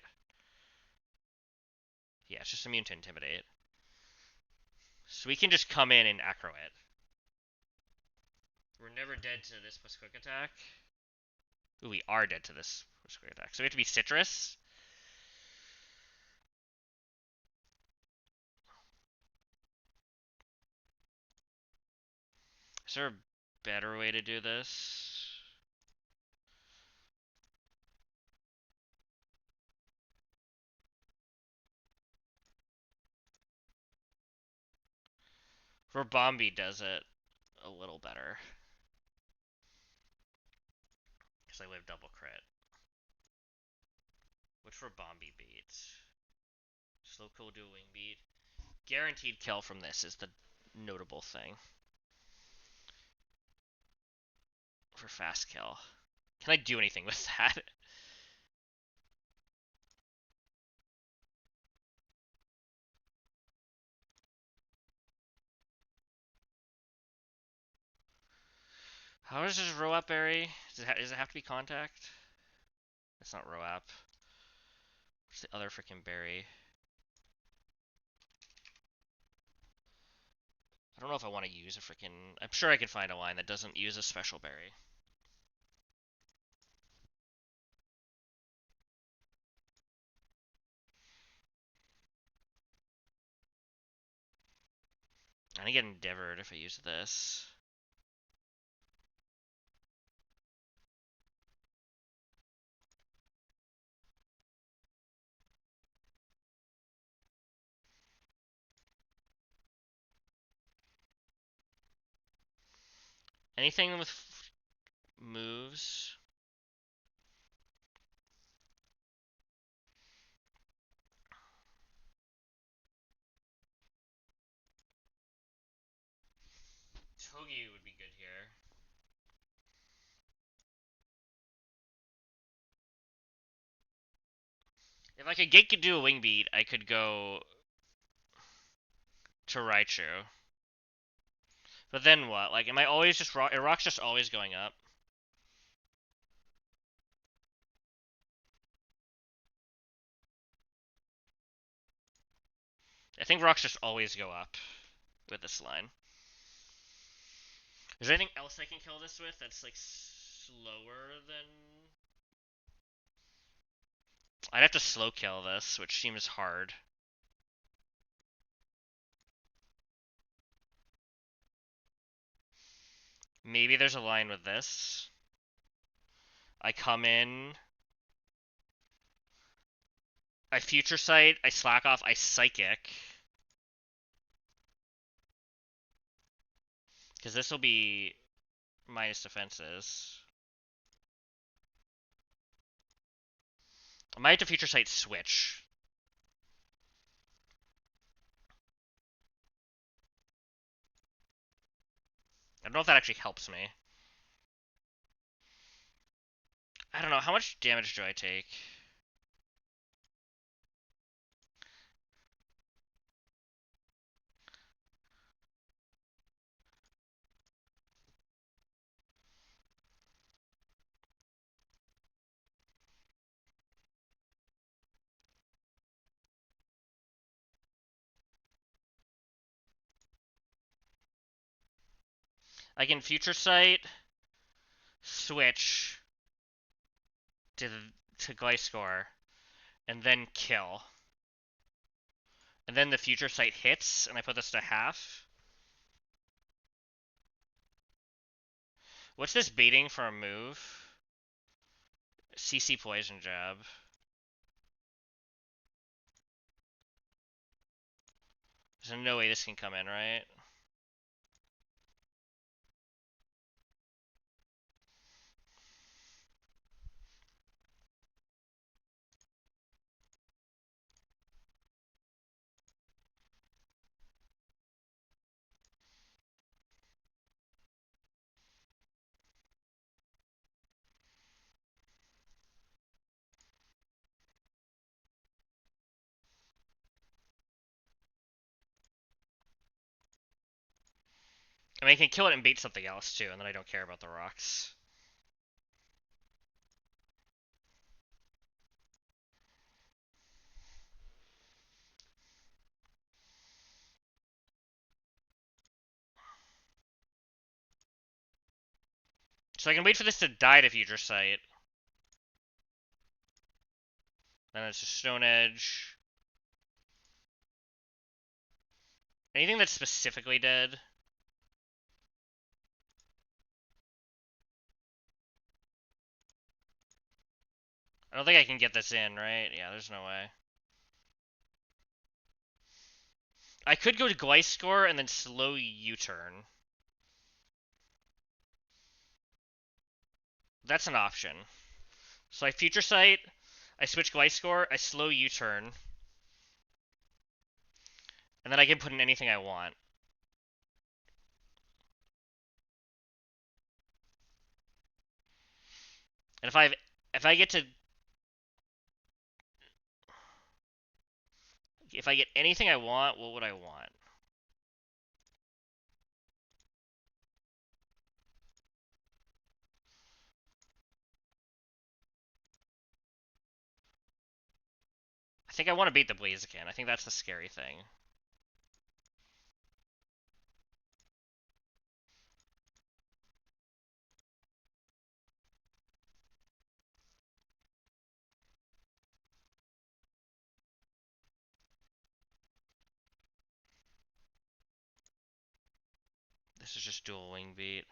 Yeah, it's just immune to Intimidate. So we can just come in and aggro it. We're never dead to this plus quick attack. Ooh, we are dead to this plus quick attack. So we have to be Citrus. Is there a better way to do this? Ribombi does it a little better. Because I live double crit. Which Ribombi beats? Slow kill do wing beat. Guaranteed kill from this is the notable thing. For fast kill. Can I do anything with that? How does this Roap berry? Does it have to be contact? It's not Roap. What's the other freaking berry? I don't know if I want to use a freaking... I'm sure I can find a line that doesn't use a special berry. I'm gonna get Endeavored if I use this. Anything with moves? Togi would be good here. If I could do a wing beat, I could go to Raichu. But then what? Like, am I always just rock? Rock's just always going up. I think rocks just always go up with this line. Is there anything else I can kill this with that's like slower than? I'd have to slow kill this, which seems hard. Maybe there's a line with this. I come in. I future sight. I slack off. I psychic. Because this will be minus defenses. I might have to future sight switch. I don't know if that actually helps me. I don't know. How much damage do I take? I can future sight, switch to Gliscor, and then kill. And then the future sight hits, and I put this to half. What's this baiting for a move? CC poison jab. There's no way this can come in, right? I mean, I can kill it and bait something else too, and then I don't care about the rocks. So I can wait for this to die to future sight. Then it's a Stone Edge. Anything that's specifically dead? I don't think I can get this in, right? Yeah, there's no way. I could go to Gliscor and then slow U-turn. That's an option. So I future sight, I switch Gliscor, I slow U-turn, and then I can put in anything I want. And if I get to if I get anything I want, what would I want? I think I want to beat the Blaziken. I think that's the scary thing. This is just dual wing beat.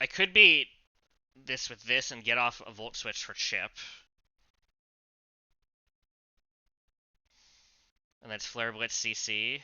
I could beat this with this and get off a Volt Switch for chip. And that's Flare Blitz CC.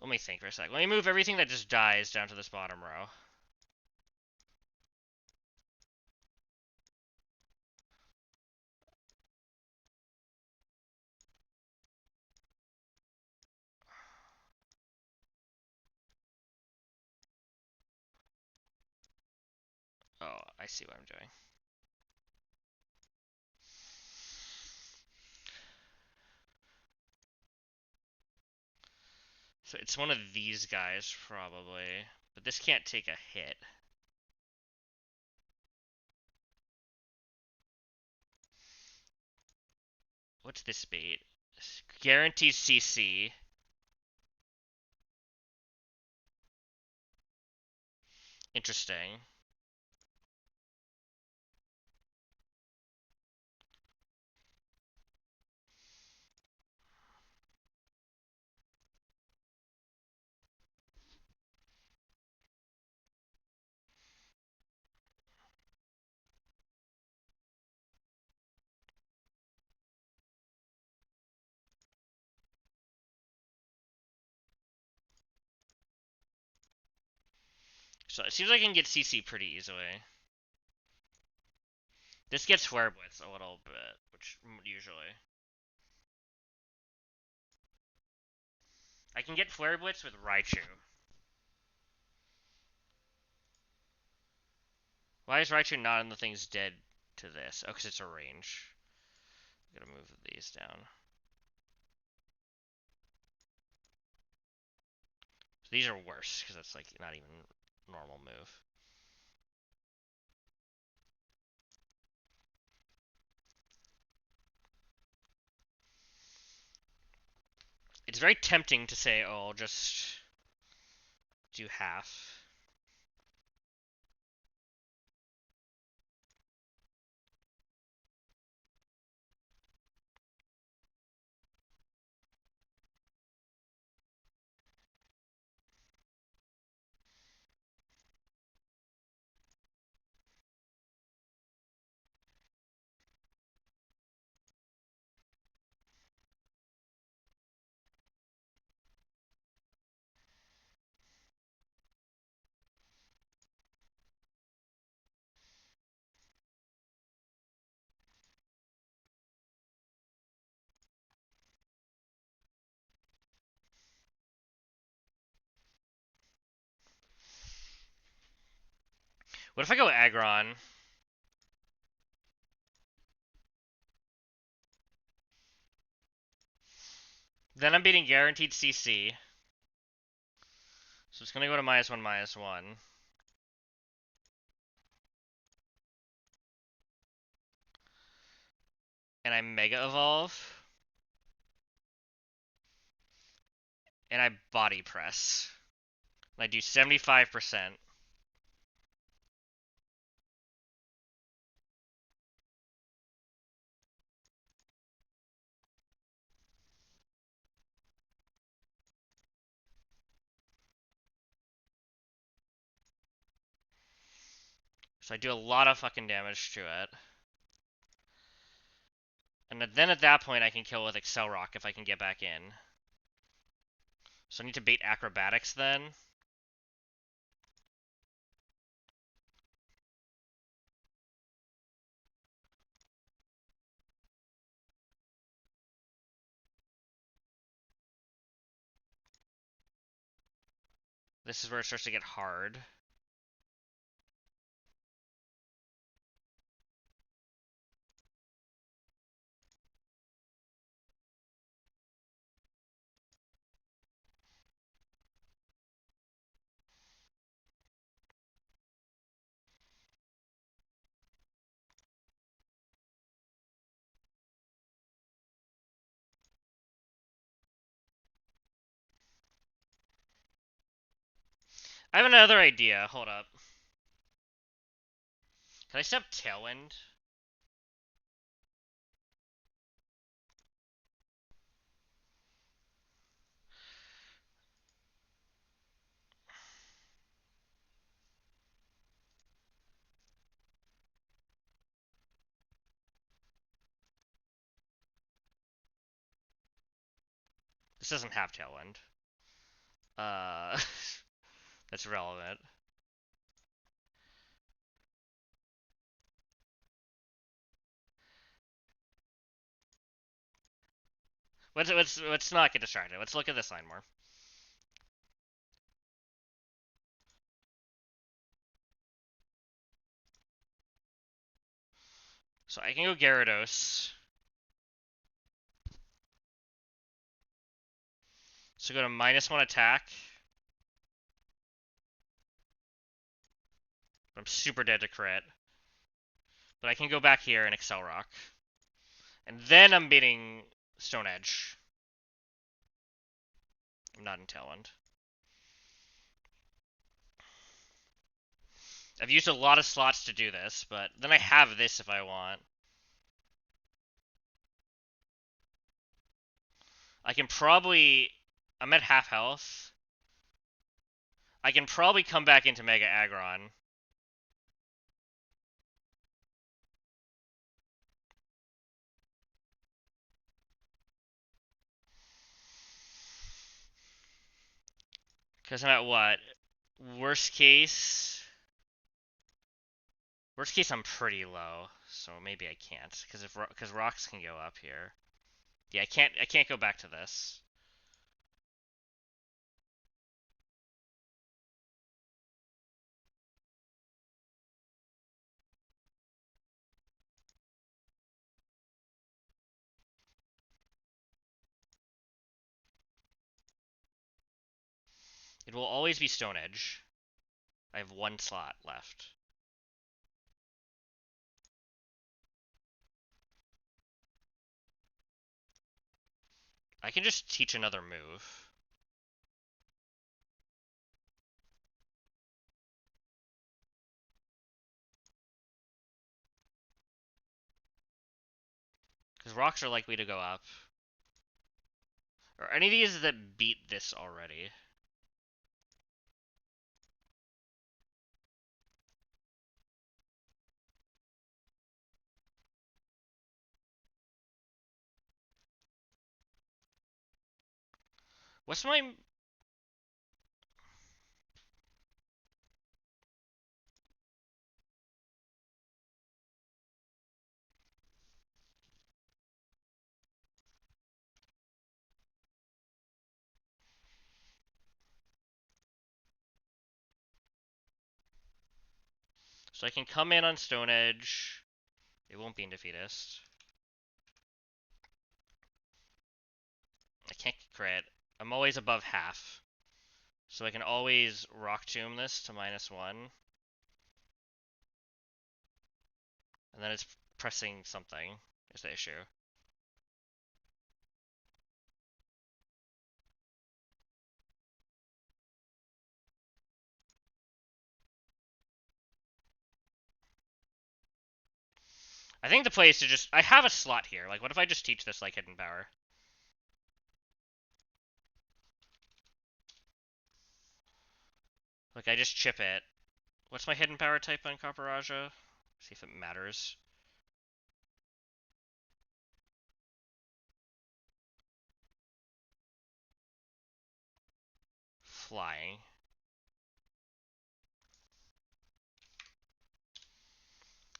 Let me think for a sec. Let me move everything that just dies down to this bottom row. Oh, I see what I'm doing. So it's one of these guys, probably. But this can't take a hit. What's this bait? Guarantees CC. Interesting. So it seems like I can get CC pretty easily. This gets Flare Blitz a little bit, which usually. I can get Flare Blitz with Raichu. Why is Raichu not in the thing's dead to this? Oh, because it's a range. Gotta move these down. So these are worse, because that's like not even normal move. It's very tempting to say, oh, I'll just do half. What if I go Aggron? Then I'm beating guaranteed CC. So it's gonna go to -1/-1. And I Mega Evolve. And I Body Press. And I do 75%. So I do a lot of fucking damage to it. And then at that point I can kill with Excel Rock if I can get back in. So I need to bait Acrobatics then. This is where it starts to get hard. I have another idea. Hold up. Can I step Tailwind? This doesn't have Tailwind. Uh, that's relevant. Let's not get distracted. Let's look at this line more. So I can go Gyarados. So go to -1 attack. I'm super dead to crit. But I can go back here and Excel Rock. And then I'm beating Stone Edge. I'm not in Tailwind. I've used a lot of slots to do this, but then I have this if I want. I can probably... I'm at half health. I can probably come back into Mega Aggron. Because I'm at what? Worst case... Worst case, I'm pretty low, so maybe I can't. Because rocks can go up here. Yeah, I can't go back to this. It will always be Stone Edge. I have one slot left. I can just teach another move. Because rocks are likely to go up. Or any of these that beat this already. What's my... So I can come in on Stone Edge. It won't be in Defeatist. I can't crit. I'm always above half. So I can always Rock Tomb this to -1. And then it's pressing something is the issue. I think the play is to just... I have a slot here. Like, what if I just teach this like Hidden Power? Like, I just chip it. What's my Hidden Power type on Copper? See if it matters. Flying.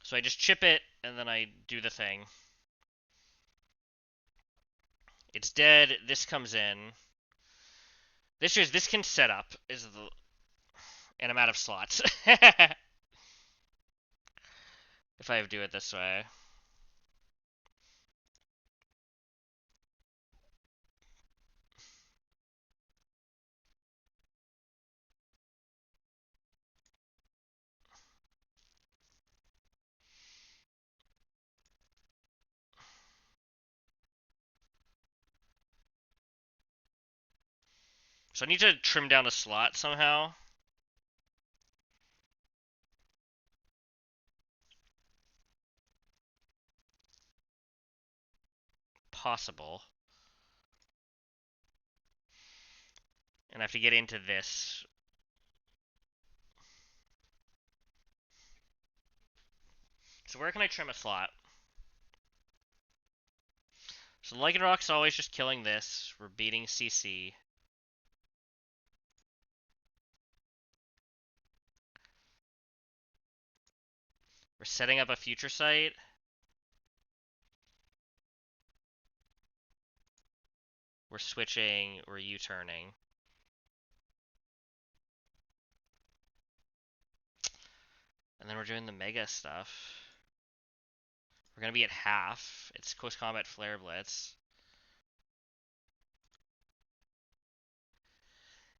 So I just chip it, and then I do the thing. It's dead. This comes in. This can set up, and I'm out of slots. If I do it this way. So I need to trim down a slot somehow. Possible. And I have to get into this. So where can I trim a slot? So Lycanroc's always just killing this. We're beating CC. We're setting up a future site. We're switching, we're U-turning. And then we're doing the mega stuff. We're gonna be at half. It's close combat flare blitz.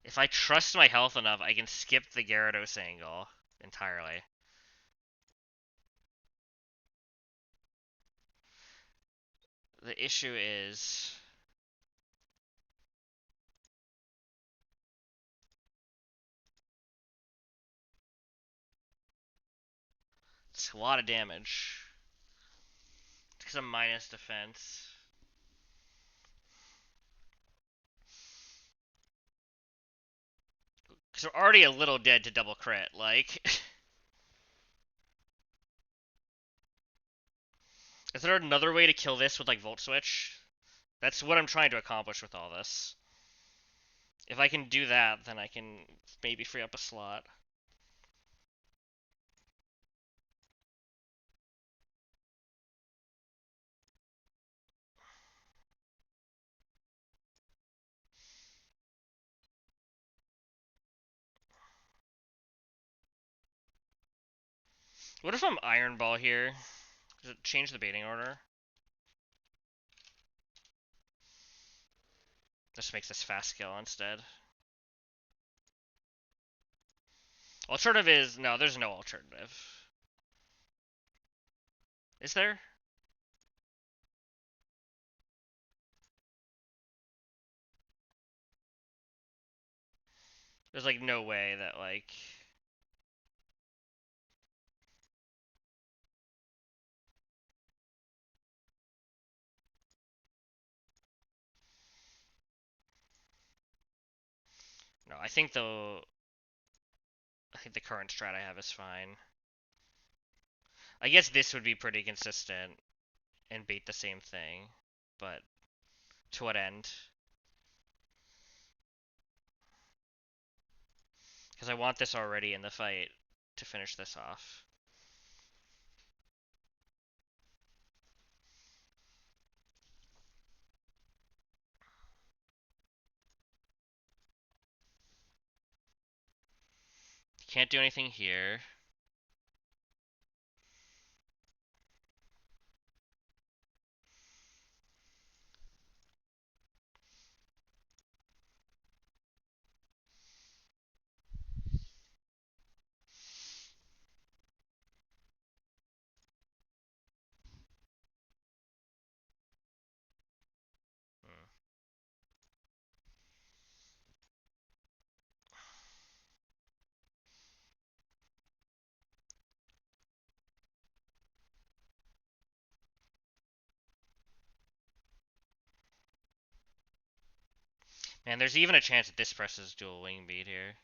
If I trust my health enough, I can skip the Gyarados angle entirely. The issue is... it's a lot of damage. Because I'm minus defense. Because we're already a little dead to double crit, like... Is there another way to kill this with, like, Volt Switch? That's what I'm trying to accomplish with all this. If I can do that, then I can maybe free up a slot. What if I'm Iron Ball here? Does it change the baiting order? Just makes this fast kill instead. Alternative is... no, there's no alternative. Is there? There's, like, no way that, like... no, I think the current strat I have is fine. I guess this would be pretty consistent and bait the same thing, but to what end? Because I want this already in the fight to finish this off. Can't do anything here. Hmm. Man, there's even a chance that this presses dual wing beat here.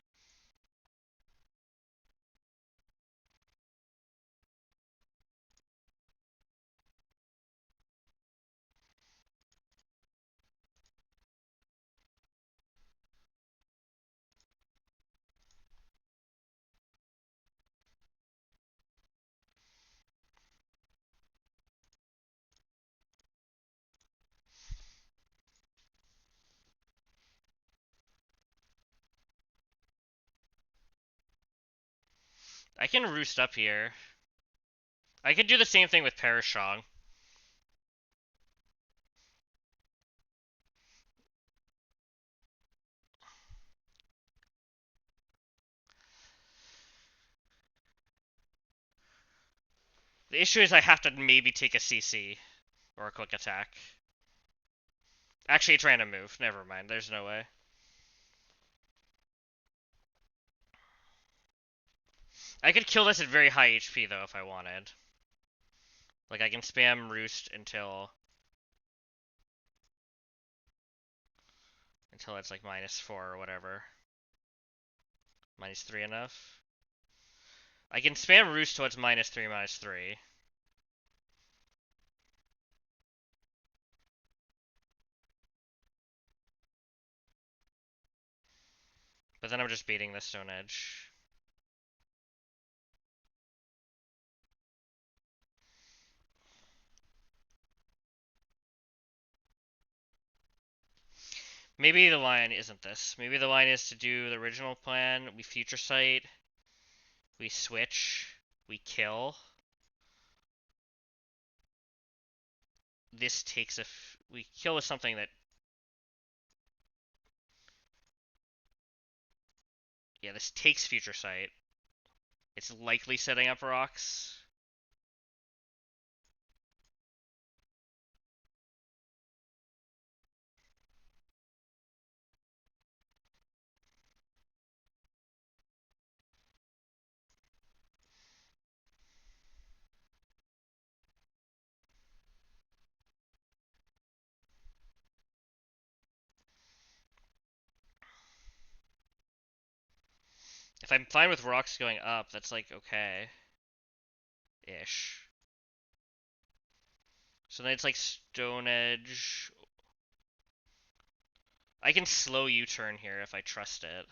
I can roost up here. I could do the same thing with Parashong. The issue is I have to maybe take a CC or a quick attack. Actually, it's random move. Never mind. There's no way. I could kill this at very high HP, though, if I wanted. Like, I can spam Roost until it's, like, -4 or whatever. -3 enough? I can spam Roost till it's -3, -3. But then I'm just beating the Stone Edge. Maybe the line isn't this. Maybe the line is to do the original plan. We future sight. We switch. We kill. This takes a... we kill with something that... yeah, this takes future sight. It's likely setting up rocks. If I'm fine with rocks going up, that's like okay-ish. So then it's like Stone Edge. I can slow U-turn here if I trust it.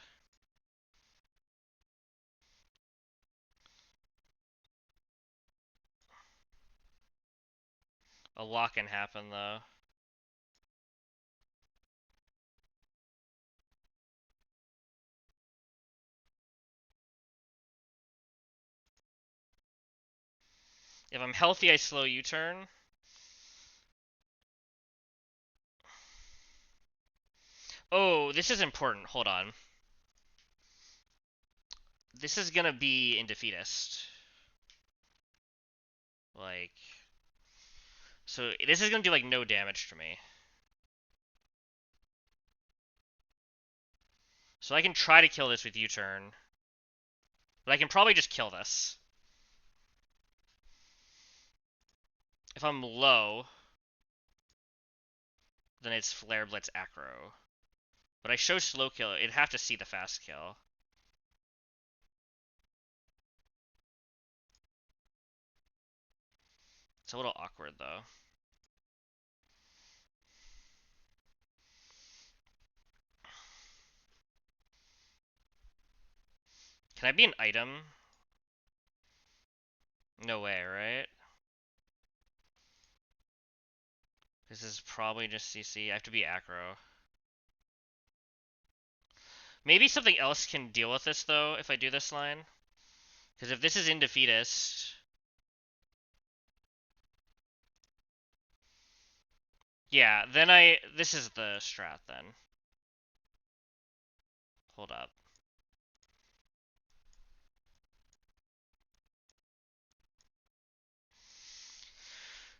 A lock can happen though. If I'm healthy, I slow U-turn. Oh, this is important. Hold on. This is gonna be in defeatist. Like... so this is gonna do like no damage to me. So I can try to kill this with U-turn. But I can probably just kill this. If I'm low, then it's Flare Blitz Acro. But I show slow kill, it'd have to see the fast kill. It's a little awkward though. Can I be an item? No way, right? This is probably just CC. I have to be Acro. Maybe something else can deal with this though if I do this line. Because if this is in defeatist... yeah, then this is the strat then. Hold up.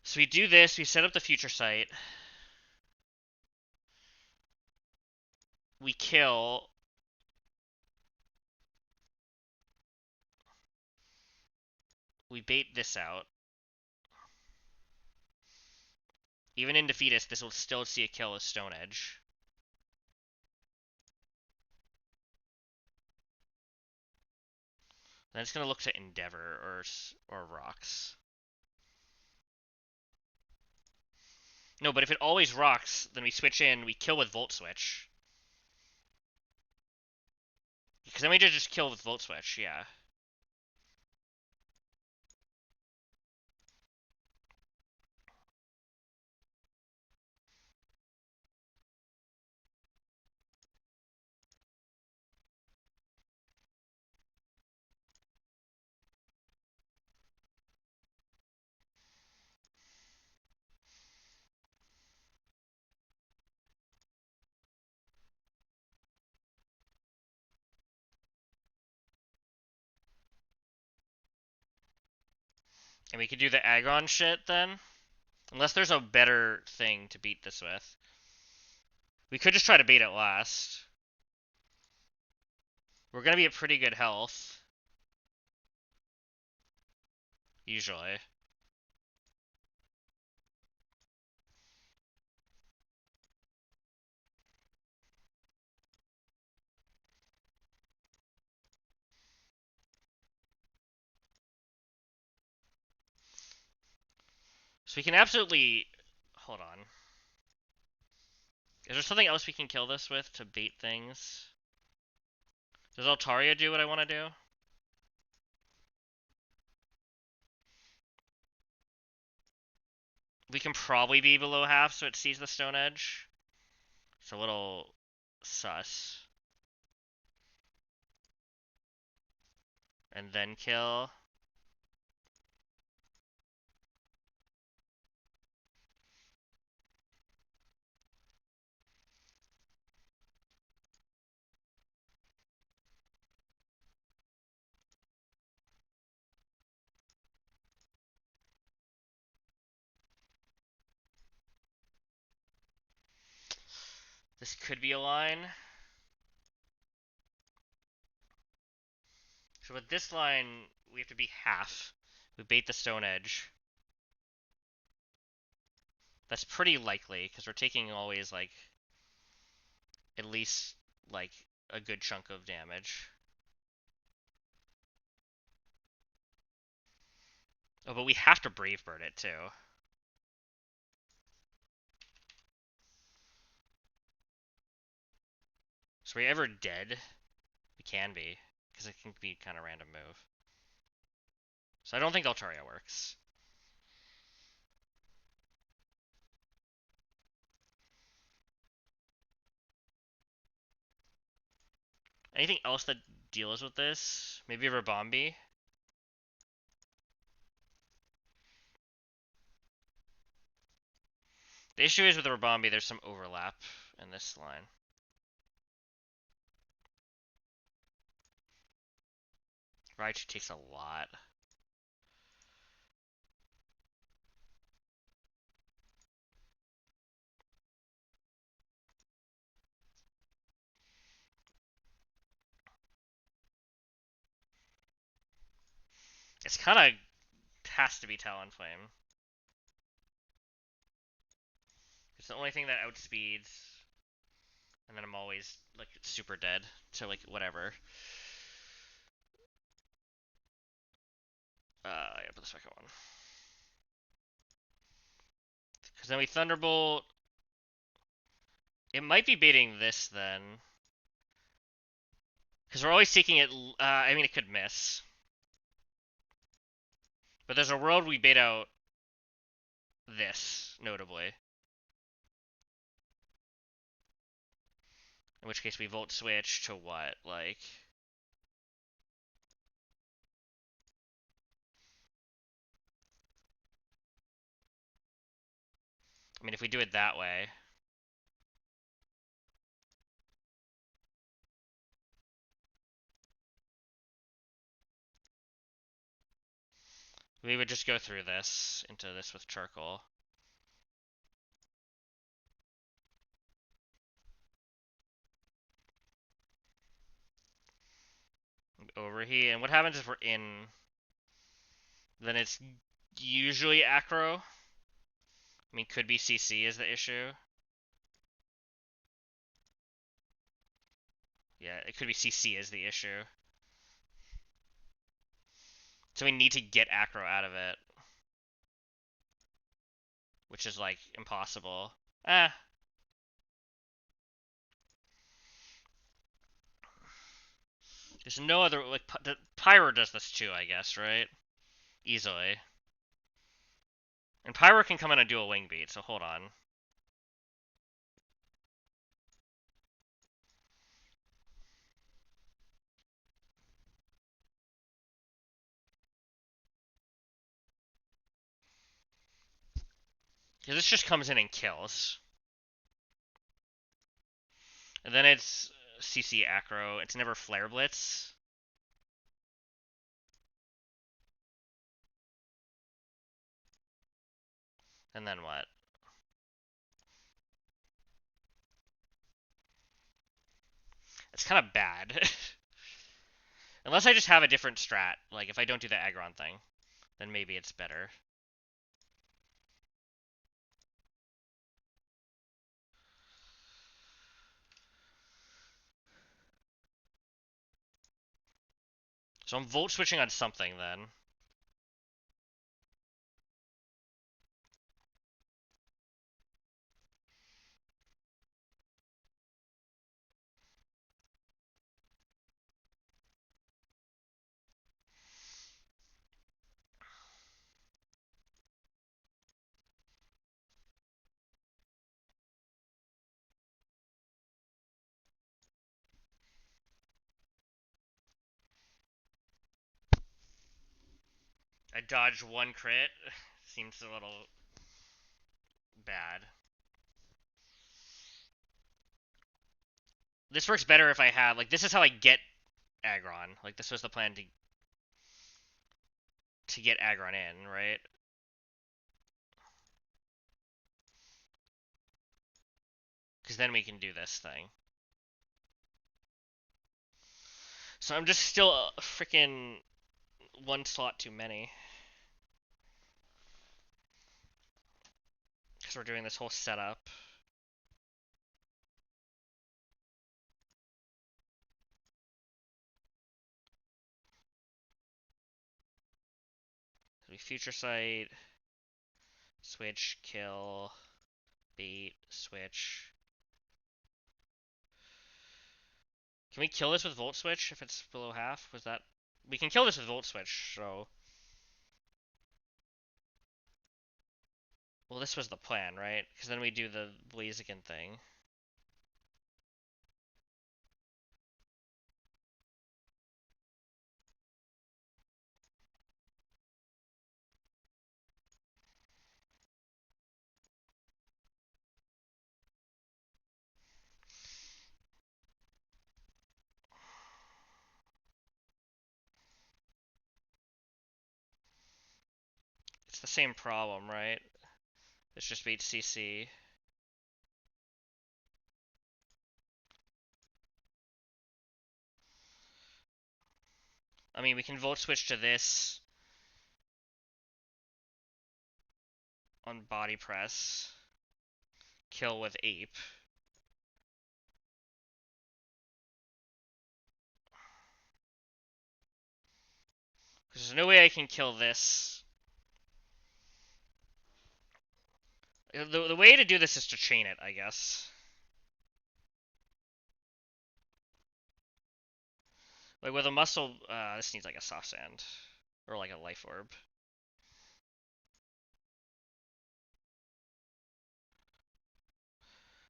So we do this, we set up the future sight. We kill. We bait this out. Even in defeatist, this will still see a kill with Stone Edge. Then it's going to look to Endeavor or Rocks. No, but if it always rocks, then we switch in, we kill with Volt Switch. Because then we just kill with Volt Switch, yeah. And we could do the Agon shit then. Unless there's a better thing to beat this with. We could just try to bait it last. We're going to be at pretty good health. Usually. So we can absolutely... hold on. Is there something else we can kill this with to bait things? Does Altaria do what I want to do? We can probably be below half so it sees the Stone Edge. It's a little sus. And then kill. This could be a line. So with this line, we have to be half. We bait the Stone Edge. That's pretty likely, because we're taking always, like, at least, like, a good chunk of damage. Oh, but we have to Brave Bird it, too. So are we ever dead? We can be, because it can be kind of random move. So I don't think Altaria works. Anything else that deals with this? Maybe Rabombi? The issue is with the Rabombi, there's some overlap in this line. Raichu takes a lot. It's kind of has to be Talonflame. It's the only thing that outspeeds, and then I'm always like super dead. So like whatever. Yeah, put the second one. Because then we Thunderbolt. It might be baiting this then. Because we're always seeking it. I mean, it could miss. But there's a world we bait out this, notably. In which case we Volt Switch to what? Like. I mean, if we do it that way. We would just go through this, into this with Charcoal. Overheat, and what happens if we're in? Then it's usually Acro. I mean, could be CC is the issue. Yeah, it could be CC is the issue. So we need to get Acro out of it. Which is, like, impossible. Ah. There's no other, like, Pyro does this too, I guess, right? Easily. And Pyro can come in and do a Wing Beat, so hold on. Because this just comes in and kills. And then it's CC Acro. It's never Flare Blitz. And then what? It's kind of bad. Unless I just have a different strat. Like, if I don't do the Aggron thing, then maybe it's better. So I'm Volt switching on something then. I dodged one crit. Seems a little bad. This works better if I have, like, this is how I get Aggron. Like, this was the plan to get Aggron in, right? Because then we can do this thing. So I'm just still freaking one slot too many. Because we're doing this whole setup. We future sight, switch, kill, bait, switch. Can we kill this with Volt Switch if it's below half? Was that... We can kill this with Volt Switch, so... Well, this was the plan, right? Because then we do the Blaziken thing. It's the same problem, right? It's just beat CC. I mean, we can Volt Switch to this on Body Press. Kill with Ape. Because there's no way I can kill this. The way to do this is to chain it, I guess. Like with a muscle, this needs like a soft sand. Or like a life orb.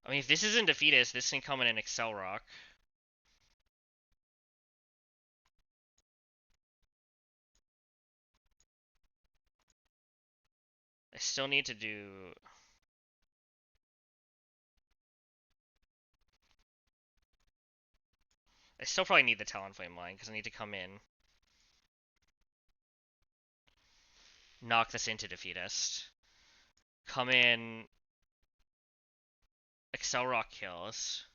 I mean, if this isn't Defeatist, this can come in an Excel Rock. I still need to do... I still probably need the Talonflame line, because I need to come in. Knock this into Defeatist. Come in... Excel Rock kills.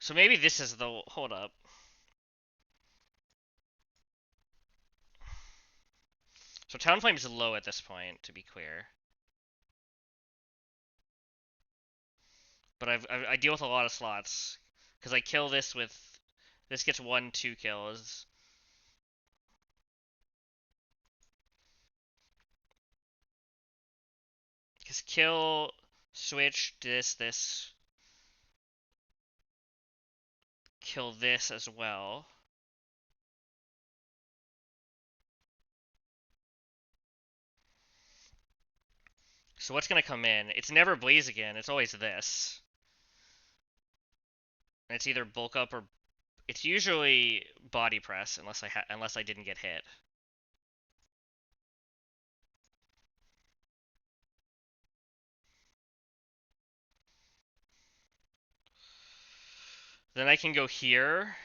So maybe this is the... Hold up. So Talonflame is low at this point, to be clear. But I deal with a lot of slots. Because I kill this with... This gets 1-2 kills. Because kill, switch, this, kill this as well. So what's gonna come in? It's never Blaziken, it's always this. And it's either bulk up or it's usually body press unless I didn't get hit. Then I can go here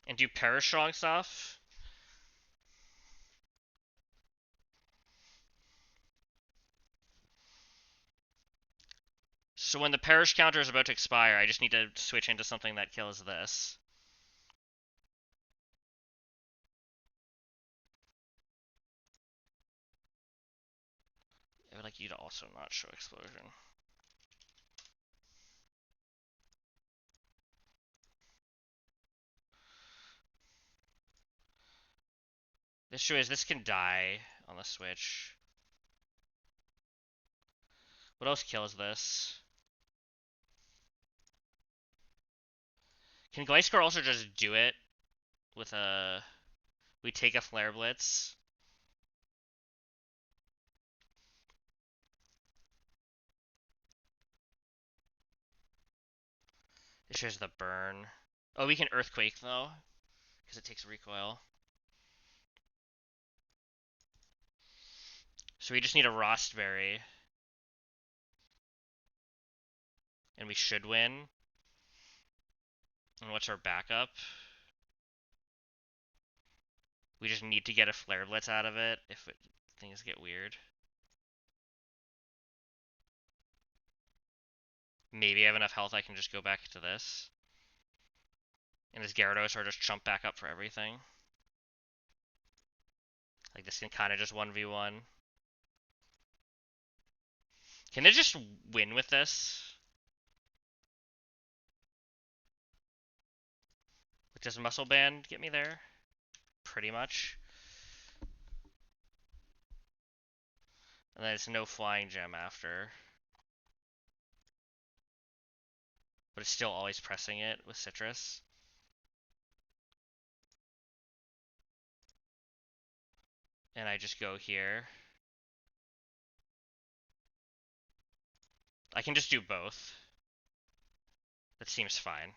and do Perish Strong stuff. So when the Perish counter is about to expire, I just need to switch into something that kills this. I would like you to also not show Explosion. The issue is this can die on the switch. What else kills this? Can Gliscor also just do it with a... We take a Flare Blitz. It shows the burn. Oh, we can Earthquake though. because it takes recoil. So we just need a Rostberry. And we should win. And what's our backup? We just need to get a Flare Blitz out of it if things get weird. Maybe I have enough health I can just go back to this. And his Gyarados are just chump back up for everything. Like this can kind of just 1v1. Can they just win with this? Does Muscle Band get me there? Pretty much. And then it's no Flying Gem after. But it's still always pressing it with Citrus. And I just go here. I can just do both. That seems fine.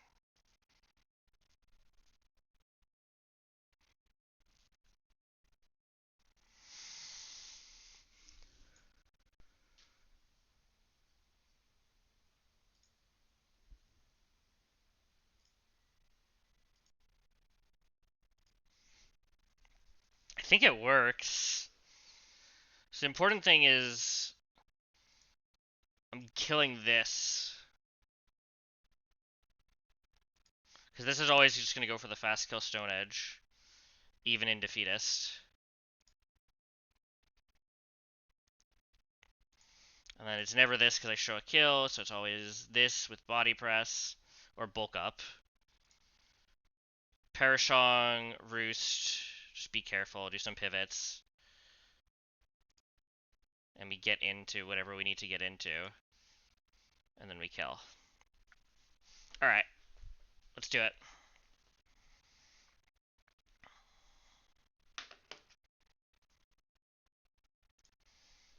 I think it works. So the important thing is I'm killing this. Because this is always just going to go for the fast kill Stone Edge. Even in Defeatist. And then it's never this because I show a kill, so it's always this with Body Press or Bulk Up. Parashong, Roost, just be careful, do some pivots. And we get into whatever we need to get into. And then we kill. Alright, let's do it.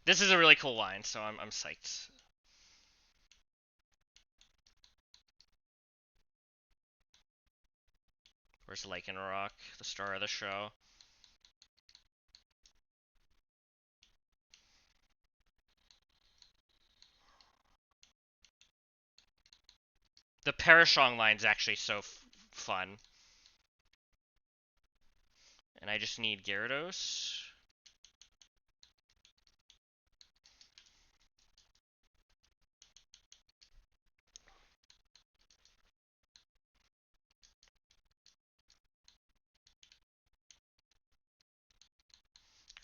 This is a really cool line, so I'm psyched. Where's Lycanroc, the star of the show? The Parashong line's actually so fun. And I just need Gyarados.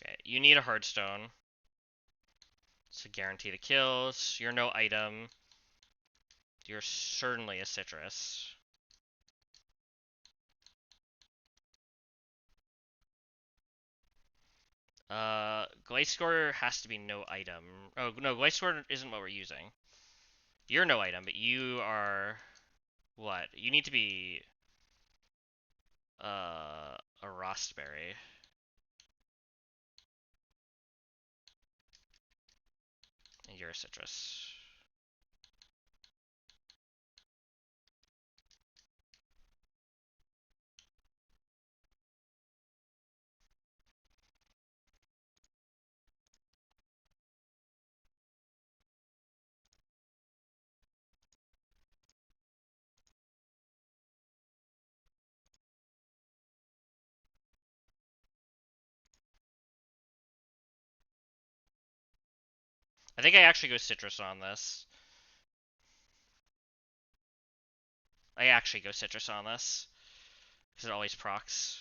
Okay, you need a Hearthstone. To guarantee the kills. You're no item. You're certainly a Citrus. Gliscor has to be no item. Oh, no, Gliscor isn't what we're using. You're no item, but you are... What? You need to be... a Rostberry. And you're a Citrus. I think I actually go Citrus on this. I actually go Citrus on this. Because it always procs.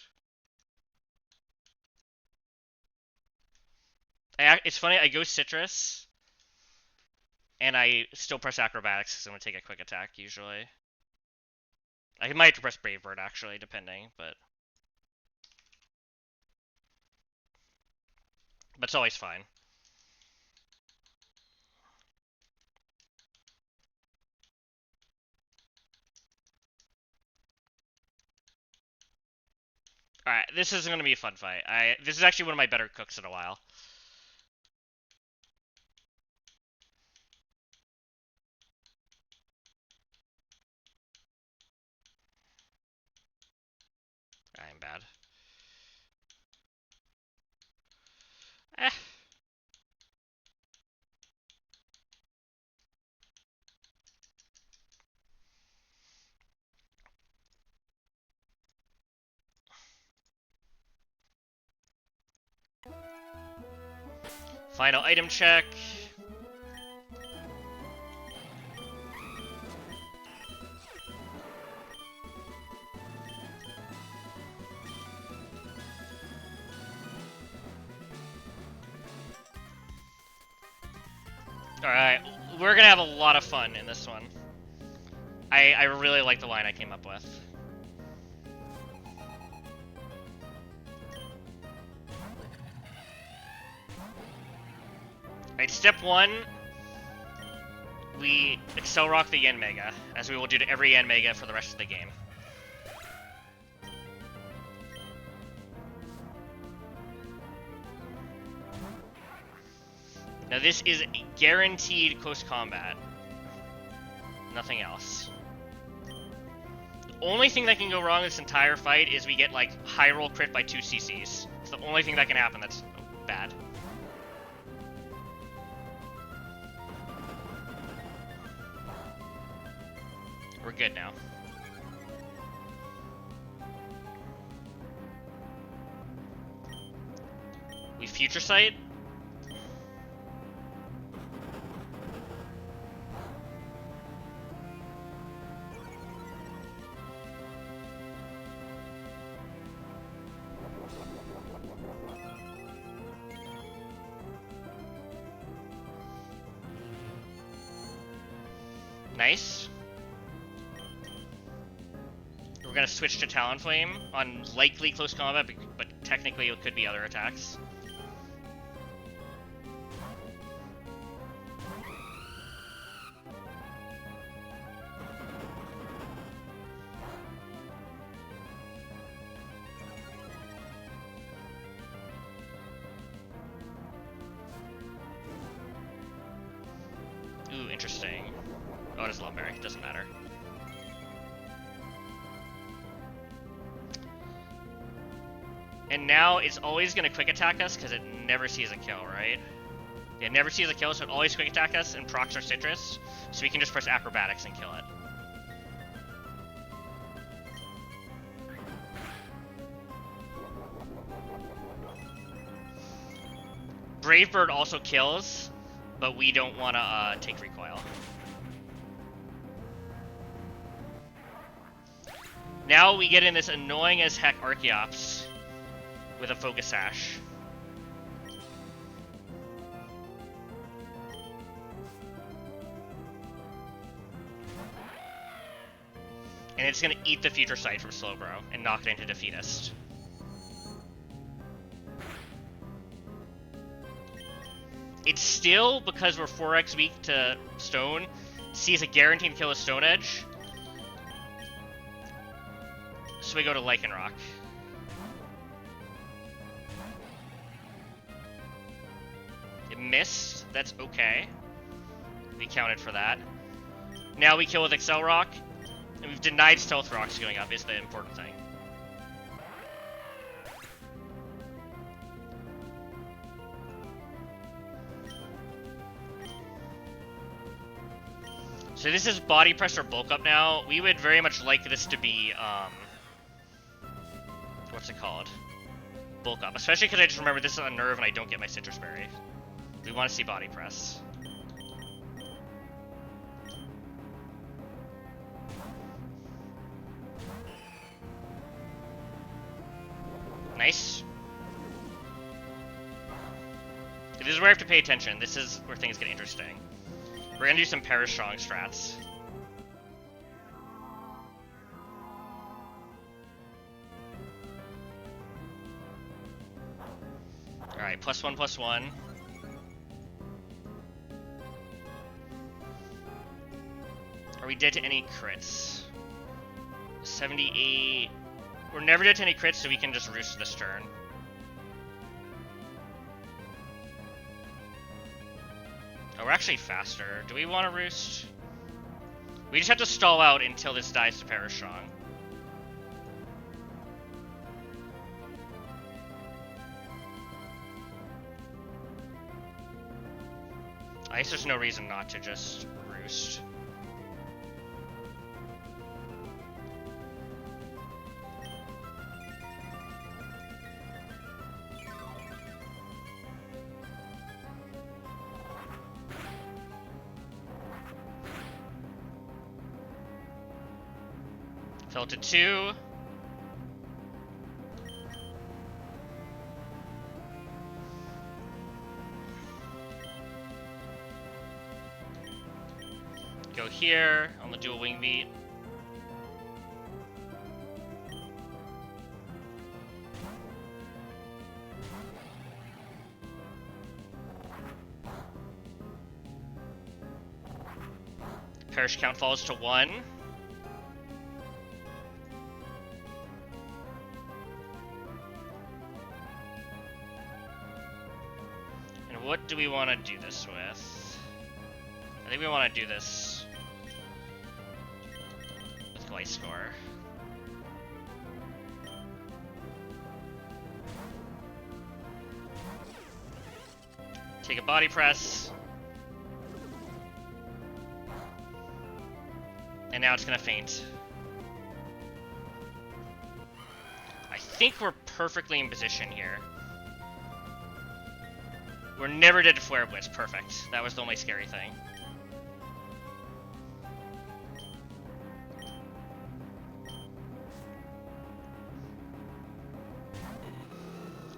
It's funny, I go Citrus. And I still press Acrobatics because I'm going to take a quick attack, usually. I might have to press Brave Bird, actually, depending, but... But it's always fine. Alright, this is going to be a fun fight. This is actually one of my better cooks in a while. I'm bad. Eh. Final item check. Alright, we're gonna have a lot of fun in this one. I really like the line I came up with. Alright, step 1, we Excel Rock the Yanmega, as we will do to every Yanmega for the rest of the game. Now this is guaranteed close combat. Nothing else. The only thing that can go wrong this entire fight is we get, like, high roll crit by 2 CCs. It's the only thing that can happen that's bad. We're good now. We Future Sight. Nice. We're gonna switch to Talonflame on likely close combat, but technically it could be other attacks. Ooh, interesting. Oh, it is Lumberry. Doesn't matter. And now it's always going to quick attack us because it never sees a kill, right? It never sees a kill, so it always quick attack us and procs our Citrus, so we can just press Acrobatics and kill it. Brave Bird also kills, but we don't want to take recoil. Now we get in this annoying as heck Archeops with a Focus Sash. And it's going to eat the Future Sight from Slowbro and knock it into Defeatist. It's still, because we're 4x weak to Stone, sees a guaranteed kill with Stone Edge. So we go to Lycanroc. It missed. That's okay. We counted for that. Now we kill with Excel Rock. And we've denied Stealth Rocks going up is the important thing. So this is Body Press or Bulk Up now. We would very much like this to be, what's it called? Bulk Up. Especially because I just remember this is a Nerve and I don't get my Citrus Berry. We want to see Body Press. Nice. This is where I have to pay attention. This is where things get interesting. We're gonna do some Perish Strong strats. Alright, +1/+1. Are we dead to any crits? 78... We're never dead to any crits, so we can just roost this turn. Oh, we're actually faster. Do we want to roost? We just have to stall out until this dies to Perish Strong. I guess there's no reason not to just roost. Fell to 2. Go here on the dual wing beat. Parish count falls to 1. And what do we want to do this with? I think we want to do this with Gliscor. Take a body press. And now it's gonna faint. I think we're perfectly in position here. We're never dead to Flare Blitz. Perfect. That was the only scary thing.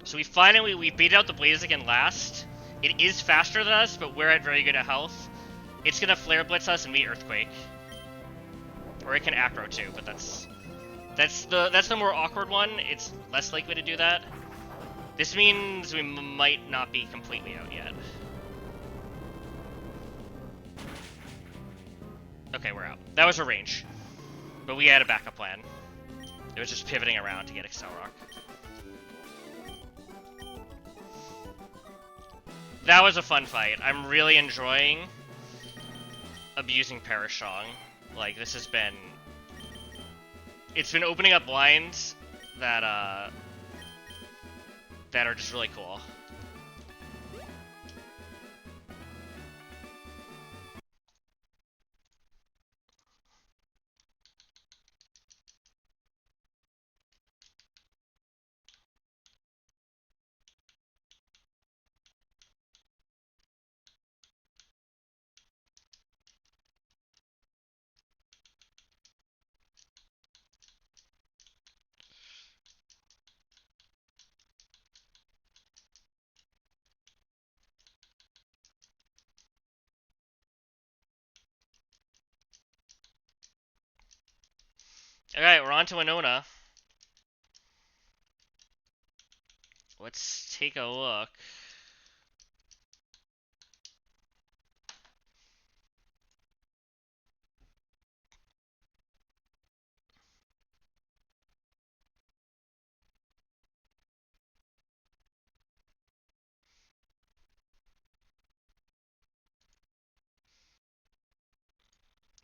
So we beat out the Blaze again last. It is faster than us, but we're at very good at health. It's gonna Flare Blitz us and we Earthquake. Or it can Acro too, but that's the more awkward one. It's less likely to do that. This means we might not be completely out yet. Okay, we're out. That was a range. But we had a backup plan. It was just pivoting around to get Excel Rock. That was a fun fight. I'm really enjoying abusing Parashong. Like, this has been... It's been opening up lines that are just really cool. Alright, we're on to Winona. Let's take a look.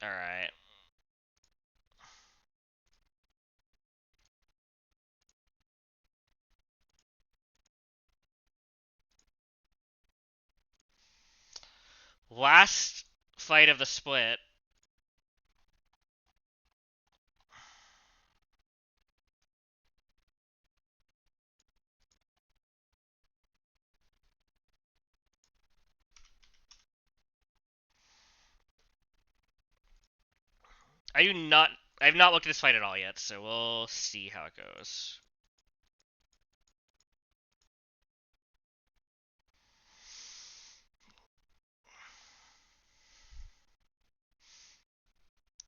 Alright. Last fight of the split. I have not looked at this fight at all yet, so we'll see how it goes.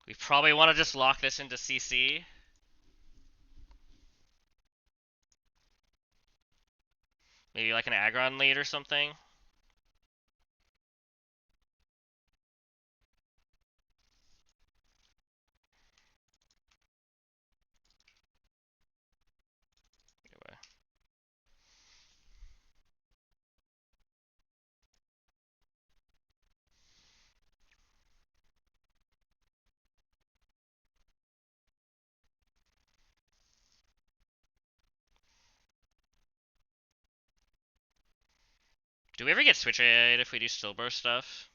We probably want to just lock this into CC. Maybe like an Aggron lead or something. Anyway. Do we ever get Switch AI if we do Stillburst stuff?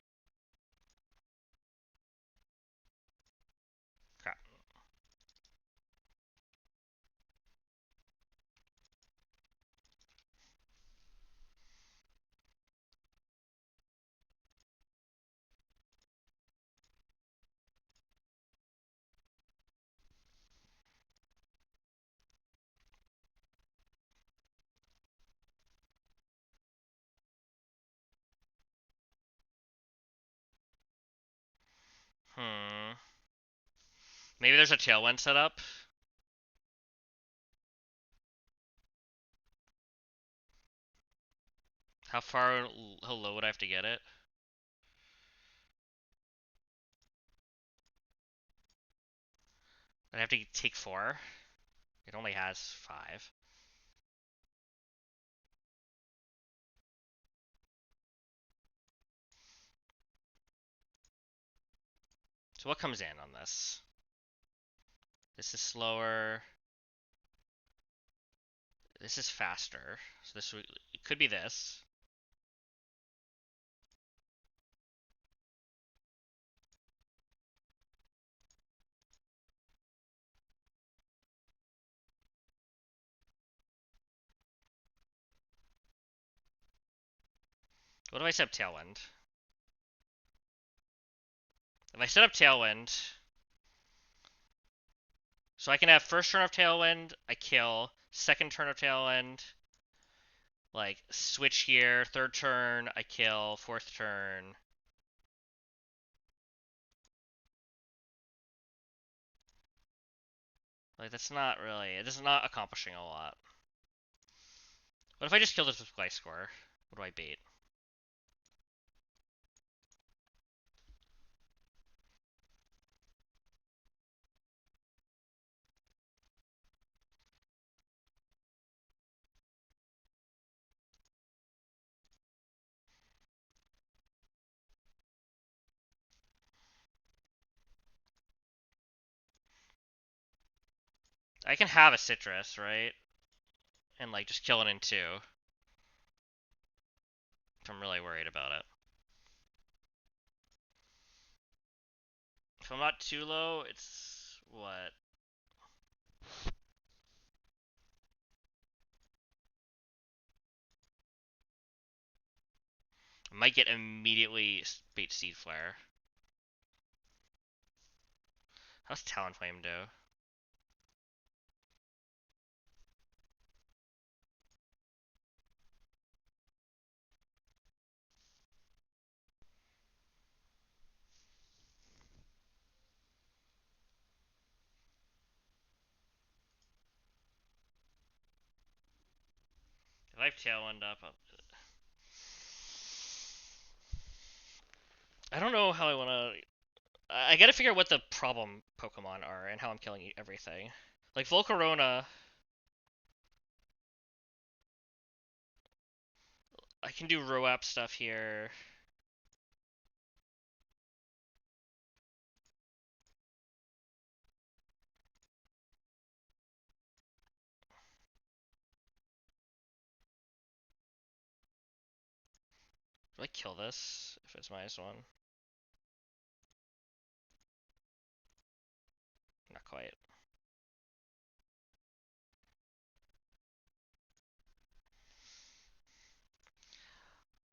Maybe there's a tailwind set up. How low would I have to get it? I'd have to take 4. It only has 5. So what comes in on this? This is slower. This is faster. So this it could be this. What do I set up Tailwind? If I set up Tailwind, so I can have first turn of Tailwind, I kill. Second turn of Tailwind, like switch here. Third turn, I kill. Fourth turn. Like that's not really. This is not accomplishing a lot. What if I just kill this with Glyce Score? What do I bait? I can have a citrus, right? And like just kill it in 2. If I'm really worried about it. If I'm not too low, it's what? I might get immediately bait Seed Flare. How's Talonflame do? If I have Tailwind up, I don't know how I want to. I gotta figure out what the problem Pokemon are and how I'm killing everything. Like Volcarona, I can do Roap stuff here. Do I kill this if it's -1? Not quite.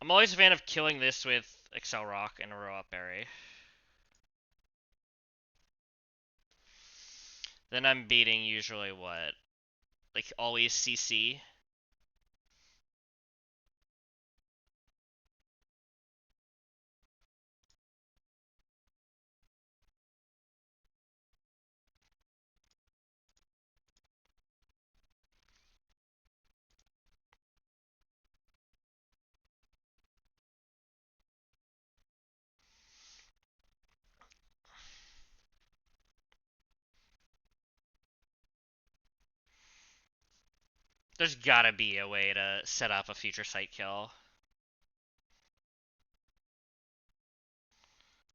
I'm always a fan of killing this with Excel Rock and a Roap Berry. Then I'm beating usually what? Like always CC. There's gotta be a way to set up a future sight kill.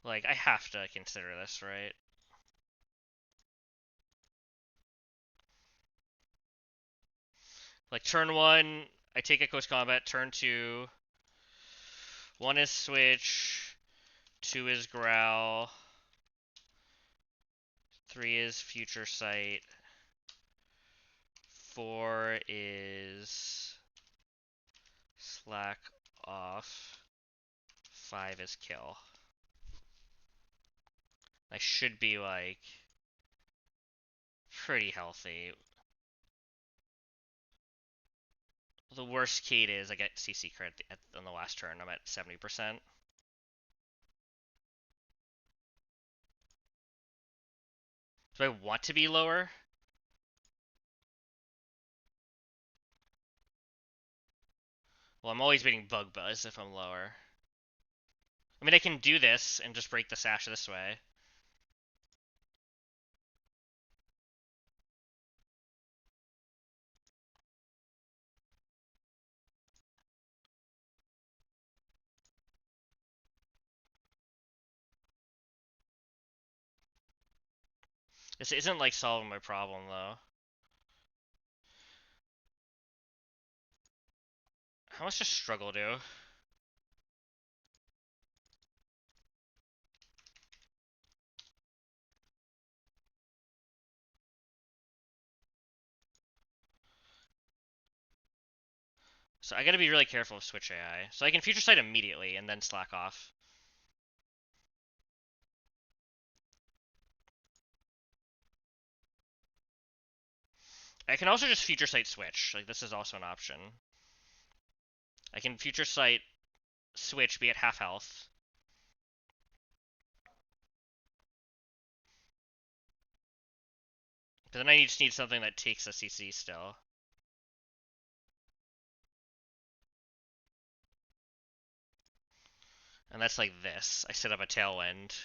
Like, I have to consider this, right? Like, turn 1, I take a close combat. Turn 2, 1 is switch, 2 is growl, 3 is future sight, 4 is slack off, 5 is kill. I should be, like, pretty healthy. The worst case is I get CC crit on the last turn. I'm at 70%. Do I want to be lower? Well, I'm always beating Bug Buzz if I'm lower. I mean, I can do this and just break the Sash this way. This isn't like solving my problem though. How much does Struggle do? So I gotta be really careful of Switch AI. So I can Future Sight immediately and then slack off. I can also just Future Sight Switch. Like, this is also an option. I can Future Sight Switch, be at half health. But then I just need something that takes a CC still. And that's like this. I set up a Tailwind.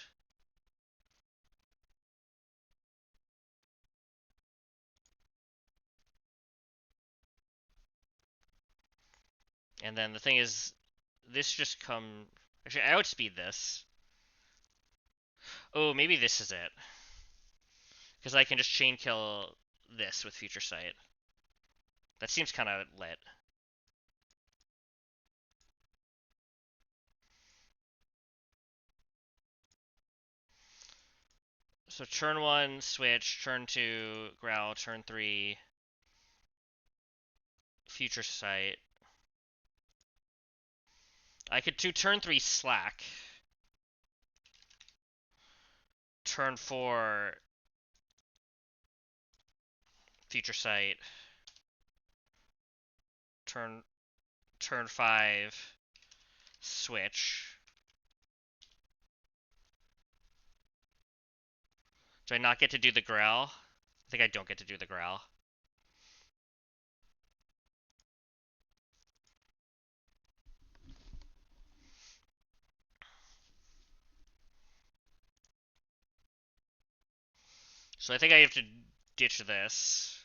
And then the thing is, this just come... Actually, I outspeed this. Oh, maybe this is it. Because I can just chain kill this with Future Sight. That seems kind of lit. So turn 1, switch, turn 2, growl, turn 3, Future Sight. I could do turn 3 slack. Turn 4 Future Sight. Turn 5 switch. Do I not get to do the growl? I think I don't get to do the growl. So I think I have to ditch this.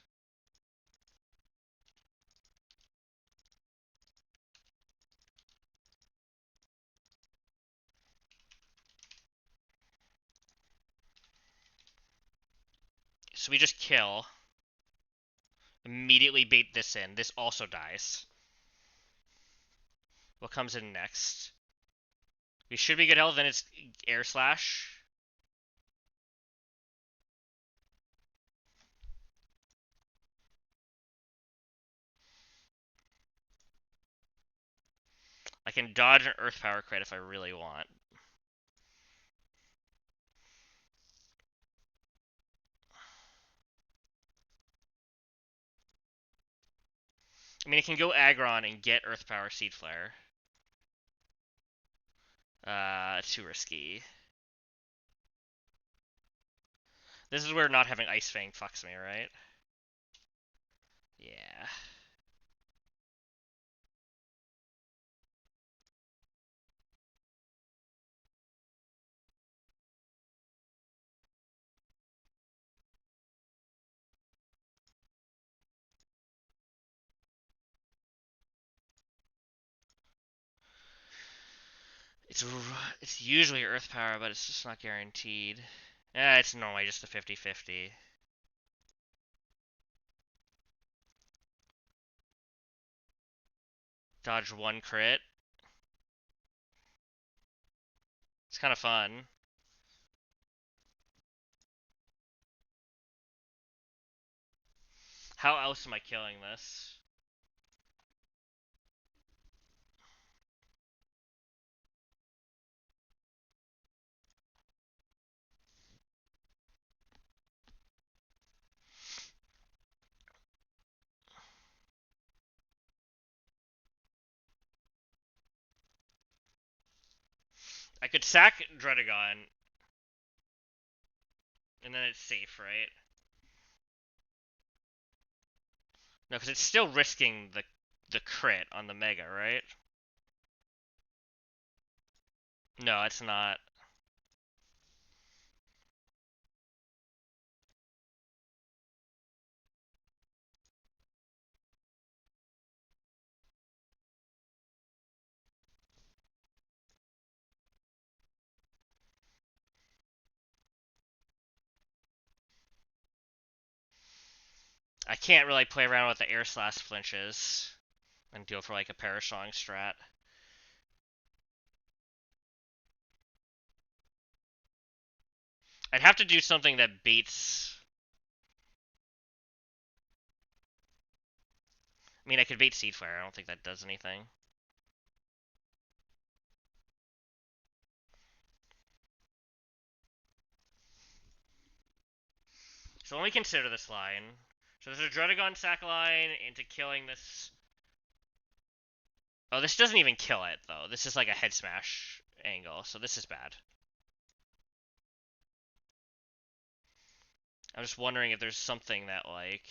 So we just kill. Immediately bait this in. This also dies. What comes in next? We should be good health, then it's Air Slash. I can dodge an Earth Power crit if I really want. I mean, it can go Aggron and get Earth Power Seed Flare. Too risky. This is where not having Ice Fang fucks me, right? Yeah. It's usually Earth Power, but it's just not guaranteed. It's normally just a 50-50. Dodge 1 crit. It's kind of fun. How else am I killing this? I could sack Dredagon. And then it's safe, right? No, because it's still risking the crit on the Mega, right? No, it's not. I can't really play around with the air slash flinches and go for like a Parasong strat. I'd have to do something that baits. I mean, I could bait Seed Flare. I don't think that does anything. So let me consider this line. So there's a Dredagon Saccharine into killing this. Oh, this doesn't even kill it, though. This is like a head smash angle, so this is bad. I'm just wondering if there's something that, like...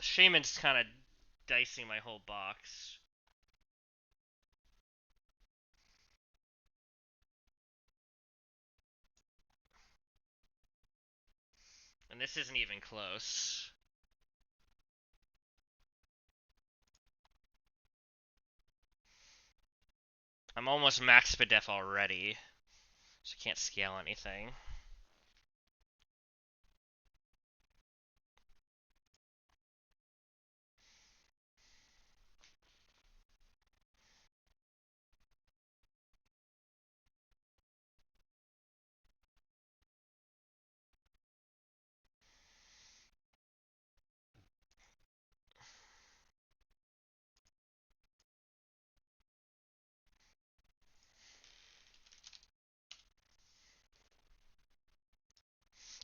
Shaman's kind of dicing my whole box. And this isn't even close. I'm almost max Spadef already, so I can't scale anything.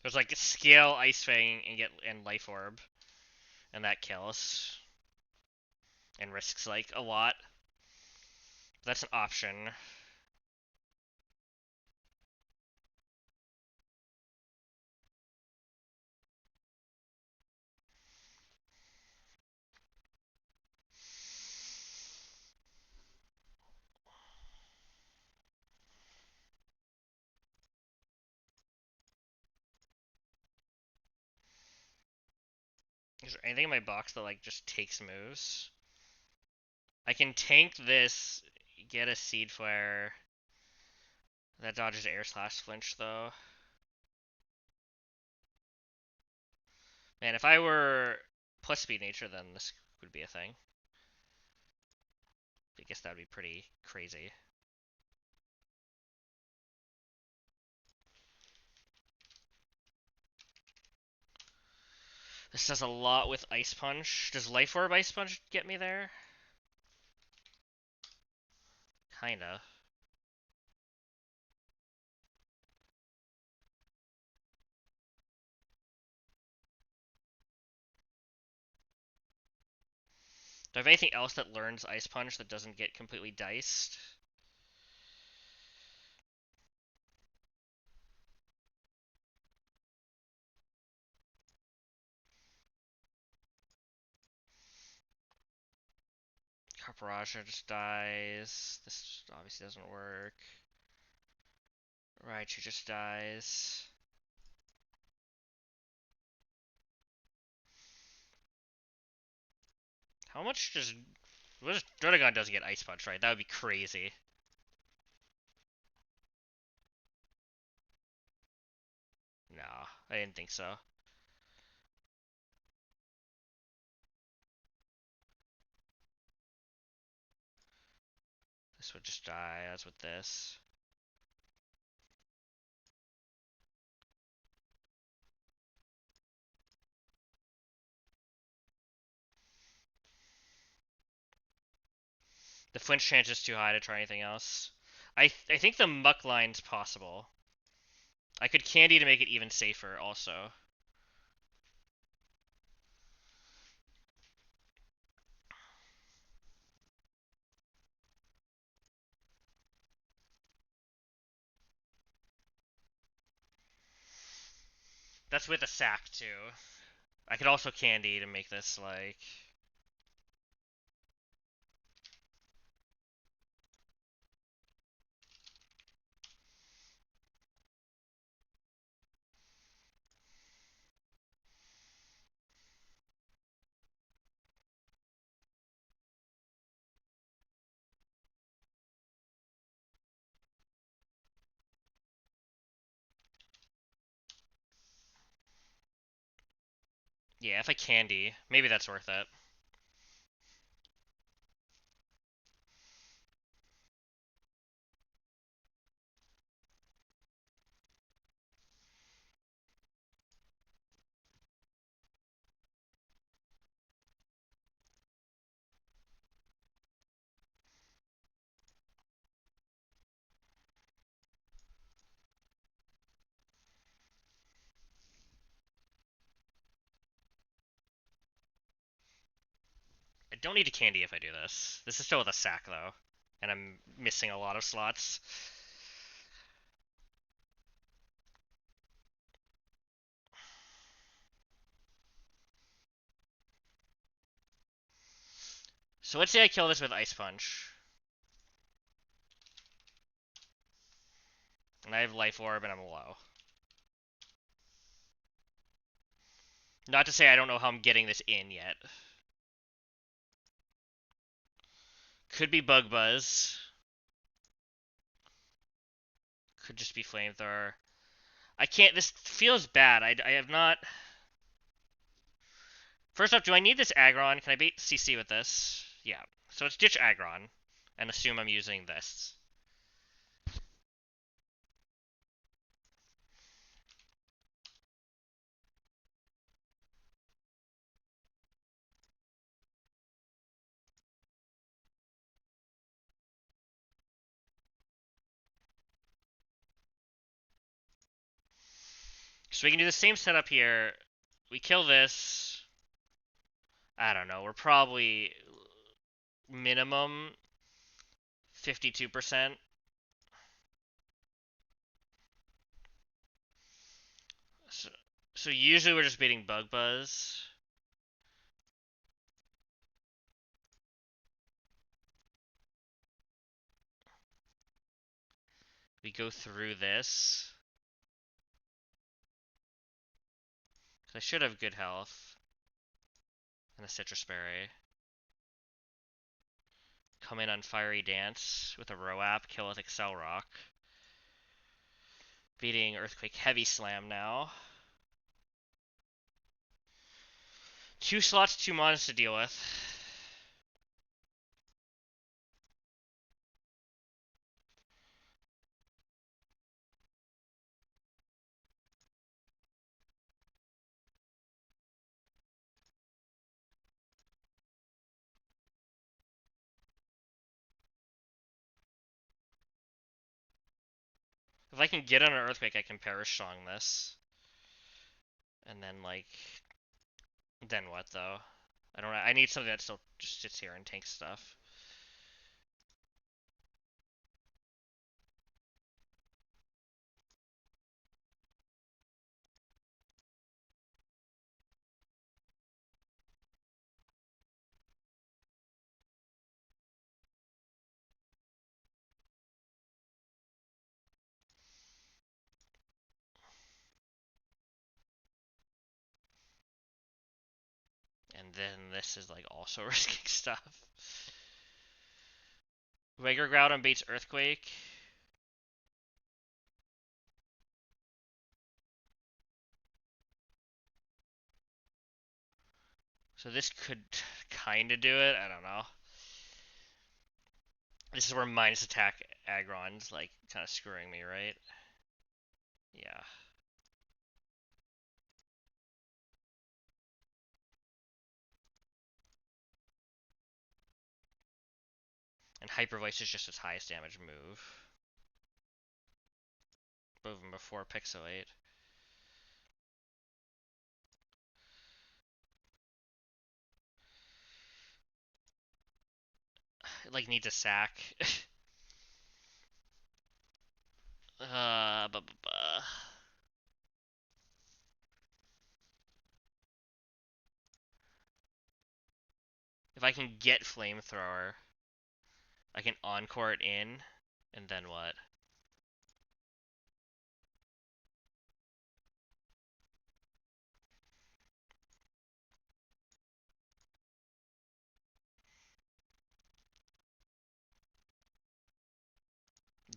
There's like scale Ice Fang and get and Life Orb, and that kills and risks like a lot. That's an option. Is there anything in my box that like just takes moves? I can tank this, get a Seed Flare. That dodges Air Slash Flinch though. Man, if I were plus speed nature, then this would be a thing. I guess that would be pretty crazy. This does a lot with Ice Punch. Does Life Orb Ice Punch get me there? Kinda. Do I have anything else that learns Ice Punch that doesn't get completely diced? Carparaja just dies. This obviously doesn't work. Raichu just dies. How much does... What if Drotagon doesn't get Ice Punch, right? That would be crazy. No, I didn't think so. This would just die, as with this. The flinch chance is too high to try anything else. I think the muck line's possible. I could candy to make it even safer also. That's with a sack too. I could also candy to make this like... Yeah, if I candy, maybe that's worth it. I don't need to candy if I do this. This is still with a sack though, and I'm missing a lot of slots. So let's say I kill this with Ice Punch. And I have Life Orb and I'm low. Not to say I don't know how I'm getting this in yet. Could be Bug Buzz. Could just be Flamethrower. I can't... This feels bad. I have not... First off, do I need this Aggron? Can I bait CC with this? Yeah. So let's ditch Aggron and assume I'm using this. So we can do the same setup here. We kill this. I don't know. We're probably minimum 52%. So usually we're just baiting Bug Buzz. We go through this. I should have good health. And a Citrus Berry. Come in on Fiery Dance with a Roap, kill with Excel Rock. Beating Earthquake Heavy Slam now. 2 slots, 2 mons to deal with. If I can get on an Earthquake, I can Perish Song this. And then, like... Then what, though? I don't know. I need something that still just sits here and tanks stuff. And then this is, like, also risking stuff. Rager Groudon beats Earthquake. So this could kind of do it. I don't know. This is where minus attack Aggron's like kind of screwing me, right? Yeah. And Hyper Voice is just its highest damage move. Even before Pixelate. It, like, needs a sack. uh, bu- bu- bu- If I can get Flamethrower, I can Encore it in, and then what?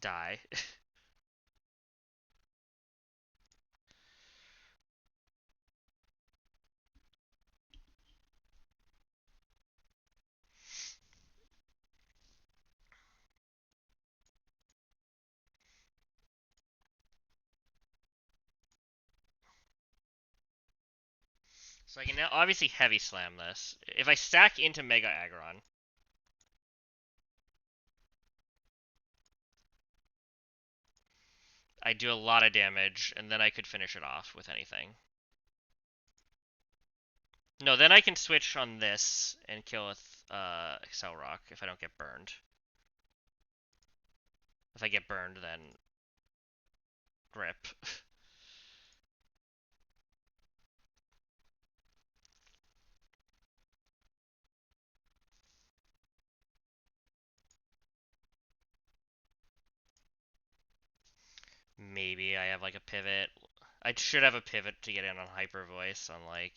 Die. So I can now obviously Heavy Slam this. If I stack into Mega Aggron, I do a lot of damage, and then I could finish it off with anything. No, then I can switch on this and kill with Excel Rock if I don't get burned. If I get burned, then rip. Maybe I have like a pivot. I should have a pivot to get in on Hyper Voice on like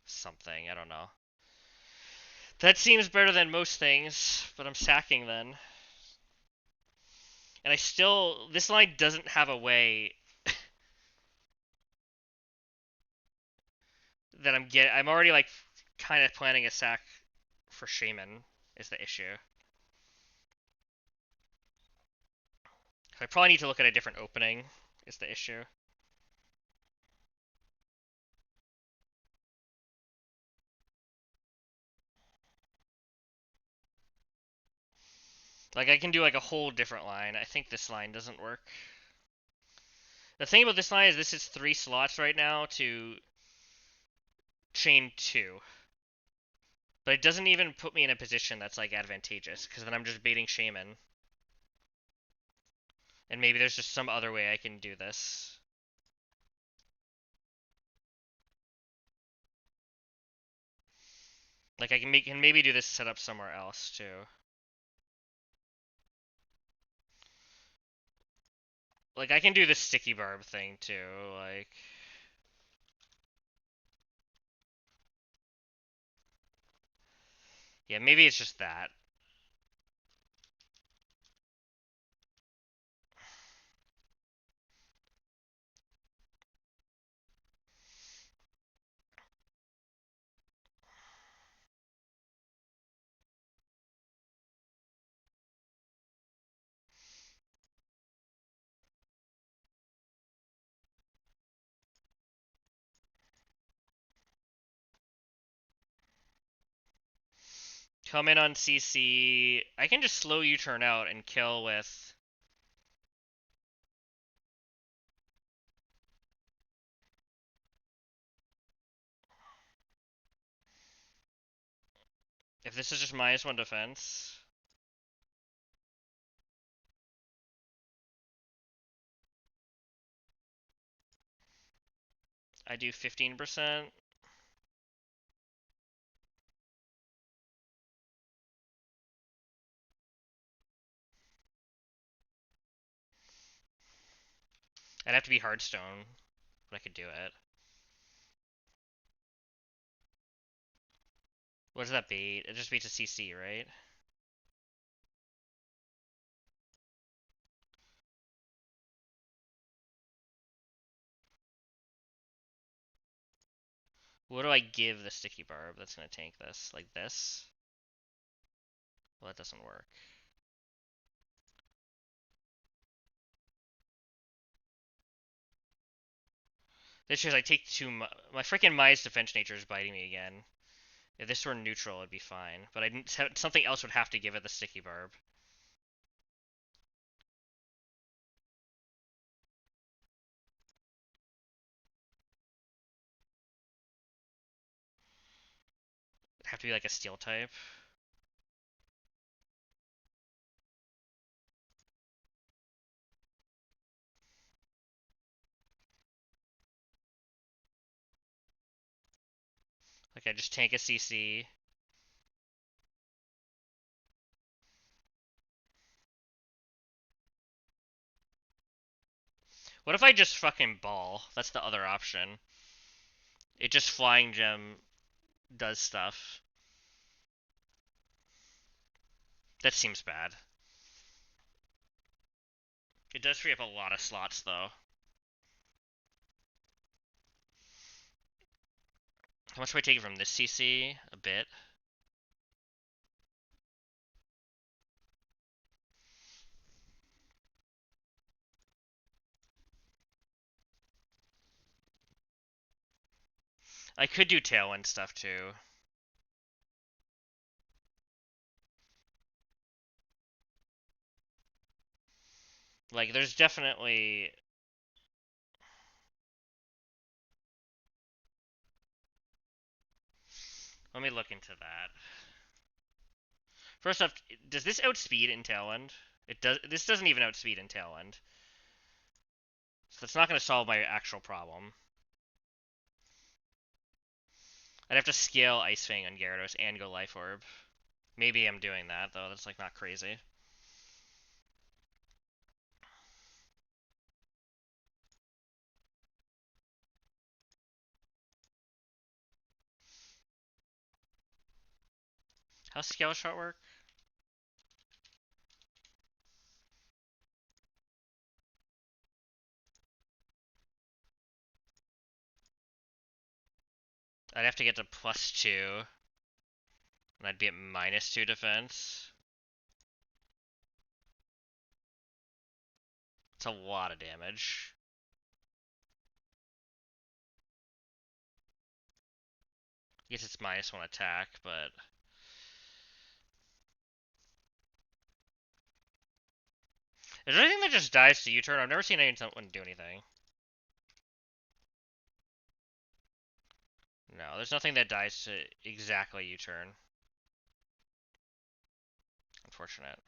something. I don't know. That seems better than most things, but I'm sacking then. And I still, this line doesn't have a way that I'm already like kind of planning a sack for Shaman is the issue. I probably need to look at a different opening is the issue. Like I can do like a whole different line. I think this line doesn't work. The thing about this line is this is 3 slots right now to chain 2. But it doesn't even put me in a position that's like advantageous, because then I'm just baiting Shaman. And maybe there's just some other way I can do this. Like I can maybe do this setup somewhere else too. Like I can do the sticky barb thing too, like yeah, maybe it's just that. Come in on CC. I can just slow U-turn out and kill with. If this is just -1 defense. I do 15%. I'd have to be Hardstone, but I could do it. What does that beat? It just beats a CC, right? What do I give the sticky barb that's gonna tank this? Like this? Well, that doesn't work. This is I take too much. My freaking Maya's defense nature is biting me again. If this were neutral, it'd be fine. But something else would have to give it the sticky barb. It'd have to be like a steel type. Like I just tank a CC. What if I just fucking ball? That's the other option. It just flying gem does stuff. That seems bad. It does free up a lot of slots though. How much do I take from this CC? A bit. I could do Tailwind stuff too. Like, there's definitely... Let me look into that. First off, does this outspeed in Tailwind? It does. This doesn't even outspeed in Tailwind. So that's not going to solve my actual problem. I'd have to scale Ice Fang on Gyarados and go Life Orb. Maybe I'm doing that, though. That's, like, not crazy. How's Scale Shot work? I'd have to get to +2. And I'd be at -2 defense. It's a lot of damage. I guess it's -1 attack, but... Is there anything that just dies to U-turn? I've never seen anyone do anything. No, there's nothing that dies to exactly U-turn. Unfortunate.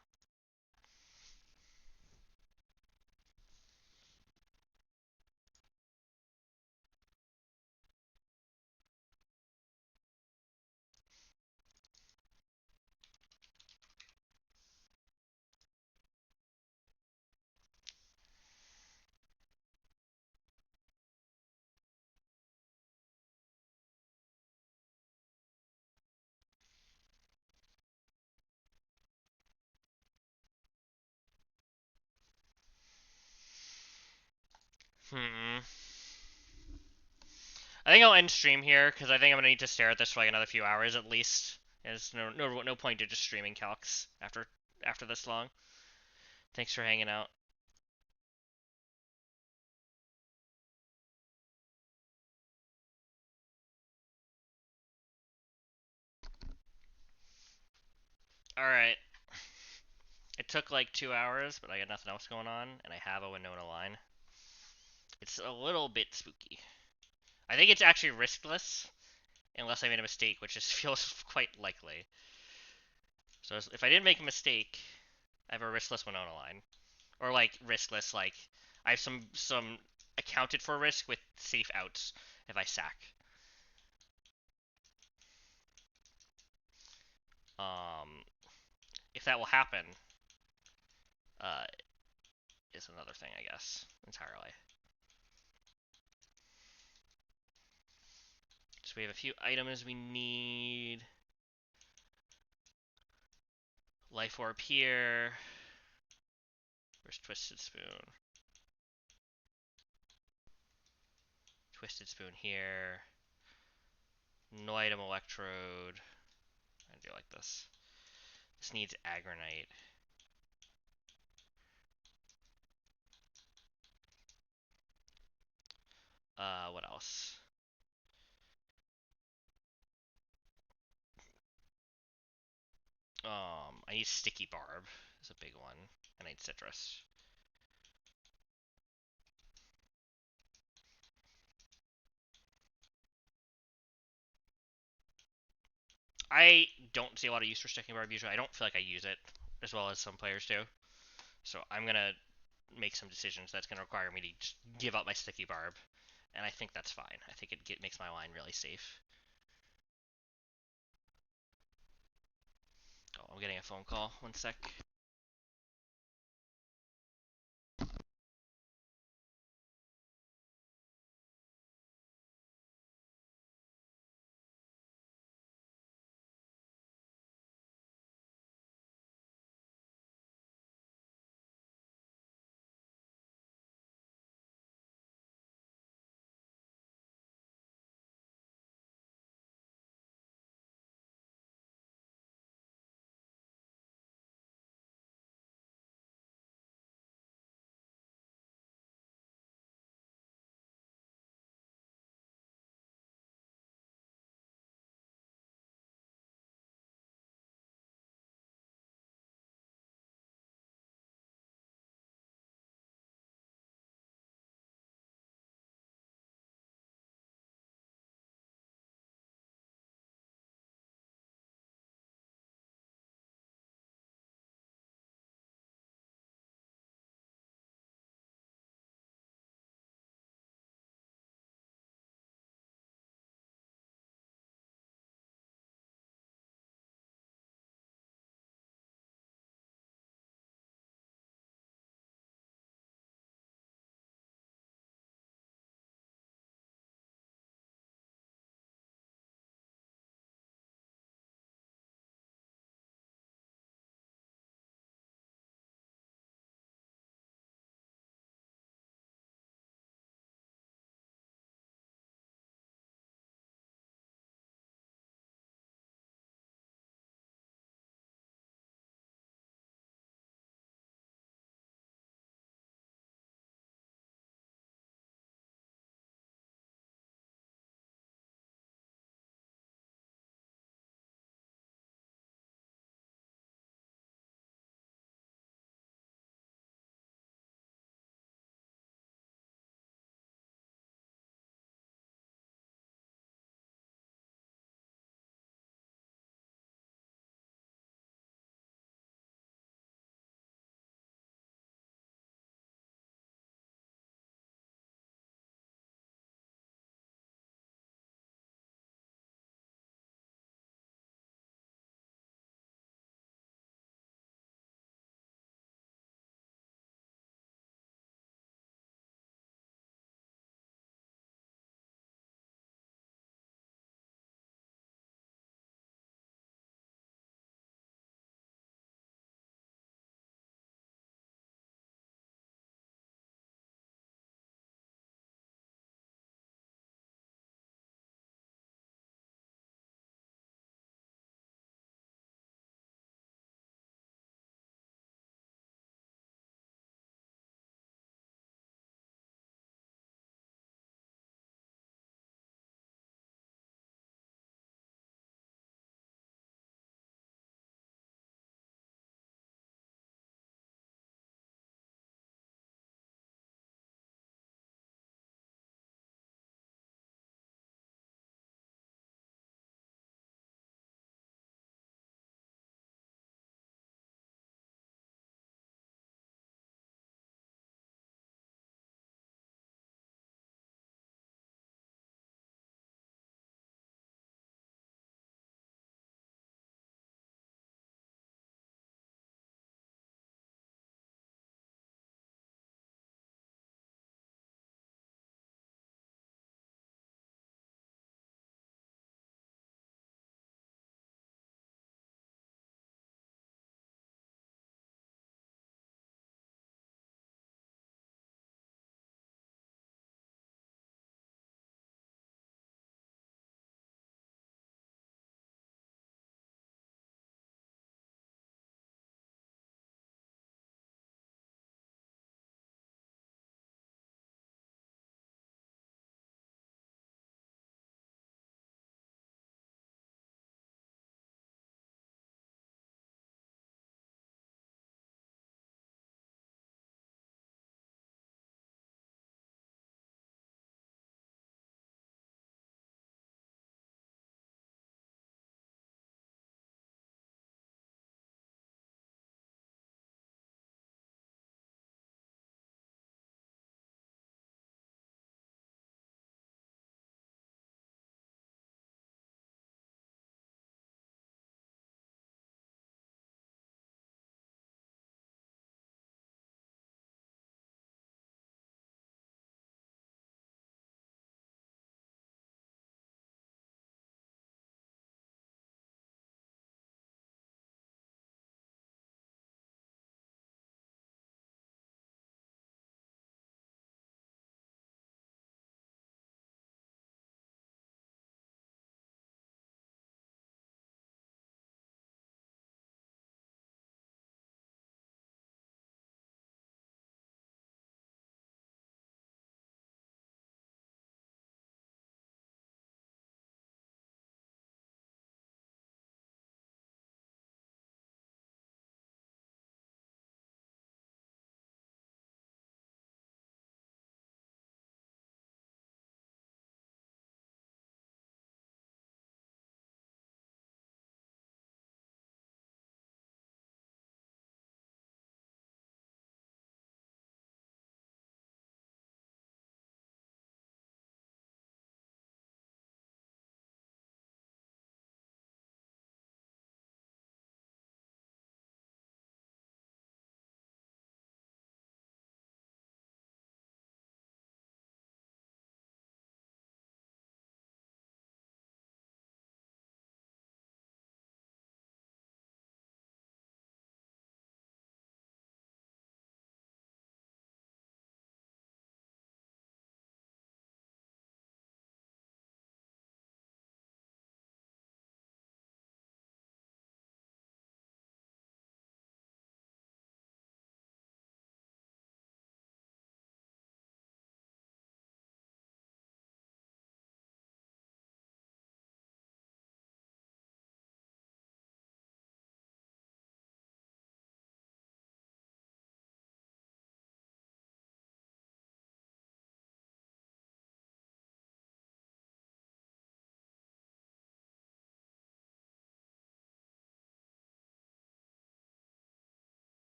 Hmm. I think I'll end stream here, because I think I'm going to need to stare at this for like another few hours at least. There's no point to just streaming calcs after this long. Thanks for hanging out. Alright. It took like 2 hours, but I got nothing else going on, and I have a Winona line. It's a little bit spooky. I think it's actually riskless, unless I made a mistake, which just feels quite likely. So if I didn't make a mistake, I have a riskless Winona line. Or like riskless, like I have some accounted for risk with safe outs if I sack. If that will happen, uh, is another thing, I guess, entirely. So we have a few items we need. Life Orb here. Where's Twisted Spoon? Twisted Spoon here. No item Electrode. I do like this. This needs Aggronite. What else? I need Sticky Barb. Is a big one. I need Citrus. I don't see a lot of use for Sticky Barb usually. I don't feel like I use it as well as some players do. So I'm gonna make some decisions that's gonna require me to just give up my Sticky Barb, and I think that's fine. I think it makes my line really safe. Oh, I'm getting a phone call. One sec.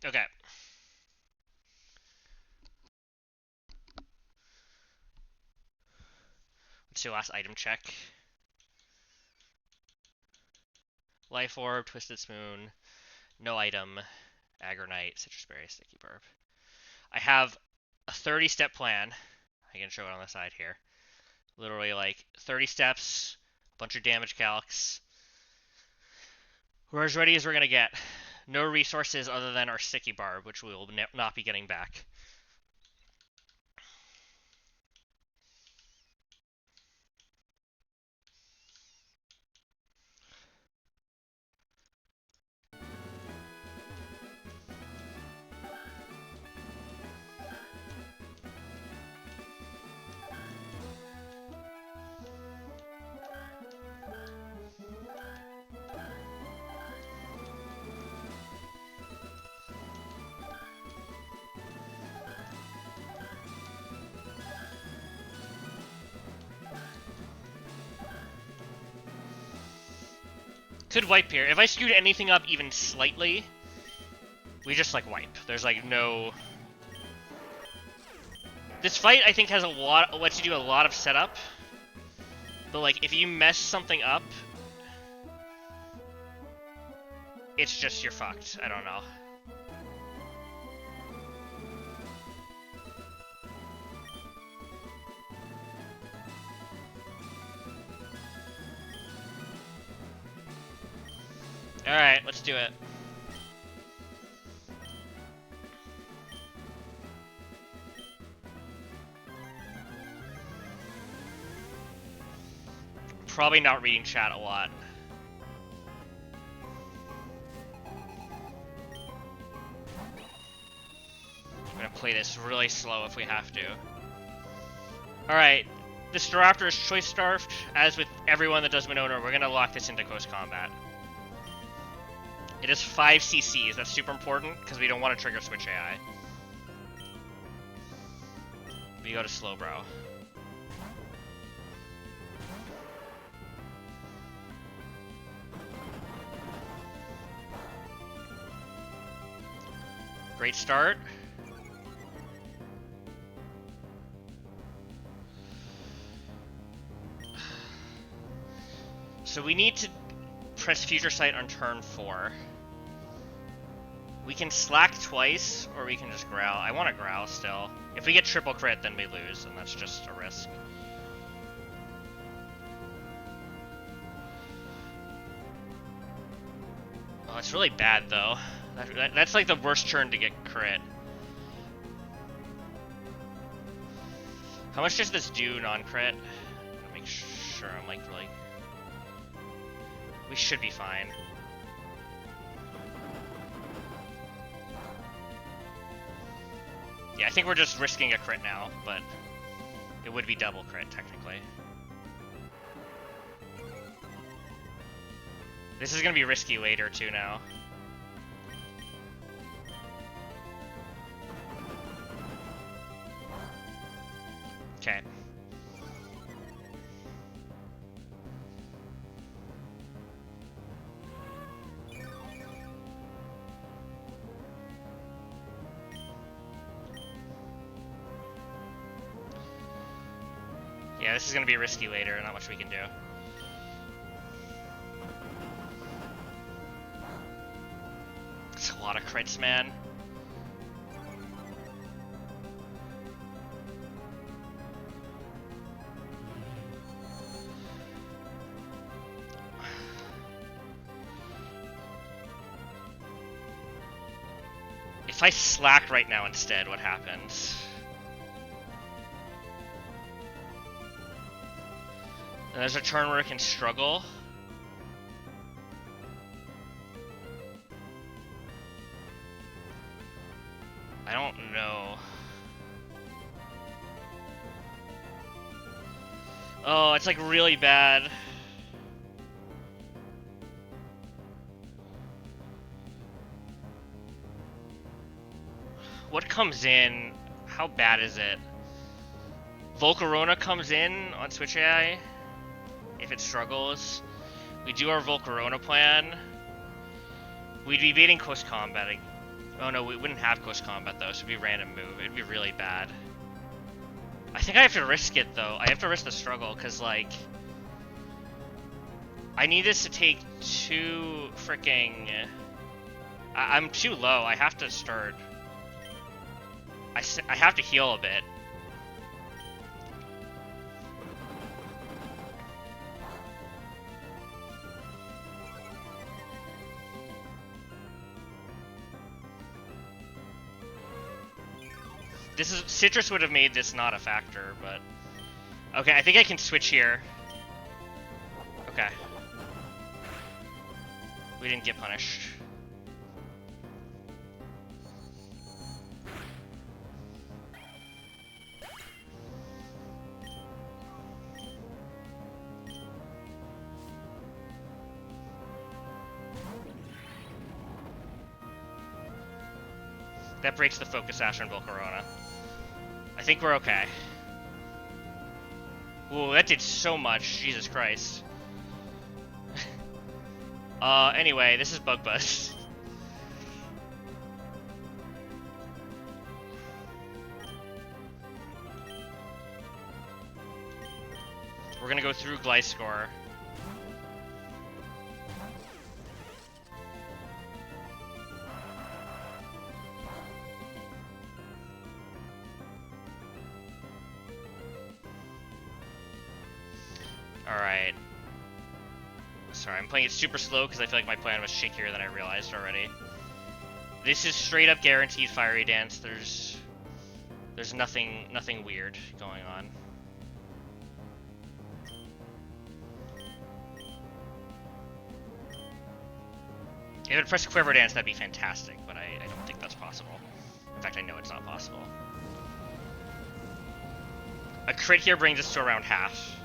Okay. Let's do last item check. Life Orb, Twisted Spoon, no item, Agronite, Citrus Berry, Sticky Burp. I have a 30-step plan. I can show it on the side here. Literally like 30 steps, a bunch of damage calcs. We're as ready as we're going to get. No resources other than our Sticky Barb, which we will not be getting back. Could wipe here. If I skewed anything up even slightly, we just, like, wipe. There's, like, no... This fight, I think, has a lot... lets you do a lot of setup. But, like, if you mess something up... It's just, you're fucked. I don't know. Alright, let's do it. Probably not reading chat a lot. I'm gonna play this really slow if we have to. Alright, this Staraptor is choice starved. As with everyone that does Winona, we're gonna lock this into close combat. It is 5 CCs, that's super important, because we don't want to trigger switch AI. We go to Slowbro. Great start. So we need to press Future Sight on turn 4. We can slack twice, or we can just growl. I want to growl still. If we get triple crit, then we lose, and that's just a risk. Oh, it's really bad, though. That's like the worst turn to get crit. How much does this do non-crit? Make sure I'm like really... We should be fine. Yeah, I think we're just risking a crit now, but it would be double crit, technically. This is gonna be risky later, too, now. Okay. Yeah, this is gonna be risky later, not much we can do. It's a lot of crits, man. If I slack right now instead, what happens? And there's a turn where it can struggle. I don't know. Oh, it's like really bad. What comes in? How bad is it? Volcarona comes in on Switch AI. If it struggles, we do our Volcarona plan. We'd be beating close combat. Oh no, we wouldn't have close combat though, so it'd be random move. It'd be really bad. I think I have to risk it though. I have to risk the struggle, because like... I need this to take 2 freaking... I'm too low. I have to start. I have to heal a bit. This is Citrus would have made this not a factor, but okay. I think I can switch here. Okay. We didn't get punished. That breaks the focus Asher and Volcarona. I think we're okay. Ooh, that did so much. Jesus Christ. Anyway, this is Bug Buzz. We're gonna go through Gliscor. Alright. Sorry, I'm playing it super slow because I feel like my plan was shakier than I realized already. This is straight up guaranteed Fiery Dance. There's nothing weird going on. If it press Quiver Dance, that'd be fantastic, but I don't think that's possible. In fact, I know it's not possible. A crit here brings us to around half.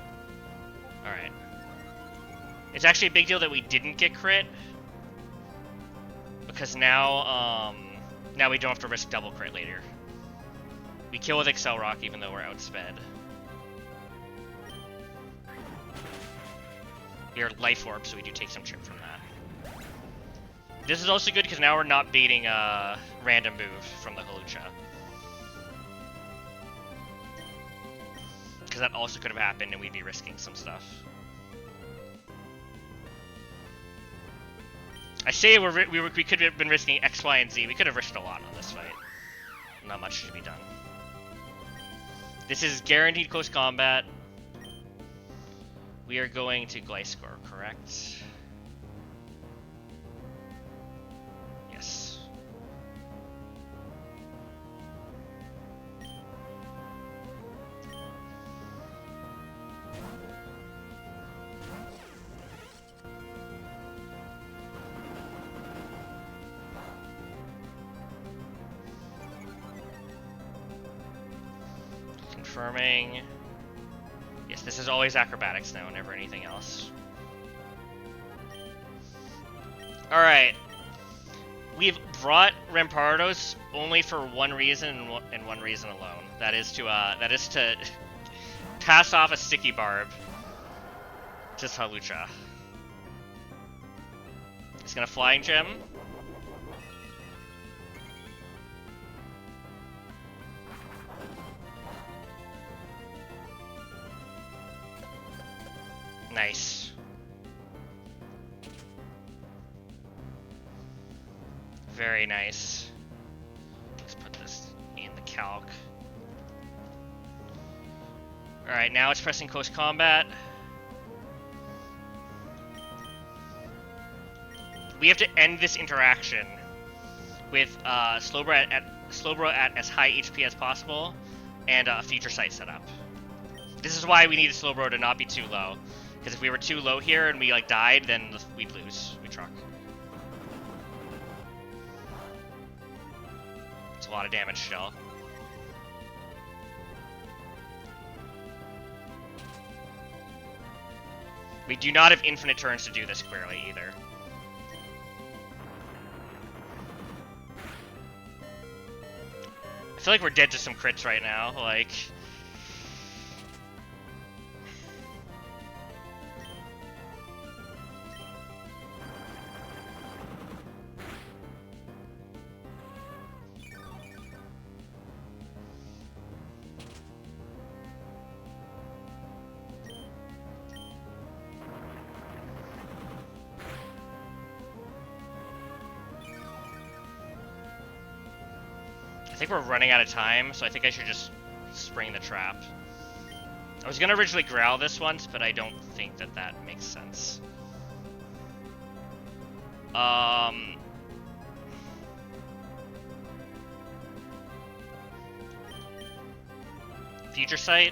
Alright. It's actually a big deal that we didn't get crit, because now we don't have to risk double crit later. We kill with Excel Rock even though we're outsped. We are Life Orb, so we do take some chip from that. This is also good because now we're not baiting a random move from the Hawlucha. Because that also could have happened and we'd be risking some stuff. I say we could have been risking X, Y, and Z. We could have risked a lot on this fight. Not much to be done. This is guaranteed close combat. We are going to Gliscor, correct? Yes. Confirming. Yes, this is always acrobatics now, never anything else. Alright. We've brought Rampardos only for one reason and one reason alone. That is to pass off a sticky barb to Hawlucha. He's gonna Flying Gem. Nice. Very nice. Let's put this in the calc. Alright, now it's pressing close combat. We have to end this interaction with Slowbro at as high HP as possible and a future sight set up. This is why we need Slowbro to not be too low. Because if we were too low here and we like died, then we'd lose. We'd truck. It's a lot of damage still. We do not have infinite turns to do this clearly either. I feel like we're dead to some crits right now, like... think we're running out of time, so I think I should just spring the trap. I was gonna originally growl this once, but I don't think that that makes sense. Future Sight.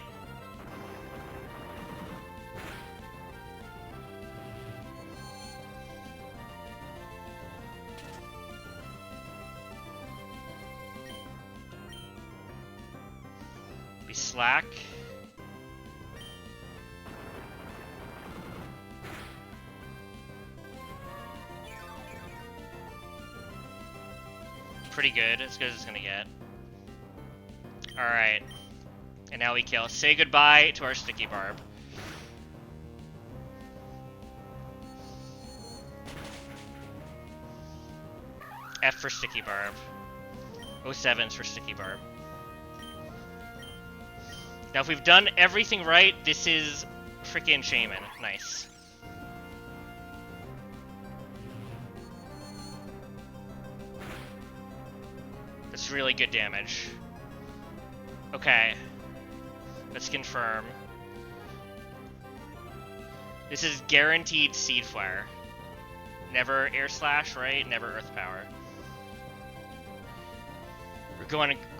Be slack. Pretty good, as it's gonna get. Alright. And now we kill. Say goodbye to our Sticky Barb. F for Sticky Barb. 07's for Sticky Barb. Now if we've done everything right, this is frickin' Shaman. Nice. That's really good damage. Okay. Let's confirm. This is guaranteed Seed Flare. Never Air Slash, right? Never Earth Power.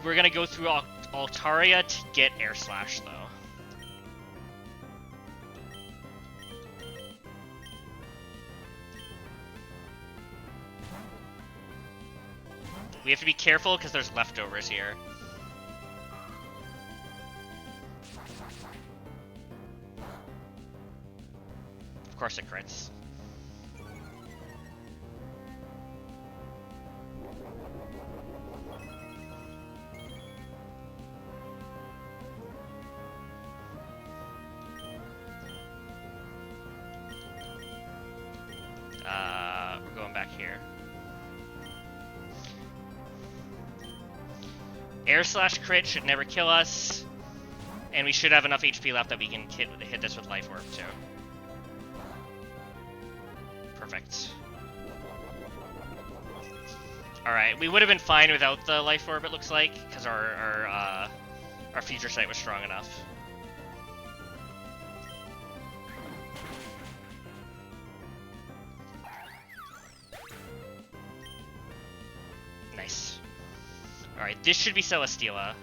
We're gonna go through Altaria to get Air Slash though. We have to be careful because there's leftovers here. Of course it crits. We're going back here. Air Slash crit should never kill us, and we should have enough HP left that we can hit this with Life Orb too. Perfect. Alright, we would have been fine without the Life Orb, it looks like, because our Future Sight was strong enough. Nice. Alright, this should be Celesteela.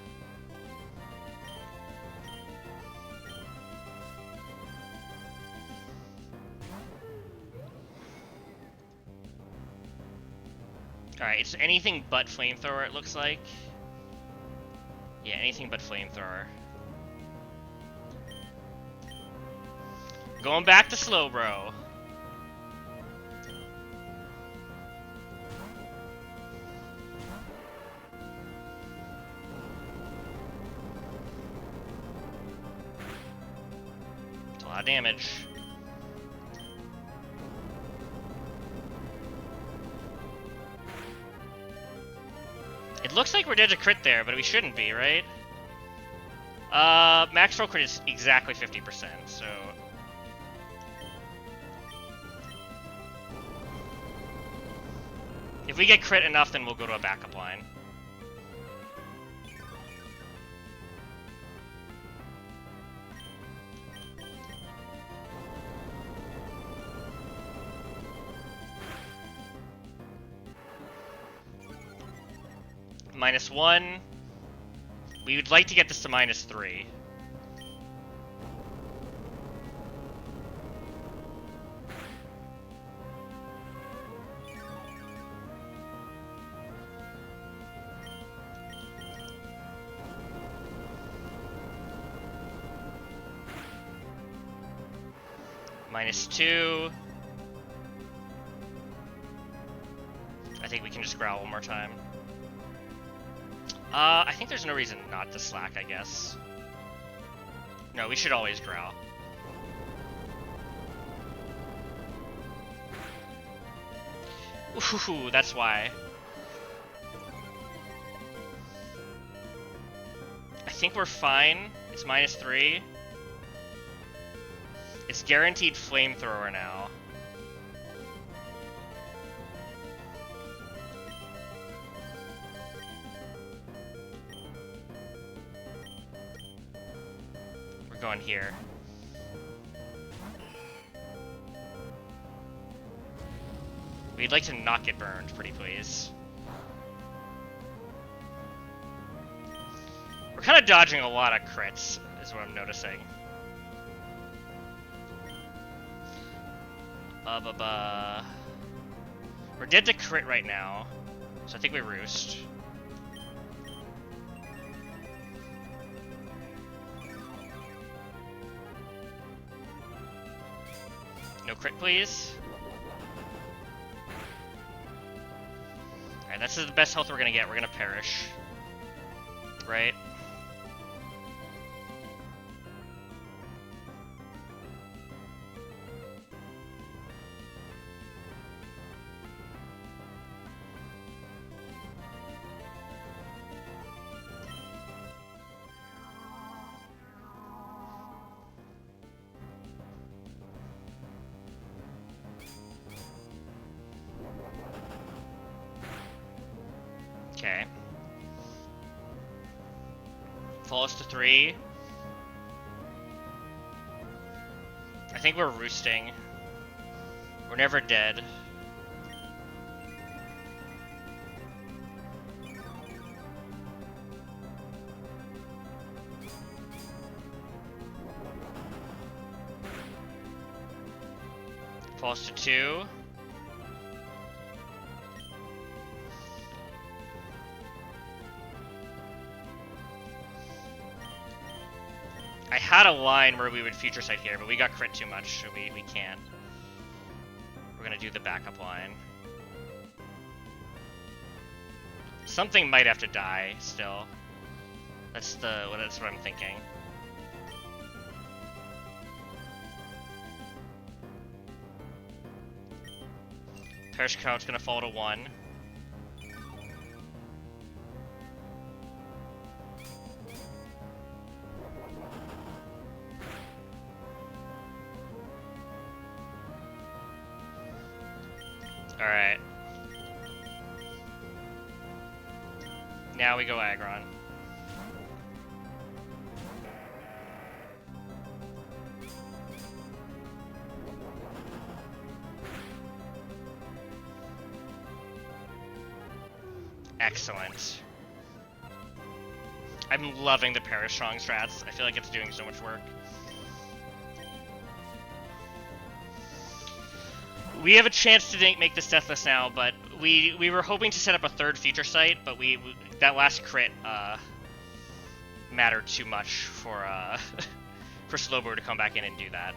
Alright, it's anything but Flamethrower, it looks like. Yeah, anything but Flamethrower. Going back to Slowbro. It's a lot of damage. It looks like we're dead to crit there, but we shouldn't be, right? Max roll crit is exactly 50%, so... If we get crit enough, then we'll go to a backup line. -1. We would like to get this to -3. -2. I think we can just growl one more time. I think there's no reason not to slack, I guess. No, we should always growl. Ooh, that's why. I think we're fine. It's -3. It's guaranteed Flamethrower now. We're going here. We'd like to not get burned, pretty please. We're kind of dodging a lot of crits, is what I'm noticing. We're dead to crit right now, so I think we roost. No crit, please. Alright, this is the best health we're gonna get. We're gonna perish. Right? Okay. Falls to 3. I think we're roosting. We're never dead. Falls to 2. I had a line where we would future sight here, but we got crit too much, so we can't. We're gonna do the backup line. Something might have to die still. That's what I'm thinking. Perish Count's gonna fall to 1. Alright. Now we go Aggron. Excellent. I'm loving the Perish Strong strats. I feel like it's doing so much work. We have a chance to make this deathless now, but we were hoping to set up a third future sight, but that last crit mattered too much for for Slowbro to come back in and do that.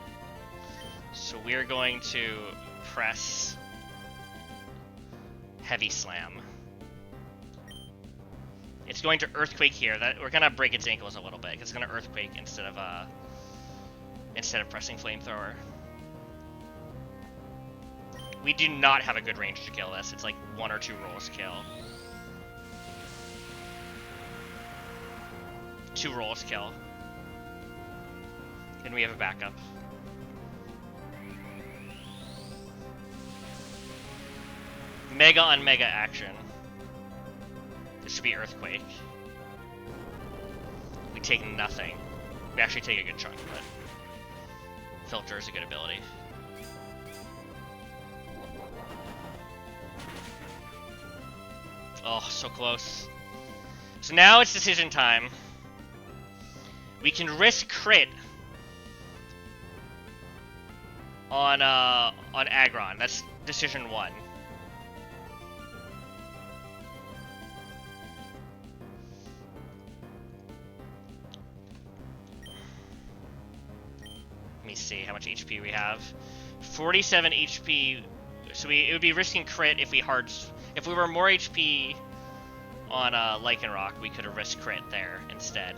So we're going to press Heavy Slam. It's going to Earthquake here. We're gonna break its ankles a little bit. It's gonna Earthquake instead of pressing Flamethrower. We do not have a good range to kill this. It's like 1 or 2 rolls kill. 2 rolls kill. And we have a backup. Mega on Mega action. This should be Earthquake. We take nothing. We actually take a good chunk of it. Filter is a good ability. Oh, so close. So now it's decision time. We can risk crit on Aggron. That's decision 1. Let me see how much HP we have. 47 HP. So it would be risking crit if we if we were more HP on Lycanroc, we could have risked crit there instead.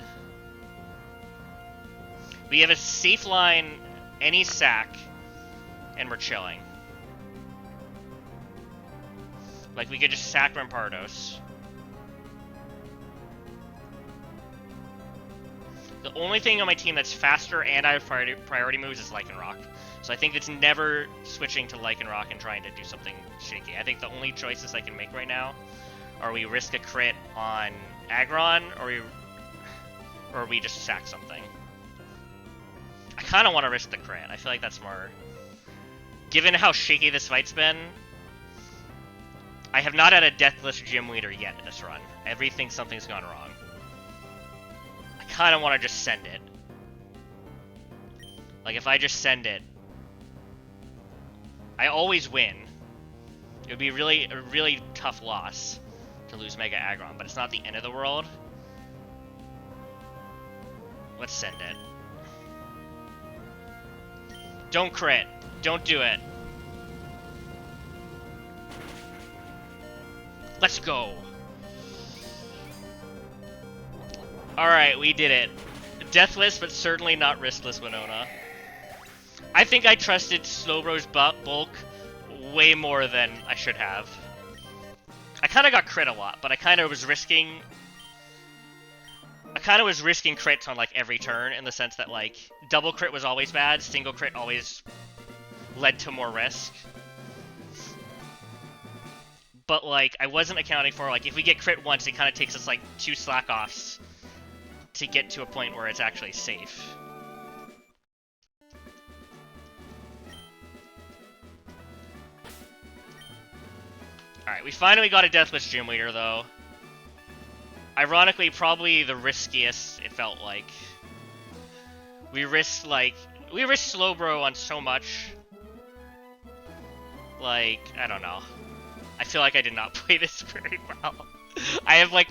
We have a safe line, any sack, and we're chilling. Like, we could just sack Rampardos. The only thing on my team that's faster and I have priority moves is Lycanroc. So I think it's never switching to Lycanroc and trying to do something shaky. I think the only choices I can make right now are we risk a crit on Aggron, or we just sack something. kind of want to risk the crit. I feel like that's more... Given how shaky this fight's been, I have not had a deathless gym leader yet in this run. Everything, something's gone wrong. I kind of want to just send it. Like, if I just send it, I always win. It would be a really tough loss to lose Mega Aggron, but it's not the end of the world. Let's send it. Don't crit. Don't do it. Let's go. Alright, we did it. Deathless, but certainly not riskless Winona. I think I trusted Slowbro's bulk way more than I should have. I kind of got crit a lot, but I kind of was risking... I kind of was risking crits on, like, every turn, in the sense that, like, double crit was always bad, single crit always led to more risk. But, like, I wasn't accounting for, like, if we get crit once, it kind of takes us, like, 2 slack-offs to get to a point where it's actually safe. Alright, we finally got a Deathless Gym Leader, though. Ironically, probably the riskiest, it felt like. We risked Slowbro on so much. Like, I don't know. I feel like I did not play this very well. I have, like,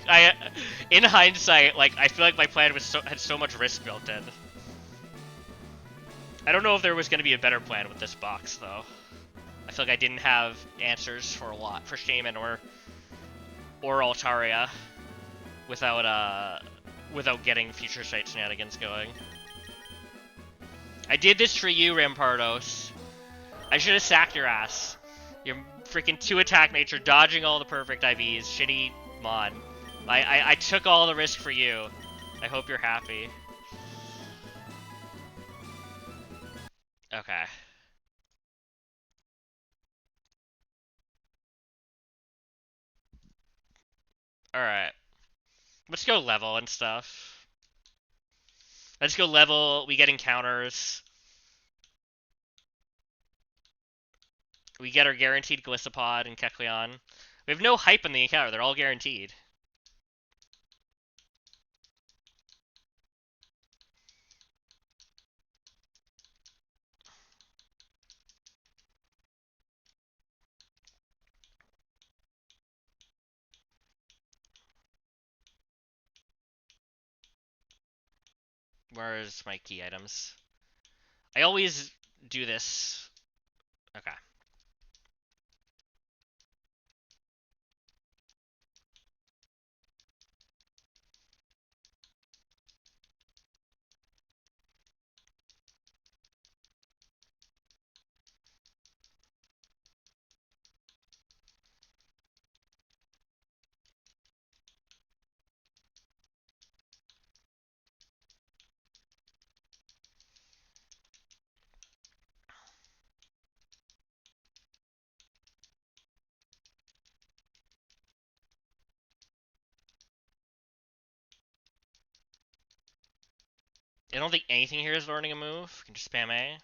in hindsight, like, I feel like my plan was had so much risk built in. I don't know if there was going to be a better plan with this box, though. I feel like I didn't have answers for a lot, for Shaman or Altaria, without getting Future Sight shenanigans going. I did this for you, Rampardos. I should have sacked your ass. You're freaking 2 attack nature, dodging all the perfect IVs, shitty Mon. I took all the risk for you. I hope you're happy. Okay. Alright. Let's go level and stuff. Let's go level, we get encounters. We get our guaranteed Gliscopod and Kecleon. We have no hype in the encounter, they're all guaranteed. Where's my key items? I always do this. Okay. I don't think anything here is learning a move. We can just spam A.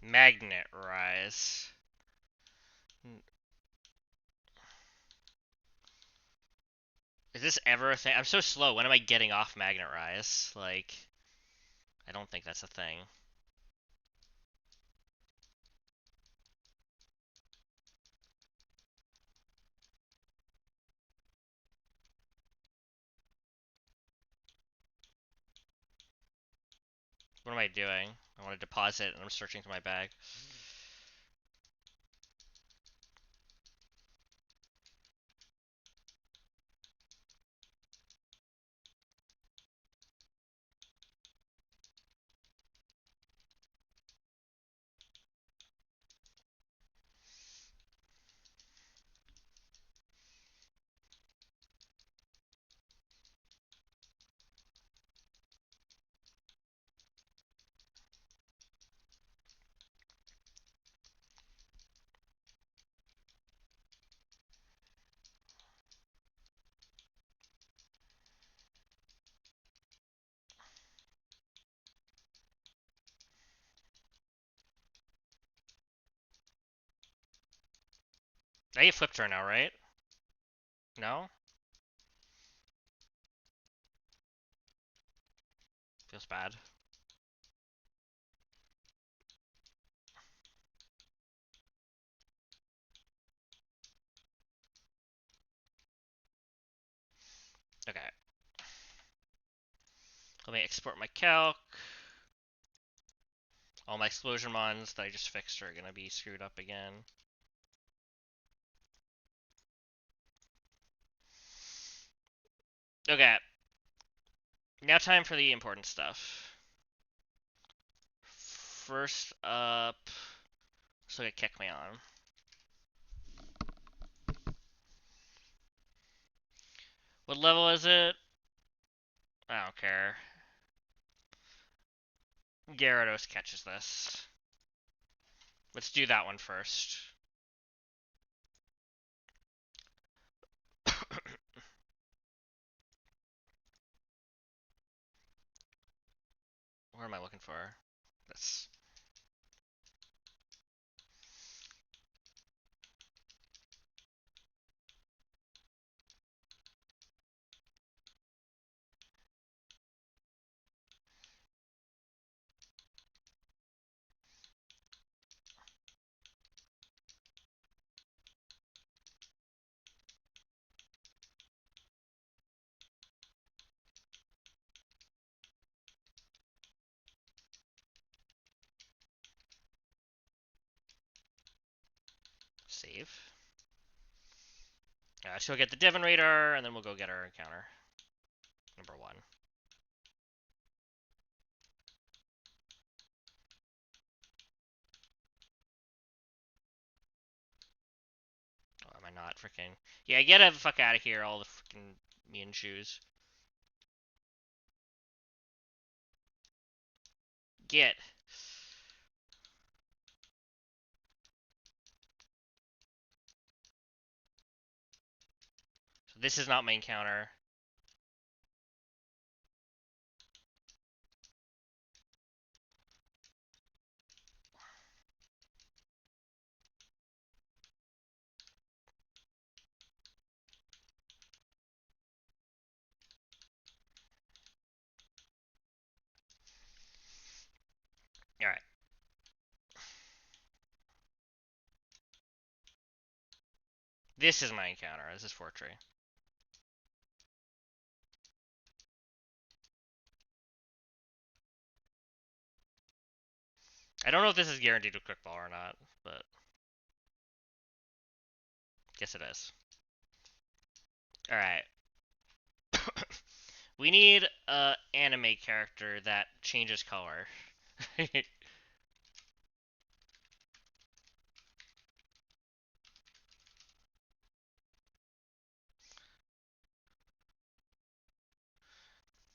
Magnet Rise. Is this ever a thing? I'm so slow. When am I getting off Magnet Rise? Like, I don't think that's a thing. What am I doing? I want to deposit and I'm searching through my bag. I get flip turn now, right? No? Feels bad. Okay. Let me export my calc. All my explosion mons that I just fixed are gonna be screwed up again. Okay. Now time for the important stuff. First up, let's look at Kick Me On. What level is it? I don't care. Gyarados catches this. Let's do that one first. What am I looking for? This. Save. So we'll get the Devon Radar, and then we'll go get our encounter. Number 1. Oh, am I not freaking... Yeah, get the fuck out of here, all the freaking Mean shoes. Get. So this is not my encounter. Alright. This is my encounter. This is Fortree. I don't know if this is guaranteed to quick ball or not, but guess it is. Alright. We need a anime character that changes color.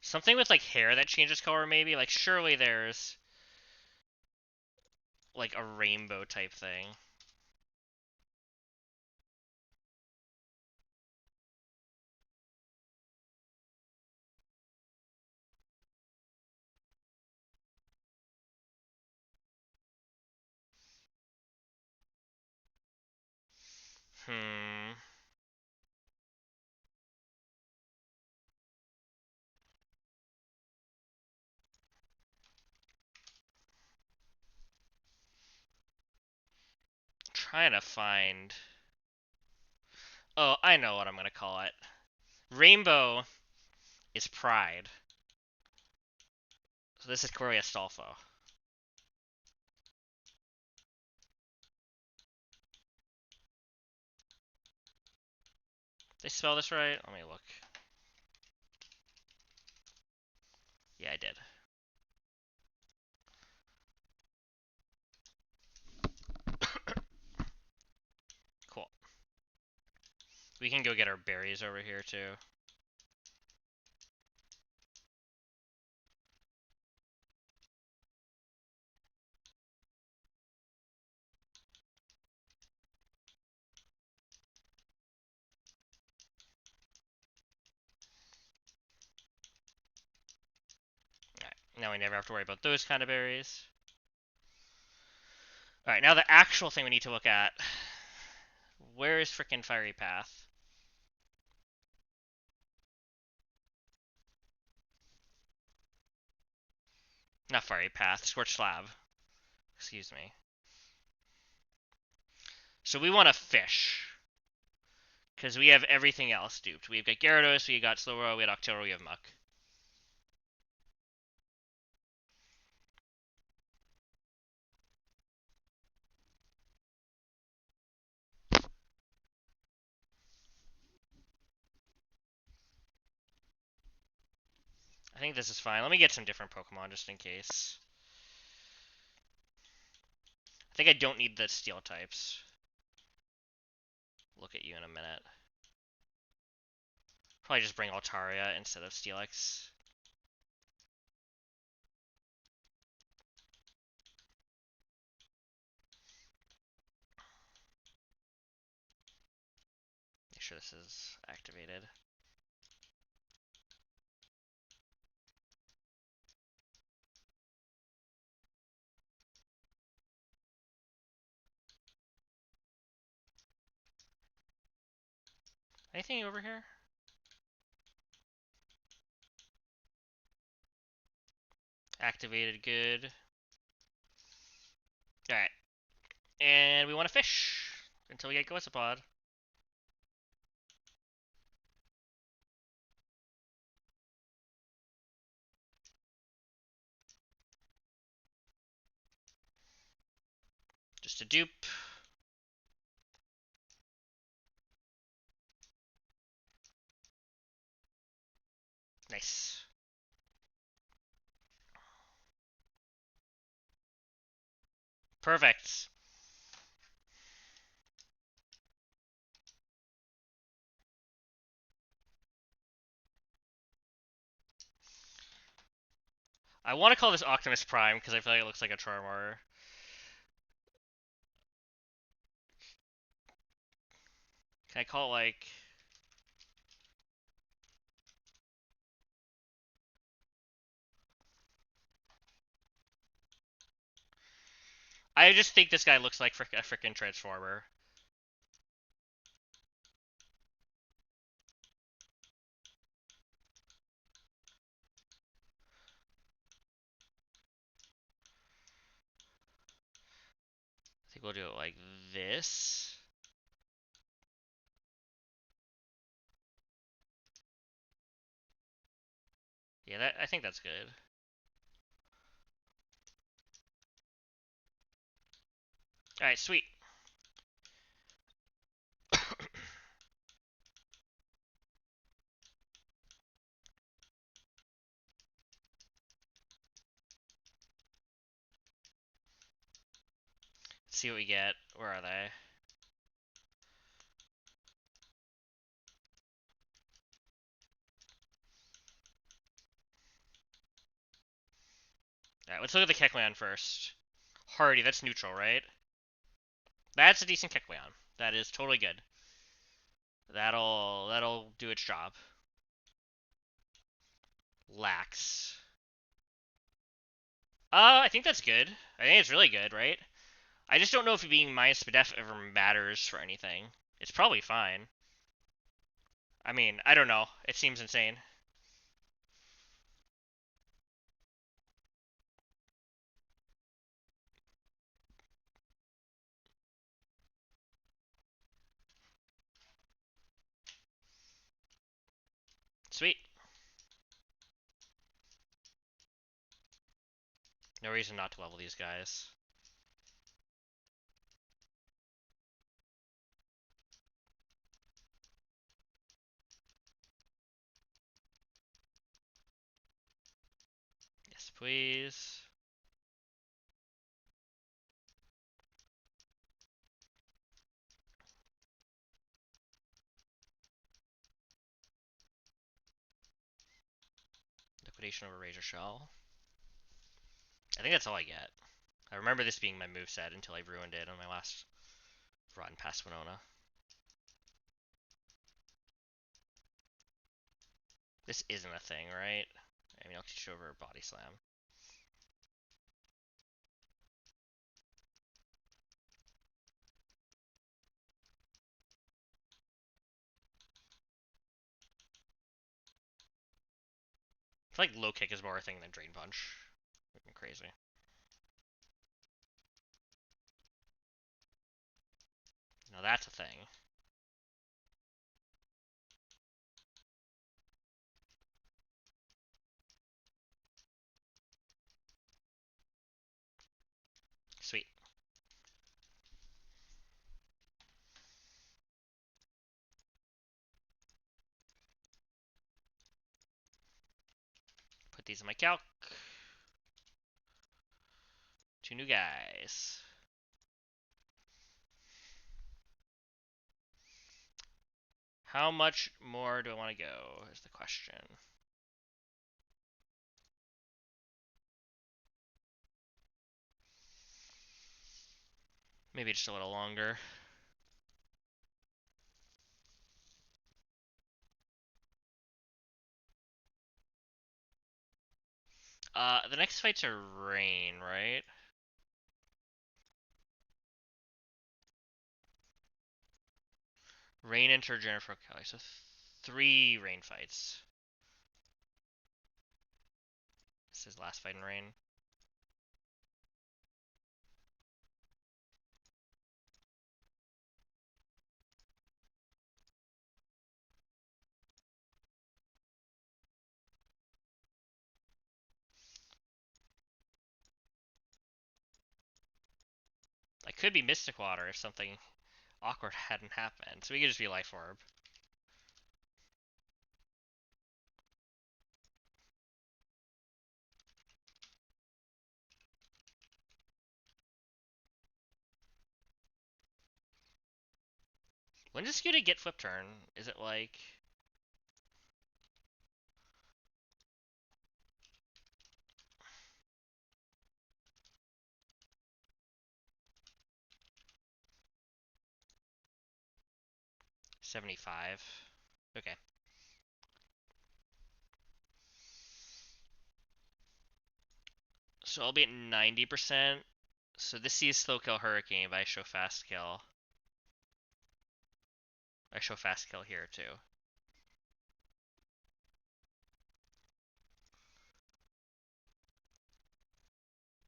Something with like hair that changes color maybe? Like surely there's like a rainbow type thing. Hmm. Trying to find. Oh, I know what I'm gonna call it. Rainbow is pride. So this is Cory Astolfo. Did they spell this right? Let me look. Yeah, I did. Cool. We can go get our berries over here too. Alright, now we never have to worry about those kind of berries. Alright, now the actual thing we need to look at. Where is frickin' Fiery Path? Not Fiery Path, Scorched Slab. Excuse me. So we want to fish. Because we have everything else duped. We've got Gyarados, we got Slowbro, we got Octoro, we have Muck. I think this is fine. Let me get some different Pokemon just in case. I think I don't need the Steel types. Look at you in a minute. Probably just bring Altaria instead of Steelix. Make sure this is activated. Anything over here? Activated, good. Alright. And we want to fish until we get Golisopod. Just a dupe. Nice. Perfect. I want to call this Optimus Prime because I feel like it looks like a Charmer. Can I call it like... I just think this guy looks like a freaking Transformer. I think we'll do it like this. Yeah, I think that's good. Alright, sweet. Let's see what we get. Where are they? Alright, let's look at the Kecleon first. Hardy, that's neutral, right? That's a decent Kecleon. That is totally good. That'll do its job. Lax. I think that's good. I think it's really good, right? I just don't know if being minus Spadef ever matters for anything. It's probably fine. I mean, I don't know. It seems insane. Sweet. No reason not to level these guys. Yes, please. Liquidation over Razor Shell. I think that's all I get. I remember this being my moveset until I ruined it on my last run past Winona. This isn't a thing, right? I mean, I'll teach you over Body Slam. I feel like low kick is more a thing than Drain Punch. Looking crazy. Now that's a thing. Sweet. Put these in my calc. 2 new guys. How much more do I want to go is the question. Maybe just a little longer. The next fights are Rain, right? Rain enter Jennifer Kelly, so 3 Rain fights. This is last fight in Rain. I could be Mystic Water if something awkward hadn't happened, so we could just be Life Orb. When does Scooter get Flip Turn? Is it like... $75? Okay. So I'll be at 90%. So this sees Slow Kill Hurricane, but I show Fast Kill. I show Fast Kill here too.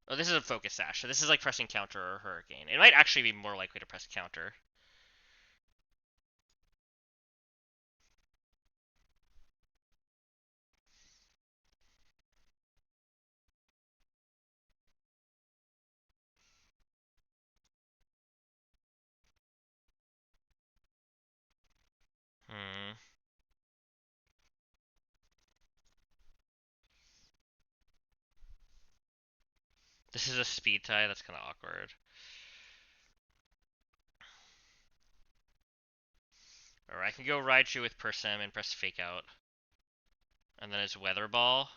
Oh, this is a Focus Sash, so this is like pressing Counter or Hurricane. It might actually be more likely to press Counter. Hmm. This is a speed tie, that's kind of awkward. Or I can go Raichu with Persem and press Fake Out. And then it's Weather Ball.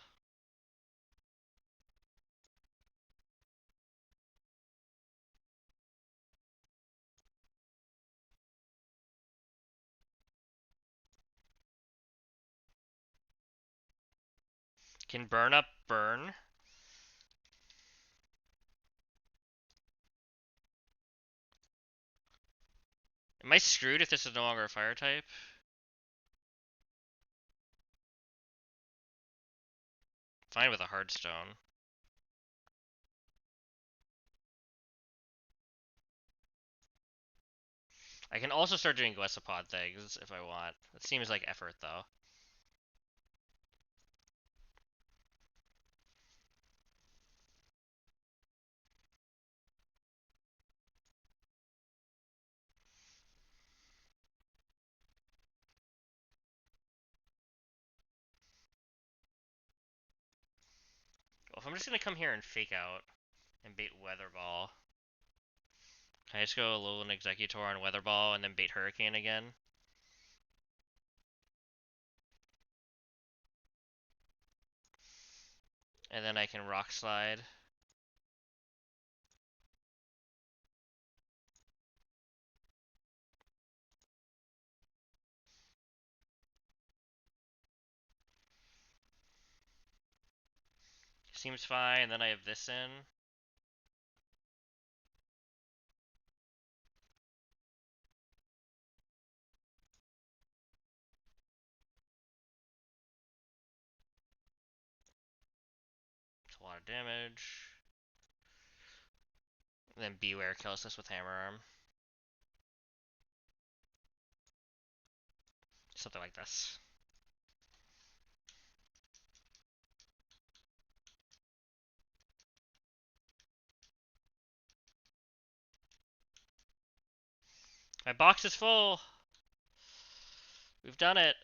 Can burn up Burn. Am I screwed if this is no longer a fire type? Fine with a hard stone. I can also start doing Glessapod things if I want. It seems like effort though. Well, if I'm just gonna come here and fake out and bait Weather Ball, can I just go Alolan Executor on Weather Ball and then bait Hurricane again? And then I can Rock Slide. Seems fine, and then I have this in. It's a lot of damage. And then Beware kills us with Hammer Arm. Something like this. My box is full! We've done it!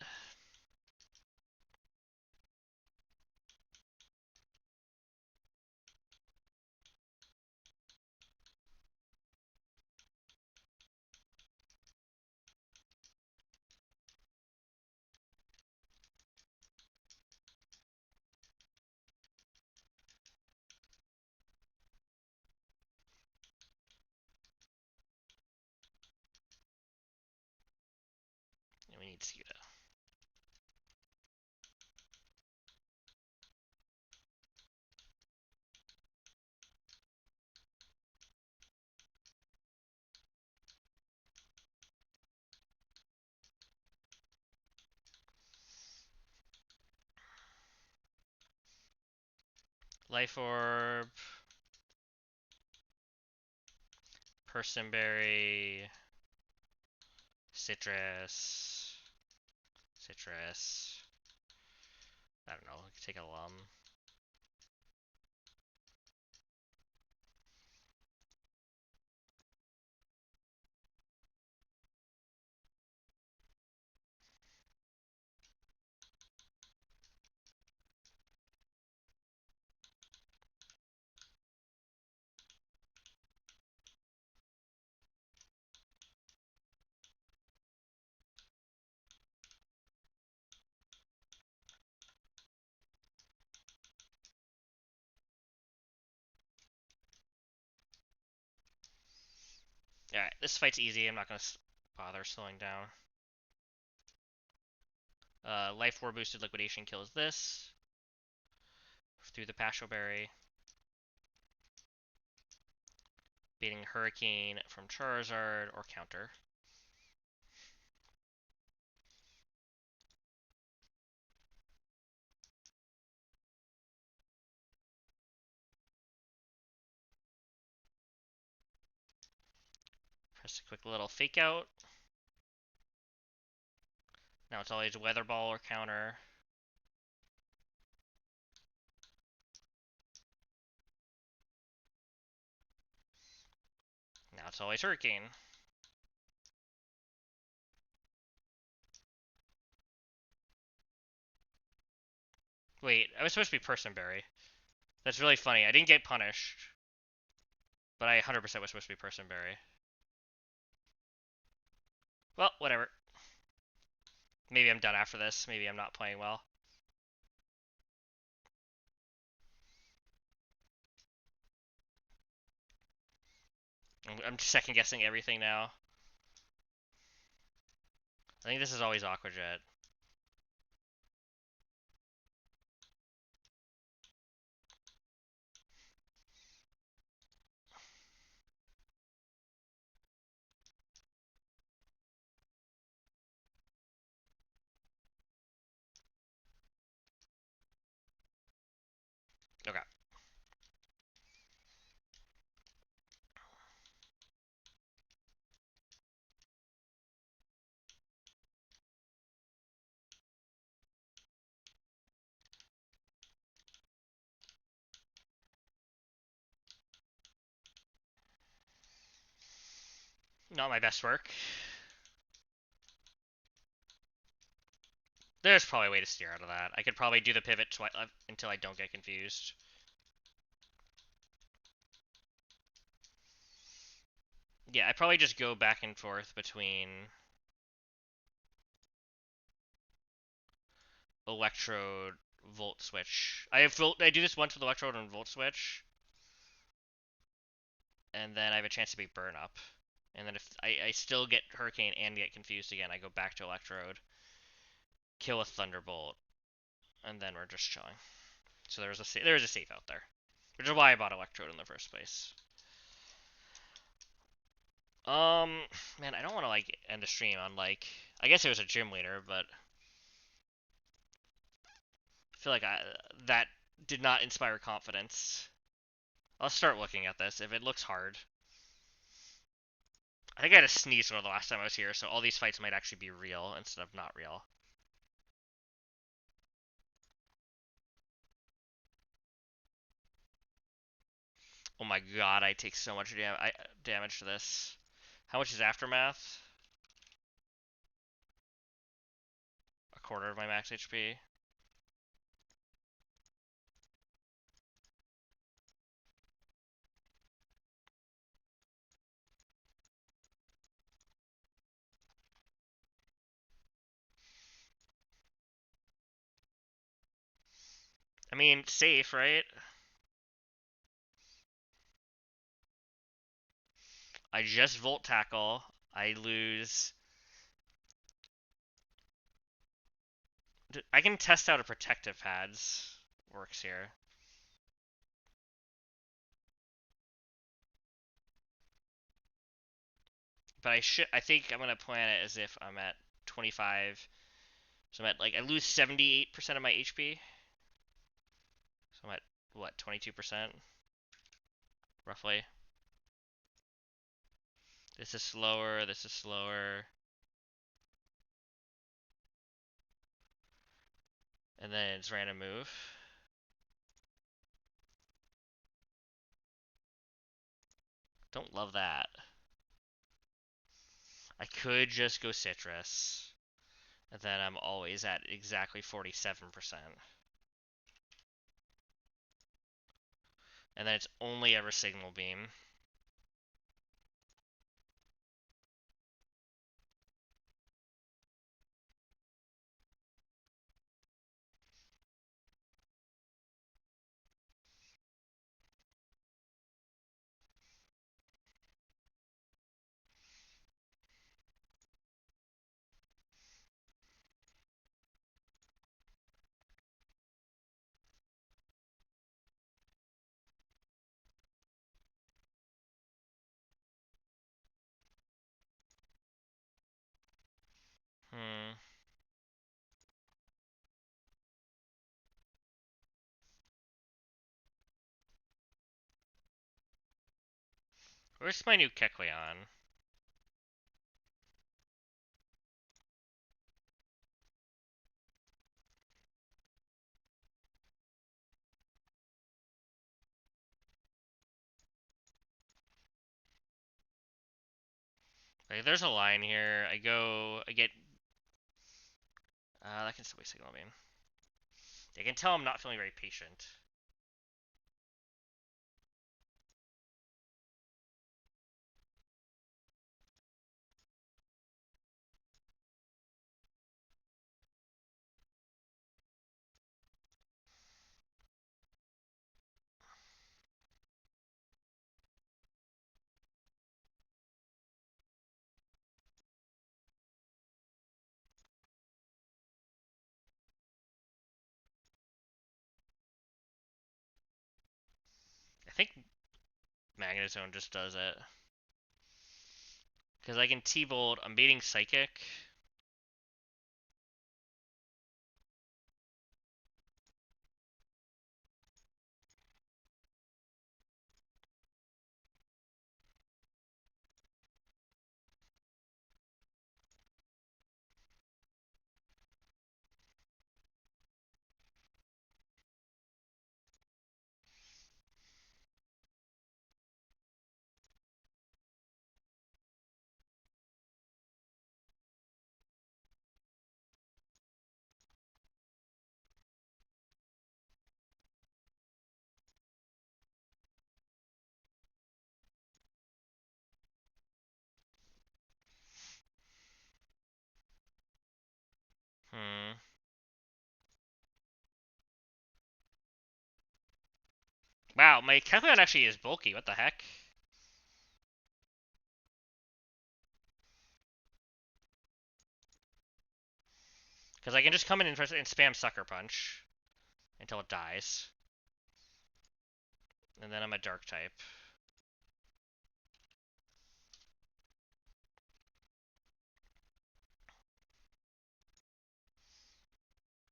And we need Scooter. Life Orb. Personberry. Citrus. Citrus. I don't know. I could take a Lum. Alright, this fight's easy. I'm not gonna bother slowing down. Life Orb boosted Liquidation kills this. Through the Pasho Berry. Beating Hurricane from Charizard or counter. Press a quick little fake out. Now it's always Weather Ball or counter. Now it's always Hurricane. Wait, I was supposed to be Personberry. That's really funny. I didn't get punished. But I 100% was supposed to be Personberry. Well, whatever. Maybe I'm done after this. Maybe I'm not playing well. I'm second guessing everything now. I think this is always Aqua Jet. Okay. Not my best work. There's probably a way to steer out of that. I could probably do the pivot until I don't get confused. Yeah, I probably just go back and forth between electrode, volt switch. I do this once with electrode and volt switch, and then I have a chance to beat burn up. And then if I still get hurricane and get confused again, I go back to electrode, kill a thunderbolt, and then we're just chilling. So there is a safe out there, which is why I bought electrode in the first place. Man, I don't want to like end the stream on like I guess it was a gym leader, but I feel like that did not inspire confidence. I'll start looking at this if it looks hard. I think I had a sneeze one of the last time I was here, so all these fights might actually be real instead of not real. Oh my god, I take so much damage to this. How much is aftermath? A quarter of my max HP. I mean, safe, right? I just volt tackle. I lose. I can test out a protective pads. Works here. But I think I'm gonna plan it as if I'm at 25. So I'm at like I lose 78% of my HP. So I'm at what 22% roughly. This is slower. This is slower. And then it's random move. Don't love that. I could just go citrus. And then I'm always at exactly 47%. And then it's only ever signal beam. Hmm. Where's my new Kecleon? Like, there's a line here. I get. That can still be signal beam. I can tell I'm not feeling very patient. I think Magnezone just does it. Because I can T-Bolt, I'm beating Psychic. Wow, my Kecleon actually is bulky. What the heck? Because I can just come in and spam Sucker Punch until it dies. And then I'm a Dark type.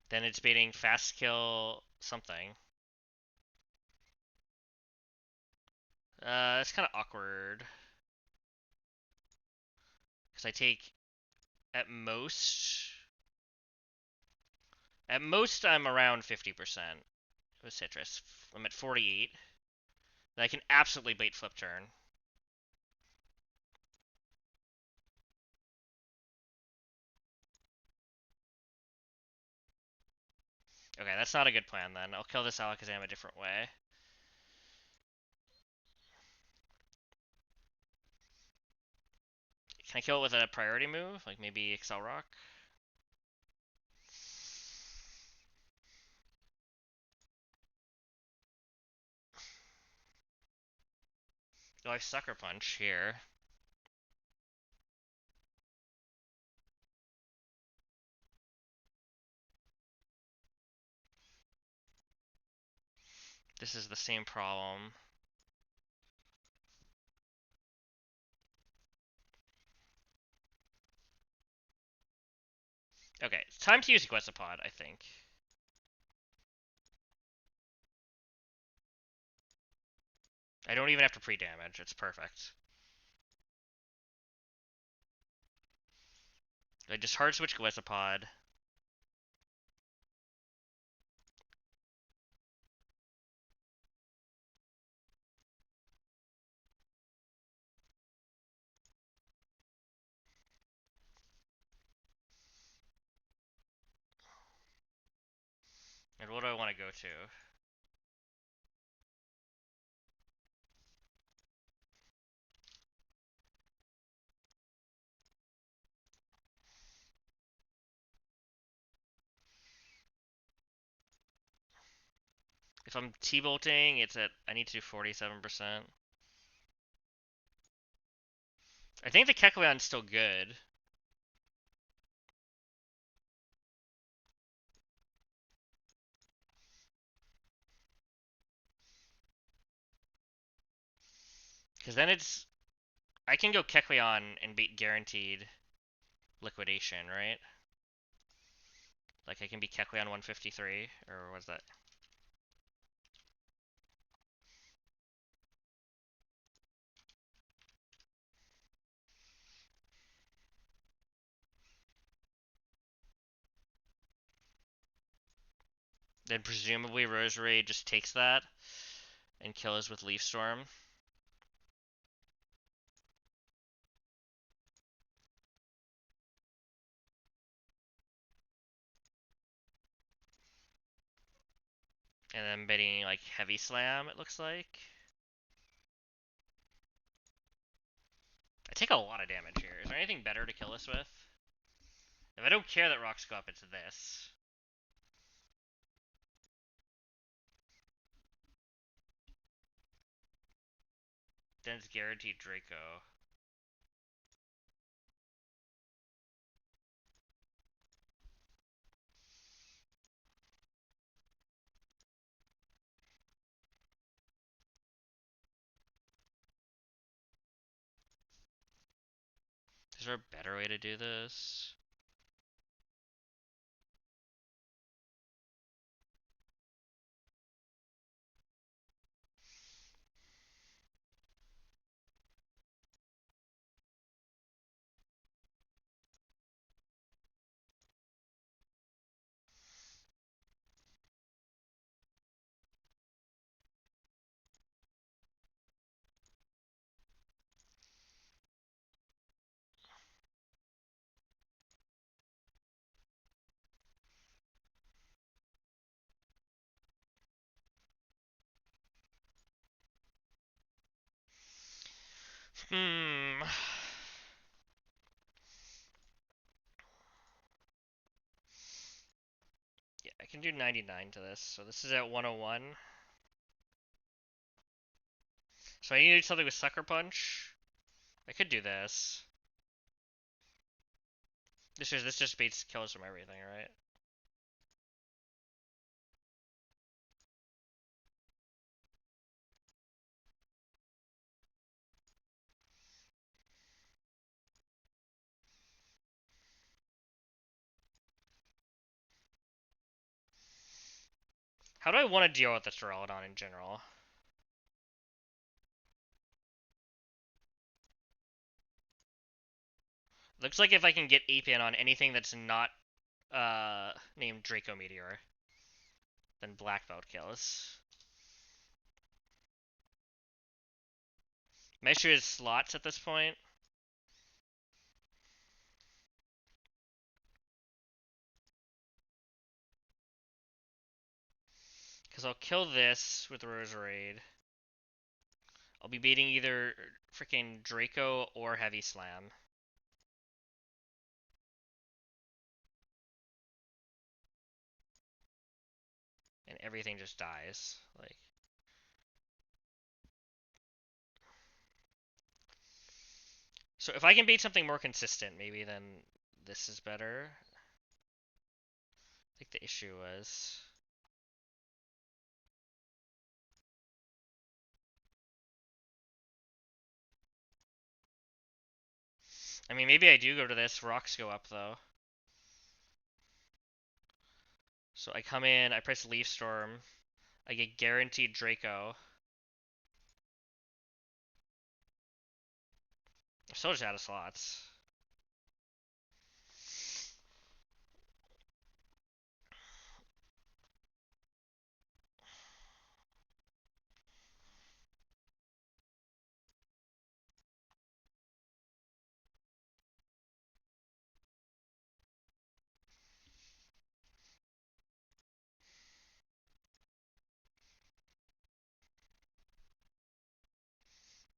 Then it's baiting Fast Kill something. It's kind of awkward. Because I take, at most... At most, I'm around 50% with Citrus. I'm at 48. Then I can absolutely bait Flip Turn. Okay, that's not a good plan then. I'll kill this Alakazam a different way. Can I kill it with a priority move? Like maybe Excel Rock? Oh, I Sucker Punch here. This is the same problem. Okay, it's time to use Questapod, I think. I don't even have to pre-damage. It's perfect. I just hard switch Questapod. And what do I want to go to? If I'm T-bolting, it's at, I need to do 47%. I think the Kecleon's still good. Because then it's, I can go Kecleon and be guaranteed liquidation, right? Like I can be Kecleon 153, or was that? Then presumably Roserade just takes that and kills with Leaf Storm. And then betting like Heavy Slam, it looks like. I take a lot of damage here. Is there anything better to kill this with? If I don't care that rocks go up, it's this. Then it's guaranteed Draco. Is there a better way to do this? Hmm. Yeah, I can do 99 to this. So this is at 101. So I need to do something with Sucker Punch. I could do this. This just baits kills from everything, right? How do I want to deal with this Duraludon in general? Looks like if I can get Ape in on anything that's not named Draco Meteor, then Black Belt kills. My issue is slots at this point. Because I'll kill this with Roserade. I'll be baiting either freaking Draco or Heavy Slam. And everything just dies. Like, so if I can bait something more consistent, maybe then this is better. I think the issue was... I mean, maybe I do go to this. Rocks go up, though. So I come in, I press Leaf Storm. I get guaranteed Draco. I'm still just out of slots.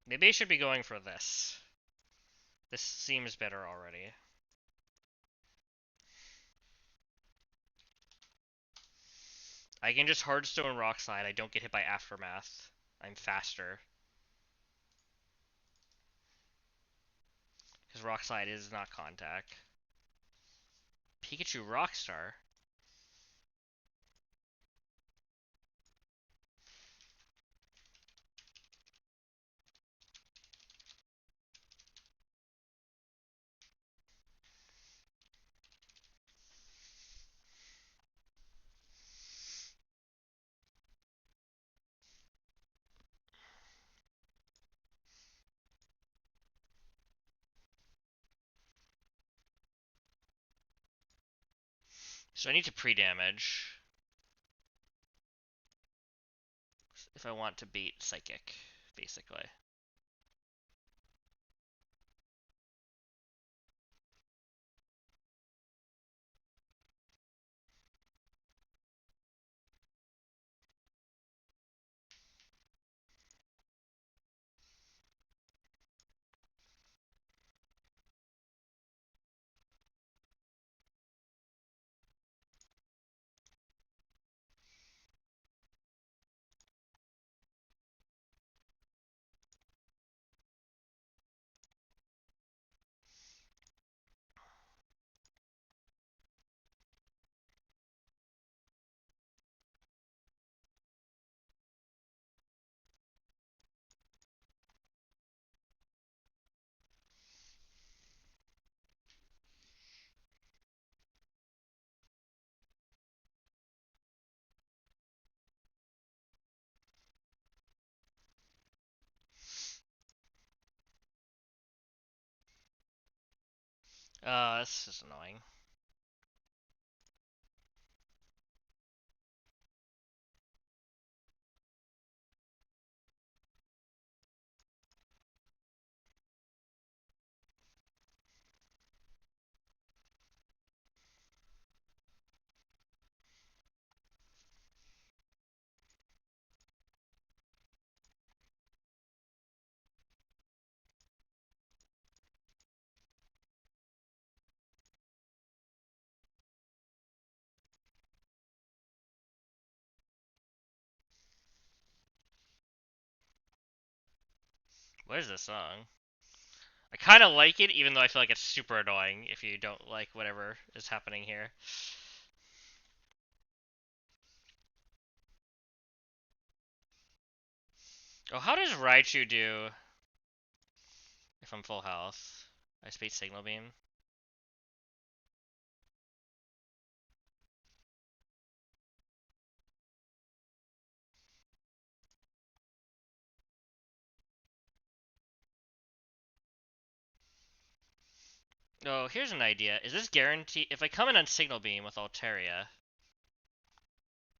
Maybe I should be going for this. This seems better already. I can just Hardstone Rock Slide. I don't get hit by Aftermath. I'm faster. Because Rock Slide is not contact. Pikachu Rockstar? So I need to pre-damage if I want to beat Psychic, basically. This is annoying. What is this song? I kind of like it, even though I feel like it's super annoying if you don't like whatever is happening here. Oh, how does Raichu do if I'm full health? I space Signal Beam. Oh, here's an idea. Is this guaranteed? If I come in on Signal Beam with Altaria,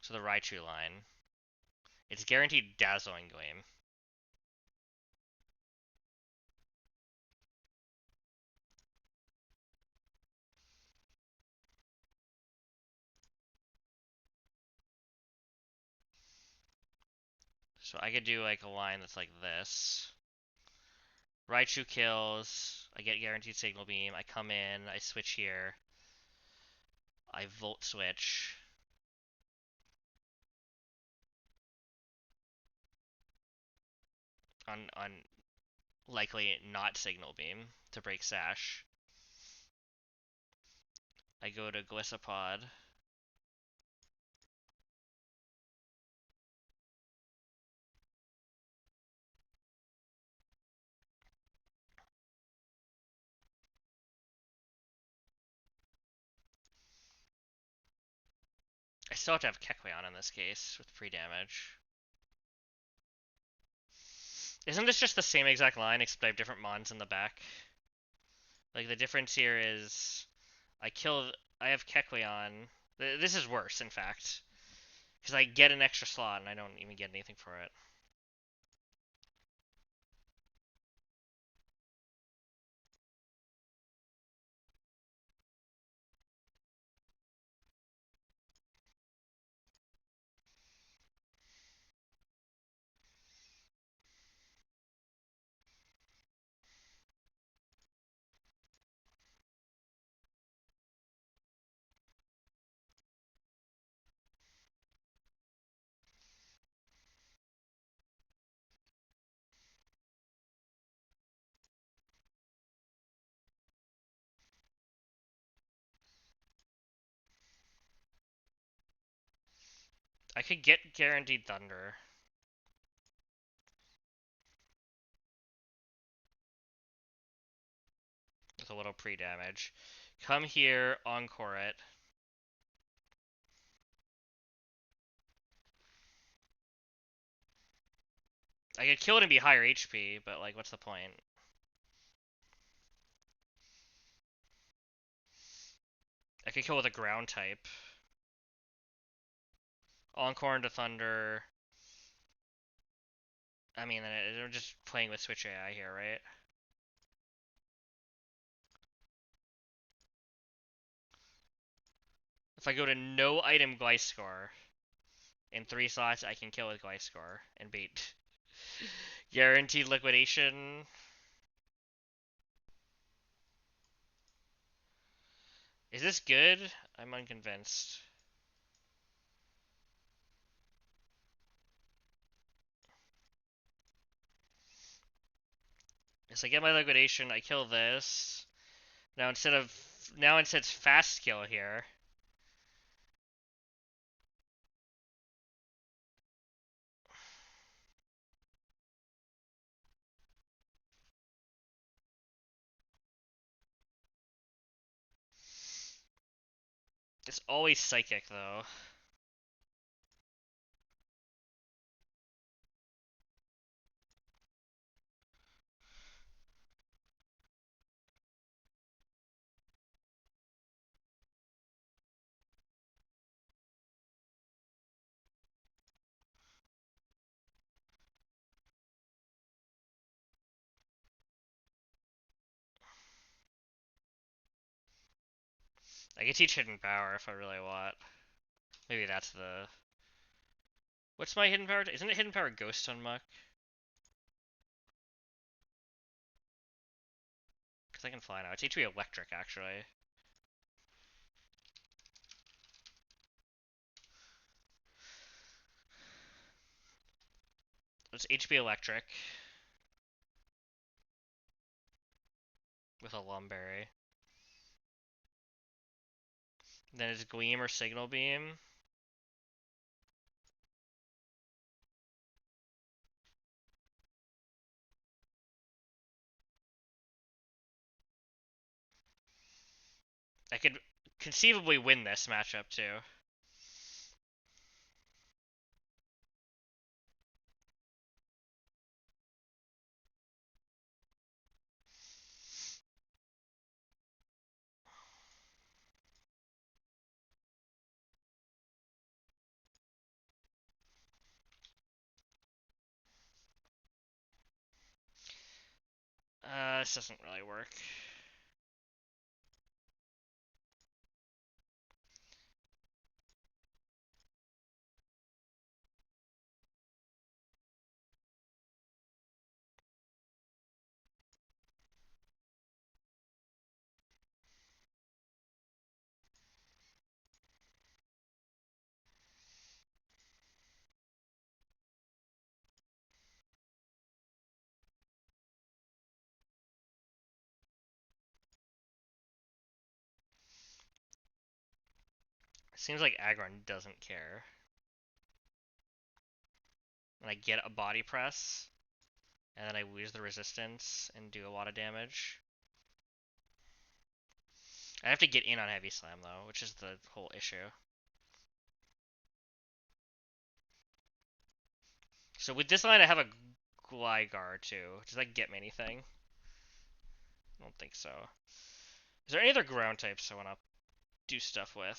so the Raichu line, it's guaranteed Dazzling Gleam. So I could do like a line that's like this. Raichu kills, I get guaranteed Signal Beam, I come in, I switch here, I Volt Switch. On likely not Signal Beam to break Sash. I go to Gliscopod. I still have to have Kecleon in this case with pre-damage. Isn't this just the same exact line except I have different mons in the back? Like the difference here is I have Kecleon. This is worse, in fact, because I get an extra slot and I don't even get anything for it. I could get Guaranteed Thunder. With a little pre-damage. Come here, Encore it. I could kill it and be higher HP, but like, what's the point? I could kill with a ground type. Encore into Thunder. I mean, they're just playing with Switch AI here, right? If I go to no item Gliscor in 3 slots, I can kill with Gliscor and beat. Guaranteed liquidation. Is this good? I'm unconvinced. So I get my liquidation, I kill this. Now instead it's fast kill here. It's always psychic though. I can teach hidden power if I really want. Maybe that's the. What's my hidden power? Isn't it hidden power Ghost Unmuck? Because I can fly now. It's HP electric actually. It's HP electric. with a Lumberry. Then it's Gleam or Signal Beam. I could conceivably win this matchup too. This doesn't really work. It seems like Aggron doesn't care. And I get a body press, and then I lose the resistance and do a lot of damage. I have to get in on Heavy Slam though, which is the whole issue. So with this line, I have a Gligar too. Does that get me anything? I don't think so. Is there any other ground types I want to do stuff with?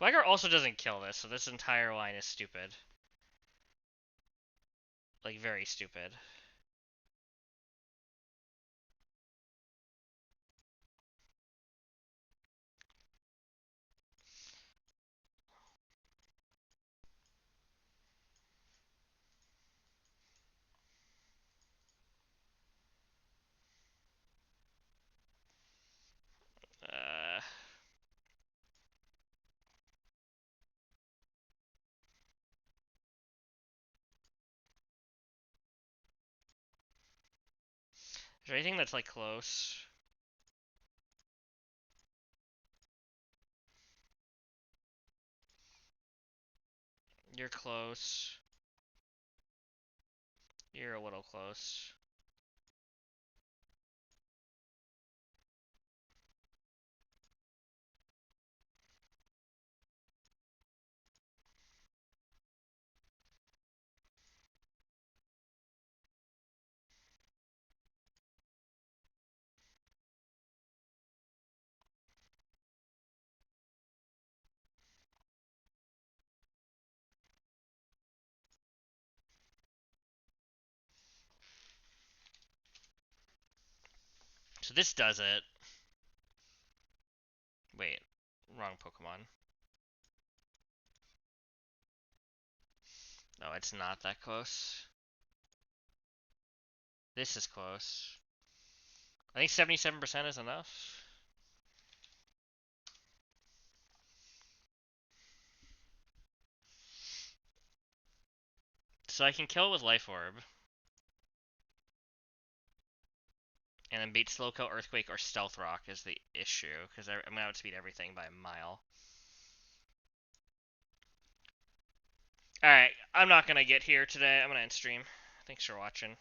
Gligar also doesn't kill this, so this entire line is stupid. Like, very stupid. Uh, is there anything that's, like, close? You're close. You're a little close. So this does it. Wait, wrong Pokemon. No, it's not that close. This is close. I think 77% is enough. So I can kill it with Life Orb. And then beat Slowkill, Earthquake, or Stealth Rock is the issue, because I'm going to outspeed everything by a mile. Alright, I'm not going to get here today. I'm going to end stream. Thanks for watching.